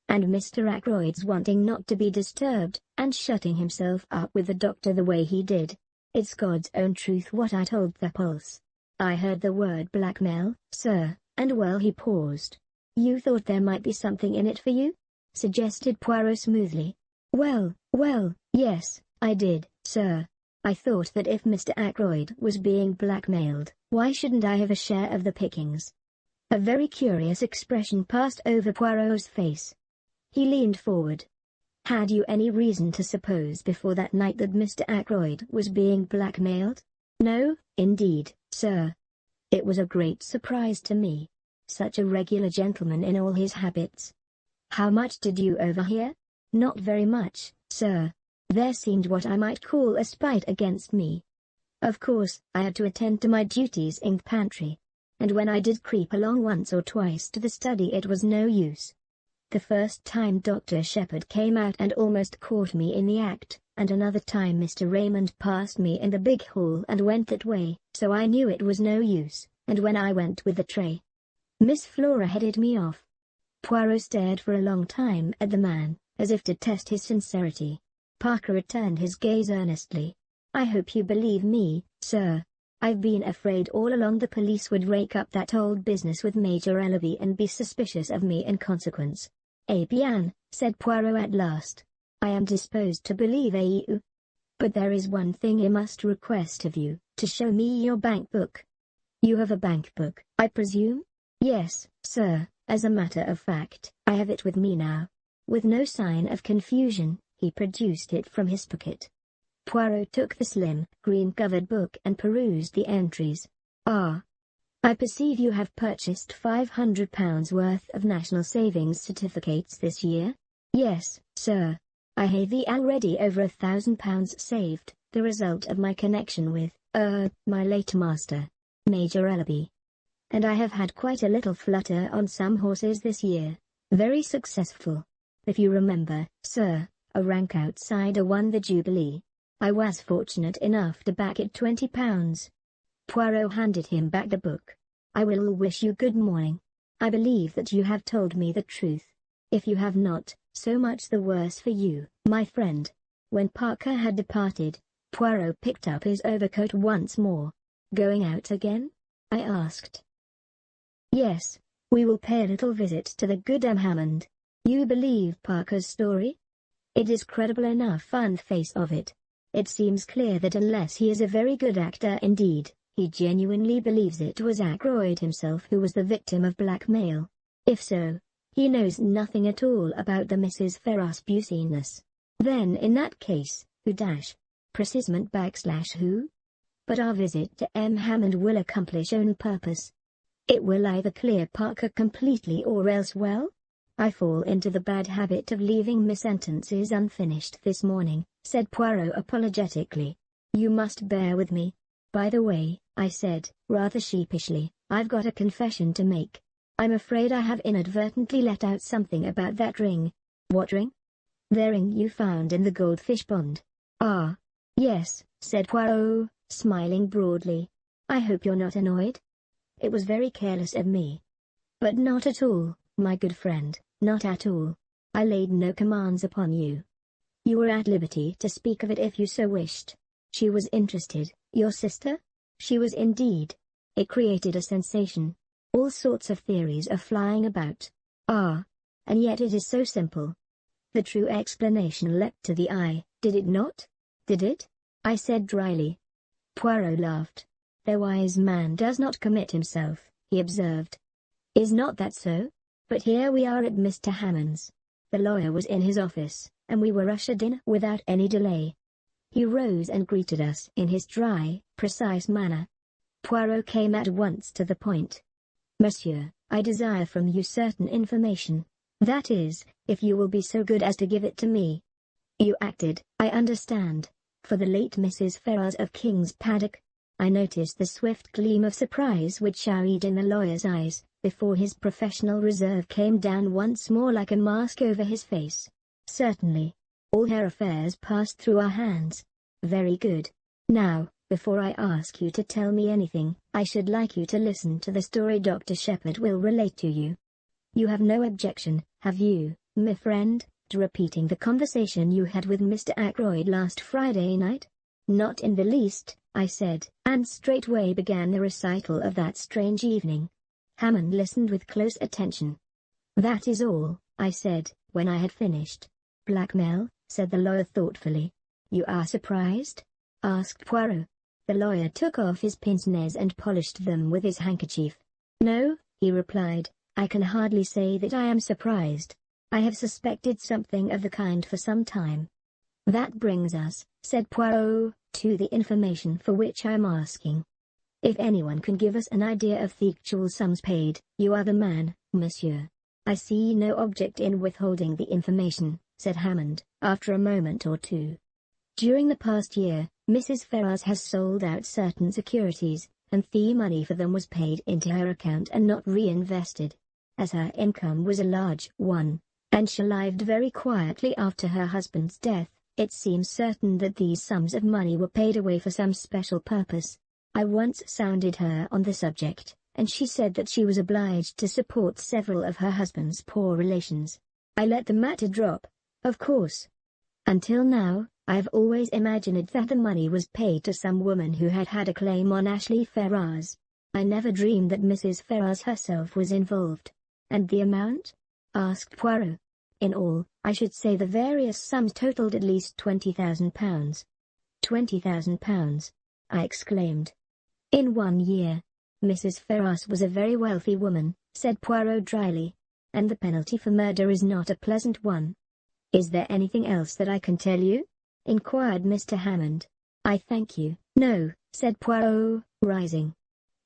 And Mr. Ackroyd's wanting not to be disturbed, and shutting himself up with the doctor the way he did. It's God's own truth what I told the Pulse. I heard the word blackmail, sir, and well." He paused. "You thought there might be something in it for you?" suggested Poirot smoothly. Well, yes, I did, sir. I thought that if Mr. Ackroyd was being blackmailed, why shouldn't I have a share of the pickings?" A very curious expression passed over Poirot's face. He leaned forward. "Had you any reason to suppose before that night that Mr. Ackroyd was being blackmailed?" "No, indeed, sir. It was a great surprise to me. Such a regular gentleman in all his habits." "How much did you overhear?" "Not very much, sir. There seemed what I might call a spite against me. Of course, I had to attend to my duties in the pantry. And when I did creep along once or twice to the study it was no use. The first time Dr. Shepherd came out and almost caught me in the act, and another time Mr. Raymond passed me in the big hall and went that way, so I knew it was no use, and when I went with the tray, Miss Flora headed me off." Poirot stared for a long time at the man, as if to test his sincerity. Parker returned his gaze earnestly. "I hope you believe me, sir. I've been afraid all along the police would rake up that old business with Major Ellaby and be suspicious of me in consequence." "Eh bien," said Poirot at last. "I am disposed to believe you. But there is one thing I must request of you, to show me your bank book." "You have a bank book, I presume?" "Yes, sir, as a matter of fact, I have it with me now." With no sign of confusion, he produced it from his pocket. Poirot took the slim, green-covered book and perused the entries. "Ah, I perceive you have purchased £500 worth of National Savings Certificates this year?" "Yes, sir. I have already over £1,000 saved, the result of my connection with, my late master, Major Ellaby. And I have had quite a little flutter on some horses this year, very successful. If you remember, sir, a rank outsider won the Jubilee. I was fortunate enough to back it £20. Poirot handed him back the book. "I will wish you good morning. I believe that you have told me the truth. If you have not, so much the worse for you, my friend." When Parker had departed, Poirot picked up his overcoat once more. "Going out again?" I asked. "Yes, we will pay a little visit to the good M. Hammond. You believe Parker's story? It is credible enough on the face of it. It seems clear that unless he is a very good actor indeed, he genuinely believes it was Ackroyd himself who was the victim of blackmail. If so, he knows nothing at all about the Mrs. Ferrars Business. Then in that case, Precisement /who? But our visit to M. Hammond will accomplish own purpose. It will either clear Parker completely or else well? I fall into the bad habit of leaving my sentences unfinished this morning," said Poirot apologetically. "You must bear with me. By the way," I said, rather sheepishly, "I've got a confession to make. I'm afraid I have inadvertently let out something about that ring." "What ring?" "The ring you found in the goldfish pond." "Ah, yes," said Poirot, smiling broadly. "I hope you're not annoyed. It was very careless of me." "But not at all, my good friend, not at all. I laid no commands upon you. You were at liberty to speak of it if you so wished." "She was interested, your sister?" "She was indeed. It created a sensation. All sorts of theories are flying about." "Ah, and yet it is so simple." The true explanation leapt to the eye, did it not? "Did it?" I said dryly. Poirot laughed. "The wise man does not commit himself," he observed. "Is not that so? But here we are at Mr. Hammond's." The lawyer was in his office, and we were ushered in without any delay. He rose and greeted us in his dry, precise manner. Poirot came at once to the point. "Monsieur, I desire from you certain information. That is, if you will be so good as to give it to me. You acted, I understand, for the late Mrs. Ferrars of King's Paddock?" I noticed the swift gleam of surprise which showered in the lawyer's eyes, before his professional reserve came down once more like a mask over his face. Certainly. All her affairs passed through our hands. Very good. Now, before I ask you to tell me anything, I should like you to listen to the story Dr. Shepherd will relate to you. You have no objection, have you, my friend, to repeating the conversation you had with Mr. Ackroyd last Friday night? Not in the least, I said, and straightway began the recital of that strange evening. Hammond listened with close attention. That is all, I said, when I had finished. Blackmail, said the lawyer thoughtfully. You are surprised? Asked Poirot. The lawyer took off his pince-nez and polished them with his handkerchief. No, he replied, I can hardly say that I am surprised. I have suspected something of the kind for some time. That brings us, said Poirot, to the information for which I am asking. If anyone can give us an idea of the actual sums paid, you are the man, monsieur. I see no object in withholding the information, said Hammond, after a moment or two. During the past year, Mrs. Ferrars has sold out certain securities, and the money for them was paid into her account and not reinvested. As her income was a large one, and she lived very quietly after her husband's death, it seems certain that these sums of money were paid away for some special purpose. I once sounded her on the subject, and she said that she was obliged to support several of her husband's poor relations. I let the matter drop, of course. Until now, I have always imagined that the money was paid to some woman who had had a claim on Ashley Ferrars. I never dreamed that Mrs. Ferrars herself was involved. And the amount? Asked Poirot. In all, I should say the various sums totaled at least £20,000. £20,000, I exclaimed. In 1 year. Mrs. Ferrars was a very wealthy woman, said Poirot dryly. And the penalty for murder is not a pleasant one. Is there anything else that I can tell you? Inquired Mr. Hammond. I thank you. No, said Poirot, rising.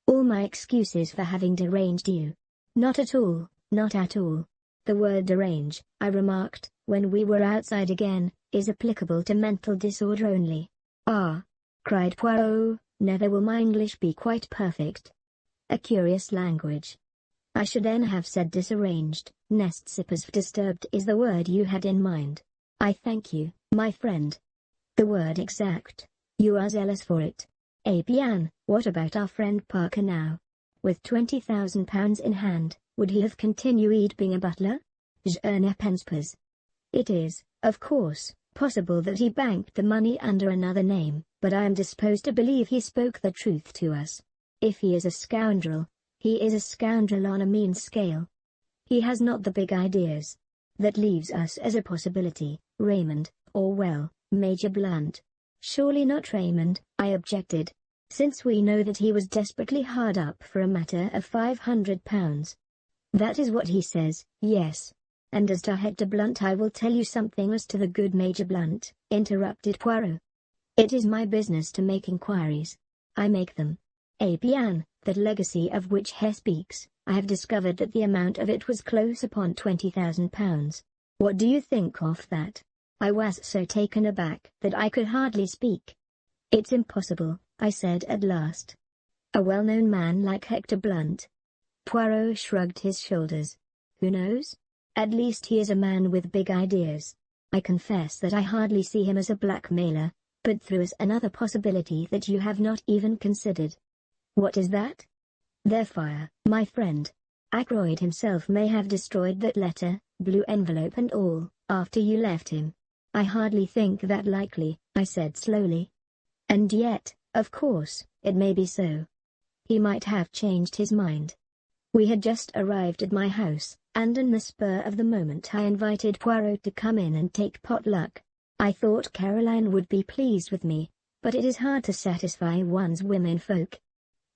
All my excuses for having deranged you. Not at all, not at all. The word derange, I remarked, when we were outside again, is applicable to mental disorder only. Ah! Cried Poirot, never will my English be quite perfect. A curious language. I should then have said disarranged, nest sippers. Disturbed is the word you had in mind. I thank you, my friend. The word exact. You are zealous for it. Eh bien, what about our friend Parker now? With £20,000 in hand, would he have continued being a butler? Je ne pense pas. It is, of course, possible that he banked the money under another name, but I am disposed to believe he spoke the truth to us. If he is a scoundrel, he is a scoundrel on a mean scale. He has not the big ideas. That leaves us as a possibility, Raymond, or well, Major Blunt. Surely not Raymond, I objected. Since we know that he was desperately hard up for a matter of £500. That is what he says, yes. And as to Hector Blunt, I will tell you something as to the good Major Blunt, interrupted Poirot. It is my business to make inquiries. I make them. Eh bien, that legacy of which Hare speaks, I have discovered that the amount of it was close upon £20,000. What do you think of that? I was so taken aback that I could hardly speak. It's impossible, I said at last. A well-known man like Hector Blunt. Poirot shrugged his shoulders. Who knows? At least he is a man with big ideas. I confess that I hardly see him as a blackmailer, but through us another possibility that you have not even considered. What is that? Their fire, my friend. Ackroyd himself may have destroyed that letter, blue envelope and all, after you left him. I hardly think that likely, I said slowly. And yet, of course, it may be so. He might have changed his mind. We had just arrived at my house, and in the spur of the moment I invited Poirot to come in and take potluck. I thought Caroline would be pleased with me, but it is hard to satisfy one's womenfolk.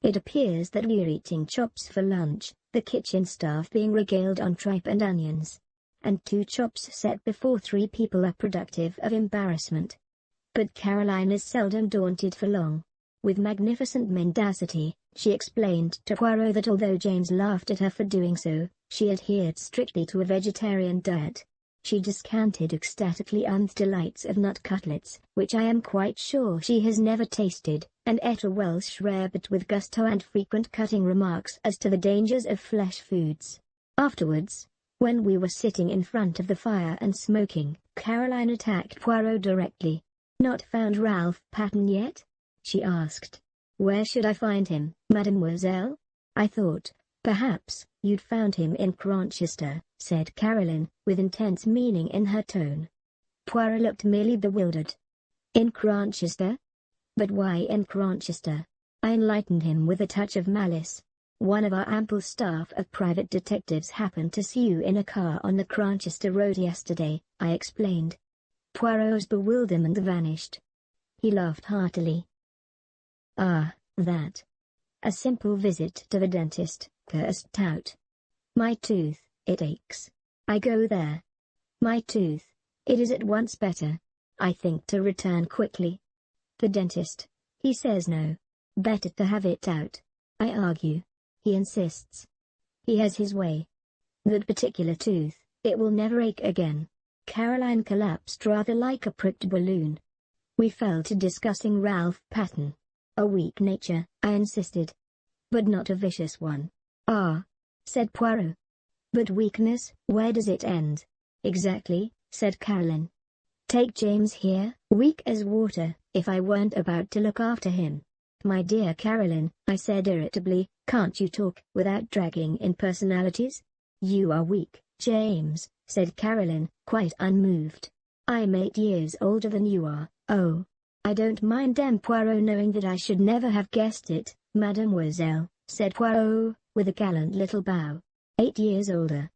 It appears that we're eating chops for lunch, the kitchen staff being regaled on tripe and onions. And 2 chops set before 3 people are productive of embarrassment. But Caroline is seldom daunted for long. With magnificent mendacity, she explained to Poirot that although James laughed at her for doing so, she adhered strictly to a vegetarian diet. She descanted ecstatically on the delights of nut cutlets, which I am quite sure she has never tasted, and ate a Welsh rarebit with gusto and frequent cutting remarks as to the dangers of flesh foods. Afterwards, when we were sitting in front of the fire and smoking, Caroline attacked Poirot directly. "Not found Ralph Patten yet?" she asked. "Where should I find him, mademoiselle? I thought, perhaps, you'd found him in Cranchester," said Caroline, with intense meaning in her tone. Poirot looked merely bewildered. "In Cranchester? But why in Cranchester?" I enlightened him with a touch of malice. "One of our ample staff of private detectives happened to see you in a car on the Cranchester road yesterday," I explained. Poirot's bewilderment vanished. He laughed heartily. "Ah, that. A simple visit to the dentist," cursed out. "My tooth, it aches. I go there. My tooth, it is at once better. I think to return quickly. The dentist, he says no. Better to have it out. I argue. He insists. He has his way. That particular tooth, it will never ache again." Caroline collapsed rather like a pricked balloon. We fell to discussing Ralph Patten. "A weak nature," I insisted. "But not a vicious one." "Ah," said Poirot. "But weakness, where does it end?" "Exactly," said Caroline. "Take James here, weak as water, if I weren't about to look after him." "My dear Caroline," I said irritably, "can't you talk without dragging in personalities?" "You are weak, James," said Caroline, quite unmoved. "I'm 8 years older than you are." "Oh, I don't mind M. Poirot knowing that I should never have guessed it, mademoiselle," said Poirot, with a gallant little bow. 8 years older.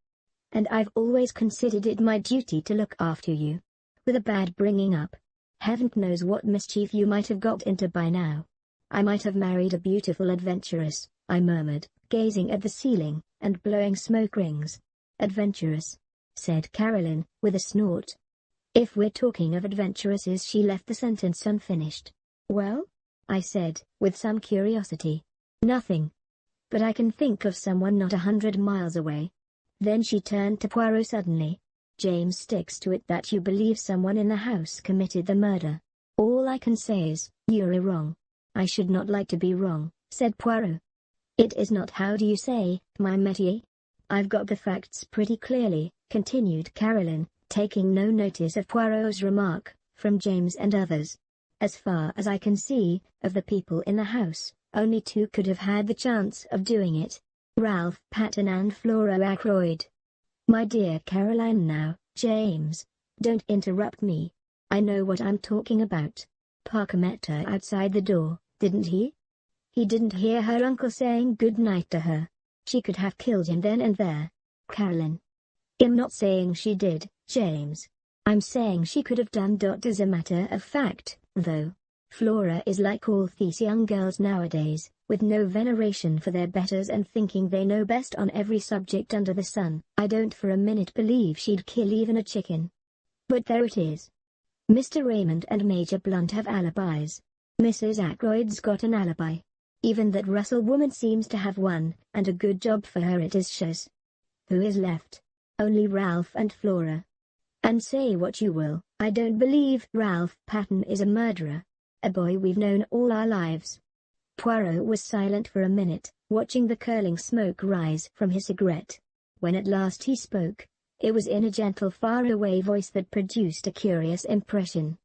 And I've always considered it my duty to look after you. With a bad bringing up. Heaven knows what mischief you might have got into by now. I might have married a beautiful adventuress, I murmured, gazing at the ceiling, and blowing smoke rings. "Adventuress," said Caroline, with a snort. "If we're talking of adventuresses," she left the sentence unfinished. "Well?" I said, with some curiosity. "Nothing. But I can think of someone not 100 miles away." Then she turned to Poirot suddenly. "James sticks to it that you believe someone in the house committed the murder. All I can say is, you're wrong." "I should not like to be wrong," said Poirot. "It is not, how do you say, my métier. I've got the facts pretty clearly," continued Caroline, taking no notice of Poirot's remark, "from James and others. As far as I can see, of the people in the house, only 2 could have had the chance of doing it. Ralph Patten and Flora Ackroyd." "My dear Caroline, now, James, don't interrupt me. I know what I'm talking about. Parker met her outside the door, didn't he? He didn't hear her uncle saying good night to her. She could have killed him then and there." "Caroline, I'm not saying she did, James. I'm saying she could have done. As a matter of fact, though, Flora is like all these young girls nowadays, with no veneration for their betters and thinking they know best on every subject under the sun. I don't for a minute believe she'd kill even a chicken. But there it is. Mr. Raymond and Major Blunt have alibis. Mrs. Ackroyd's got an alibi. Even that Russell woman seems to have one, and a good job for her it is, shows. Who is left? Only Ralph and Flora. And say what you will, I don't believe Ralph Patten is a murderer. A boy we've known all our lives." Poirot was silent for a minute, watching the curling smoke rise from his cigarette. When at last he spoke, it was in a gentle far-away voice that produced a curious impression.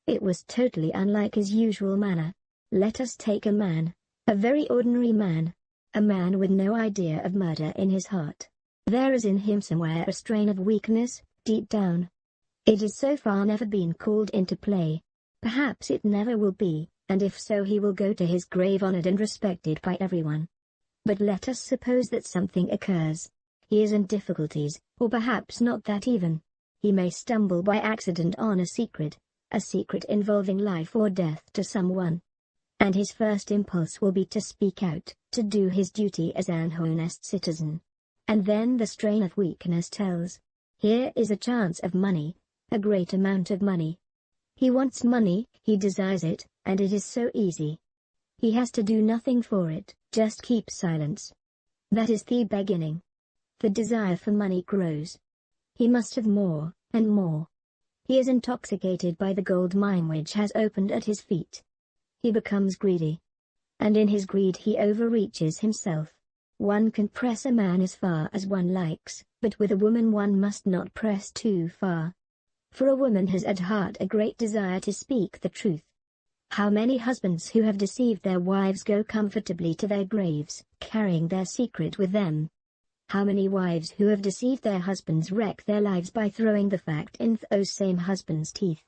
It was totally unlike his usual manner. "Let us take a man. A very ordinary man. A man with no idea of murder in his heart. There is in him somewhere a strain of weakness, deep down. It has so far never been called into play. Perhaps it never will be, and if so he will go to his grave honored and respected by everyone. But let us suppose that something occurs. He is in difficulties, or perhaps not that even. He may stumble by accident on a secret involving life or death to someone. And his first impulse will be to speak out, to do his duty as an honest citizen. And then the strain of weakness tells. Here is a chance of money, a great amount of money. He wants money, he desires it, and it is so easy. He has to do nothing for it, just keep silence. That is the beginning. The desire for money grows. He must have more, and more. He is intoxicated by the gold mine which has opened at his feet. He becomes greedy. And in his greed he overreaches himself. One can press a man as far as one likes, but with a woman one must not press too far. For a woman has at heart a great desire to speak the truth. How many husbands who have deceived their wives go comfortably to their graves, carrying their secret with them? How many wives who have deceived their husbands wreck their lives by throwing the fact in those same husbands' teeth?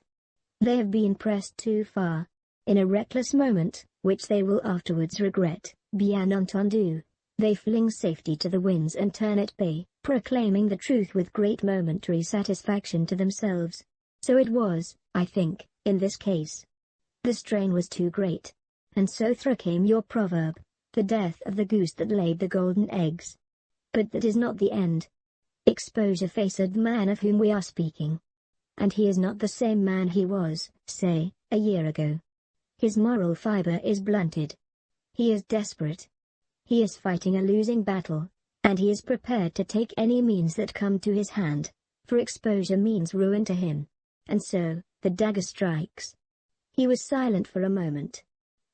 They have been pressed too far. In a reckless moment, which they will afterwards regret, bien entendu, they fling safety to the winds and turn at bay, proclaiming the truth with great momentary satisfaction to themselves. So it was, I think, in this case. The strain was too great. And so through came your proverb, the death of the goose that laid the golden eggs. But that is not the end. Exposure faced the man of whom we are speaking. And he is not the same man he was, say, a year ago. His moral fiber is blunted. He is desperate. He is fighting a losing battle, and he is prepared to take any means that come to his hand, for exposure means ruin to him. And so, the dagger strikes. He was silent for a moment.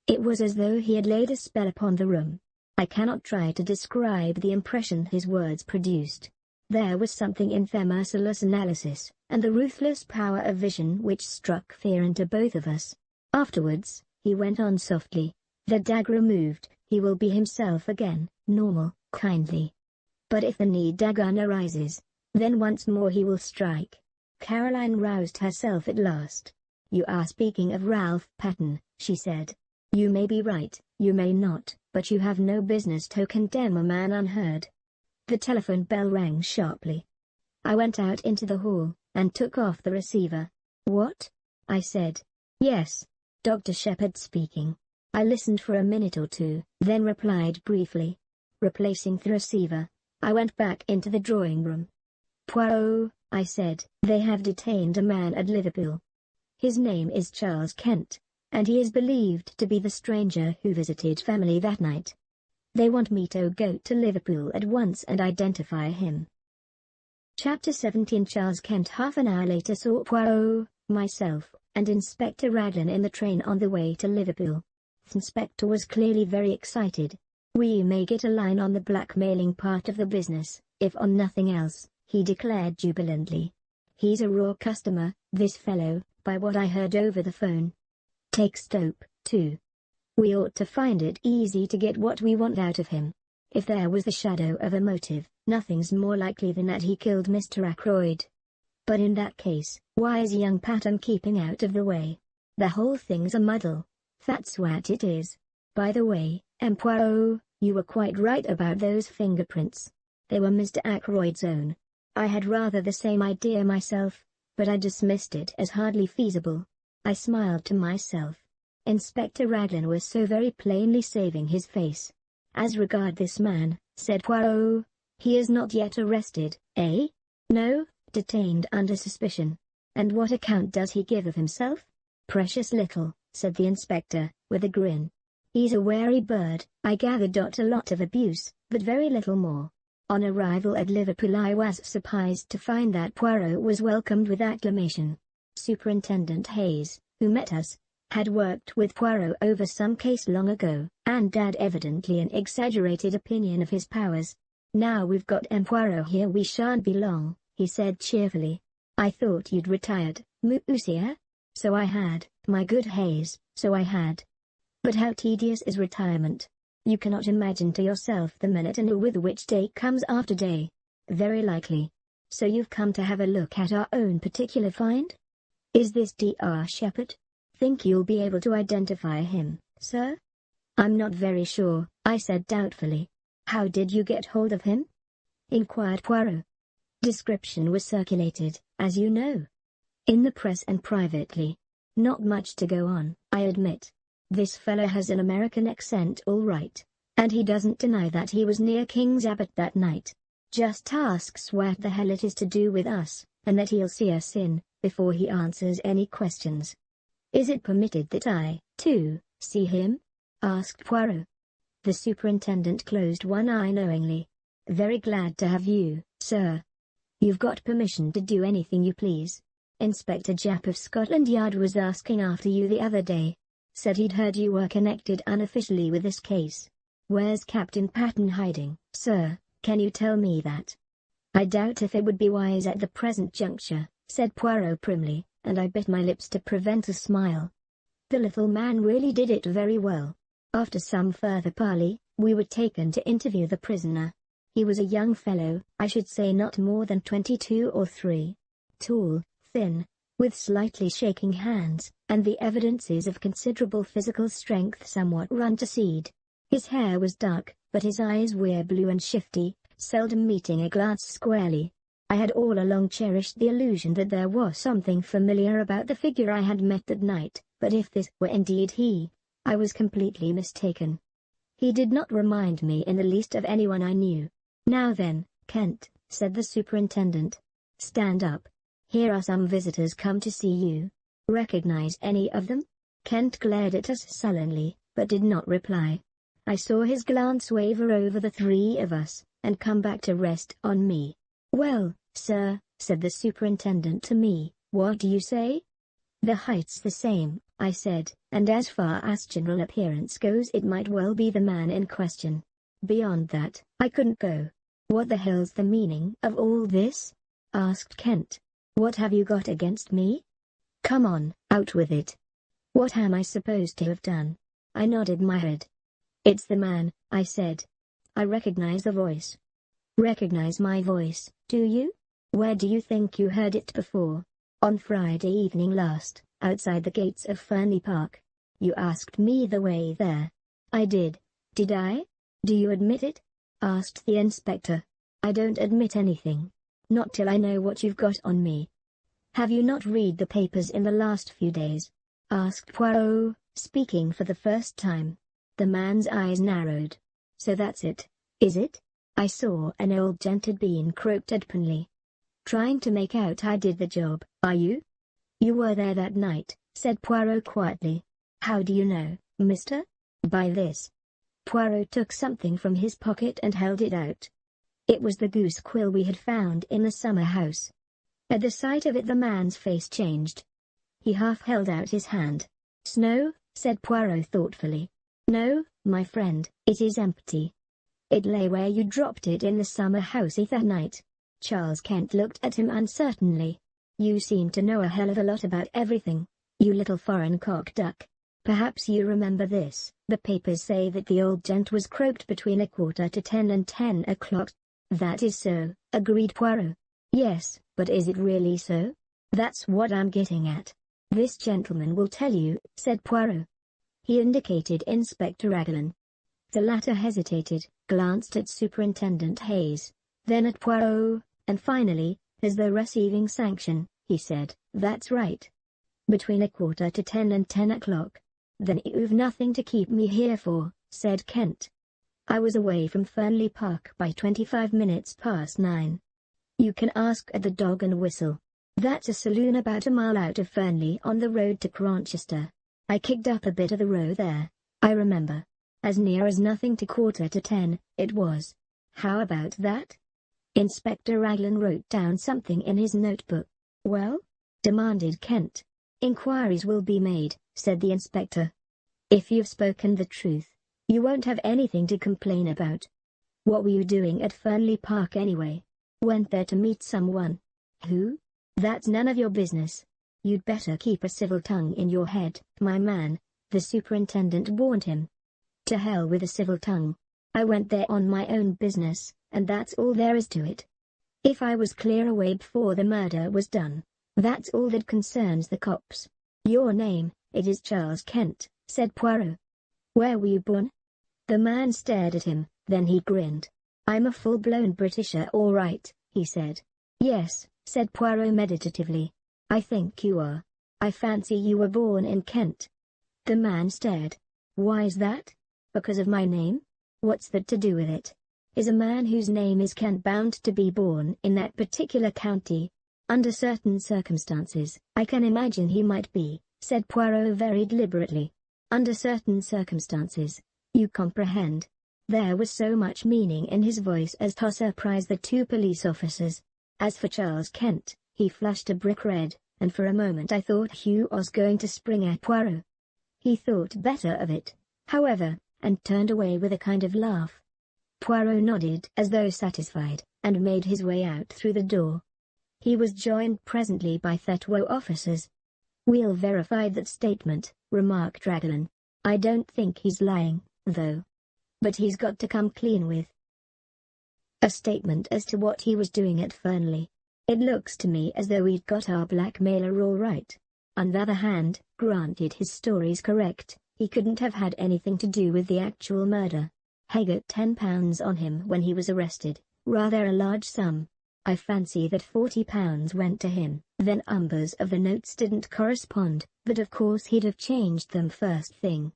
It was as though he had laid a spell upon the room. I cannot try to describe the impression his words produced. There was something in their merciless analysis, and the ruthless power of vision which struck fear into both of us. Afterwards, he went on softly, the dagger removed, he will be himself again, normal, kindly. But if the need dagger arises, then once more he will strike. Caroline roused herself at last. You are speaking of Ralph Patten, she said. You may be right, you may not, but you have no business to condemn a man unheard. The telephone bell rang sharply. I went out into the hall, and took off the receiver. What? I said. Yes. Dr. Shepard speaking. I listened for a minute or two, then replied briefly. Replacing the receiver, I went back into the drawing room. Poirot, I said, they have detained a man at Liverpool. His name is Charles Kent, and he is believed to be the stranger who visited family that night. They want me to go to Liverpool at once and identify him. Chapter 17. Charles Kent. Half an hour later saw Poirot, myself, and Inspector Raglan in the train on the way to Liverpool. The inspector was clearly very excited. We may get a line on the blackmailing part of the business, if on nothing else, he declared jubilantly. He's a raw customer, this fellow, by what I heard over the phone. Take Stope, too. We ought to find it easy to get what we want out of him. If there was the shadow of a motive, nothing's more likely than that he killed Mr. Ackroyd. But in that case, why is young Patten keeping out of the way? The whole thing's a muddle. That's what it is. By the way, Poirot, you were quite right about those fingerprints. They were Mr. Ackroyd's own. I had rather the same idea myself, but I dismissed it as hardly feasible. I smiled to myself. Inspector Raglan was so very plainly saving his face. As regard this man, said Poirot, he is not yet arrested, eh? No, detained under suspicion. And what account does he give of himself? Precious little, said the inspector, with a grin. He's a wary bird, I gathered. A lot of abuse, but very little more. On arrival at Liverpool I was surprised to find that Poirot was welcomed with acclamation. Superintendent Hayes, who met us, had worked with Poirot over some case long ago, and had evidently an exaggerated opinion of his powers. Now we've got Poirot here we shan't be long, he said cheerfully. I thought you'd retired, monsieur? So I had, my good Hayes, so I had. But how tedious is retirement. You cannot imagine to yourself the monotony with which day comes after day. Very likely. So you've come to have a look at our own particular find? Is this Dr. Shepard? Think you'll be able to identify him, sir? I'm not very sure, I said doubtfully. How did you get hold of him? Inquired Poirot. Description was circulated, as you know. In the press and privately. Not much to go on, I admit. This fellow has an American accent all right, and he doesn't deny that he was near King's Abbot that night. Just asks what the hell it is to do with us, and that he'll see us in, before he answers any questions. Is it permitted that I, too, see him? Asked Poirot. The superintendent closed one eye knowingly. Very glad to have you, sir. You've got permission to do anything you please. Inspector Japp of Scotland Yard was asking after you the other day. Said he'd heard you were connected unofficially with this case. Where's Captain Patton hiding, sir? Can you tell me that? I doubt if it would be wise at the present juncture, said Poirot primly, and I bit my lips to prevent a smile. The little man really did it very well. After some further parley, we were taken to interview the prisoner. He was a young fellow, I should say not more than 22 or 3. Tall, thin, with slightly shaking hands, and the evidences of considerable physical strength somewhat run to seed. His hair was dark, but his eyes were blue and shifty, seldom meeting a glance squarely. I had all along cherished the illusion that there was something familiar about the figure I had met that night, but if this were indeed he, I was completely mistaken. He did not remind me in the least of anyone I knew. Now then, Kent, said the superintendent. Stand up. Here are some visitors come to see you. Recognize any of them? Kent glared at us sullenly, but did not reply. I saw his glance waver over the 3 of us, and come back to rest on me. Well, sir, said the superintendent to me, what do you say? The height's the same, I said, and as far as general appearance goes it might well be the man in question. Beyond that, I couldn't go. What the hell's the meaning of all this? Asked Kent. What have you got against me? Come on, out with it. What am I supposed to have done? I nodded my head. It's the man, I said. I recognize the voice. Recognize my voice, do you? Where do you think you heard it before? On Friday evening last, outside the gates of Fernley Park. You asked me the way there. I did. Did I? Do you admit it? Asked the inspector. I don't admit anything. Not till I know what you've got on me. Have you not read the papers in the last few days? Asked Poirot, speaking for the first time. The man's eyes narrowed. So that's it, is it? I saw an old gent had been croaked openly. Trying to make out I did the job, are you? You were there that night, said Poirot quietly. How do you know, mister? By this. Poirot took something from his pocket and held it out. It was the goose quill we had found in the summer house. At the sight of it the man's face changed. He half held out his hand. Snow, said Poirot thoughtfully. No, my friend, it is empty. It lay where you dropped it in the summer house that night. Charles Kent looked at him uncertainly. You seem to know a hell of a lot about everything, you little foreign cock duck. Perhaps you remember this. The papers say that the old gent was croaked between 10:15 and 10 o'clock. That is so, agreed Poirot. Yes, but is it really so? That's what I'm getting at. This gentleman will tell you, said Poirot. He indicated Inspector Raglan. The latter hesitated, glanced at Superintendent Hayes, then at Poirot, and finally, as though receiving sanction, he said, That's right. Between 10:15 and 10 o'clock. Then you've nothing to keep me here for, said Kent. I was away from Fernley Park by 25 minutes past 9. You can ask at the Dog and Whistle. That's a saloon about a mile out of Fernley on the road to Cranchester. I kicked up a bit of the row there, I remember. As near as nothing to 10:15, it was. How about that? Inspector Raglan wrote down something in his notebook. Well? Demanded Kent. Inquiries will be made, said the inspector. If you've spoken the truth, you won't have anything to complain about. What were you doing at Fernley Park anyway? Went there to meet someone. Who? That's none of your business. You'd better keep a civil tongue in your head, my man, the superintendent warned him. To hell with a civil tongue. I went there on my own business, and that's all there is to it. If I was clear away before the murder was done, that's all that concerns the cops. Your name, it is Charles Kent, said Poirot. Where were you born? The man stared at him, then he grinned. I'm a full-blown Britisher all right, he said. Yes, said Poirot meditatively. I think you are. I fancy you were born in Kent. The man stared. Why's that? Because of my name? What's that to do with it? Is a man whose name is Kent bound to be born in that particular county? Under certain circumstances, I can imagine he might be, said Poirot very deliberately. Under certain circumstances, you comprehend. There was so much meaning in his voice as to surprise the 2 police officers. As for Charles Kent, he flushed a brick red, and for a moment I thought Hugh was going to spring at Poirot. He thought better of it, however, and turned away with a kind of laugh. Poirot nodded as though satisfied, and made his way out through the door. He was joined presently by 30 officers. "We'll verify that statement," remarked Raglan. "I don't think he's lying, though. But he's got to come clean with a statement as to what he was doing at Fernley. It looks to me as though we'd got our blackmailer all right. On the other hand, granted his story's correct, he couldn't have had anything to do with the actual murder. Hay got £10 on him when he was arrested, rather a large sum. I fancy that £40 went to him. Then numbers of the notes didn't correspond, but of course he'd have changed them first thing.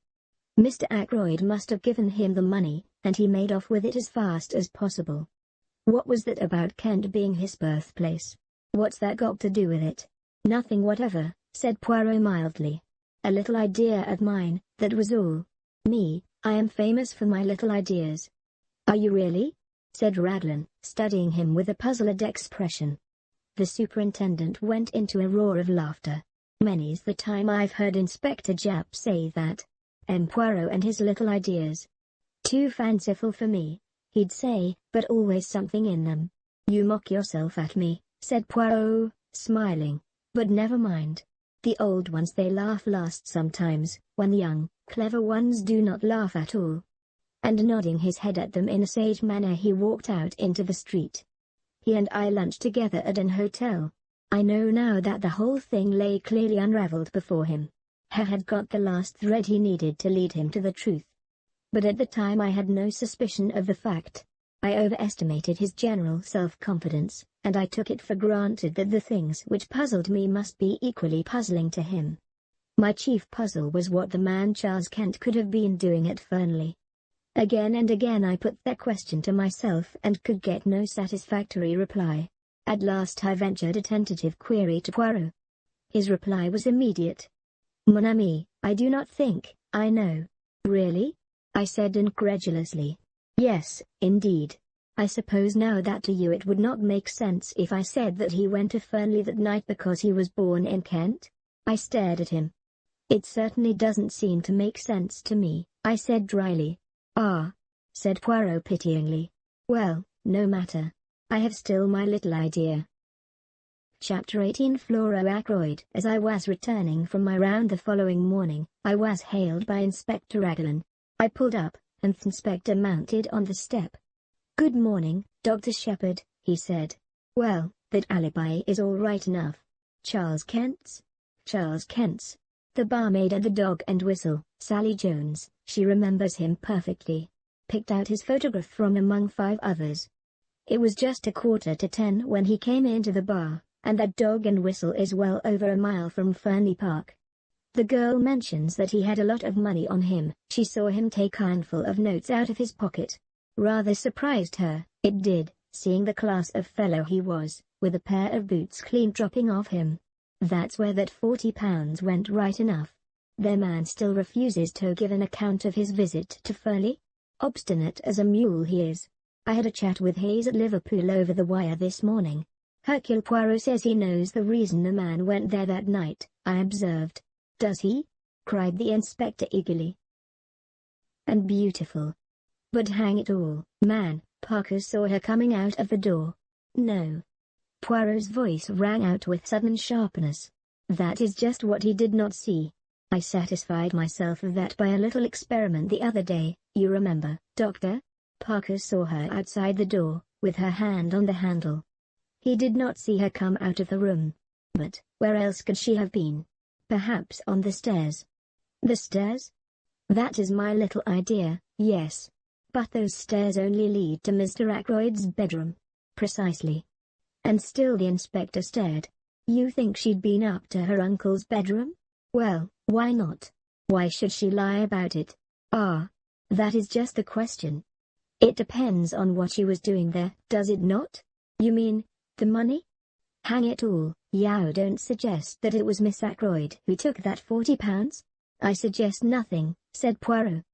Mr. Ackroyd must have given him the money, and he made off with it as fast as possible. What was that about Kent being his birthplace? What's that got to do with it?" "Nothing whatever," said Poirot mildly. "A little idea of mine, that was all. Me, I am famous for my little ideas." "Are you really?" said Raglan, studying him with a puzzled expression. The superintendent went into a roar of laughter. "Many's the time I've heard Inspector Japp say that. Poirot and his little ideas. Too fanciful for me, he'd say, but always something in them." "You mock yourself at me," said Poirot, smiling. "But never mind. The old ones they laugh last sometimes, when the young, clever ones do not laugh at all." And nodding his head at them in a sage manner he walked out into the street. He and I lunched together at an hotel. I know now that the whole thing lay clearly unraveled before him. He had got the last thread he needed to lead him to the truth. But at the time I had no suspicion of the fact. I overestimated his general self-confidence, and I took it for granted that the things which puzzled me must be equally puzzling to him. My chief puzzle was what the man Charles Kent could have been doing at Fernley. Again and again I put that question to myself and could get no satisfactory reply. At last I ventured a tentative query to Poirot. His reply was immediate. "Mon ami, I do not think I know." "Really?" I said incredulously. "Yes, indeed. I suppose now that to you it would not make sense if I said that he went to Fernley that night because he was born in Kent?" I stared at him. "It certainly doesn't seem to make sense to me," I said dryly. "Ah," said Poirot pityingly. "Well, no matter. I have still my little idea." Chapter 18. Flora Ackroyd. As I was returning from my round the following morning, I was hailed by Inspector Raglan. I pulled up, and the inspector mounted on the step. "Good morning, Dr. Shepherd," he said. "Well, that alibi is all right enough. Charles Kent's?" "Charles Kent's. The barmaid at the Dog and Whistle, Sally Jones, she remembers him perfectly. Picked out his photograph from among 5 others. It was just 9:45 when he came into the bar, and that Dog and Whistle is well over a mile from Fernley Park. The girl mentions that he had a lot of money on him. She saw him take a handful of notes out of his pocket. Rather surprised her, it did, seeing the class of fellow he was, with a pair of boots clean dropping off him. That's where that £40 went right enough. Their man still refuses to give an account of his visit to Fernley. Obstinate as a mule he is. I had a chat with Hayes at Liverpool over the wire this morning. Hercule Poirot says he knows the reason the man went there that night, I observed. "Does he?" cried the inspector eagerly. "And beautiful. But hang it all, man, Parker saw her coming out of the door." "No." Poirot's voice rang out with sudden sharpness. "That is just what he did not see. I satisfied myself of that by a little experiment the other day, you remember, Doctor? Parker saw her outside the door, with her hand on the handle. He did not see her come out of the room. But where else could she have been? Perhaps on the stairs." "The stairs?" "That is my little idea, yes. But those stairs only lead to Mr. Ackroyd's bedroom." "Precisely." And still the inspector stared. "You think she'd been up to her uncle's bedroom? Well, why not? Why should she lie about it?" "Ah, that is just the question. It depends on what she was doing there, does it not?" "You mean, the money?" "Hang it all, you don't suggest that it was Miss Ackroyd who took that £40? "I suggest nothing," said Poirot.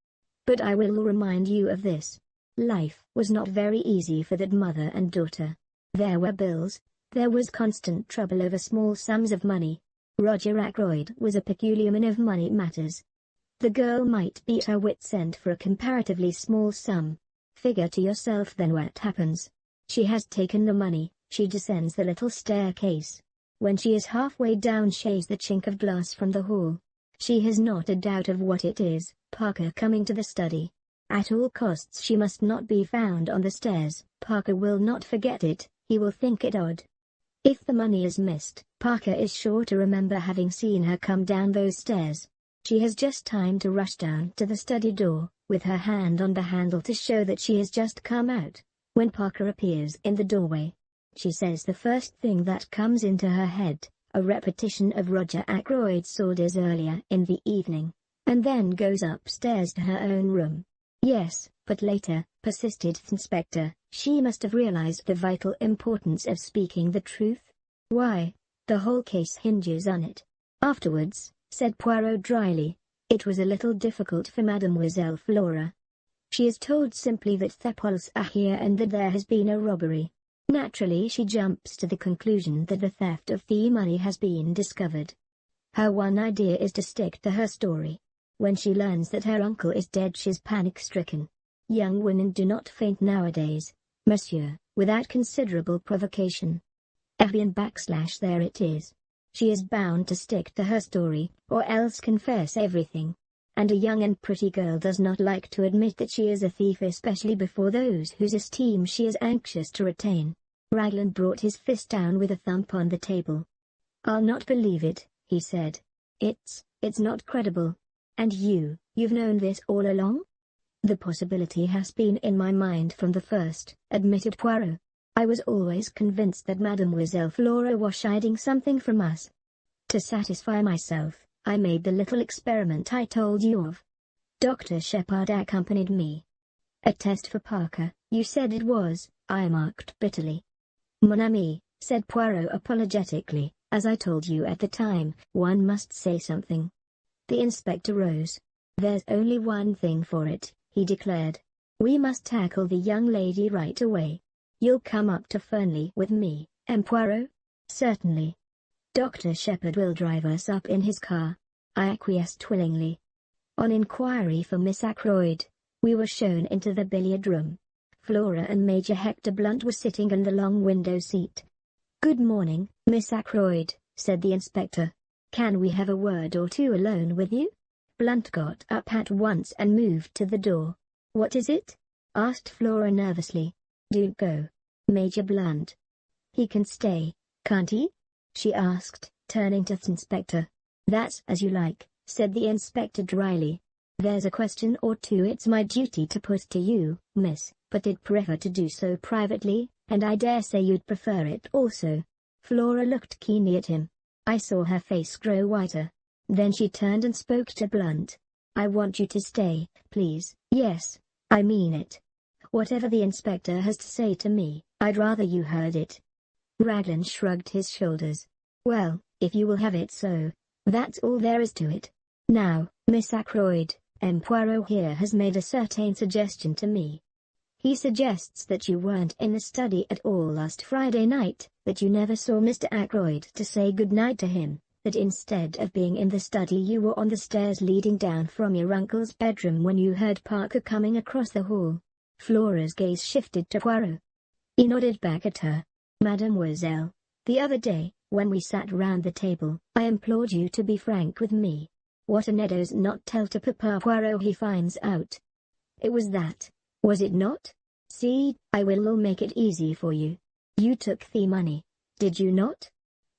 "But I will remind you of this. Life was not very easy for that mother and daughter. There were bills, There was constant trouble over small sums of money. Roger Ackroyd was a peculiar man of money matters. The girl might be at her wit's end for a comparatively small sum. Figure to yourself then what happens. She has taken the money, she descends the little staircase. When she is halfway down she sees the chink of glass from the hall. She has not a doubt of what it is, Parker coming to the study. At all costs she must not be found on the stairs. Parker will not forget it, he will think it odd. If the money is missed, Parker is sure to remember having seen her come down those stairs. She has just time to rush down to the study door, with her hand on the handle to show that she has just come out. When Parker appears in the doorway, she says the first thing that comes into her head, a repetition of Roger Ackroyd's orders earlier in the evening, and then goes upstairs to her own room. Yes, but later, persisted the inspector, she must have realized the vital importance of speaking the truth. Why? The whole case hinges on it. Afterwards, said Poirot dryly, it was a little difficult for Mademoiselle Flora. She is told simply that the police are here and that there has been a robbery. Naturally she jumps to the conclusion that the theft of the money has been discovered. Her one idea is to stick to her story. When she learns that her uncle is dead she's panic-stricken. Young women do not faint nowadays, monsieur, without considerable provocation. There it is. She is bound to stick to her story, or else confess everything. And a young and pretty girl does not like to admit that she is a thief, especially before those whose esteem she is anxious to retain. Raglan brought his fist down with a thump on the table. I'll not believe it, he said. It's not credible. And you've known this all along? The possibility has been in my mind from the first, admitted Poirot. I was always convinced that Mademoiselle Flora was hiding something from us. To satisfy myself, I made the little experiment I told you of. Dr. Shepard accompanied me. A test for Parker, you said it was, I remarked bitterly. Mon ami, said Poirot apologetically, as I told you at the time, one must say something. The inspector rose. There's only one thing for it, he declared. We must tackle the young lady right away. You'll come up to Fernley with me, Poirot? Certainly. Dr. Shepard will drive us up in his car. I acquiesced willingly. On inquiry for Miss Ackroyd, we were shown into the billiard room. Flora and Major Hector Blunt were sitting in the long window seat. Good morning, Miss Ackroyd, said the inspector. Can we have a word or two alone with you? Blunt got up at once and moved to the door. What is it? Asked Flora nervously. Do go, Major Blunt. He can stay, can't he? She asked, turning to the inspector. That's as you like, said the inspector dryly. There's a question or two it's my duty to put to you, miss, but I'd prefer to do so privately, and I dare say you'd prefer it also. Flora looked keenly at him. I saw her face grow whiter. Then she turned and spoke to Blunt. I want you to stay, please. Yes, I mean it. Whatever the inspector has to say to me, I'd rather you heard it. Raglan shrugged his shoulders. Well, if you will have it so, that's all there is to it. Now, Miss Ackroyd, Poirot here has made a certain suggestion to me. He suggests that you weren't in the study at all last Friday night, that you never saw Mr. Ackroyd to say good night to him, that instead of being in the study you were on the stairs leading down from your uncle's bedroom when you heard Parker coming across the hall. Flora's gaze shifted to Poirot. He nodded back at her. Mademoiselle, the other day, when we sat round the table, I implored you to be frank with me. What a Nedo's not tell to Papa Poirot he finds out. It was that, was it not? See, I will make it easy for you. You took the money, did you not?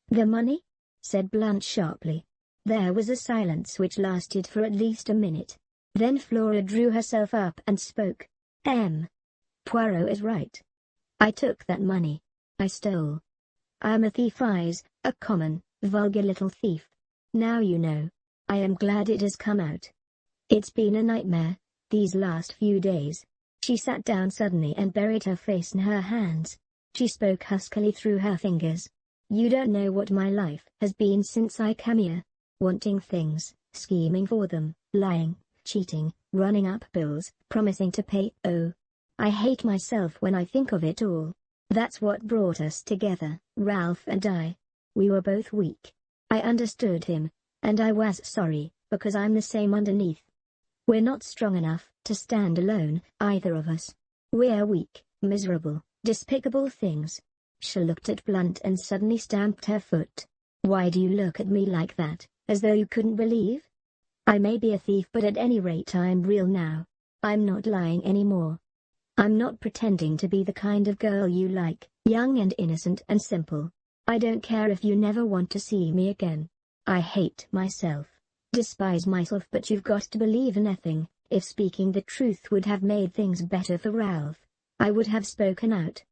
The money? Said Blunt sharply. There was a silence which lasted for at least a minute. Then Flora drew herself up and spoke. Poirot is right. I took that money. I stole. I am a thief, a common, vulgar little thief. Now you know. I am glad it has come out. It's been a nightmare, these last few days. She sat down suddenly and buried her face in her hands. She spoke huskily through her fingers. You don't know what my life has been since I came here. Wanting things, scheming for them, lying, cheating, running up bills, promising to pay. Oh, I hate myself when I think of it all. That's what brought us together, Ralph and I. We were both weak. I understood him, and I was sorry, because I'm the same underneath. We're not strong enough to stand alone, either of us. We're weak, miserable, despicable things. She looked at Blunt and suddenly stamped her foot. Why do you look at me like that, as though you couldn't believe? I may be a thief, but at any rate I'm real now. I'm not lying anymore. I'm not pretending to be the kind of girl you like, young and innocent and simple. I don't care if you never want to see me again. I hate myself, despise myself, but you've got to believe nothing. If speaking the truth would have made things better for Ralph, I would have spoken out.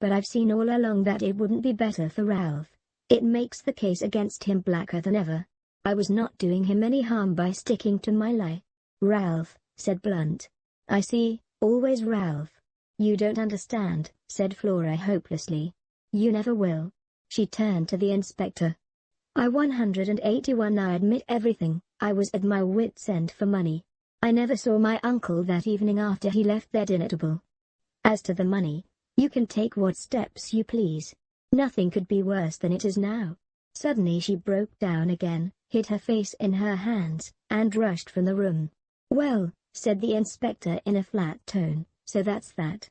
But I've seen all along that it wouldn't be better for Ralph. It makes the case against him blacker than ever. I was not doing him any harm by sticking to my lie. Ralph, said Blunt. I see, always Ralph. You don't understand, said Flora hopelessly. You never will. She turned to the inspector. I 181. I admit everything. I was at my wit's end for money. I never saw my uncle that evening after he left their dinner table. As to the money, you can take what steps you please. Nothing could be worse than it is now. Suddenly she broke down again, hid her face in her hands, and rushed from the room. Well, said the inspector in a flat tone, so that's that.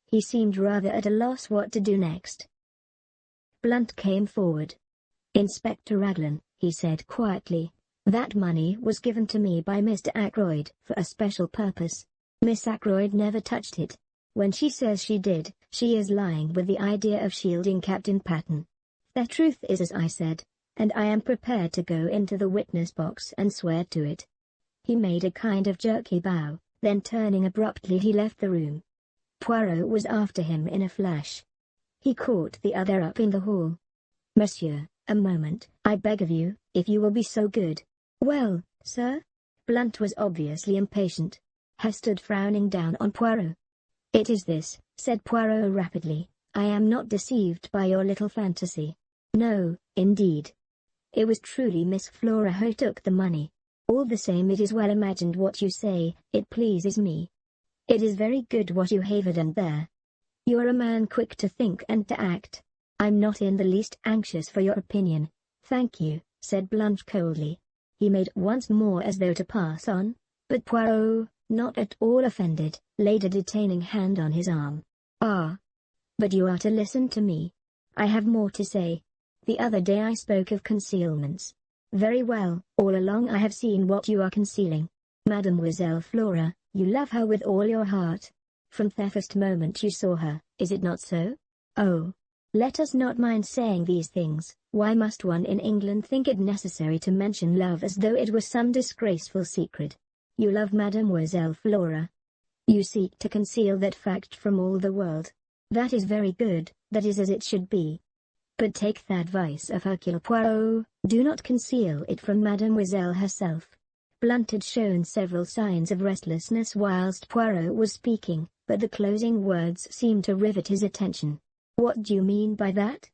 He seemed rather at a loss what to do next. Blunt came forward. Inspector Raglan, he said quietly, that money was given to me by Mr. Ackroyd for a special purpose. Miss Ackroyd never touched it. When she says she did, she is lying with the idea of shielding Captain Patton. The truth is as I said, and I am prepared to go into the witness box and swear to it. He made a kind of jerky bow, then turning abruptly he left the room. Poirot was after him in a flash. He caught the other up in the hall. Monsieur, a moment, I beg of you, if you will be so good. Well, sir? Blunt was obviously impatient. He stood frowning down on Poirot. It is this, said Poirot rapidly. I am not deceived by your little fantasy. No, indeed. It was truly Miss Flora who took the money. All the same, it is well imagined what you say, it pleases me. It is very good what you have done there. You are a man quick to think and to act. I'm not in the least anxious for your opinion. Thank you, said Blunt coldly. He made once more as though to pass on, but Poirot, not at all offended, laid a detaining hand on his arm. Ah! But you are to listen to me. I have more to say. The other day I spoke of concealments. Very well, all along I have seen what you are concealing. Mademoiselle Flora, you love her with all your heart. From the first moment you saw her, is it not so? Oh! Let us not mind saying these things. Why must one in England think it necessary to mention love as though it were some disgraceful secret? You love Mademoiselle Flora. You seek to conceal that fact from all the world. That is very good, that is as it should be. But take the advice of Hercule Poirot, do not conceal it from Mademoiselle herself. Blunt had shown several signs of restlessness whilst Poirot was speaking, but the closing words seemed to rivet his attention. What do you mean by that?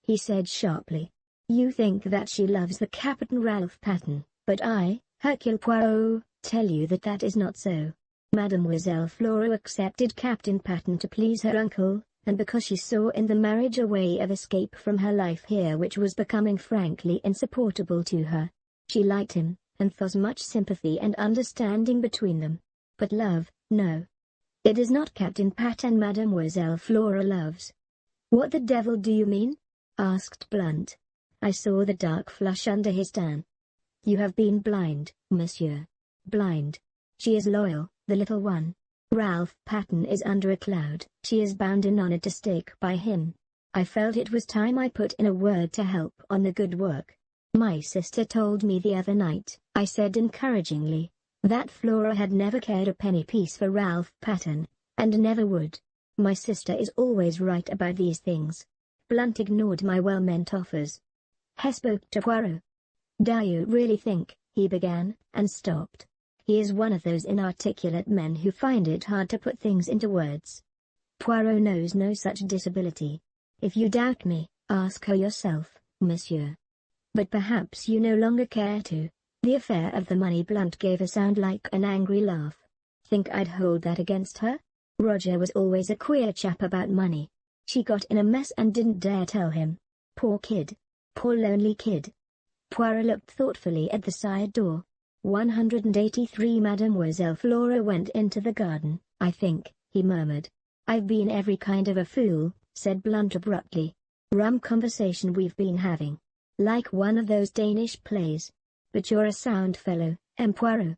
He said sharply. You think that she loves the Captain Ralph Patton, but I, Hercule Poirot, tell you that that is not so. Mademoiselle Flora accepted Captain Patton to please her uncle, and because she saw in the marriage a way of escape from her life here which was becoming frankly insupportable to her. She liked him, and there was much sympathy and understanding between them. But love, no. It is not Captain Patton Mademoiselle Flora loves. What the devil do you mean? Asked Blunt. I saw the dark flush under his tan. You have been blind, monsieur. Blind. She is loyal, the little one. Ralph Patton is under a cloud. She is bound in honor to stick by him. I felt it was time I put in a word to help on the good work. My sister told me the other night, I said encouragingly, that Flora had never cared a penny piece for Ralph Patton, and never would. My sister is always right about these things. Blunt ignored my well-meant offers. He spoke to Poirot. Do you really think, he began, and stopped. He is one of those inarticulate men who find it hard to put things into words. Poirot knows no such disability. If you doubt me, ask her yourself, monsieur. But perhaps you no longer care to. The affair of the money. Blunt gave a sound like an angry laugh. Think I'd hold that against her? Roger was always a queer chap about money. She got in a mess and didn't dare tell him. Poor kid. Poor lonely kid. Poirot looked thoughtfully at the side door. 183 Mademoiselle Flora went into the garden, I think, he murmured. I've been every kind of a fool, said Blunt abruptly. Rum conversation we've been having. Like one of those Danish plays. But you're a sound fellow, Poirot.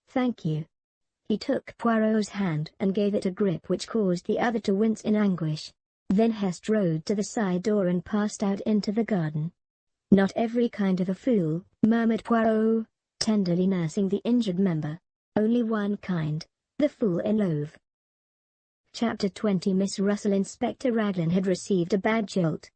Thank you. He took Poirot's hand and gave it a grip which caused the other to wince in anguish. Then he strode to the side door and passed out into the garden. Not every kind of a fool, murmured Poirot, tenderly nursing the injured member. Only one kind, the fool in love. Chapter 20. Miss Russell. Inspector Raglan had received a bad jolt.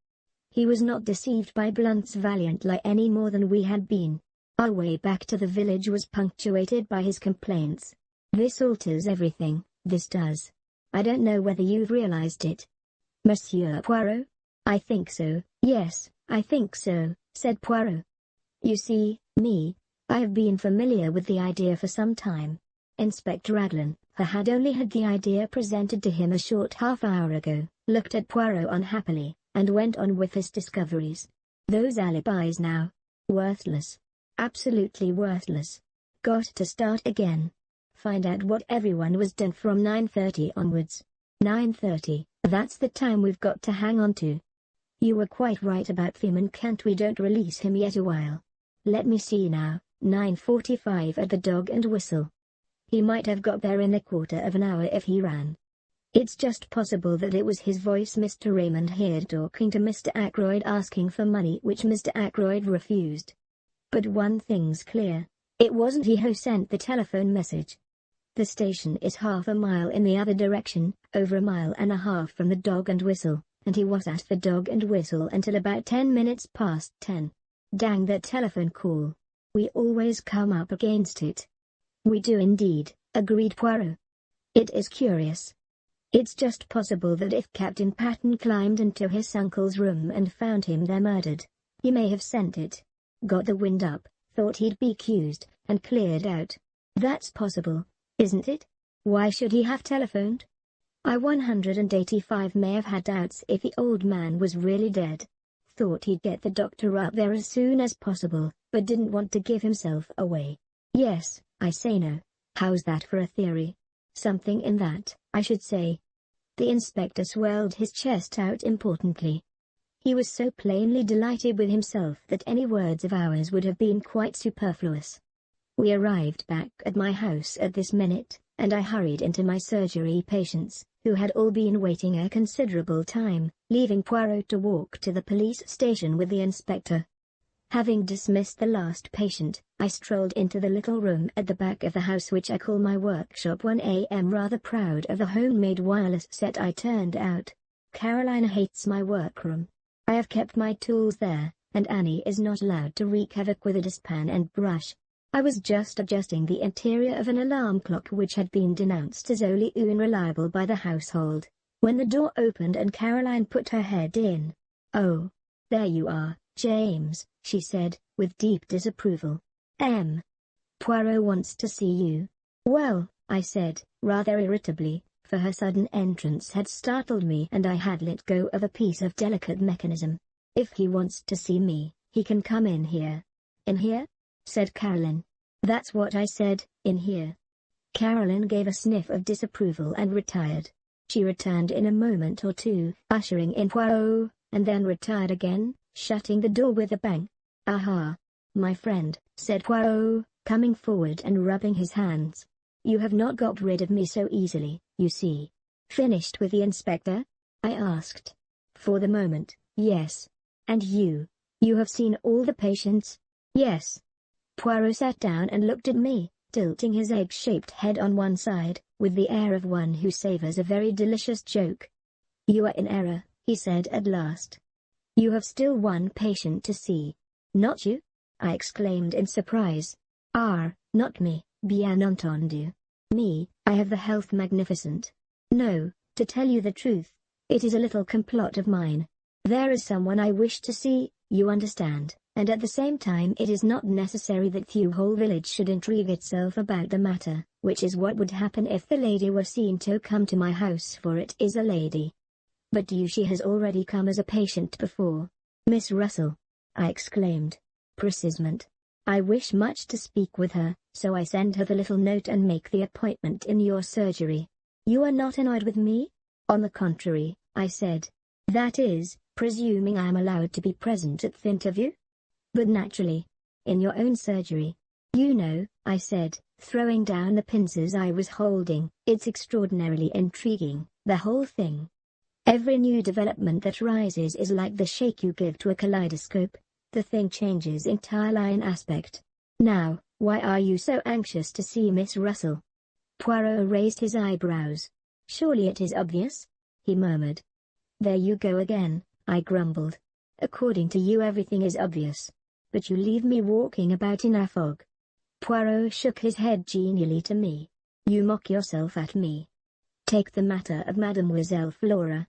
He was not deceived by Blunt's valiant lie any more than we had been. Our way back to the village was punctuated by his complaints. This alters everything, this does. I don't know whether you've realized it, Monsieur Poirot? I think so, yes, I think so, said Poirot. You see, I have been familiar with the idea for some time. Inspector Raglan, who had only had the idea presented to him a short half-hour ago, looked at Poirot unhappily, and went on with his discoveries. Those alibis now. Worthless. Absolutely worthless. Got to start again. Find out what everyone was done from 9:30 onwards. 9:30, that's the time we've got to hang on to. You were quite right about Feeman. Can't we don't release him yet a while? Let me see now, 9:45 at the Dog and Whistle. He might have got there in a quarter of an hour if he ran. It's just possible that it was his voice Mr. Raymond heard talking to Mr. Ackroyd asking for money which Mr. Ackroyd refused. But one thing's clear, it wasn't he who sent the telephone message. The station is half a mile in the other direction, over a mile and a half from the Dog and Whistle, and he was at the Dog and Whistle until about 10 minutes past 10. Dang that telephone call. We always come up against it. We do indeed, agreed Poirot. It is curious. It's just possible that if Captain Patton climbed into his uncle's room and found him there murdered, he may have sent it. Got the wind up, thought he'd be accused, and cleared out. That's possible, isn't it? Why should he have telephoned? I 185 may have had doubts if the old man was really dead. Thought he'd get the doctor up there as soon as possible, but didn't want to give himself away. Yes, I say no. How's that for a theory? Something in that, I should say. The inspector swelled his chest out importantly. He was so plainly delighted with himself that any words of ours would have been quite superfluous. We arrived back at my house at this minute, and I hurried into my surgery patients, who had all been waiting a considerable time, leaving Poirot to walk to the police station with the inspector. Having dismissed the last patient, I strolled into the little room at the back of the house which I call my workshop. 1 a.m. Rather proud of the homemade wireless set I turned out. Carolina hates my workroom. I have kept my tools there, and Annie is not allowed to wreak havoc with a dustpan and brush. I was just adjusting the interior of an alarm clock which had been denounced as wholly unreliable by the household, when the door opened and Caroline put her head in. "Oh, there you are, James," she said, with deep disapproval. Poirot wants to see you." "Well," I said, rather irritably, for her sudden entrance had startled me and I had let go of a piece of delicate mechanism. "If he wants to see me, he can come in here." "In here?" said Caroline. "That's what I said, in here." Caroline gave a sniff of disapproval and retired. She returned in a moment or two, ushering in Poirot, and then retired again, shutting the door with a bang. "Aha! My friend," said Poirot, coming forward and rubbing his hands. "You have not got rid of me so easily, you see." "Finished with the inspector?" I asked. "For the moment, yes. And you have seen all the patients?" "Yes." Poirot sat down and looked at me, tilting his egg-shaped head on one side, with the air of one who savors a very delicious joke. "You are in error," he said at last. "You have still one patient to see." "Not you?" I exclaimed in surprise. Not me, bien entendu. Me, I have the health magnificent. No, to tell you the truth, it is a little complot of mine. There is someone I wish to see, you understand, and at the same time it is not necessary that the whole village should intrigue itself about the matter, which is what would happen if the lady were seen to come to my house, for it is a lady. But she has already come as a patient before. Miss Russell, I exclaimed. Precisement. I wish much to speak with her, so I send her the little note and make the appointment in your surgery. You are not annoyed with me? On the contrary, I said. That is, presuming I am allowed to be present at the interview? But naturally. In your own surgery. You know, I said, throwing down the pincers I was holding, it's extraordinarily intriguing, the whole thing. Every new development that rises is like the shake you give to a kaleidoscope. The thing changes entirely in aspect. Now, why are you so anxious to see Miss Russell? Poirot raised his eyebrows. Surely it is obvious? He murmured. There you go again, I grumbled. According to you everything is obvious. But you leave me walking about in a fog. Poirot shook his head genially to me. You mock yourself at me. Take the matter of Mademoiselle Flora.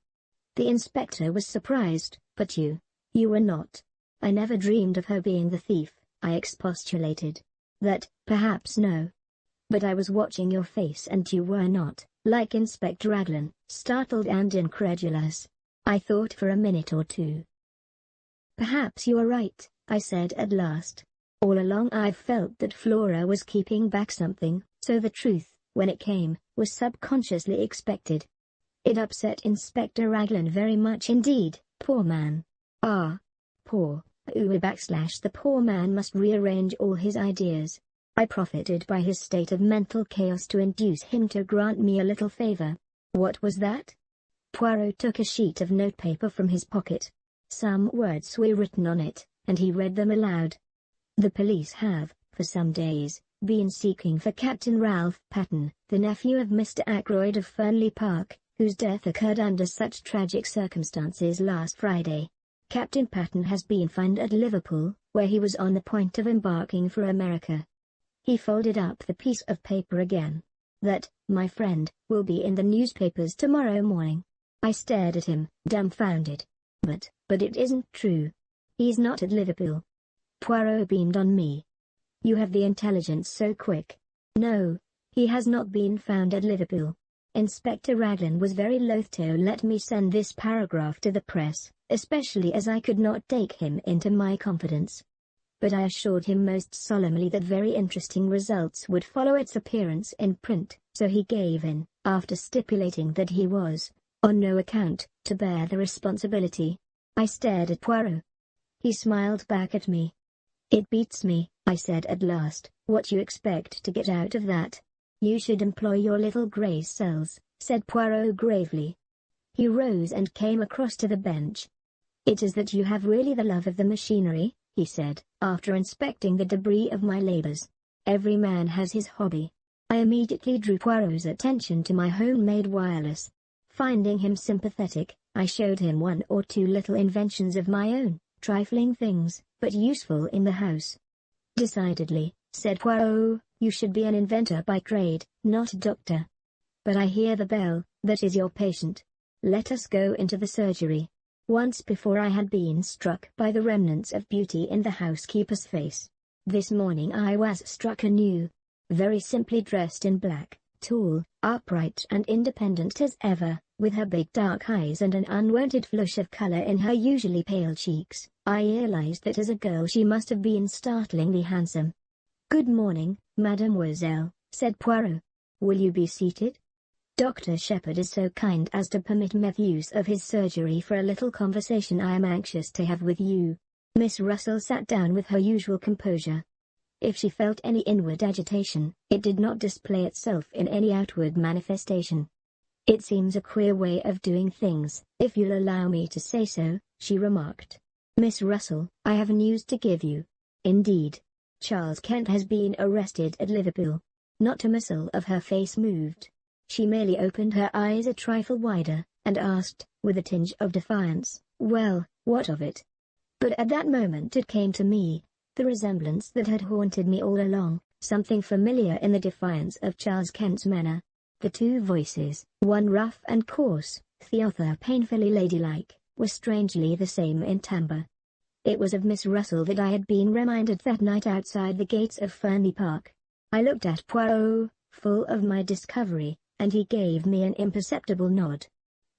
The inspector was surprised, but you were not. I never dreamed of her being the thief, I expostulated. That, perhaps no. But I was watching your face and you were not, like Inspector Raglan, startled and incredulous. I thought for a minute or two. Perhaps you are right, I said at last. All along I've felt that Flora was keeping back something, so the truth, when it came, was subconsciously expected. It upset Inspector Raglan very much indeed, poor man. Ah. Poor. The poor man must rearrange all his ideas. I profited by his state of mental chaos to induce him to grant me a little favor. What was that? Poirot took a sheet of notepaper from his pocket. Some words were written on it, and he read them aloud. The police have, for some days, been seeking for Captain Ralph Patten, the nephew of Mr. Ackroyd of Fernley Park, whose death occurred under such tragic circumstances last Friday. Captain Patten has been found at Liverpool, where he was on the point of embarking for America. He folded up the piece of paper again. That, my friend, will be in the newspapers tomorrow morning. I stared at him, dumbfounded. But it isn't true. He's not at Liverpool. Poirot beamed on me. You have the intelligence so quick. No, he has not been found at Liverpool. Inspector Raglan was very loath to let me send this paragraph to the press, especially as I could not take him into my confidence. But I assured him most solemnly that very interesting results would follow its appearance in print, so he gave in, after stipulating that he was, on no account, to bear the responsibility. I stared at Poirot. He smiled back at me. It beats me, I said at last, what you expect to get out of that. You should employ your little grey cells, said Poirot gravely. He rose and came across to the bench. It is that you have really the love of the machinery, he said, after inspecting the debris of my labors. Every man has his hobby. I immediately drew Poirot's attention to my homemade wireless. Finding him sympathetic, I showed him one or two little inventions of my own, trifling things, but useful in the house. Decidedly, said Poirot, you should be an inventor by trade, not a doctor. But I hear the bell, that is your patient. Let us go into the surgery. Once before I had been struck by the remnants of beauty in the housekeeper's face. This morning I was struck anew. Very simply dressed in black, tall, upright and independent as ever, with her big dark eyes and an unwonted flush of color in her usually pale cheeks, I realized that as a girl she must have been startlingly handsome. Good morning, mademoiselle, said Poirot. Will you be seated? Dr. Shepherd is so kind as to permit me the use of his surgery for a little conversation I am anxious to have with you. Miss Russell sat down with her usual composure. If she felt any inward agitation, it did not display itself in any outward manifestation. It seems a queer way of doing things, if you'll allow me to say so, she remarked. Miss Russell, I have news to give you. Indeed. Charles Kent has been arrested at Liverpool. Not a muscle of her face moved. She merely opened her eyes a trifle wider, and asked, with a tinge of defiance, well, what of it? But at that moment it came to me, the resemblance that had haunted me all along, something familiar in the defiance of Charles Kent's manner. The two voices, one rough and coarse, the other painfully ladylike, were strangely the same in timbre. It was of Miss Russell that I had been reminded that night outside the gates of Fernley Park. I looked at Poirot, full of my discovery, and he gave me an imperceptible nod.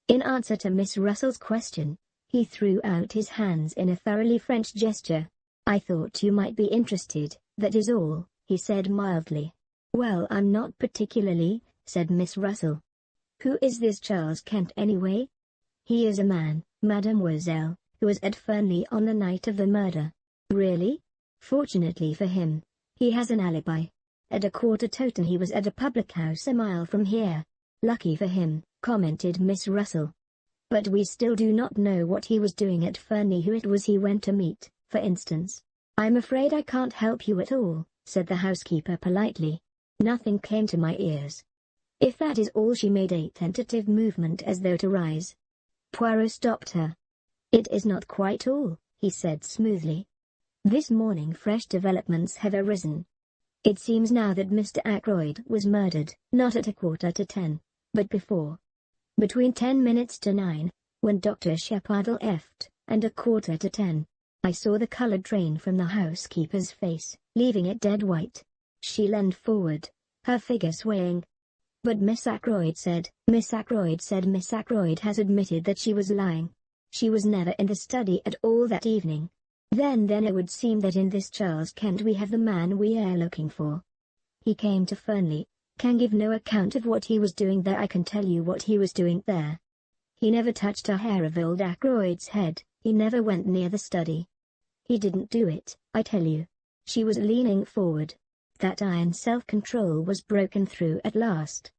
In answer to Miss Russell's question, he threw out his hands in a thoroughly French gesture. "I thought you might be interested, that is all," he said mildly. "Well, I'm not particularly," said Miss Russell. "Who is this Charles Kent anyway?" "He is a man, mademoiselle, who was at Fernley on the night of the murder." "Really?" "Fortunately for him, he has an alibi. At a quarter to 10 he was at a public house a mile from here." "Lucky for him," commented Miss Russell. "But we still do not know what he was doing at Fernley, who it was he went to meet, for instance." "I'm afraid I can't help you at all," said the housekeeper politely. "Nothing came to my ears." "If that is all," she made a tentative movement as though to rise. Poirot stopped her. "It is not quite all," he said smoothly. "This morning fresh developments have arisen. It seems now that Mr. Ackroyd was murdered, not at a quarter to 10, but before. Between 10 minutes to 9, when Dr. Shepard left, and a quarter to 10. I saw the color drain from the housekeeper's face, leaving it dead white." She leaned forward, her figure swaying. "But Miss Ackroyd said, Miss Ackroyd has admitted that she was lying. She was never in the study at all that evening." Then it would seem that in this Charles Kent we have the man we are looking for. He came to Fernley, can give no account of what he was doing there. I can tell you what he was doing there. He never touched a hair of old Ackroyd's head, he never went near the study. He didn't do it, I tell you." She was leaning forward. That iron self-control was broken through at last.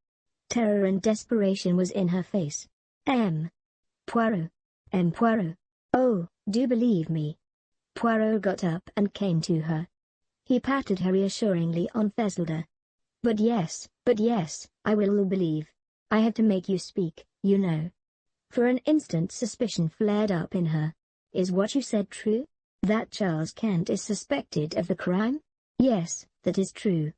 Terror and desperation was in her face. Poirot. Poirot. Oh, do believe me." Poirot got up and came to her. He patted her reassuringly on Thistledown. But yes, I will believe. I had to make you speak, you know." For an instant suspicion flared up in her. "Is what you said true? That Charles Kent is suspected of the crime?" "Yes, that is true."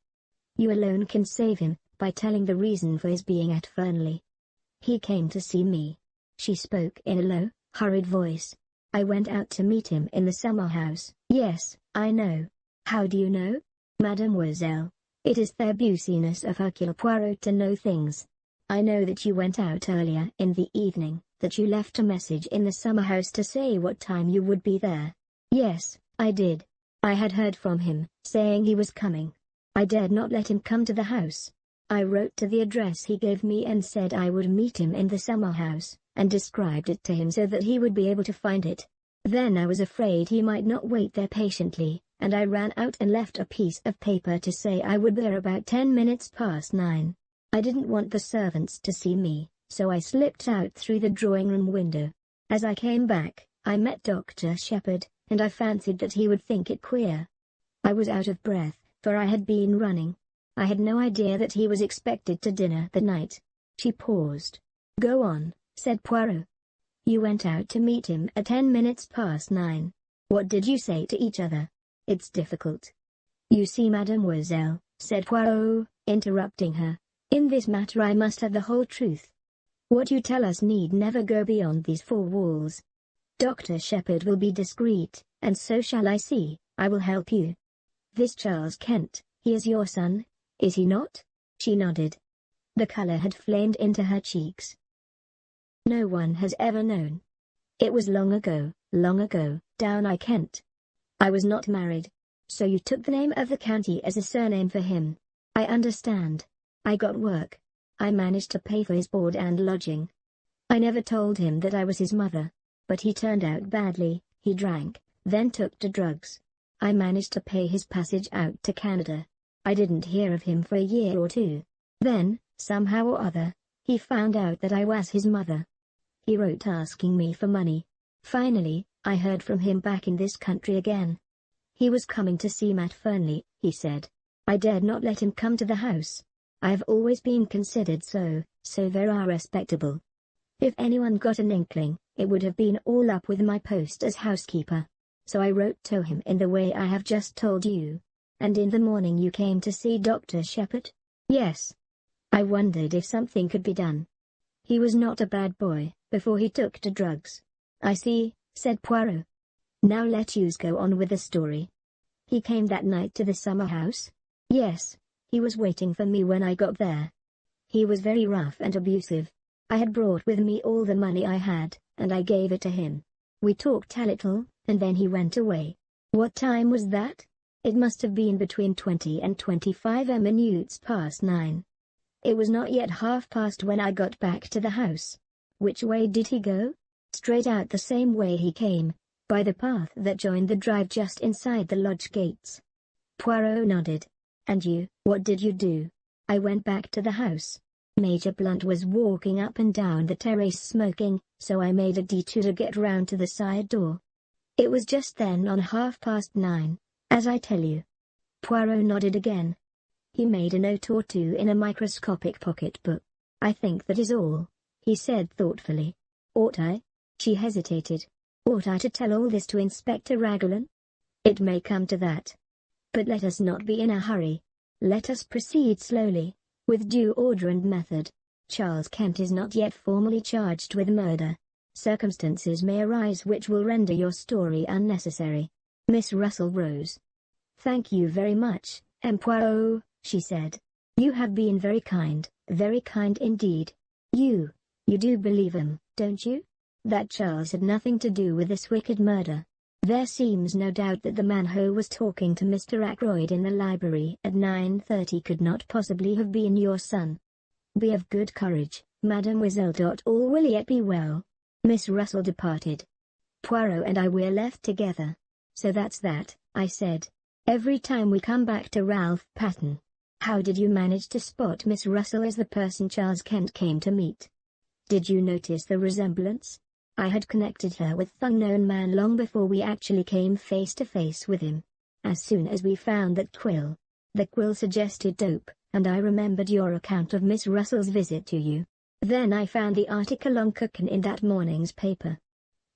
"You alone can save him, by telling the reason for his being at Fernley." "He came to see me." She spoke in a low, hurried voice. "I went out to meet him in the summer house." "Yes, I know." "How do you know?" "Mademoiselle, it is the abusiness of Hercule Poirot to know things. I know that you went out earlier in the evening, that you left a message in the summer house to say what time you would be there." "Yes, I did. I had heard from him, saying he was coming. I dared not let him come to the house. I wrote to the address he gave me and said I would meet him in the summer house, and described it to him so that he would be able to find it. Then I was afraid he might not wait there patiently, and I ran out and left a piece of paper to say I would be there about 10 minutes past 9. I didn't want the servants to see me, so I slipped out through the drawing-room window. As I came back, I met Dr. Shepard, and I fancied that he would think it queer. I was out of breath, for I had been running. I had no idea that he was expected to dinner that night." She paused. "Go on," said Poirot. "You went out to meet him at 10 minutes past 9. What did you say to each other?" "It's difficult." "You see, mademoiselle," said Poirot, interrupting her, "in this matter I must have the whole truth. What you tell us need never go beyond these 4 walls. Dr. Shepard will be discreet, and so shall I. See, I will help you. This Charles Kent, he is your son, is he not?" She nodded. The color had flamed into her cheeks. "No one has ever known. It was long ago, down I Kent. I was not married. So you took the name of the county as a surname for him. I understand. I got work. I managed to pay for his board and lodging. I never told him that I was his mother. But he turned out badly, he drank, then took to drugs. I managed to pay his passage out to Canada. I didn't hear of him for a year or 2. Then, somehow or other, he found out that I was his mother. He wrote asking me for money. Finally, I heard from him back in this country again. He was coming to see Matt Fernley, he said. I dared not let him come to the house. I have always been considered so very respectable. If anyone got an inkling, it would have been all up with my post as housekeeper. So I wrote to him in the way I have just told you. And in the morning you came to see Dr. Shepard?" "Yes. I wondered if something could be done. He was not a bad boy, before he took to drugs." "I see," said Poirot. "Now let us go on with the story. He came that night to the summer house?" "Yes. He was waiting for me when I got there. He was very rough and abusive. I had brought with me all the money I had, and I gave it to him. We talked a little, and then he went away. What time was that? It must have been between 20 and 25 minutes past 9. It was not yet 1/2 when I got back to the house. Which way did he go? Straight out the same way he came, by the path that joined the drive just inside the lodge gates. Poirot nodded. And you, what did you do? I went back to the house. Major Blunt was walking up and down the terrace smoking, so I made a detour to get round to the side door. It was just then on 9:30, as I tell you. Poirot nodded again. He made a note or two in a microscopic pocket-book. I think that is all, he said thoughtfully. Ought I? She hesitated. Ought I to tell all this to Inspector Raglan? It may come to that. But let us not be in a hurry. Let us proceed slowly, with due order and method. Charles Kent is not yet formally charged with murder. Circumstances may arise which will render your story unnecessary. Miss Russell rose. Thank you very much, M. Poirot, she said. You have been very kind indeed. You do believe him, don't you? That Charles had nothing to do with this wicked murder. There seems no doubt that the man who was talking to Mr. Ackroyd in the library at 9:30 could not possibly have been your son. Be of good courage, mademoiselle. All will yet be well. Miss Russell departed. Poirot and I were left together. So that's that, I said. Every time we come back to Ralph Patten. How did you manage to spot Miss Russell as the person Charles Kent came to meet? Did you notice the resemblance? I had connected her with the unknown man long before we actually came face to face with him. As soon as we found that quill. The quill suggested dope, and I remembered your account of Miss Russell's visit to you. Then I found the article on cooking in that morning's paper.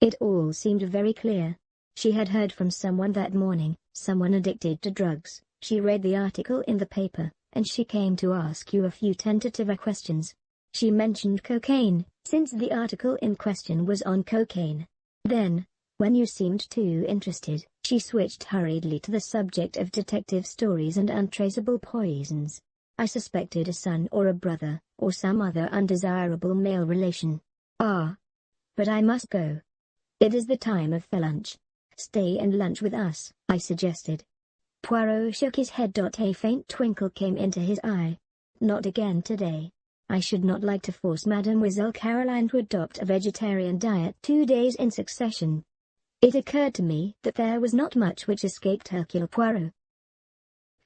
It all seemed very clear. She had heard from someone that morning, someone addicted to drugs. She read the article in the paper, and she came to ask you a few tentative questions. She mentioned cocaine, since the article in question was on cocaine. Then, when you seemed too interested, she switched hurriedly to the subject of detective stories and untraceable poisons. I suspected a son or a brother, or some other undesirable male relation. Ah. But I must go. It is the time of lunch. Stay and lunch with us, I suggested. Poirot shook his head. A faint twinkle came into his eye. Not again today. I should not like to force Mademoiselle Caroline to adopt a vegetarian diet 2 days in succession. It occurred to me that there was not much which escaped Hercule Poirot.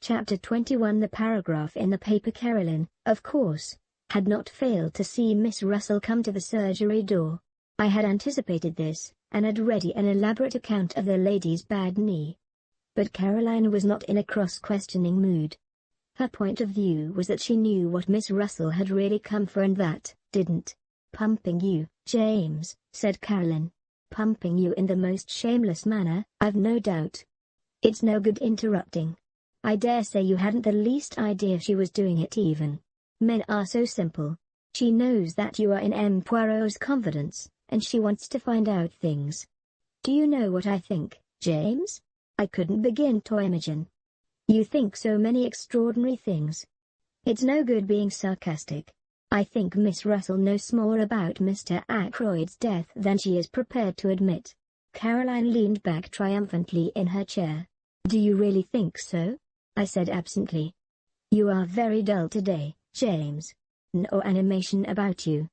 Chapter 21. The paragraph in the paper. Caroline, of course, had not failed to see Miss Russell come to the surgery door. I had anticipated this, and had ready an elaborate account of the lady's bad knee. But Caroline was not in a cross-questioning mood. Her point of view was that she knew what Miss Russell had really come for and that didn't. Pumping you, James, said Caroline. Pumping you in the most shameless manner, I've no doubt. It's no good interrupting. I dare say you hadn't the least idea she was doing it even. Men are so simple. She knows that you are in M. Poirot's confidence, and she wants to find out things. Do you know what I think, James? I couldn't begin to imagine. You think so many extraordinary things. It's no good being sarcastic. I think Miss Russell knows more about Mr. Ackroyd's death than she is prepared to admit. Caroline leaned back triumphantly in her chair. Do you really think so? I said absently. You are very dull today, James. No animation about you.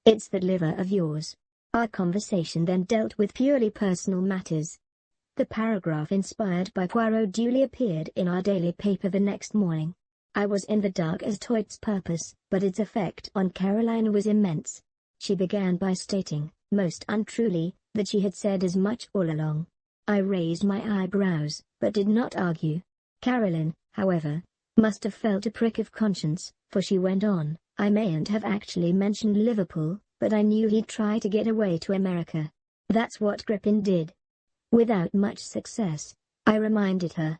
It's that liver of yours. Our conversation then dealt with purely personal matters. The paragraph inspired by Poirot duly appeared in our daily paper the next morning. I was in the dark as to its purpose, but its effect on Caroline was immense. She began by stating, most untruly, that she had said as much all along. I raised my eyebrows, but did not argue. Caroline, however, must have felt a prick of conscience, for she went on, I mayn't have actually mentioned Liverpool, but I knew he'd try to get away to America. That's what Crippen did. Without much success, I reminded her.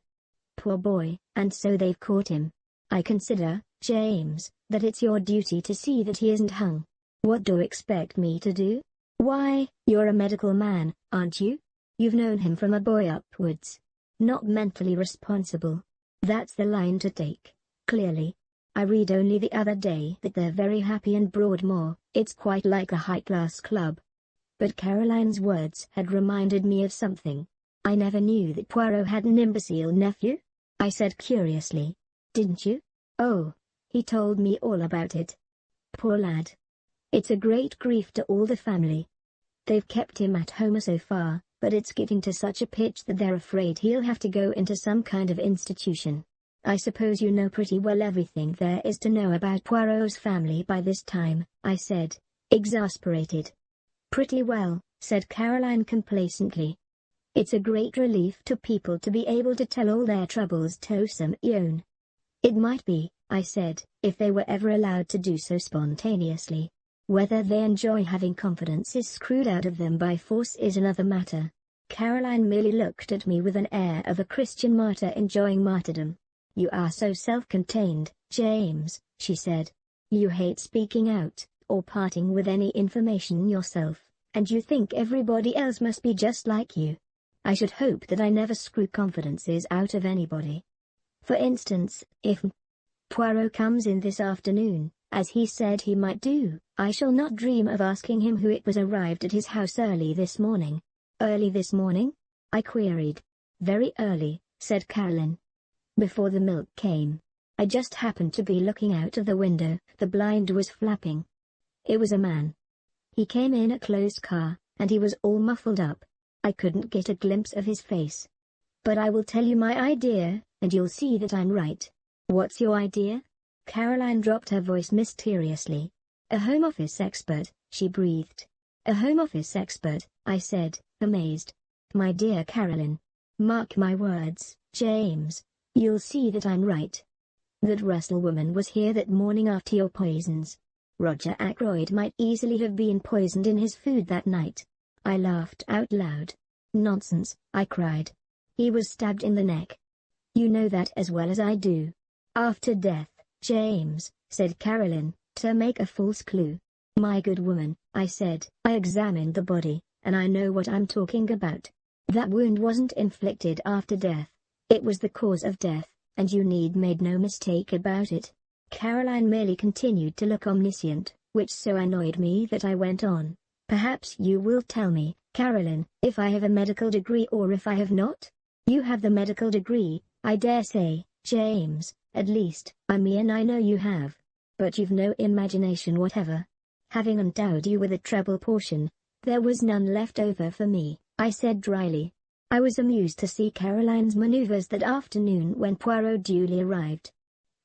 Poor boy, and so they've caught him. I consider, James, that it's your duty to see that he isn't hung. What do you expect me to do? Why, you're a medical man, aren't you? You've known him from a boy upwards. Not mentally responsible. That's the line to take, clearly. I read only the other day that they're very happy in Broadmoor. It's quite like a high-class club. But Caroline's words had reminded me of something. I never knew that Poirot had an imbecile nephew, I said curiously. Didn't you? Oh, he told me all about it. Poor lad. It's a great grief to all the family. They've kept him at home so far, but it's getting to such a pitch that they're afraid he'll have to go into some kind of institution. I suppose you know pretty well everything there is to know about Poirot's family by this time, I said, exasperated. Pretty well, said Caroline complacently. It's a great relief to people to be able to tell all their troubles to some own. It might be, I said, if they were ever allowed to do so spontaneously. Whether they enjoy having confidences screwed out of them by force is another matter. Caroline merely looked at me with an air of a Christian martyr enjoying martyrdom. You are so self-contained, James, she said. You hate speaking out, or parting with any information yourself, and you think everybody else must be just like you. I should hope that I never screw confidences out of anybody. For instance, if Poirot comes in this afternoon, as he said he might do, I shall not dream of asking him who it was arrived at his house early this morning. Early this morning? I queried. Very early, said Caroline. Before the milk came. I just happened to be looking out of the window, the blind was flapping. It was a man. He came in a closed car, and he was all muffled up. I couldn't get a glimpse of his face. But I will tell you my idea, and you'll see that I'm right. What's your idea? Caroline dropped her voice mysteriously. A Home Office expert, she breathed. A Home Office expert, I said, amazed. My dear Caroline. Mark my words, James. You'll see that I'm right. That Russell woman was here that morning after your poisons. Roger Ackroyd might easily have been poisoned in his food that night. I laughed out loud. Nonsense, I cried. He was stabbed in the neck. You know that as well as I do. After death, James, said Caroline, to make a false clue. My good woman, I said, I examined the body, and I know what I'm talking about. That wound wasn't inflicted after death. It was the cause of death, and you need made no mistake about it. Caroline merely continued to look omniscient, which so annoyed me that I went on. Perhaps you will tell me, Caroline, if I have a medical degree or if I have not? You have the medical degree, I dare say, James, at least, I mean I know you have. But you've no imagination whatever. Having endowed you with a treble portion, there was none left over for me, I said dryly. I was amused to see Caroline's maneuvers that afternoon when Poirot duly arrived.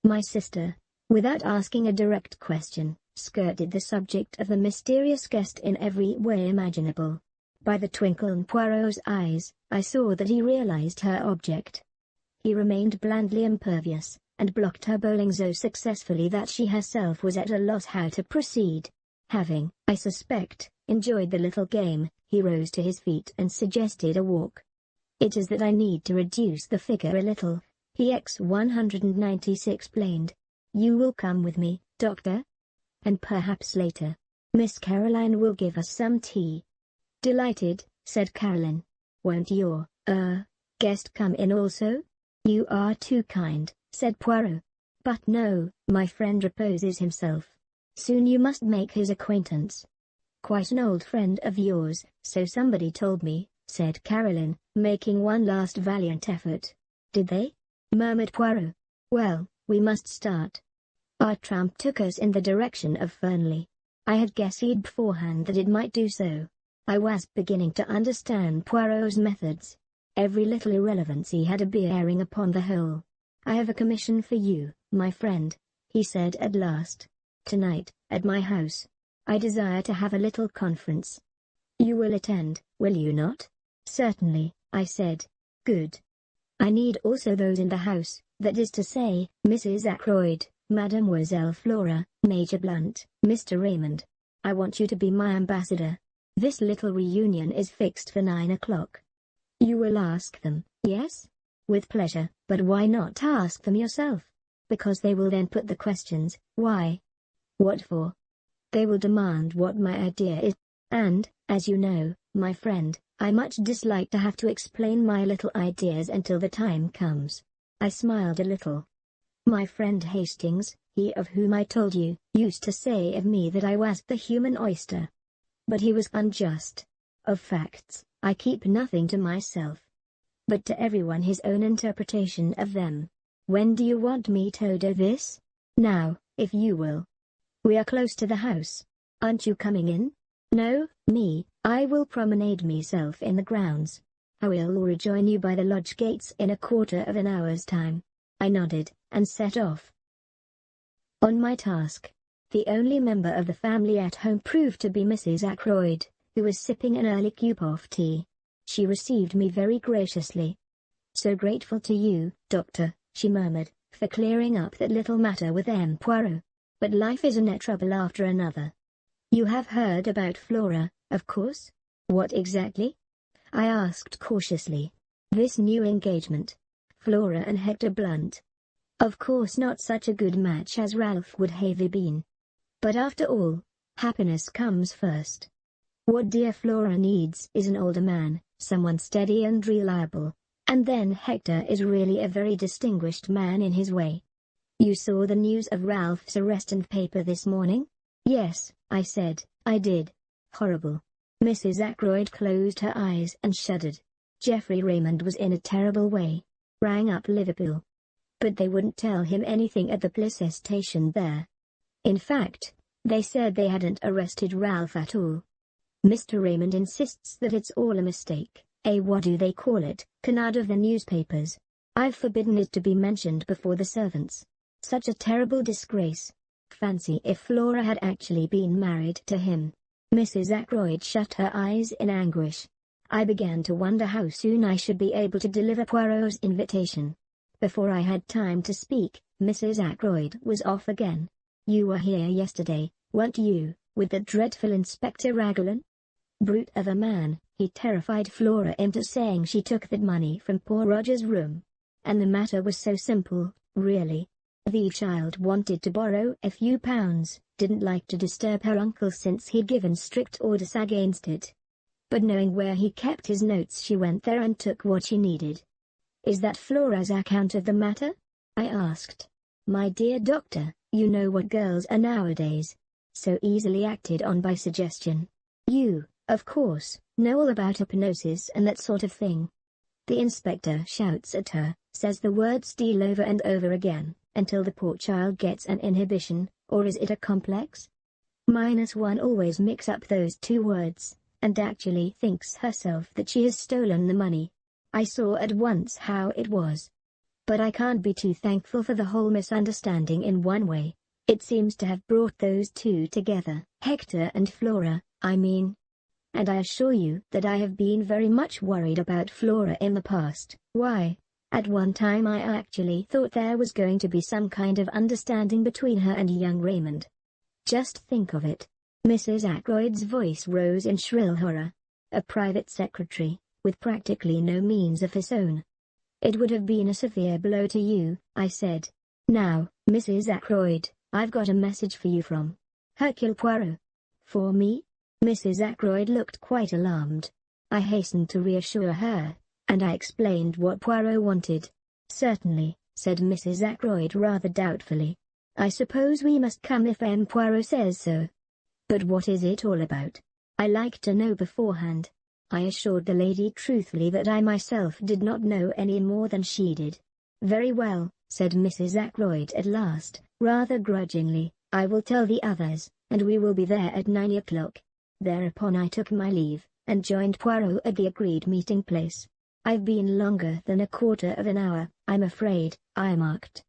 My sister, without asking a direct question, skirted the subject of the mysterious guest in every way imaginable. By the twinkle in Poirot's eyes, I saw that he realized her object. He remained blandly impervious, and blocked her bowling so successfully that she herself was at a loss how to proceed. Having, I suspect, enjoyed the little game, he rose to his feet and suggested a walk. It is that I need to reduce the figure a little, he X-196 explained. You will come with me, Doctor? And perhaps later, Miss Caroline will give us some tea. Delighted, said Caroline. Won't your, guest come in also? You are too kind, said Poirot. But no, my friend reposes himself. Soon you must make his acquaintance. Quite an old friend of yours, so somebody told me, said Caroline, making one last valiant effort. Did they? Murmured Poirot. Well, we must start. Our tramp took us in the direction of Fernley. I had guessed beforehand that it might do so. I was beginning to understand Poirot's methods. Every little irrelevancy had a bearing upon the whole. I have a commission for you, my friend, he said at last. Tonight, at my house. I desire to have a little conference. You will attend, will you not? Certainly, I said. Good. I need also those in the house, that is to say, Mrs. Ackroyd, Mademoiselle Flora, Major Blunt, Mr. Raymond. I want you to be my ambassador. This little reunion is fixed for 9 o'clock. You will ask them, yes? With pleasure, but why not ask them yourself? Because they will then put the questions, why? What for? They will demand what my idea is, and, as you know, my friend, I much dislike to have to explain my little ideas until the time comes. I smiled a little. My friend Hastings, he of whom I told you, used to say of me that I was the human oyster. But he was unjust. Of facts, I keep nothing to myself, but to everyone his own interpretation of them. When do you want me to do this? Now, if you will. We are close to the house. Aren't you coming in? No, me, I will promenade myself in the grounds. I will rejoin you by the lodge gates in a quarter of an hour's time. I nodded, and set off. On my task. The only member of the family at home proved to be Mrs. Ackroyd, who was sipping an early cup of tea. She received me very graciously. So grateful to you, Doctor, she murmured, for clearing up that little matter with M. Poirot. But life is a trouble after another. You have heard about Flora, of course? What exactly? I asked cautiously. This new engagement. Flora and Hector Blunt. Of course not such a good match as Ralph would have been. But after all, happiness comes first. What dear Flora needs is an older man, someone steady and reliable. And then Hector is really a very distinguished man in his way. You saw the news of Ralph's arrest in the paper this morning? Yes, I said, I did. Horrible. Mrs. Ackroyd closed her eyes and shuddered. Geoffrey Raymond was in a terrible way. Rang up Liverpool. But they wouldn't tell him anything at the police station there. In fact, they said they hadn't arrested Ralph at all. Mr. Raymond insists that it's all a mistake, what do they call it, canard of the newspapers. I've forbidden it to be mentioned before the servants. Such a terrible disgrace. Fancy if Flora had actually been married to him. Mrs. Ackroyd shut her eyes in anguish. I began to wonder how soon I should be able to deliver Poirot's invitation. Before I had time to speak, Mrs. Ackroyd was off again. You were here yesterday, weren't you, with the dreadful Inspector Raglan? Brute of a man, he terrified Flora into saying she took that money from poor Roger's room. And the matter was so simple, really. The child wanted to borrow a few pounds, didn't like to disturb her uncle since he'd given strict orders against it. But knowing where he kept his notes, she went there and took what she needed. Is that Flora's account of the matter? I asked. My dear doctor, you know what girls are nowadays. So easily acted on by suggestion. You, of course, know all about hypnosis and that sort of thing. The inspector shouts at her, says the word steal over and over again, until the poor child gets an inhibition, or is it a complex? -1 always mix up those two words, and actually thinks herself that she has stolen the money. I saw at once how it was. But I can't be too thankful for the whole misunderstanding in one way. It seems to have brought those two together, Hector and Flora, I mean. And I assure you that I have been very much worried about Flora in the past. Why? At one time I actually thought there was going to be some kind of understanding between her and young Raymond. Just think of it. Mrs. Ackroyd's voice rose in shrill horror. A private secretary, with practically no means of his own. It would have been a severe blow to you, I said. Now, Mrs. Ackroyd, I've got a message for you from Hercule Poirot. For me? Mrs. Ackroyd looked quite alarmed. I hastened to reassure her, and I explained what Poirot wanted. Certainly, said Mrs. Ackroyd rather doubtfully. I suppose we must come if M. Poirot says so. But what is it all about? I like to know beforehand. I assured the lady truthfully that I myself did not know any more than she did. Very well, said Mrs. Ackroyd at last, rather grudgingly, I will tell the others, and we will be there at 9 o'clock. Thereupon I took my leave, and joined Poirot at the agreed meeting place. I've been longer than a quarter of an hour, I'm afraid, I marked.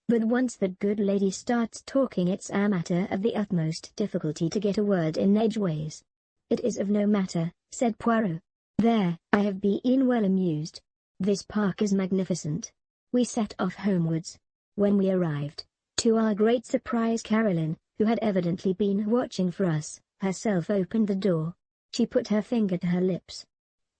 But once that good lady starts talking, it's a matter of the utmost difficulty to get a word in edgeways. It is of no matter, said Poirot. There, I have been well amused. This park is magnificent. We set off homewards. When we arrived, to our great surprise, Caroline, who had evidently been watching for us, herself opened the door. She put her finger to her lips.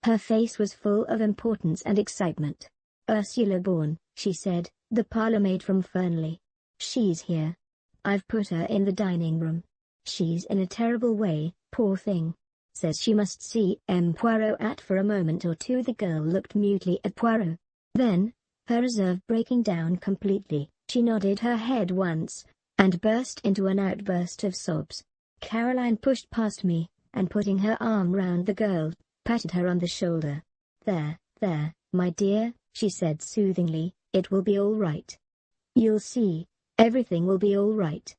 Her face was full of importance and excitement. Ursula Bourne, she said, the parlour-maid from Fernley. She's here. I've put her in the dining room. She's in a terrible way, poor thing. Says she must see M. Poirot at for a moment or two. The girl looked mutely at Poirot. Then, her reserve breaking down completely, she nodded her head once, and burst into an outburst of sobs. Caroline pushed past me, and putting her arm round the girl, patted her on the shoulder. "There, my dear," she said soothingly, "it will be all right. You'll see, everything will be all right."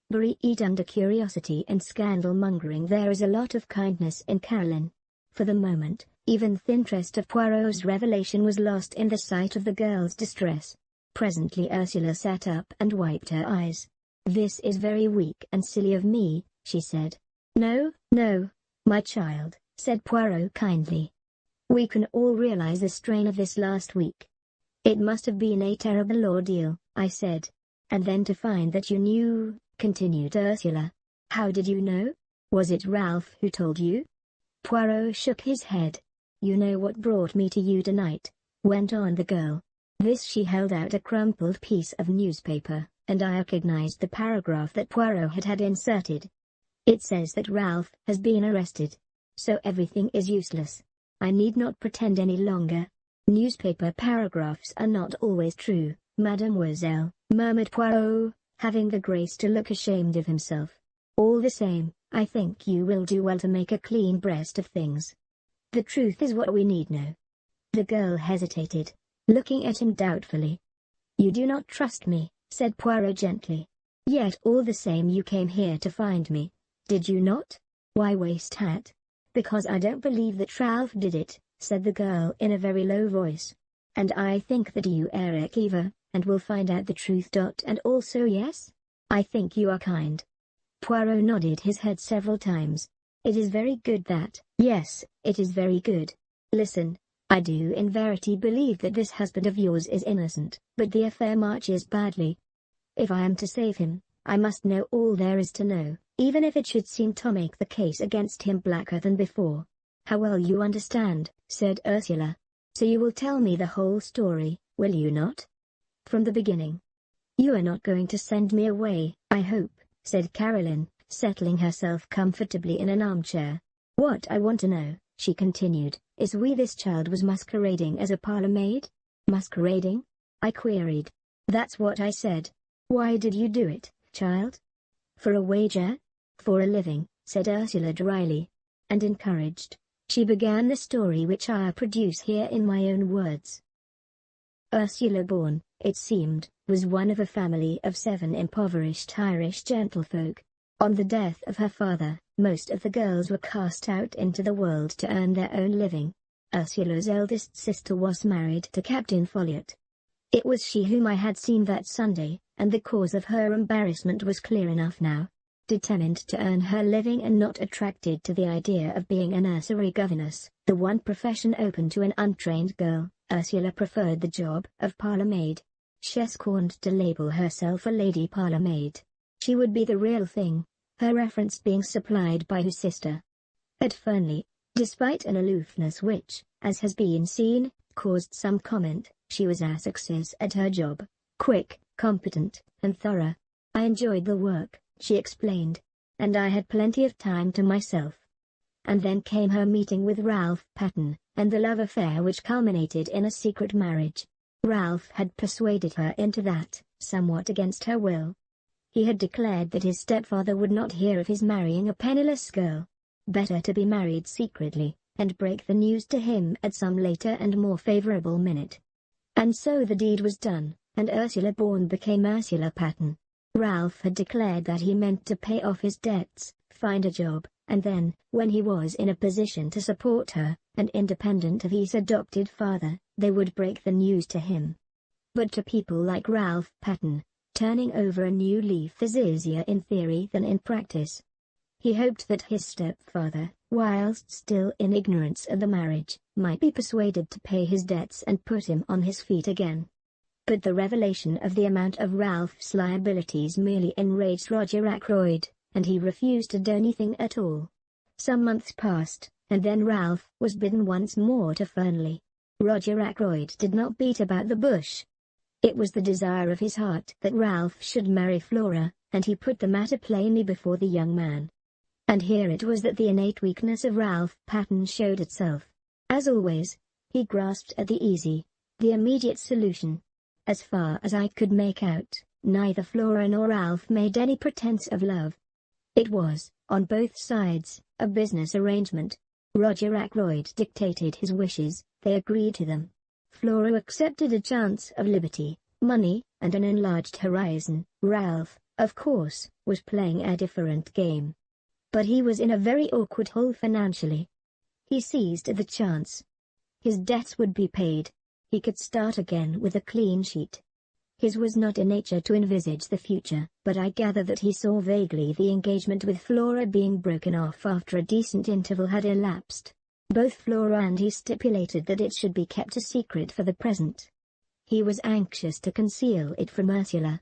Buried under curiosity and scandal-mongering, there is a lot of kindness in Caroline. For the moment, even the interest of Poirot's revelation was lost in the sight of the girl's distress. Presently Ursula sat up and wiped her eyes. "This is very weak and silly of me," she said. "No, my child," said Poirot kindly. "We can all realize the strain of this last week." "It must have been a terrible ordeal," I said. "And then to find that you knew," continued Ursula. "How did you know? Was it Ralph who told you?" Poirot shook his head. "You know what brought me to you tonight," went on the girl. She held out a crumpled piece of newspaper, and I recognized the paragraph that Poirot had inserted. "It says that Ralph has been arrested. So everything is useless. I need not pretend any longer. Newspaper paragraphs are not always true, mademoiselle," murmured Poirot, having the grace to look ashamed of himself. "All the same, I think you will do well to make a clean breast of things. The truth is what we need now." The girl hesitated, looking at him doubtfully. "You do not trust me," said Poirot gently. "Yet all the same you came here to find me, did you not?" "Why waste hat?" "Because I don't believe that Ralph did it," said the girl in a very low voice. "And I think that you are clever, and will find out the truth. And also yes? I think you are kind." Poirot nodded his head several times. "It is very good that—" "Yes, it is very good. Listen, I do in verity believe that this husband of yours is innocent, but the affair marches badly. If I am to save him, I must know all there is to know, even if it should seem to make the case against him blacker than before." "How well you understand," said Ursula. "So you will tell me the whole story, will you not? From the beginning? You are not going to send me away, I hope," said Caroline, settling herself comfortably in an armchair. "What I want to know," she continued, "is this child was masquerading as a parlour maid?" "Masquerading?" I queried. "That's what I said. Why did you do it, child?" "For a wager? For a living," said Ursula dryly. And encouraged, she began the story which I produce here in my own words. Ursula born, it seemed, was one of a family of 7 impoverished Irish gentlefolk. On the death of her father, most of the girls were cast out into the world to earn their own living. Ursula's eldest sister was married to Captain Folliot. It was she whom I had seen that Sunday, and the cause of her embarrassment was clear enough now. Determined to earn her living and not attracted to the idea of being a nursery governess, the one profession open to an untrained girl, Ursula preferred the job of parlour maid. She scorned to label herself a lady parlour maid. She would be the real thing, her reference being supplied by her sister. At Fernley, despite an aloofness which, as has been seen, caused some comment, she was a success at her job, quick, competent, and thorough. "I enjoyed the work," she explained, "and I had plenty of time to myself." And then came her meeting with Ralph Patten, and the love affair which culminated in a secret marriage. Ralph had persuaded her into that, somewhat against her will. He had declared that his stepfather would not hear of his marrying a penniless girl. Better to be married secretly, and break the news to him at some later and more favorable minute. And so the deed was done, and Ursula Bourne became Ursula Patten. Ralph had declared that he meant to pay off his debts, find a job, and then, when he was in a position to support her, and independent of his adopted father, they would break the news to him. But to people like Ralph Patten, turning over a new leaf is easier in theory than in practice. He hoped that his stepfather, whilst still in ignorance of the marriage, might be persuaded to pay his debts and put him on his feet again. But the revelation of the amount of Ralph's liabilities merely enraged Roger Ackroyd, and he refused to do anything at all. Some months passed, and then Ralph was bidden once more to Fernley. Roger Ackroyd did not beat about the bush. It was the desire of his heart that Ralph should marry Flora, and he put the matter plainly before the young man. And here it was that the innate weakness of Ralph Patten showed itself. As always, he grasped at the easy, the immediate solution. As far as I could make out, neither Flora nor Ralph made any pretense of love. It was, on both sides, a business arrangement. Roger Ackroyd dictated his wishes, they agreed to them. Flora accepted a chance of liberty, money, and an enlarged horizon. Ralph, of course, was playing a different game. But he was in a very awkward hole financially. He seized the chance. His debts would be paid. He could start again with a clean sheet. His was not a nature to envisage the future, but I gather that he saw vaguely the engagement with Flora being broken off after a decent interval had elapsed. Both Flora and he stipulated that it should be kept a secret for the present. He was anxious to conceal it from Ursula.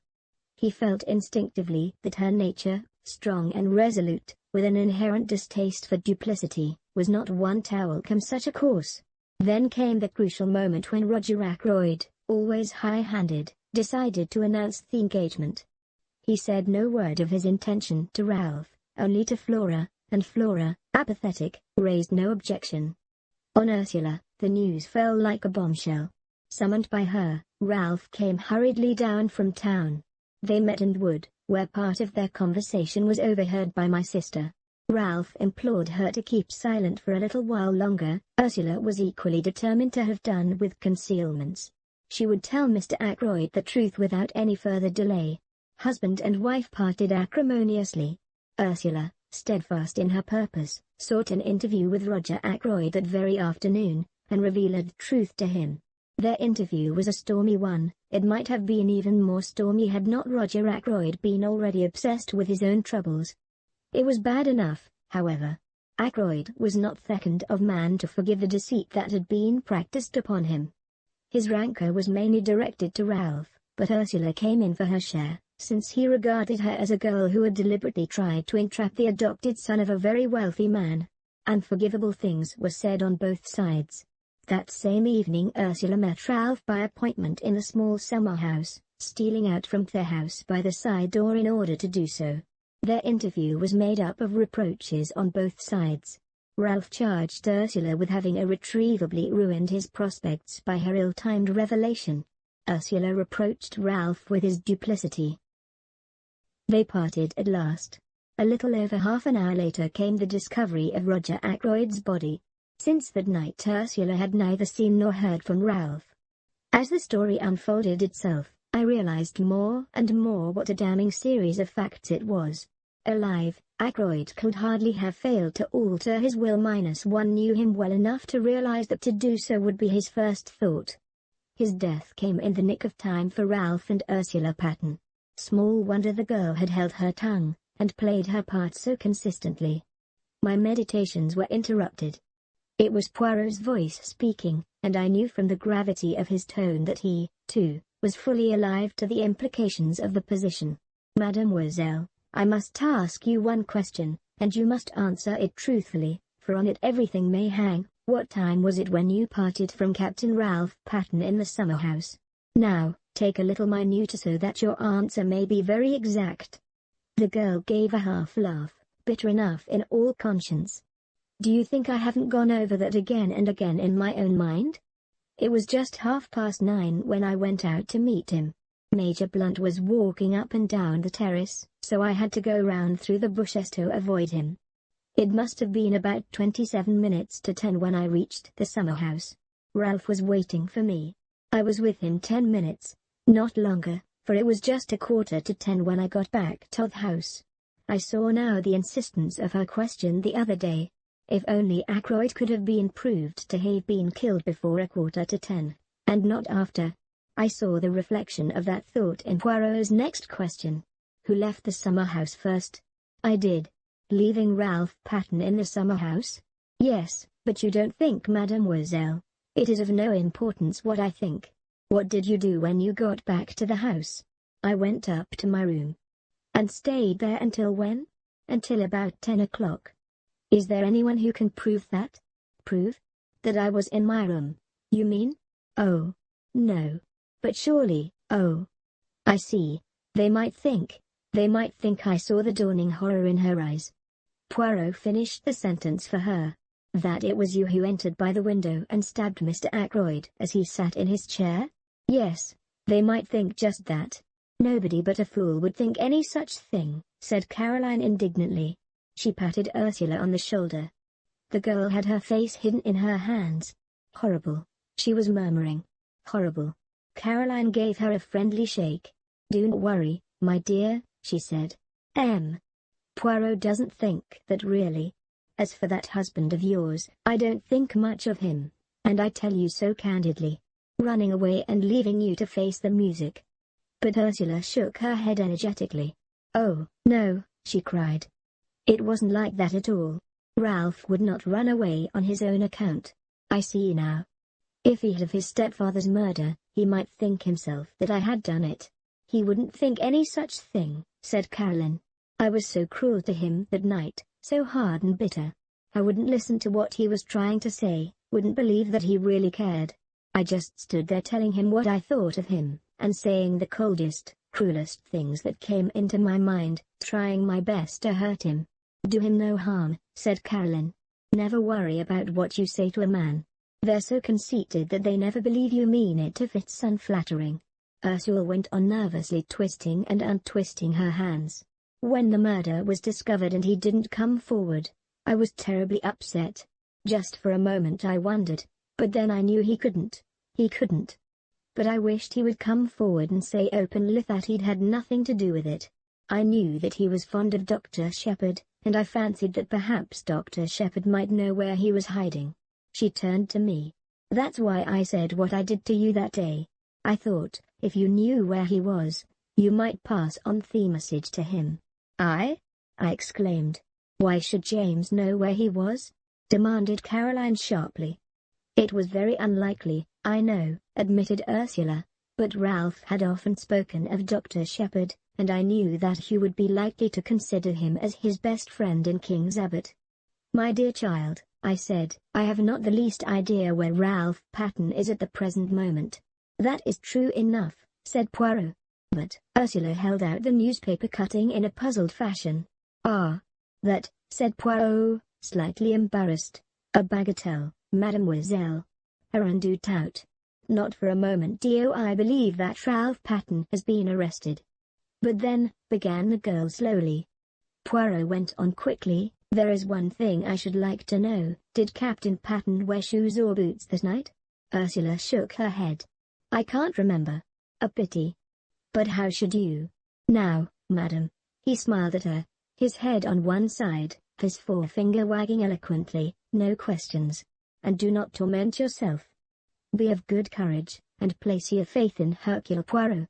He felt instinctively that her nature, strong and resolute, with an inherent distaste for duplicity, was not one to welcome such a course. Then came the crucial moment when Roger Ackroyd, always high-handed, decided to announce the engagement. He said no word of his intention to Ralph, only to Flora, and Flora, apathetic, raised no objection. On Ursula, the news fell like a bombshell. Summoned by her, Ralph came hurriedly down from town. They met in the wood, where part of their conversation was overheard by my sister. Ralph implored her to keep silent for a little while longer. Ursula was equally determined to have done with concealments. She would tell Mr. Ackroyd the truth without any further delay. Husband and wife parted acrimoniously. Ursula, steadfast in her purpose, sought an interview with Roger Ackroyd that very afternoon, and revealed the truth to him. Their interview was a stormy one. It might have been even more stormy had not Roger Ackroyd been already obsessed with his own troubles. It was bad enough, however. Ackroyd was not the kind of man to forgive the deceit that had been practiced upon him. His rancor was mainly directed to Ralph, but Ursula came in for her share, since he regarded her as a girl who had deliberately tried to entrap the adopted son of a very wealthy man. Unforgivable things were said on both sides. That same evening Ursula met Ralph by appointment in the small summer house, stealing out from their house by the side door in order to do so. Their interview was made up of reproaches on both sides. Ralph charged Ursula with having irretrievably ruined his prospects by her ill-timed revelation. Ursula reproached Ralph with his duplicity. They parted at last. A little over half an hour later came the discovery of Roger Ackroyd's body. Since that night Ursula had neither seen nor heard from Ralph. As the story unfolded itself, I realized more and more what a damning series of facts it was. Alive, Ackroyd could hardly have failed to alter his will. One knew him well enough to realize that to do so would be his first thought. His death came in the nick of time for Ralph and Ursula Patton. Small wonder the girl had held her tongue, and played her part so consistently. My meditations were interrupted. It was Poirot's voice speaking, and I knew from the gravity of his tone that he, too, was fully alive to the implications of the position. "Mademoiselle, I must ask you one question, and you must answer it truthfully, for on it everything may hang. What time was it when you parted from Captain Ralph Patton in the summer house? Now, take a little minute so that your answer may be very exact." The girl gave a half-laugh, bitter enough in all conscience. "Do you think I haven't gone over that again and again in my own mind? It was just 9:30 when I went out to meet him. Major Blunt was walking up and down the terrace, so I had to go round through the bushes to avoid him. It must have been about 27 minutes to 10 when I reached the summer house. Ralph was waiting for me. I was with him 10 minutes, not longer, for it was just 9:45 when I got back to the house. I saw now the insistence of her question the other day. If only Ackroyd could have been proved to have been killed before 9:45, and not after. I saw the reflection of that thought in Poirot's next question. Who left the summer house first? I did. Leaving Ralph Patton in the summer house? Yes, but you don't think, mademoiselle. It is of no importance what I think. What did you do when you got back to the house? I went up to my room. And stayed there until when? Until about 10 o'clock. Is there anyone who can prove that? Prove? That I was in my room, you mean? Oh, no. But surely, oh. I see. They might think I saw the dawning horror in her eyes. Poirot finished the sentence for her. That it was you who entered by the window and stabbed Mr. Ackroyd as he sat in his chair? Yes, they might think just that. Nobody but a fool would think any such thing, said Caroline indignantly. She patted Ursula on the shoulder. The girl had her face hidden in her hands. Horrible, she was murmuring. Horrible. Caroline gave her a friendly shake. Don't worry, my dear, she said. Poirot doesn't think that really. As for that husband of yours, I don't think much of him, and I tell you so candidly. Running away and leaving you to face the music. But Ursula shook her head energetically. Oh, no, she cried. It wasn't like that at all. Ralph would not run away on his own account. I see now. If he had of his stepfather's murder, he might think himself that I had done it. He wouldn't think any such thing, said Caroline. I was so cruel to him that night, so hard and bitter. I wouldn't listen to what he was trying to say, wouldn't believe that he really cared. I just stood there telling him what I thought of him, and saying the coldest, cruelest things that came into my mind, trying my best to hurt him. Do him no harm, said Caroline. Never worry about what you say to a man. They're so conceited that they never believe you mean it if it's unflattering. Ursula went on nervously twisting and untwisting her hands. When the murder was discovered and he didn't come forward, I was terribly upset. Just for a moment I wondered, but then I knew he couldn't. He couldn't. But I wished he would come forward and say openly that he'd had nothing to do with it. I knew that he was fond of Dr. Shepherd, and I fancied that perhaps Dr. Shepherd might know where he was hiding. She turned to me. That's why I said what I did to you that day. I thought, if you knew where he was, you might pass on the message to him. I exclaimed. Why should James know where he was? Demanded Caroline sharply. It was very unlikely, I know, admitted Ursula, but Ralph had often spoken of Dr. Shepherd, and I knew that he would be likely to consider him as his best friend in King's Abbot. My dear child, I said, I have not the least idea where Ralph Patten is at the present moment. That is true enough, said Poirot. But Ursula held out the newspaper cutting in a puzzled fashion. Ah, that, said Poirot, slightly embarrassed. A bagatelle, mademoiselle. A undue tout. Not for a moment do I believe that Ralph Patten has been arrested. But then, began the girl slowly. Poirot went on quickly, there is one thing I should like to know, did Captain Patten wear shoes or boots that night? Ursula shook her head. I can't remember. A pity. But how should you? Now, madam. He smiled at her, his head on one side, his forefinger wagging eloquently, no questions. And do not torment yourself. Be of good courage, and place your faith in Hercule Poirot.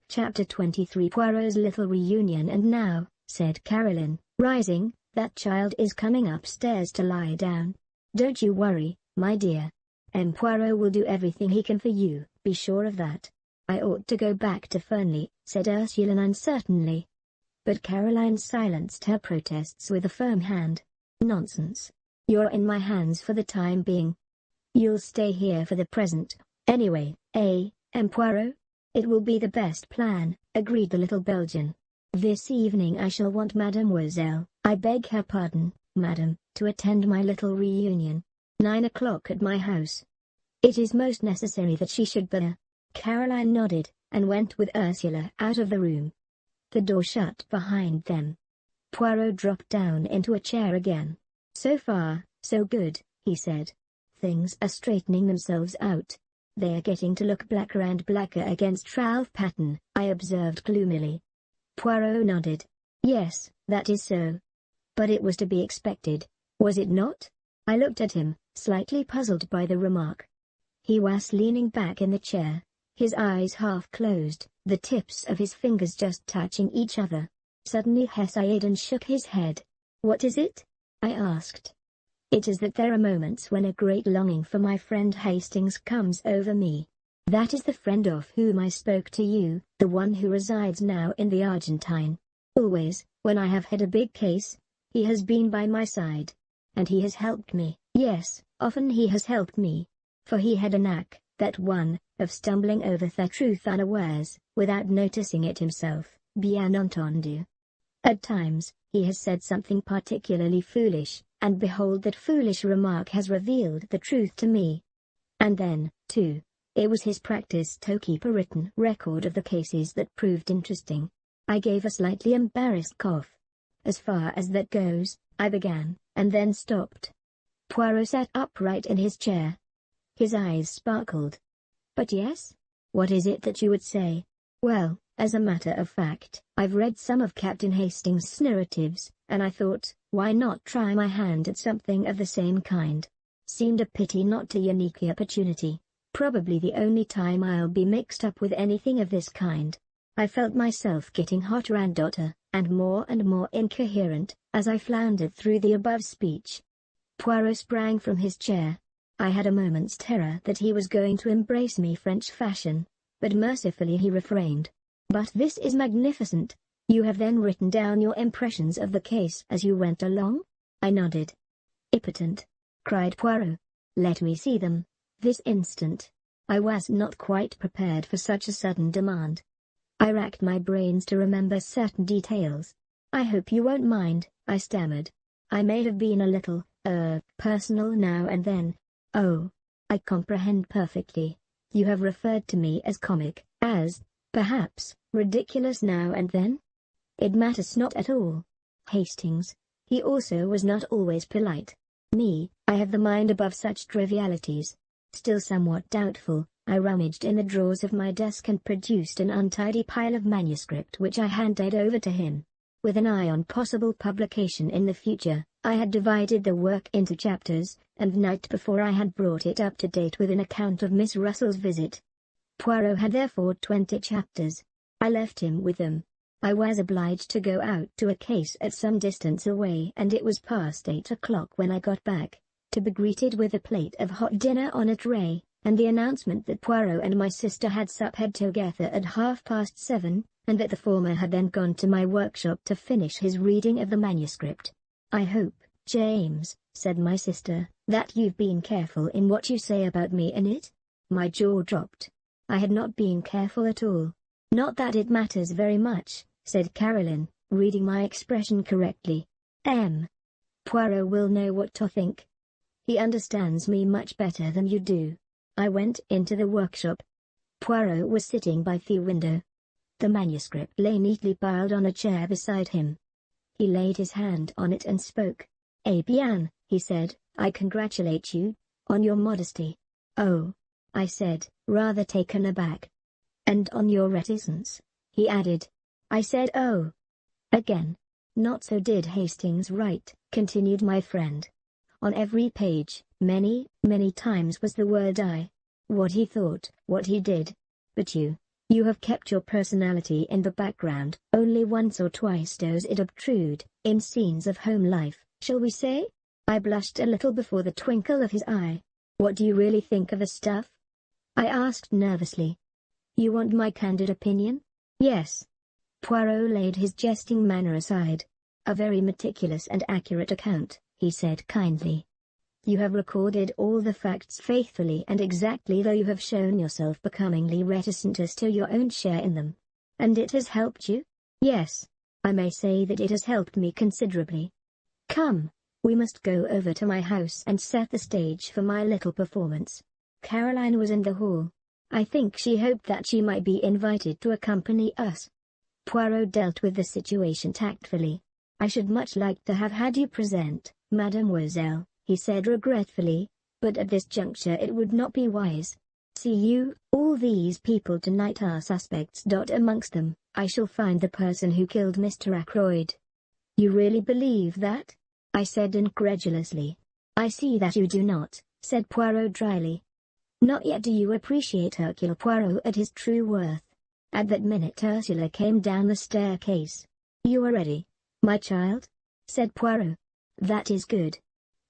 Chapter 23 Poirot's Little Reunion. And now, said Caroline, rising, that child is coming upstairs to lie down. Don't you worry, my dear. Poirot will do everything he can for you, be sure of that. I ought to go back to Fernley, said Ursula uncertainly. But Caroline silenced her protests with a firm hand. Nonsense. You're in my hands for the time being. You'll stay here for the present, anyway, Poirot? It will be the best plan, agreed the little Belgian. This evening I shall want Mademoiselle, I beg her pardon, madam, to attend my little reunion. 9 o'clock at my house. It is most necessary that she should be there. Caroline nodded, and went with Ursula out of the room. The door shut behind them. Poirot dropped down into a chair again. So far, so good, he said. Things are straightening themselves out. They are getting to look blacker and blacker against Ralph Patten, I observed gloomily. Poirot nodded. Yes, that is so. But it was to be expected, was it not? I looked at him, slightly puzzled by the remark. He was leaning back in the chair, his eyes half closed, the tips of his fingers just touching each other. Suddenly he sighed and shook his head. What is it? I asked. It is that there are moments when a great longing for my friend Hastings comes over me. That is the friend of whom I spoke to you, the one who resides now in the Argentine. Always, when I have had a big case, he has been by my side. And he has helped me, yes, often he has helped me. For he had a knack, that one, of stumbling over the truth unawares, without noticing it himself, bien entendu. At times, he has said something particularly foolish, and behold that foolish remark has revealed the truth to me. And then, too, It was his practice to keep a written record of the cases that proved interesting. I gave a slightly embarrassed cough. As far as that goes, I began, and then stopped. Poirot sat upright in his chair. His eyes sparkled. But yes? What is it that you would say? Well, as a matter of fact, I've read some of Captain Hastings' narratives, and I thought, why not try my hand at something of the same kind? Seemed a pity not to unique opportunity. Probably the only time I'll be mixed up with anything of this kind. I felt myself getting hotter and more incoherent, as I floundered through the above speech. Poirot sprang from his chair. I had a moment's terror that he was going to embrace me French fashion, but mercifully he refrained. But this is magnificent. You have then written down your impressions of the case as you went along? I nodded. Impotent! Cried Poirot. Let me see them. This instant. I was not quite prepared for such a sudden demand. I racked my brains to remember certain details. I hope you won't mind, I stammered. I may have been a little, personal now and then. Oh, I comprehend perfectly. You have referred to me as comic, as, perhaps, ridiculous now and then? It matters not at all. Hastings. He also was not always polite. Me, I have the mind above such trivialities. Still somewhat doubtful, I rummaged in the drawers of my desk and produced an untidy pile of manuscript which I handed over to him. With an eye on possible publication in the future, I had divided the work into chapters, and night before I had brought it up to date with an account of Miss Russell's visit. Poirot had therefore 20 chapters. I left him with them. I was obliged to go out to a case at some distance away, and it was past 8 o'clock when I got back, to be greeted with a plate of hot dinner on a tray, and the announcement that Poirot and my sister had supped together at 7:30, and that the former had then gone to my workshop to finish his reading of the manuscript. I hope, James, said my sister, that you've been careful in what you say about me in it? My jaw dropped. I had not been careful at all. Not that it matters very much, said Caroline, reading my expression correctly. Poirot will know what to think. He understands me much better than you do. I went into the workshop. Poirot was sitting by the window. The manuscript lay neatly piled on a chair beside him. He laid his hand on it and spoke. "Eh bien," he said, "I congratulate you on your modesty." "Oh," I said, rather taken aback. "And on your reticence," he added. I said "oh." Again. "Not so did Hastings write," continued my friend. "On every page, many times was the word I. What he thought, what he did. But you have kept your personality in the background. Only once or twice does it obtrude, in scenes of home life, shall we say?" I blushed a little before the twinkle of his eye. "What do you really think of the stuff?" I asked nervously. "You want my candid opinion?" "Yes." Poirot laid his jesting manner aside. "A very meticulous and accurate account," he said kindly. "You have recorded all the facts faithfully and exactly, though you have shown yourself becomingly reticent as to your own share in them. And it has helped you?" "Yes. I may say that it has helped me considerably. Come, we must go over to my house and set the stage for my little performance." Caroline was in the hall. I think she hoped that she might be invited to accompany us. Poirot dealt with the situation tactfully. "I should much like to have had you present, mademoiselle," he said regretfully, "but at this juncture it would not be wise. See you, all these people tonight are suspects. Amongst them, I shall find the person who killed Mr. Ackroyd." "You really believe that?" I said incredulously. "I see that you do not," said Poirot dryly. "Not yet do you appreciate Hercule Poirot at his true worth." At that minute Ursula came down the staircase. "You are ready, my child?" said Poirot. "That is good.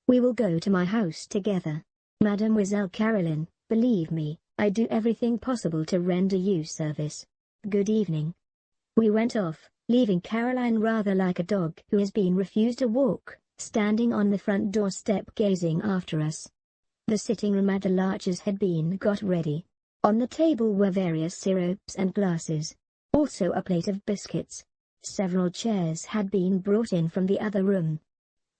We will go to my house together. Mademoiselle Caroline, believe me, I do everything possible to render you service. Good evening." We went off, leaving Caroline rather like a dog who has been refused a walk, standing on the front doorstep gazing after us. The sitting room at the Larches had been got ready. On the table were various syrups and glasses. Also a plate of biscuits. Several chairs had been brought in from the other room.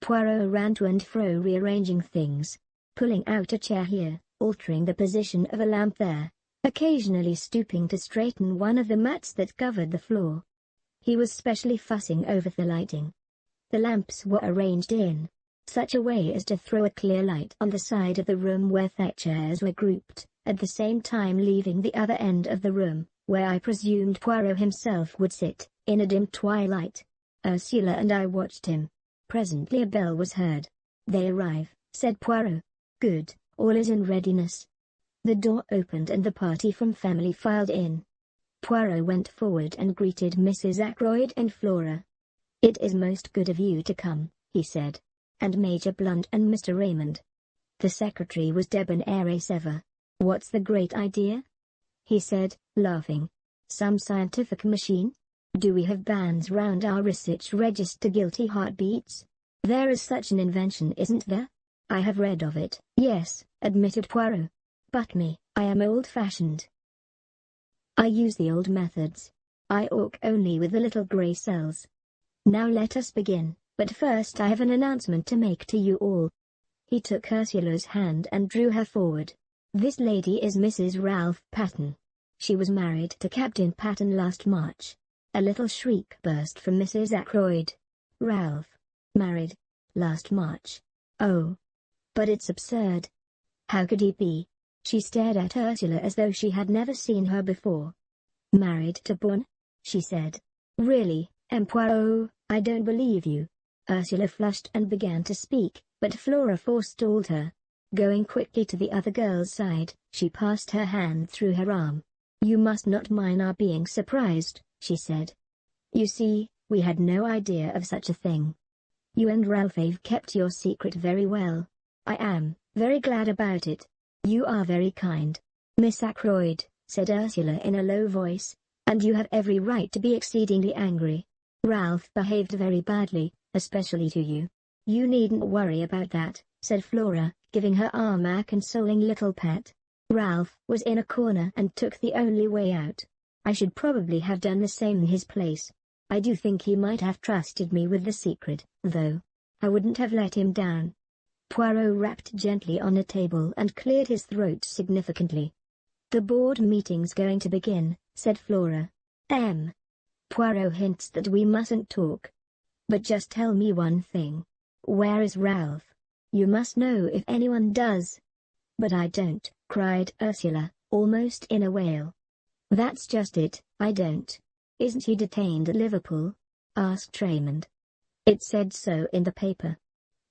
Poirot ran to and fro rearranging things. Pulling out a chair here, altering the position of a lamp there, occasionally stooping to straighten one of the mats that covered the floor. He was specially fussing over the lighting. The lamps were arranged in such a way as to throw a clear light on the side of the room where the chairs were grouped, at the same time leaving the other end of the room, where I presumed Poirot himself would sit, in a dim twilight. Ursula and I watched him. Presently a bell was heard. "They arrive," said Poirot. "Good, all is in readiness." The door opened and the party from family filed in. Poirot went forward and greeted Mrs. Ackroyd and Flora. "It is most good of you to come," he said. "And Major Blunt and Mr. Raymond." The secretary was debonair as ever. "What's the great idea?" he said, laughing. "Some scientific machine? Do we have bands round our wrists to register guilty heartbeats? There is such an invention, isn't there?" "I have read of it, yes," admitted Poirot. "But I am old-fashioned. I use the old methods. I work only with the little grey cells. Now let us begin, but first I have an announcement to make to you all." He took Ursula's hand and drew her forward. "This lady is Mrs. Ralph Patten. She was married to Captain Patten last March." A little shriek burst from Mrs. Ackroyd. "Ralph? Married? Last March? Oh! But it's absurd. How could he be?" She stared at Ursula as though she had never seen her before. "Married to Bourne?" she said. "Really, Poirot, I don't believe you." Ursula flushed and began to speak, but Flora forestalled her. Going quickly to the other girl's side, she passed her hand through her arm. "You must not mind our being surprised," she said. "You see, we had no idea of such a thing. You and Ralph have kept your secret very well. I am very glad about it. You are very kind, Miss Ackroyd," said Ursula in a low voice, "and you have every right to be exceedingly angry. Ralph behaved very badly, especially to you." "You needn't worry about that," said Flora, giving her arm a consoling little pat. "Ralph was in a corner and took the only way out. I should probably have done the same in his place. I do think he might have trusted me with the secret, though. I wouldn't have let him down." Poirot rapped gently on a table and cleared his throat significantly. "The board meeting's going to begin," said Flora. Poirot hints that we mustn't talk. But just tell me one thing. Where is Ralph? You must know if anyone does." "But I don't," cried Ursula, almost in a wail. "That's just it, I don't." "Isn't he detained at Liverpool?" asked Raymond. "It said so in the paper."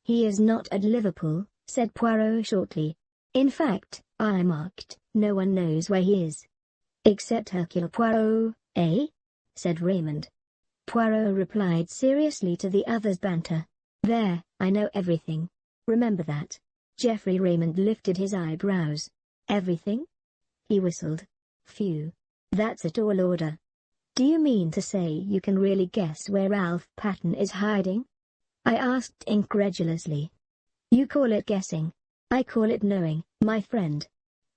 "He is not at Liverpool," said Poirot shortly. "In fact, I marked, no one knows where he is." "Except Hercule Poirot, eh?" said Raymond. Poirot replied seriously to the other's banter. "There, I know everything. Remember that." Geoffrey Raymond lifted his eyebrows. "Everything?" he whistled. "Phew. That's a tall order. Do you mean to say you can really guess where Ralph Patten is hiding?" I asked incredulously. "You call it guessing. I call it knowing, my friend."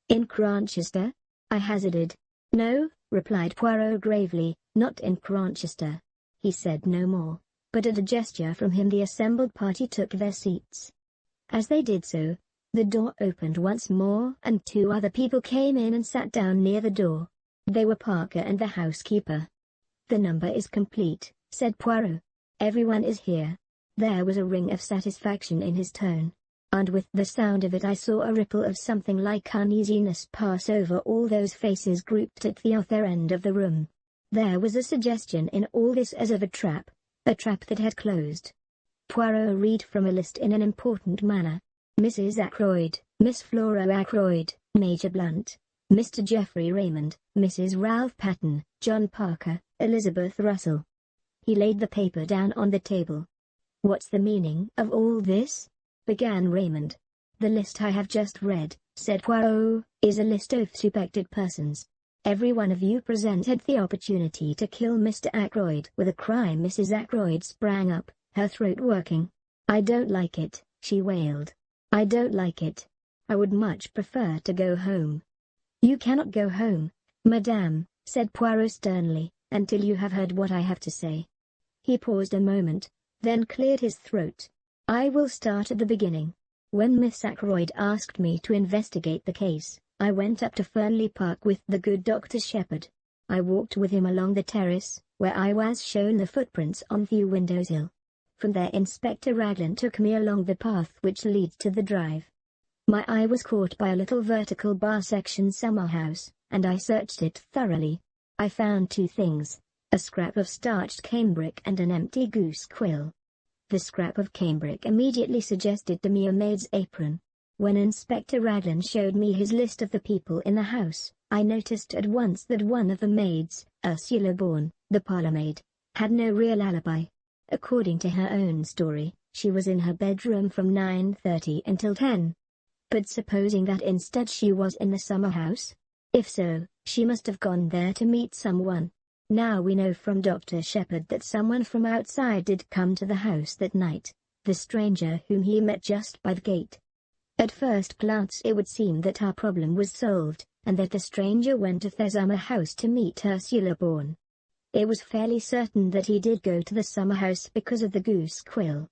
"In Cranchester?" I hazarded. "No," replied Poirot gravely, "not in Cranchester." He said no more, but at a gesture from him the assembled party took their seats. As they did so, the door opened once more and two other people came in and sat down near the door. They were Parker and the housekeeper. "The number is complete," said Poirot. "Everyone is here." There was a ring of satisfaction in his tone, and with the sound of it I saw a ripple of something like uneasiness pass over all those faces grouped at the other end of the room. There was a suggestion in all this as of a trap that had closed. Poirot read from a list in an important manner. Mrs. Ackroyd, Miss Flora Ackroyd, Major Blunt, Mr. Geoffrey Raymond, Mrs. Ralph Patten, John Parker, Elizabeth Russell. He laid the paper down on the table. "What's the meaning of all this?" began Raymond. "The list I have just read," said Poirot, "is a list of suspected persons. Every one of you present had the opportunity to kill Mr. Ackroyd with a cry." Mrs. Ackroyd sprang up, her throat working. "I don't like it," she wailed. "I don't like it. I would much prefer to go home." "You cannot go home, madame," said Poirot sternly, "until you have heard what I have to say." He paused a moment, then cleared his throat. "I will start at the beginning. When Miss Ackroyd asked me to investigate the case, I went up to Fernley Park with the good Dr. Shepherd. I walked with him along the terrace, where I was shown the footprints on view windowsill. From there Inspector Raglan took me along the path which leads to the drive. My eye was caught by a little vertical bar-section summer house, and I searched it thoroughly. I found two things: a scrap of starched cambric and an empty goose quill. The scrap of cambric immediately suggested to me a maid's apron. When Inspector Raglan showed me his list of the people in the house, I noticed at once that one of the maids, Ursula Bourne, the parlourmaid, had no real alibi. According to her own story, she was in her bedroom from 9:30 until 10. But supposing that instead she was in the summer house? If so, she must have gone there to meet someone. Now we know from Dr. Shepherd that someone from outside did come to the house that night, the stranger whom he met just by the gate. At first glance it would seem that our problem was solved, and that the stranger went to the summer house to meet Ursula Bourne. It was fairly certain that he did go to the summer house because of the goose quill.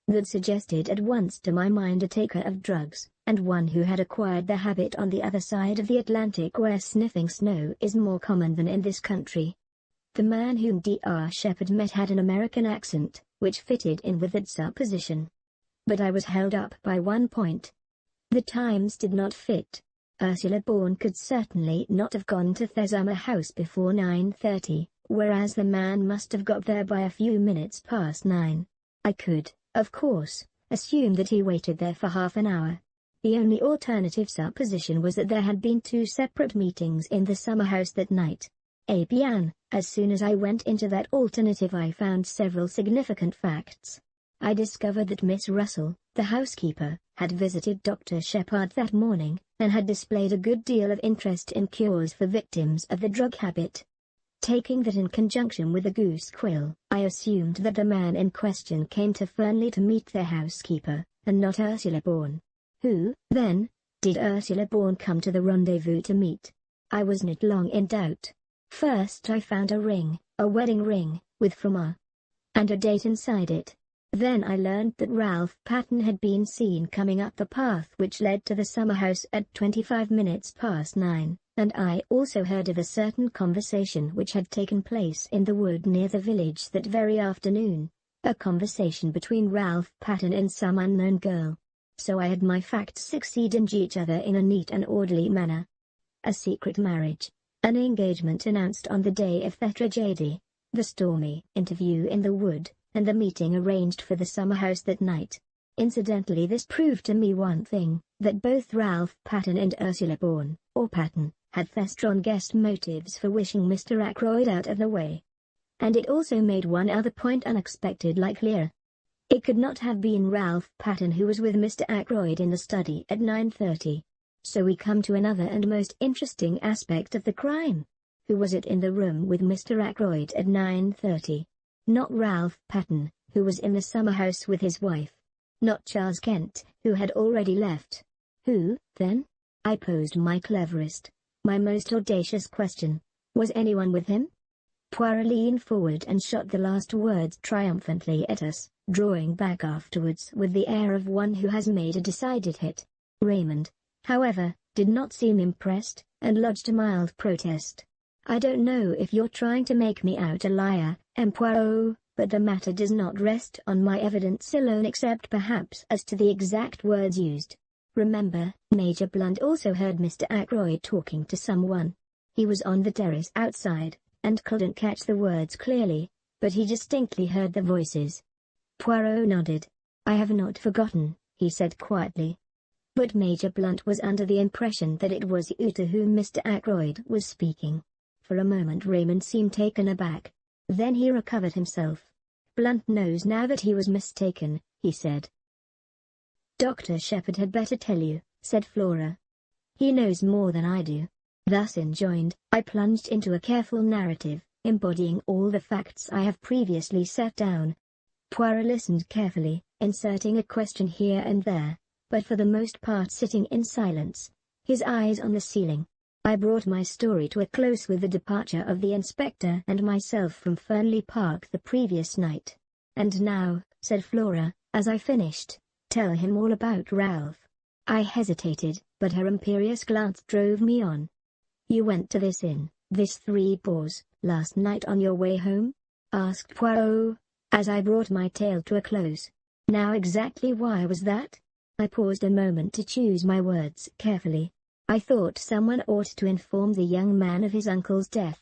That suggested at once to my mind a taker of drugs, and one who had acquired the habit on the other side of the Atlantic, where sniffing snow is more common than in this country. The man whom Dr. Shepherd met had an American accent, which fitted in with that supposition. But I was held up by one point. The times did not fit. Ursula Bourne could certainly not have gone to the summer house before 9:30, whereas the man must have got there by a few minutes past 9. I could, of course, assume that he waited there for half an hour. The only alternative supposition was that there had been two separate meetings in the summer house that night. As soon as I went into that alternative I found several significant facts. I discovered that Miss Russell, the housekeeper, had visited Dr. Shepherd that morning, and had displayed a good deal of interest in cures for victims of the drug habit. Taking that in conjunction with the goose quill, I assumed that the man in question came to Fernley to meet their housekeeper, and not Ursula Bourne. Who, then, did Ursula Bourne come to the rendezvous to meet? I was not long in doubt. First I found a ring, a wedding ring, with from a and a date inside it. Then I learned that Ralph Patten had been seen coming up the path which led to the summer house at 25 minutes past 9, and I also heard of a certain conversation which had taken place in the wood near the village that very afternoon, a conversation between Ralph Patten and some unknown girl. So I had my facts succeeding each other in a neat and orderly manner. A secret marriage, an engagement announced on the day of the tragedy, the stormy interview in the wood, and the meeting arranged for the summer house that night. Incidentally, this proved to me one thing, that both Ralph Patten and Ursula Bourne, or Patten, had their strong guessed motives for wishing Mr. Ackroyd out of the way. And it also made one other point unexpectedly clear. It could not have been Ralph Patten who was with Mr. Ackroyd in the study at 9:30. So we come to another and most interesting aspect of the crime. Who was it in the room with Mr. Ackroyd at 9:30? Not Ralph Patten, who was in the summer house with his wife. Not Charles Kent, who had already left. Who, then? I posed my cleverest, my most audacious question. Was anyone with him? Poirot leaned forward and shot the last words triumphantly at us, drawing back afterwards with the air of one who has made a decided hit. Raymond, however, did not seem impressed, and lodged a mild protest. I don't know if you're trying to make me out a liar, Poirot, but the matter does not rest on my evidence alone except perhaps as to the exact words used. Remember, Major Blunt also heard Mr. Ackroyd talking to someone. He was on the terrace outside, and couldn't catch the words clearly, but he distinctly heard the voices. Poirot nodded. I have not forgotten, he said quietly. But Major Blunt was under the impression that it was you to whom Mr. Ackroyd was speaking. For a moment Raymond seemed taken aback. Then he recovered himself. Blunt knows now that he was mistaken, he said. Dr. Shepherd had better tell you, said Flora. He knows more than I do. Thus enjoined, I plunged into a careful narrative, embodying all the facts I have previously set down. Poirot listened carefully, inserting a question here and there, but for the most part sitting in silence, his eyes on the ceiling. I brought my story to a close with the departure of the inspector and myself from Fernley Park the previous night. And now, said Flora, as I finished, Tell him all about Ralph. I hesitated, but her imperious glance drove me on. You went to this inn, this Three Boars, last night on your way home? Asked Poirot, as I brought my tale to a close. Now exactly why was that? I paused a moment to choose my words carefully. I thought someone ought to inform the young man of his uncle's death.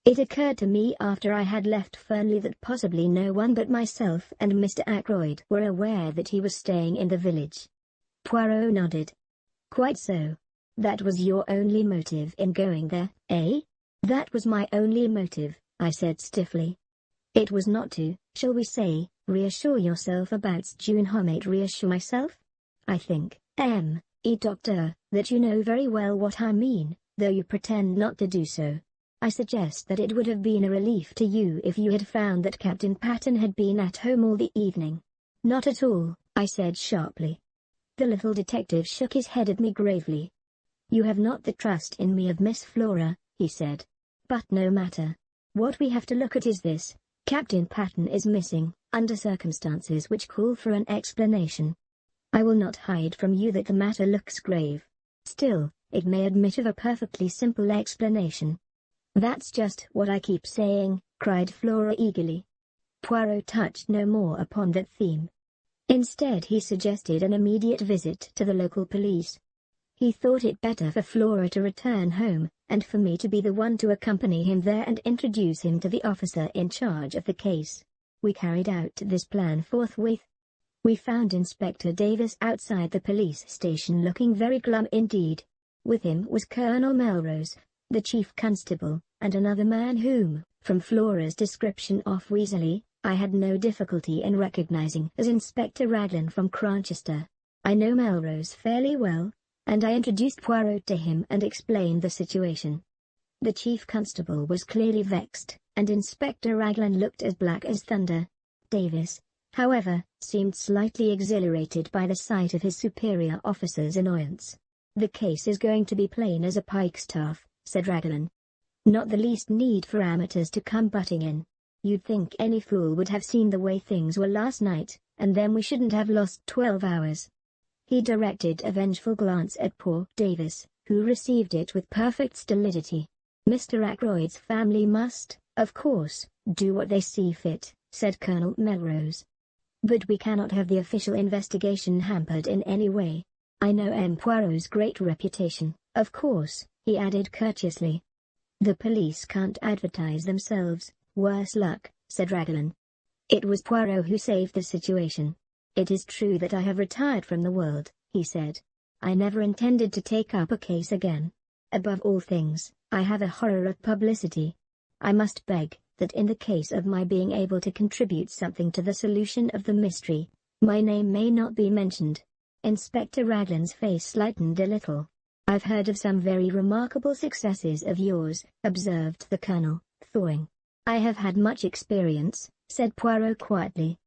It occurred to me after I had left Fernley that possibly no one but myself and Mr. Ackroyd were aware that he was staying in the village. Poirot nodded. Quite so. That was your only motive in going there, eh? That was my only motive, I said stiffly. It was not to, shall we say, reassure yourself about June Homate. Reassure myself? I think, doctor, that you know very well what I mean, though you pretend not to do so. I suggest that it would have been a relief to you if you had found that Captain Patten had been at home all the evening. Not at all, I said sharply. The little detective shook his head at me gravely. You have not the trust in me of Miss Flora, he said. But no matter. What we have to look at is this. Captain Patten is missing, under circumstances which call for an explanation. I will not hide from you that the matter looks grave. Still, it may admit of a perfectly simple explanation. That's just what I keep saying, cried Flora eagerly. Poirot touched no more upon that theme. Instead he suggested an immediate visit to the local police. He thought it better for Flora to return home, and for me to be the one to accompany him there and introduce him to the officer in charge of the case. We carried out this plan forthwith. We found Inspector Davis outside the police station looking very glum indeed. With him was Colonel Melrose, the chief constable, and another man whom, from Flora's description of Weasley, I had no difficulty in recognizing as Inspector Raglan from Cranchester. I know Melrose fairly well, and I introduced Poirot to him and explained the situation. The chief constable was clearly vexed, and Inspector Raglan looked as black as thunder. Davis, however, seemed slightly exhilarated by the sight of his superior officer's annoyance. The case is going to be plain as a pikestaff, said Raglan. Not the least need for amateurs to come butting in. You'd think any fool would have seen the way things were last night, and then we shouldn't have lost 12 hours. He directed a vengeful glance at poor Davis, who received it with perfect stolidity. Mr. Ackroyd's family must, of course, do what they see fit, said Colonel Melrose. But we cannot have the official investigation hampered in any way. I know M. Poirot's great reputation, of course, he added courteously. The police can't advertise themselves, worse luck, said Raglan. It was Poirot who saved the situation. It is true that I have retired from the world, he said. I never intended to take up a case again. Above all things, I have a horror of publicity. I must beg that in the case of my being able to contribute something to the solution of the mystery, my name may not be mentioned. Inspector Raglan's face lightened a little. I've heard of some very remarkable successes of yours, observed the colonel, thawing. I have had much experience, said Poirot quietly.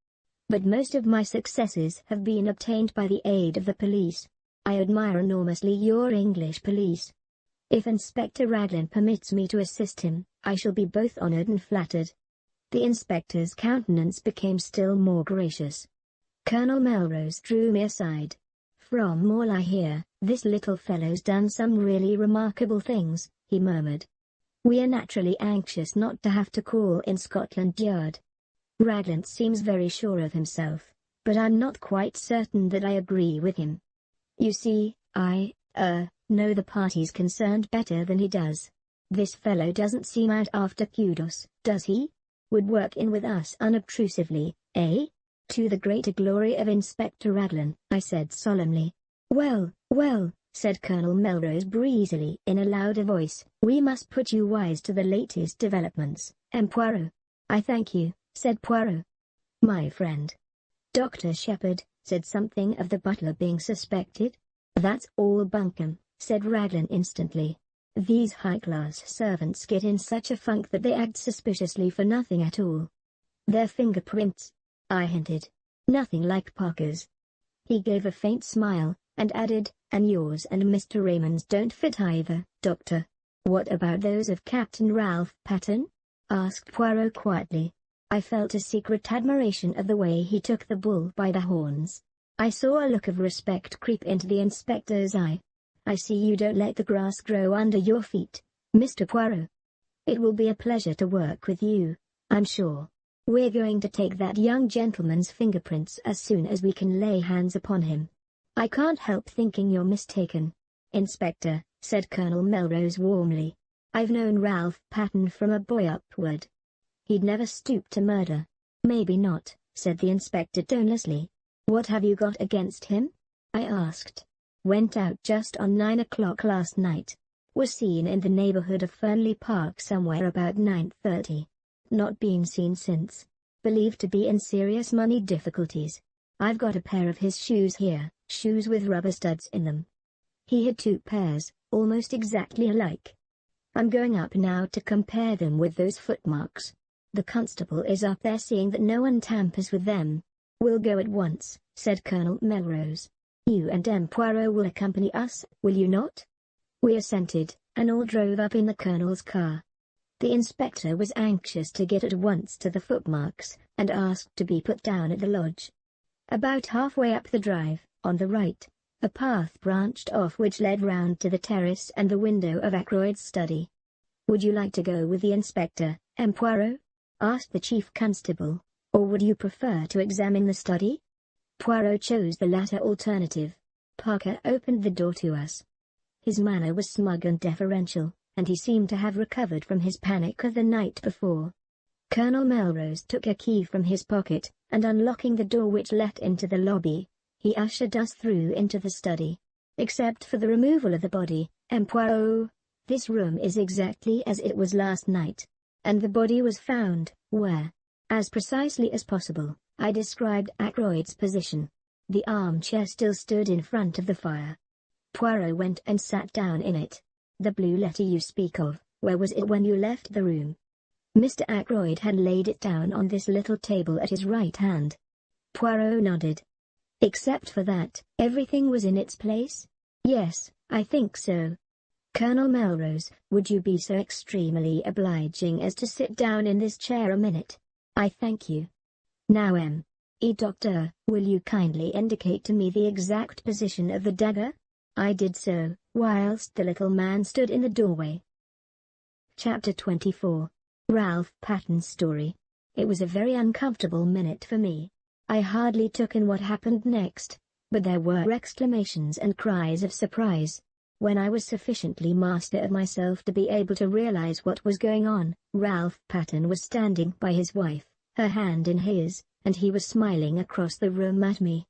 But most of my successes have been obtained by the aid of the police. I admire enormously your English police. If Inspector Raglan permits me to assist him, I shall be both honored and flattered. The inspector's countenance became still more gracious. Colonel Melrose drew me aside. From all I hear, this little fellow's done some really remarkable things, he murmured. We are naturally anxious not to have to call in Scotland Yard. Raglan seems very sure of himself, but I'm not quite certain that I agree with him. You see, I know the parties concerned better than he does. This fellow doesn't seem out after kudos, does he? Would work in with us unobtrusively, eh? To the greater glory of Inspector Raglan, I said solemnly. Well, said Colonel Melrose breezily in a louder voice, we must put you wise to the latest developments, M. Poirot. I thank you, said Poirot. My friend. Dr. Shepherd said something of the butler being suspected. That's all bunkum, said Raglan instantly. These high-class servants get in such a funk that they act suspiciously for nothing at all. Their fingerprints, I hinted. Nothing like Parker's. He gave a faint smile, and added, and yours and Mr. Raymond's don't fit either, Doctor. What about those of Captain Ralph Patten? Asked Poirot quietly. I felt a secret admiration of the way he took the bull by the horns. I saw a look of respect creep into the inspector's eye. I see you don't let the grass grow under your feet, Mr. Poirot. It will be a pleasure to work with you, I'm sure. We're going to take that young gentleman's fingerprints as soon as we can lay hands upon him. I can't help thinking you're mistaken, Inspector, said Colonel Melrose warmly. I've known Ralph Patten from a boy upward. He'd never stoop to murder. Maybe not, said the inspector tonelessly. What have you got against him? I asked. Went out just on 9 o'clock last night. Was seen in the neighborhood of Fernley Park somewhere about 9:30. Not been seen since. Believed to be in serious money difficulties. I've got a pair of his shoes here, shoes with rubber studs in them. He had 2 pairs, almost exactly alike. I'm going up now to compare them with those footmarks. The constable is up there seeing that no one tampers with them. We'll go at once, said Colonel Melrose. You and M. Poirot will accompany us, will you not? We assented, and all drove up in the colonel's car. The inspector was anxious to get at once to the footmarks, and asked to be put down at the lodge. About halfway up the drive, on the right, a path branched off which led round to the terrace and the window of Ackroyd's study. Would you like to go with the inspector, M. Poirot? Asked the chief constable, or would you prefer to examine the study? Poirot chose the latter alternative. Parker opened the door to us. His manner was smug and deferential, and he seemed to have recovered from his panic of the night before. Colonel Melrose took a key from his pocket, and unlocking the door which led into the lobby, he ushered us through into the study. Except for the removal of the body, M. Poirot, this room is exactly as it was last night. And the body was found, where? As precisely as possible, I described Ackroyd's position. The armchair still stood in front of the fire. Poirot went and sat down in it. The blue letter you speak of, where was it when you left the room? Mr. Ackroyd had laid it down on this little table at his right hand. Poirot nodded. Except for that, everything was in its place? Yes, I think so. Colonel Melrose, would you be so extremely obliging as to sit down in this chair a minute? I thank you. Now Doctor, will you kindly indicate to me the exact position of the dagger? I did so, whilst the little man stood in the doorway. Chapter 24. Ralph Patten's Story. It was a very uncomfortable minute for me. I hardly took in what happened next, but there were exclamations and cries of surprise. When I was sufficiently master of myself to be able to realize what was going on, Ralph Patten was standing by his wife, her hand in his, and he was smiling across the room at me.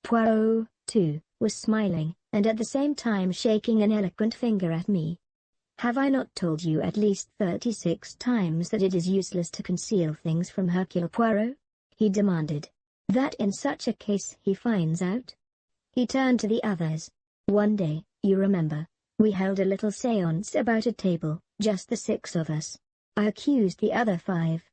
Poirot, too, was smiling, and at the same time shaking an eloquent finger at me. Have I not told you at least 36 times that it is useless to conceal things from Hercule Poirot? He demanded. That in such a case he finds out? He turned to the others. One day, you remember, we held a little séance about a table, just the 6 of us. I accused the other 5.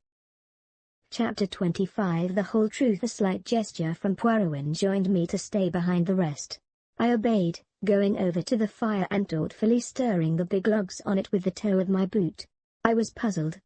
Chapter 25. The whole truth. A slight gesture from Poirot enjoined me to stay behind the rest. I obeyed, going over to the fire and thoughtfully stirring the big logs on it with the toe of my boot. I was puzzled.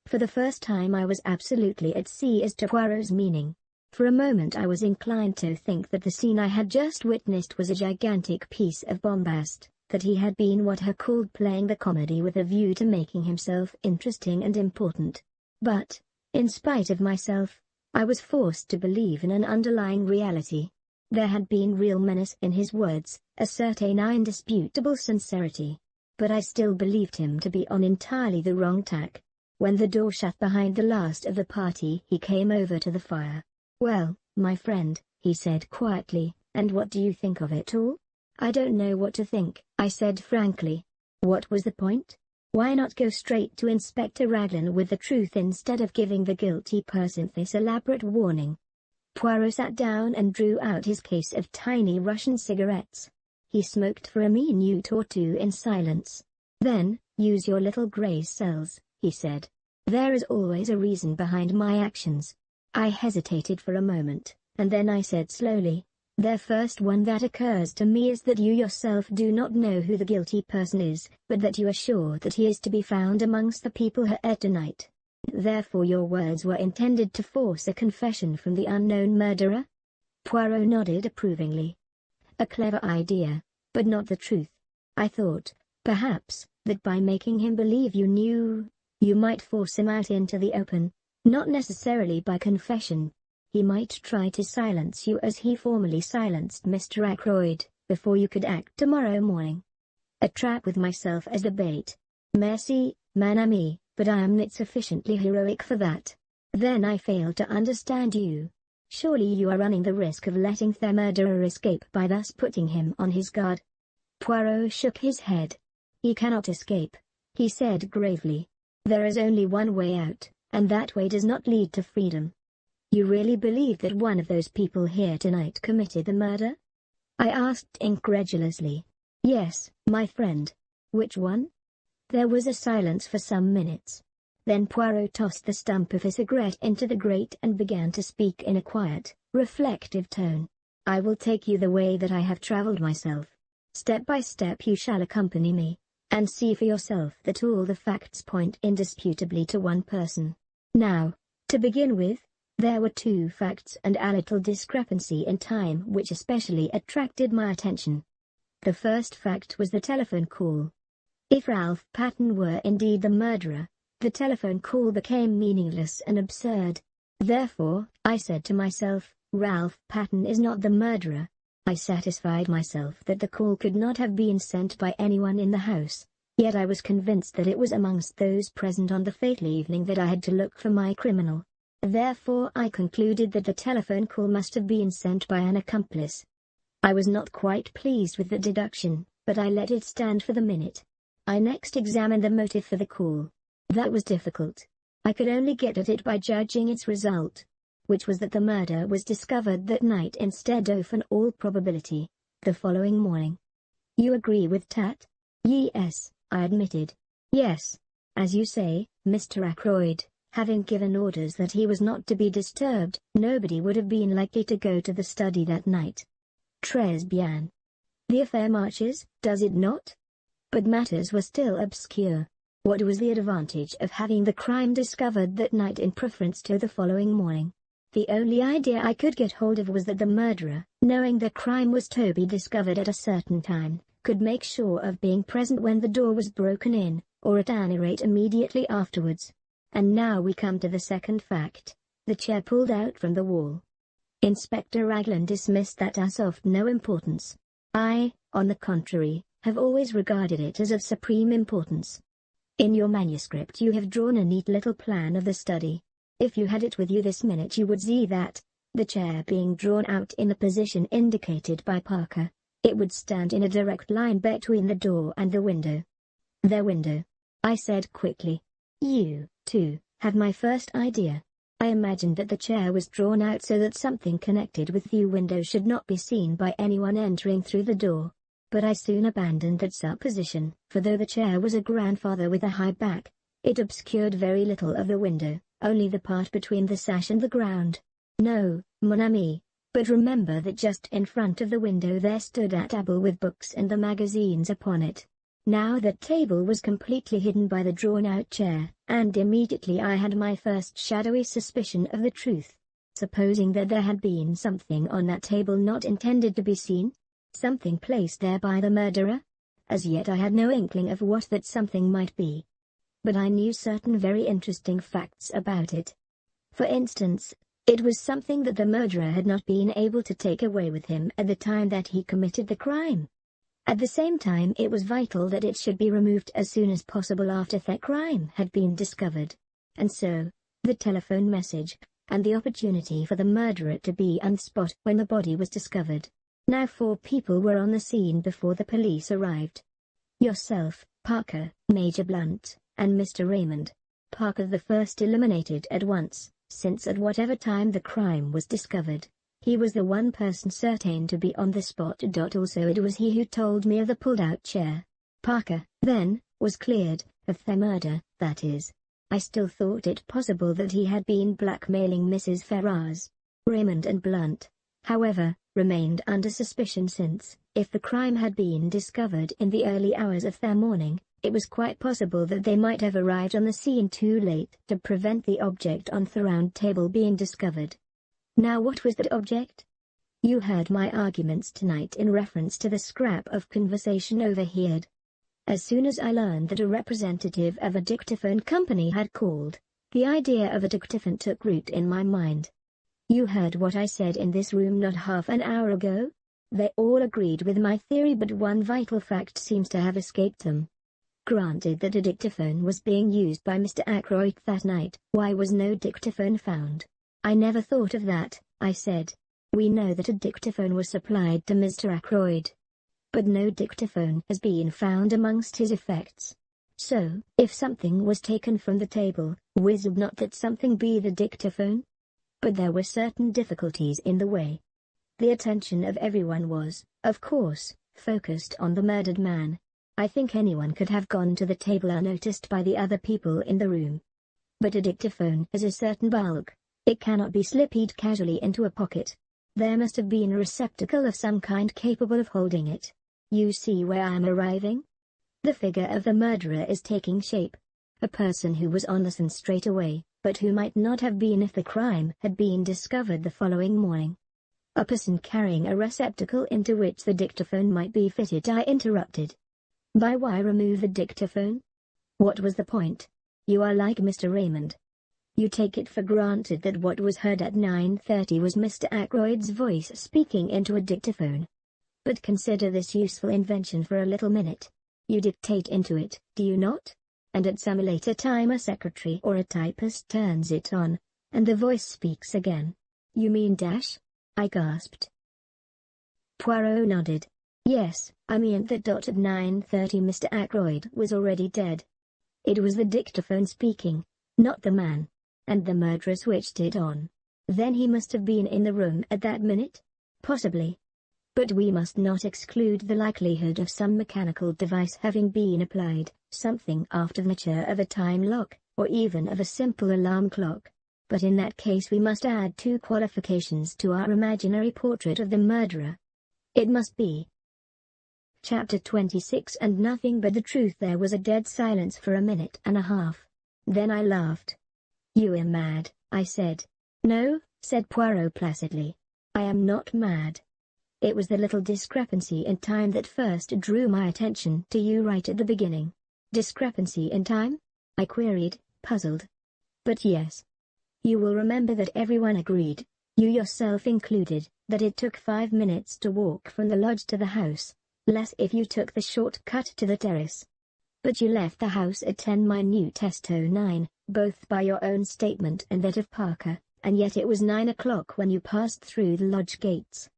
For the first time I was absolutely at sea as to Poirot's meaning. For a moment I was inclined to think that the scene I had just witnessed was a gigantic piece of bombast, that he had been what are called playing the comedy with a view to making himself interesting and important. But, in spite of myself, I was forced to believe in an underlying reality. There had been real menace in his words, a certain indisputable sincerity. But I still believed him to be on entirely the wrong tack. When the door shut behind the last of the party, he came over to the fire. "Well, my friend," he said quietly, "and what do you think of it all?" "I don't know what to think," I said frankly. What was the point? Why not go straight to Inspector Raglan with the truth instead of giving the guilty person this elaborate warning? Poirot sat down and drew out his case of tiny Russian cigarettes. He smoked for a minute or two in silence. Then, "Use your little grey cells," he said. "There is always a reason behind my actions." I hesitated for a moment, and then I said slowly, "The first one that occurs to me is that you yourself do not know who the guilty person is, but that you are sure that he is to be found amongst the people here tonight. Therefore your words were intended to force a confession from the unknown murderer?" Poirot nodded approvingly. A clever idea, but not the truth. I thought, perhaps, that by making him believe you knew, you might force him out into the open, not necessarily by confession. He might try to silence you as he formerly silenced Mr. Ackroyd, before you could act tomorrow morning. A trap with myself as the bait. Merci, mon ami, but I am not sufficiently heroic for that. Then I fail to understand you. Surely you are running the risk of letting the murderer escape by thus putting him on his guard. Poirot shook his head. He cannot escape, he said gravely. There is only one way out, and that way does not lead to freedom. You really believe that one of those people here tonight committed the murder? I asked incredulously. Yes, my friend. Which one? There was a silence for some minutes. Then Poirot tossed the stump of his cigarette into the grate and began to speak in a quiet, reflective tone. I will take you the way that I have traveled myself. Step by step you shall accompany me, and see for yourself that all the facts point indisputably to one person. Now, to begin with, there were two facts and a little discrepancy in time which especially attracted my attention. The first fact was the telephone call. If Ralph Patten were indeed the murderer, the telephone call became meaningless and absurd. Therefore, I said to myself, Ralph Patten is not the murderer. I satisfied myself that the call could not have been sent by anyone in the house, yet I was convinced that it was amongst those present on the fatal evening that I had to look for my criminal. Therefore I concluded that the telephone call must have been sent by an accomplice. I was not quite pleased with the deduction, but I let it stand for the minute. I next examined the motive for the call. That was difficult. I could only get at it by judging its result, which was that the murder was discovered that night instead of, in all probability, the following morning. You agree with that? Yes, I admitted. Yes. As you say, Mr. Ackroyd, having given orders that he was not to be disturbed, nobody would have been likely to go to the study that night. Très bien. The affair marches, does it not? But matters were still obscure. What was the advantage of having the crime discovered that night in preference to the following morning? The only idea I could get hold of was that the murderer, knowing the crime was to be discovered at a certain time, could make sure of being present when the door was broken in, or at any rate immediately afterwards. And now we come to the second fact, the chair pulled out from the wall. Inspector Raglan dismissed that as of no importance. I, on the contrary, have always regarded it as of supreme importance. In your manuscript you have drawn a neat little plan of the study. If you had it with you this minute you would see that, the chair being drawn out in the position indicated by Parker, it would stand in a direct line between the door and the window. The window, I said quickly. You, too, had my first idea. I imagined that the chair was drawn out so that something connected with the window should not be seen by anyone entering through the door. But I soon abandoned that supposition, for though the chair was a grandfather with a high back, it obscured very little of the window, only the part between the sash and the ground. No, mon ami, but remember that just in front of the window there stood a table with books and the magazines upon it. Now that table was completely hidden by the drawn-out chair, and immediately I had my first shadowy suspicion of the truth. Supposing that there had been something on that table not intended to be seen? Something placed there by the murderer? As yet I had no inkling of what that something might be. But I knew certain very interesting facts about it. For instance, it was something that the murderer had not been able to take away with him at the time that he committed the crime. At the same time it was vital that it should be removed as soon as possible after the crime had been discovered. And so, the telephone message, and the opportunity for the murderer to be on the spot when the body was discovered. Now 4 people were on the scene before the police arrived. Yourself, Parker, Major Blunt, and Mr. Raymond. Parker the first eliminated at once, since at whatever time the crime was discovered, he was the one person certain to be on the spot. Also it was he who told me of the pulled-out chair. Parker, then, was cleared of the murder, that is. I still thought it possible that he had been blackmailing Mrs. Ferrars. Raymond and Blunt, however, remained under suspicion since, if the crime had been discovered in the early hours of the morning, it was quite possible that they might have arrived on the scene too late to prevent the object on the round table being discovered. Now what was that object? You heard my arguments tonight in reference to the scrap of conversation overheard. As soon as I learned that a representative of a dictaphone company had called, the idea of a dictaphone took root in my mind. You heard what I said in this room not half an hour ago? They all agreed with my theory, but one vital fact seems to have escaped them. Granted that a dictaphone was being used by Mr. Ackroyd that night, why was no dictaphone found? I never thought of that, I said. We know that a dictaphone was supplied to Mr. Ackroyd, but no dictaphone has been found amongst his effects. So, if something was taken from the table, would not that something be the dictaphone? But there were certain difficulties in the way. The attention of everyone was, of course, focused on the murdered man. I think anyone could have gone to the table unnoticed by the other people in the room. But a dictaphone has a certain bulk. It cannot be slipped casually into a pocket. There must have been a receptacle of some kind capable of holding it. You see where I am arriving? The figure of the murderer is taking shape. A person who was on the scene straight away, but who might not have been if the crime had been discovered the following morning. A person carrying a receptacle into which the dictaphone might be fitted. I interrupted. By why remove the dictaphone? What was the point? You are like Mr. Raymond. You take it for granted that what was heard at 9:30 was Mr. Ackroyd's voice speaking into a dictaphone. But consider this useful invention for a little minute. You dictate into it, do you not? And at some later time a secretary or a typist turns it on, and the voice speaks again. You mean dash? I gasped. Poirot nodded. Yes, I mean that at 9:30 Mr. Ackroyd was already dead. It was the dictaphone speaking, not the man. And the murderer switched it on. Then he must have been in the room at that minute? Possibly. But we must not exclude the likelihood of some mechanical device having been applied, something after the nature of a time lock, or even of a simple alarm clock. But in that case we must add two qualifications to our imaginary portrait of the murderer. It must be. Chapter 26. And nothing but the truth. There was a dead silence for a minute and a half. Then I laughed. You are mad, I said. No, said Poirot placidly. I am not mad. It was the little discrepancy in time that first drew my attention to you right at the beginning. Discrepancy in time? I queried, puzzled. But yes. You will remember that everyone agreed, you yourself included, that it took 5 minutes to walk from the lodge to the house, less if you took the short cut to the terrace. But you left the house at 10:09, both by your own statement and that of Parker, and yet it was 9 o'clock when you passed through the lodge gates.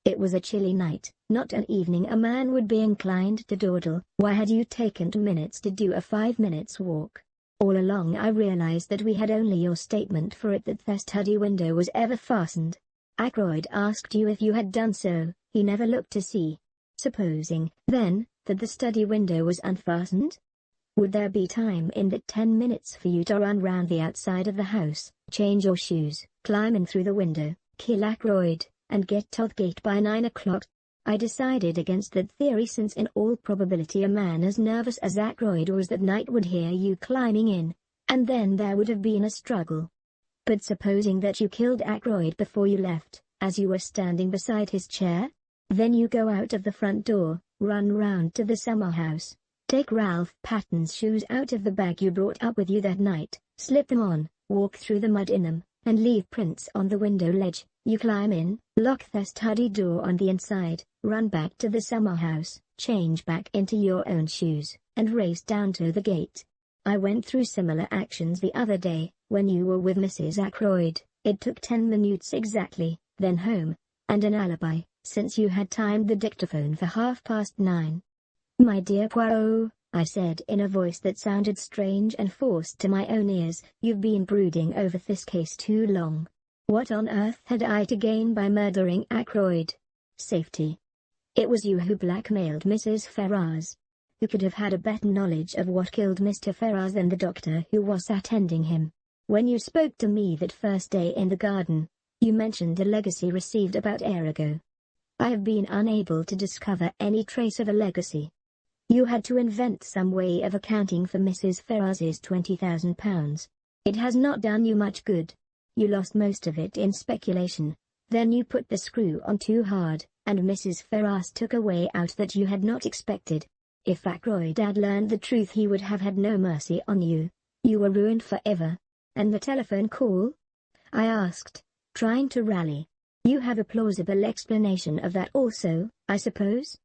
It was a chilly night, not an evening a man would be inclined to dawdle. Why had you taken 2 minutes to do a 5 minutes walk? All along I realized that we had only your statement for it that the study window was ever fastened. Ackroyd asked you if you had done so, he never looked to see. Supposing, then, that the study window was unfastened? Would there be time in that 10 minutes for you to run round the outside of the house, change your shoes, climb in through the window, kill Ackroyd, and get to the gate by 9 o'clock? I decided against that theory, since in all probability a man as nervous as Ackroyd was that night would hear you climbing in, and then there would have been a struggle. But supposing that you killed Ackroyd before you left, as you were standing beside his chair? Then you go out of the front door, run round to the summer house, take Ralph Patton's shoes out of the bag you brought up with you that night, slip them on, walk through the mud in them, and leave prints on the window ledge. You climb in, lock the study door on the inside, run back to the summer house, change back into your own shoes, and race down to the gate. I went through similar actions the other day, when you were with Mrs. Ackroyd. It took 10 minutes exactly, then home, and an alibi, since you had timed the dictaphone for 9:30. My dear Poirot, I said in a voice that sounded strange and forced to my own ears, you've been brooding over this case too long. What on earth had I to gain by murdering Ackroyd? Safety. It was you who blackmailed Mrs. Ferrars. Who could have had a better knowledge of what killed Mr. Ferrars than the doctor who was attending him? When you spoke to me that first day in the garden, you mentioned a legacy received about a year ago. I have been unable to discover any trace of a legacy. You had to invent some way of accounting for Mrs. Ferrars's £20,000. It has not done you much good. You lost most of it in speculation, Then you put the screw on too hard, and Mrs. Ferrars took a way out that you had not expected. If Ackroyd had learned the truth, he would have had no mercy on you. You were ruined forever." "And the telephone call?" I asked, trying to rally. "You have a plausible explanation of that also, I suppose?"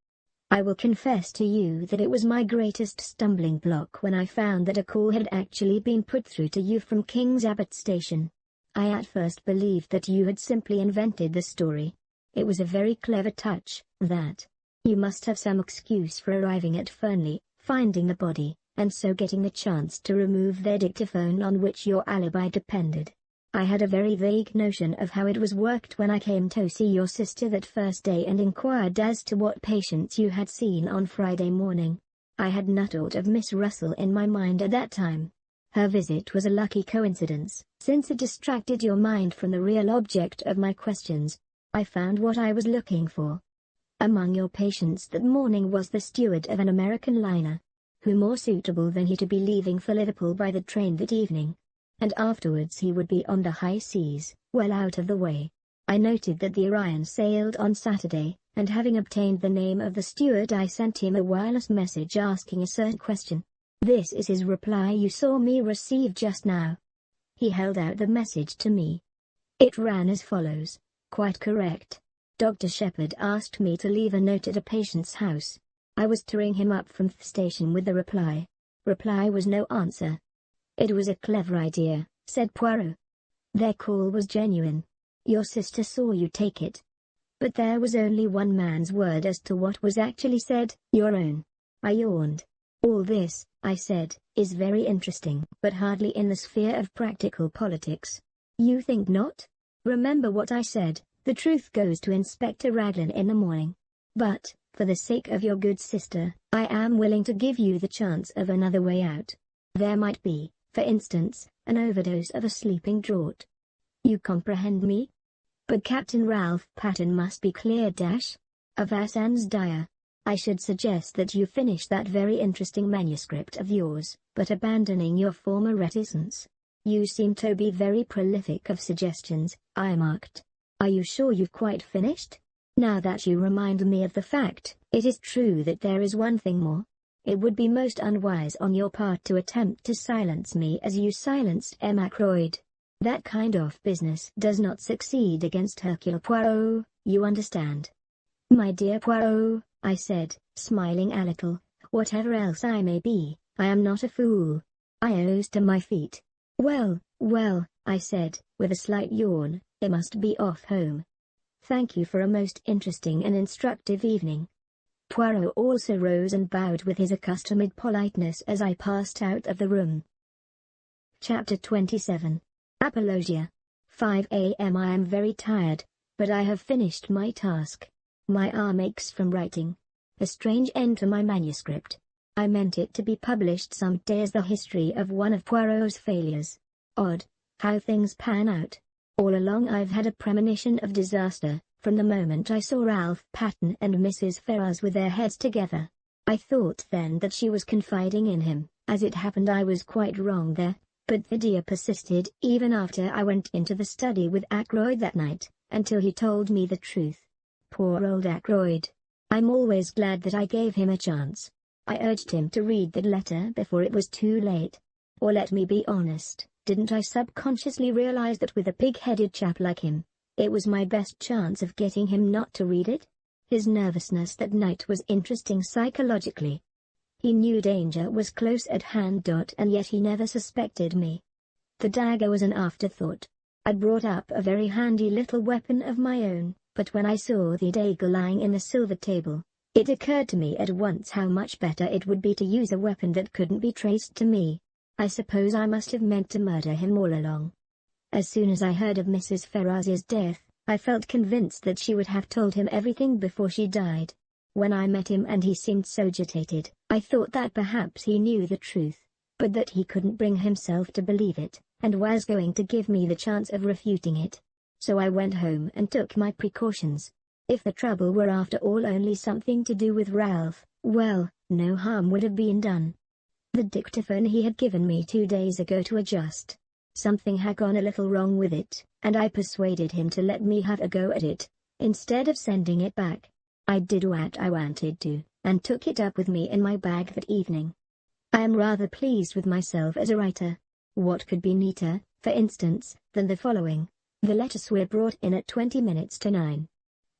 I will confess to you that it was my greatest stumbling block when I found that a call had actually been put through to you from King's Abbot Station. I at first believed that you had simply invented the story. It was a very clever touch, that. You must have some excuse for arriving at Fernley, finding the body, and so getting the chance to remove their dictaphone on which your alibi depended. I had a very vague notion of how it was worked when I came to see your sister that first day and inquired as to what patients you had seen on Friday morning. I had not thought of Miss Russell in my mind at that time. Her visit was a lucky coincidence, since it distracted your mind from the real object of my questions. I found what I was looking for. Among your patients that morning was the steward of an American liner. Who more suitable than he to be leaving for Liverpool by the train that evening? And afterwards he would be on the high seas, well out of the way. I noted that the Orion sailed on Saturday, and having obtained the name of the steward, I sent him a wireless message asking a certain question. This is his reply you saw me receive just now. He held out the message to me. It ran as follows. Quite correct. Dr. Shepherd asked me to leave a note at a patient's house. I was touring him up from the station with the reply. Reply was no answer. "It was a clever idea," said Poirot. "Their call was genuine. Your sister saw you take it. But there was only one man's word as to what was actually said, your own." I yawned. "All this," I said, "is very interesting, but hardly in the sphere of practical politics." "You think not? Remember what I said, the truth goes to Inspector Raglan in the morning. But, for the sake of your good sister, I am willing to give you the chance of another way out. There might be, for instance, an overdose of a sleeping draught. You comprehend me? But Captain Ralph Patten must be cleared. Avast sans dire. I should suggest that you finish that very interesting manuscript of yours, but abandoning your former reticence. You seem to be very prolific of suggestions," I remarked. "Are you sure you've quite finished? Now that you remind me of the fact, it is true that there is one thing more. It would be most unwise on your part to attempt to silence me as you silenced M. Ackroyd. That kind of business does not succeed against Hercule Poirot, you understand." "My dear Poirot," I said, smiling a little, "whatever else I may be, I am not a fool." I rose to my feet. Well, I said, with a slight yawn, "I must be off home. Thank you for a most interesting and instructive evening." Poirot also rose and bowed with his accustomed politeness as I passed out of the room. Chapter 27. Apologia. 5 a.m. I am very tired, but I have finished my task. My arm aches from writing. A strange end to my manuscript. I meant it to be published some day as the history of one of Poirot's failures. Odd, how things pan out. All along I've had a premonition of disaster, from the moment I saw Ralph Patten and Mrs. Ferrars with their heads together. I thought then that she was confiding in him. As it happened, I was quite wrong there, but the dear persisted even after I went into the study with Ackroyd that night, until he told me the truth. Poor old Ackroyd. I'm always glad that I gave him a chance. I urged him to read the letter before it was too late. Or let me be honest, didn't I subconsciously realize that with a pig-headed chap like him, it was my best chance of getting him not to read it? His nervousness that night was interesting psychologically. He knew danger was close at hand. And yet he never suspected me. The dagger was an afterthought. I'd brought up a very handy little weapon of my own, but when I saw the dagger lying in the silver table, it occurred to me at once how much better it would be to use a weapon that couldn't be traced to me. I suppose I must have meant to murder him all along. As soon as I heard of Mrs. Ferrars's death, I felt convinced that she would have told him everything before she died. When I met him and he seemed so agitated, I thought that perhaps he knew the truth, but that he couldn't bring himself to believe it, and was going to give me the chance of refuting it. So I went home and took my precautions. If the trouble were after all only something to do with Ralph, well, no harm would have been done. The dictaphone he had given me 2 days ago to adjust. Something had gone a little wrong with it, and I persuaded him to let me have a go at it, instead of sending it back. I did what I wanted to, and took it up with me in my bag that evening. I am rather pleased with myself as a writer. What could be neater, for instance, than the following? The letters were brought in at 20 minutes to 9.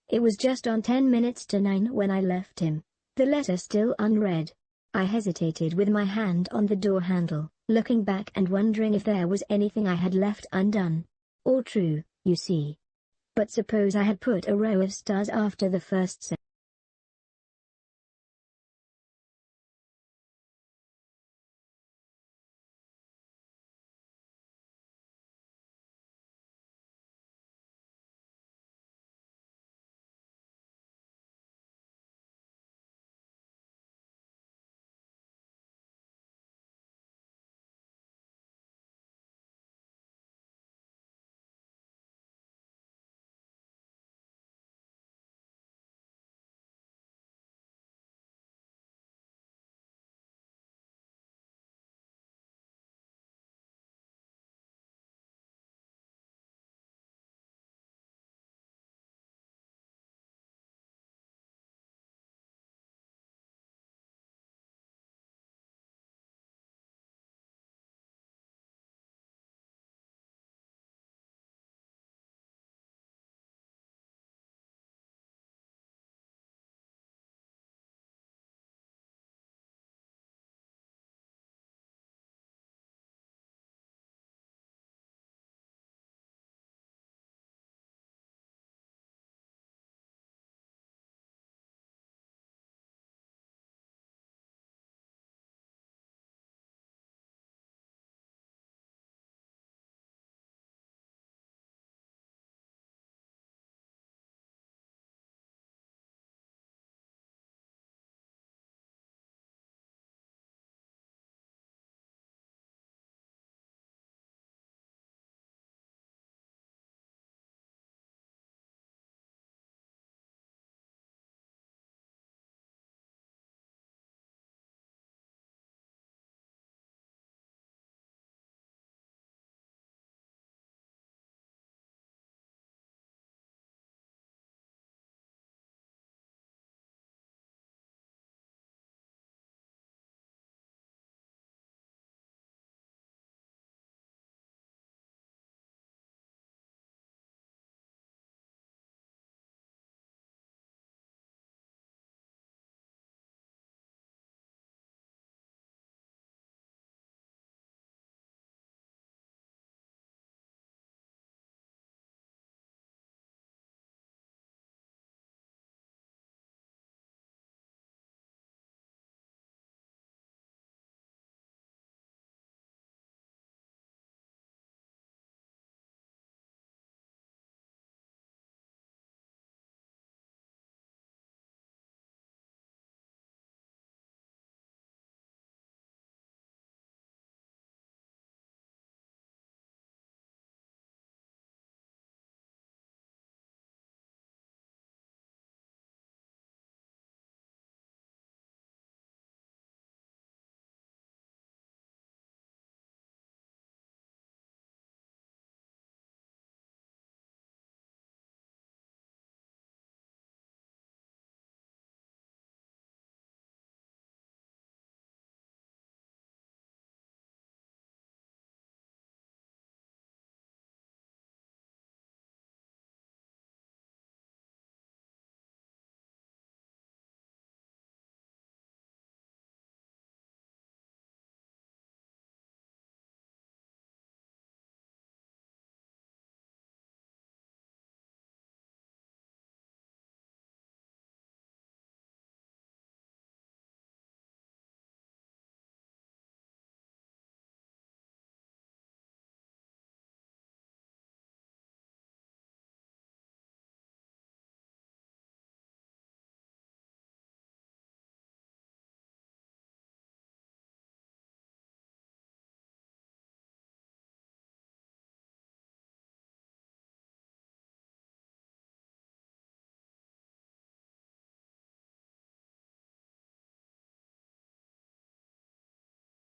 It was just on 10 minutes to 9 when I left him, the letter still unread. I hesitated with my hand on the door handle, looking back and wondering if there was anything I had left undone. All true, you see. But suppose I had put a row of stars after the first sentence.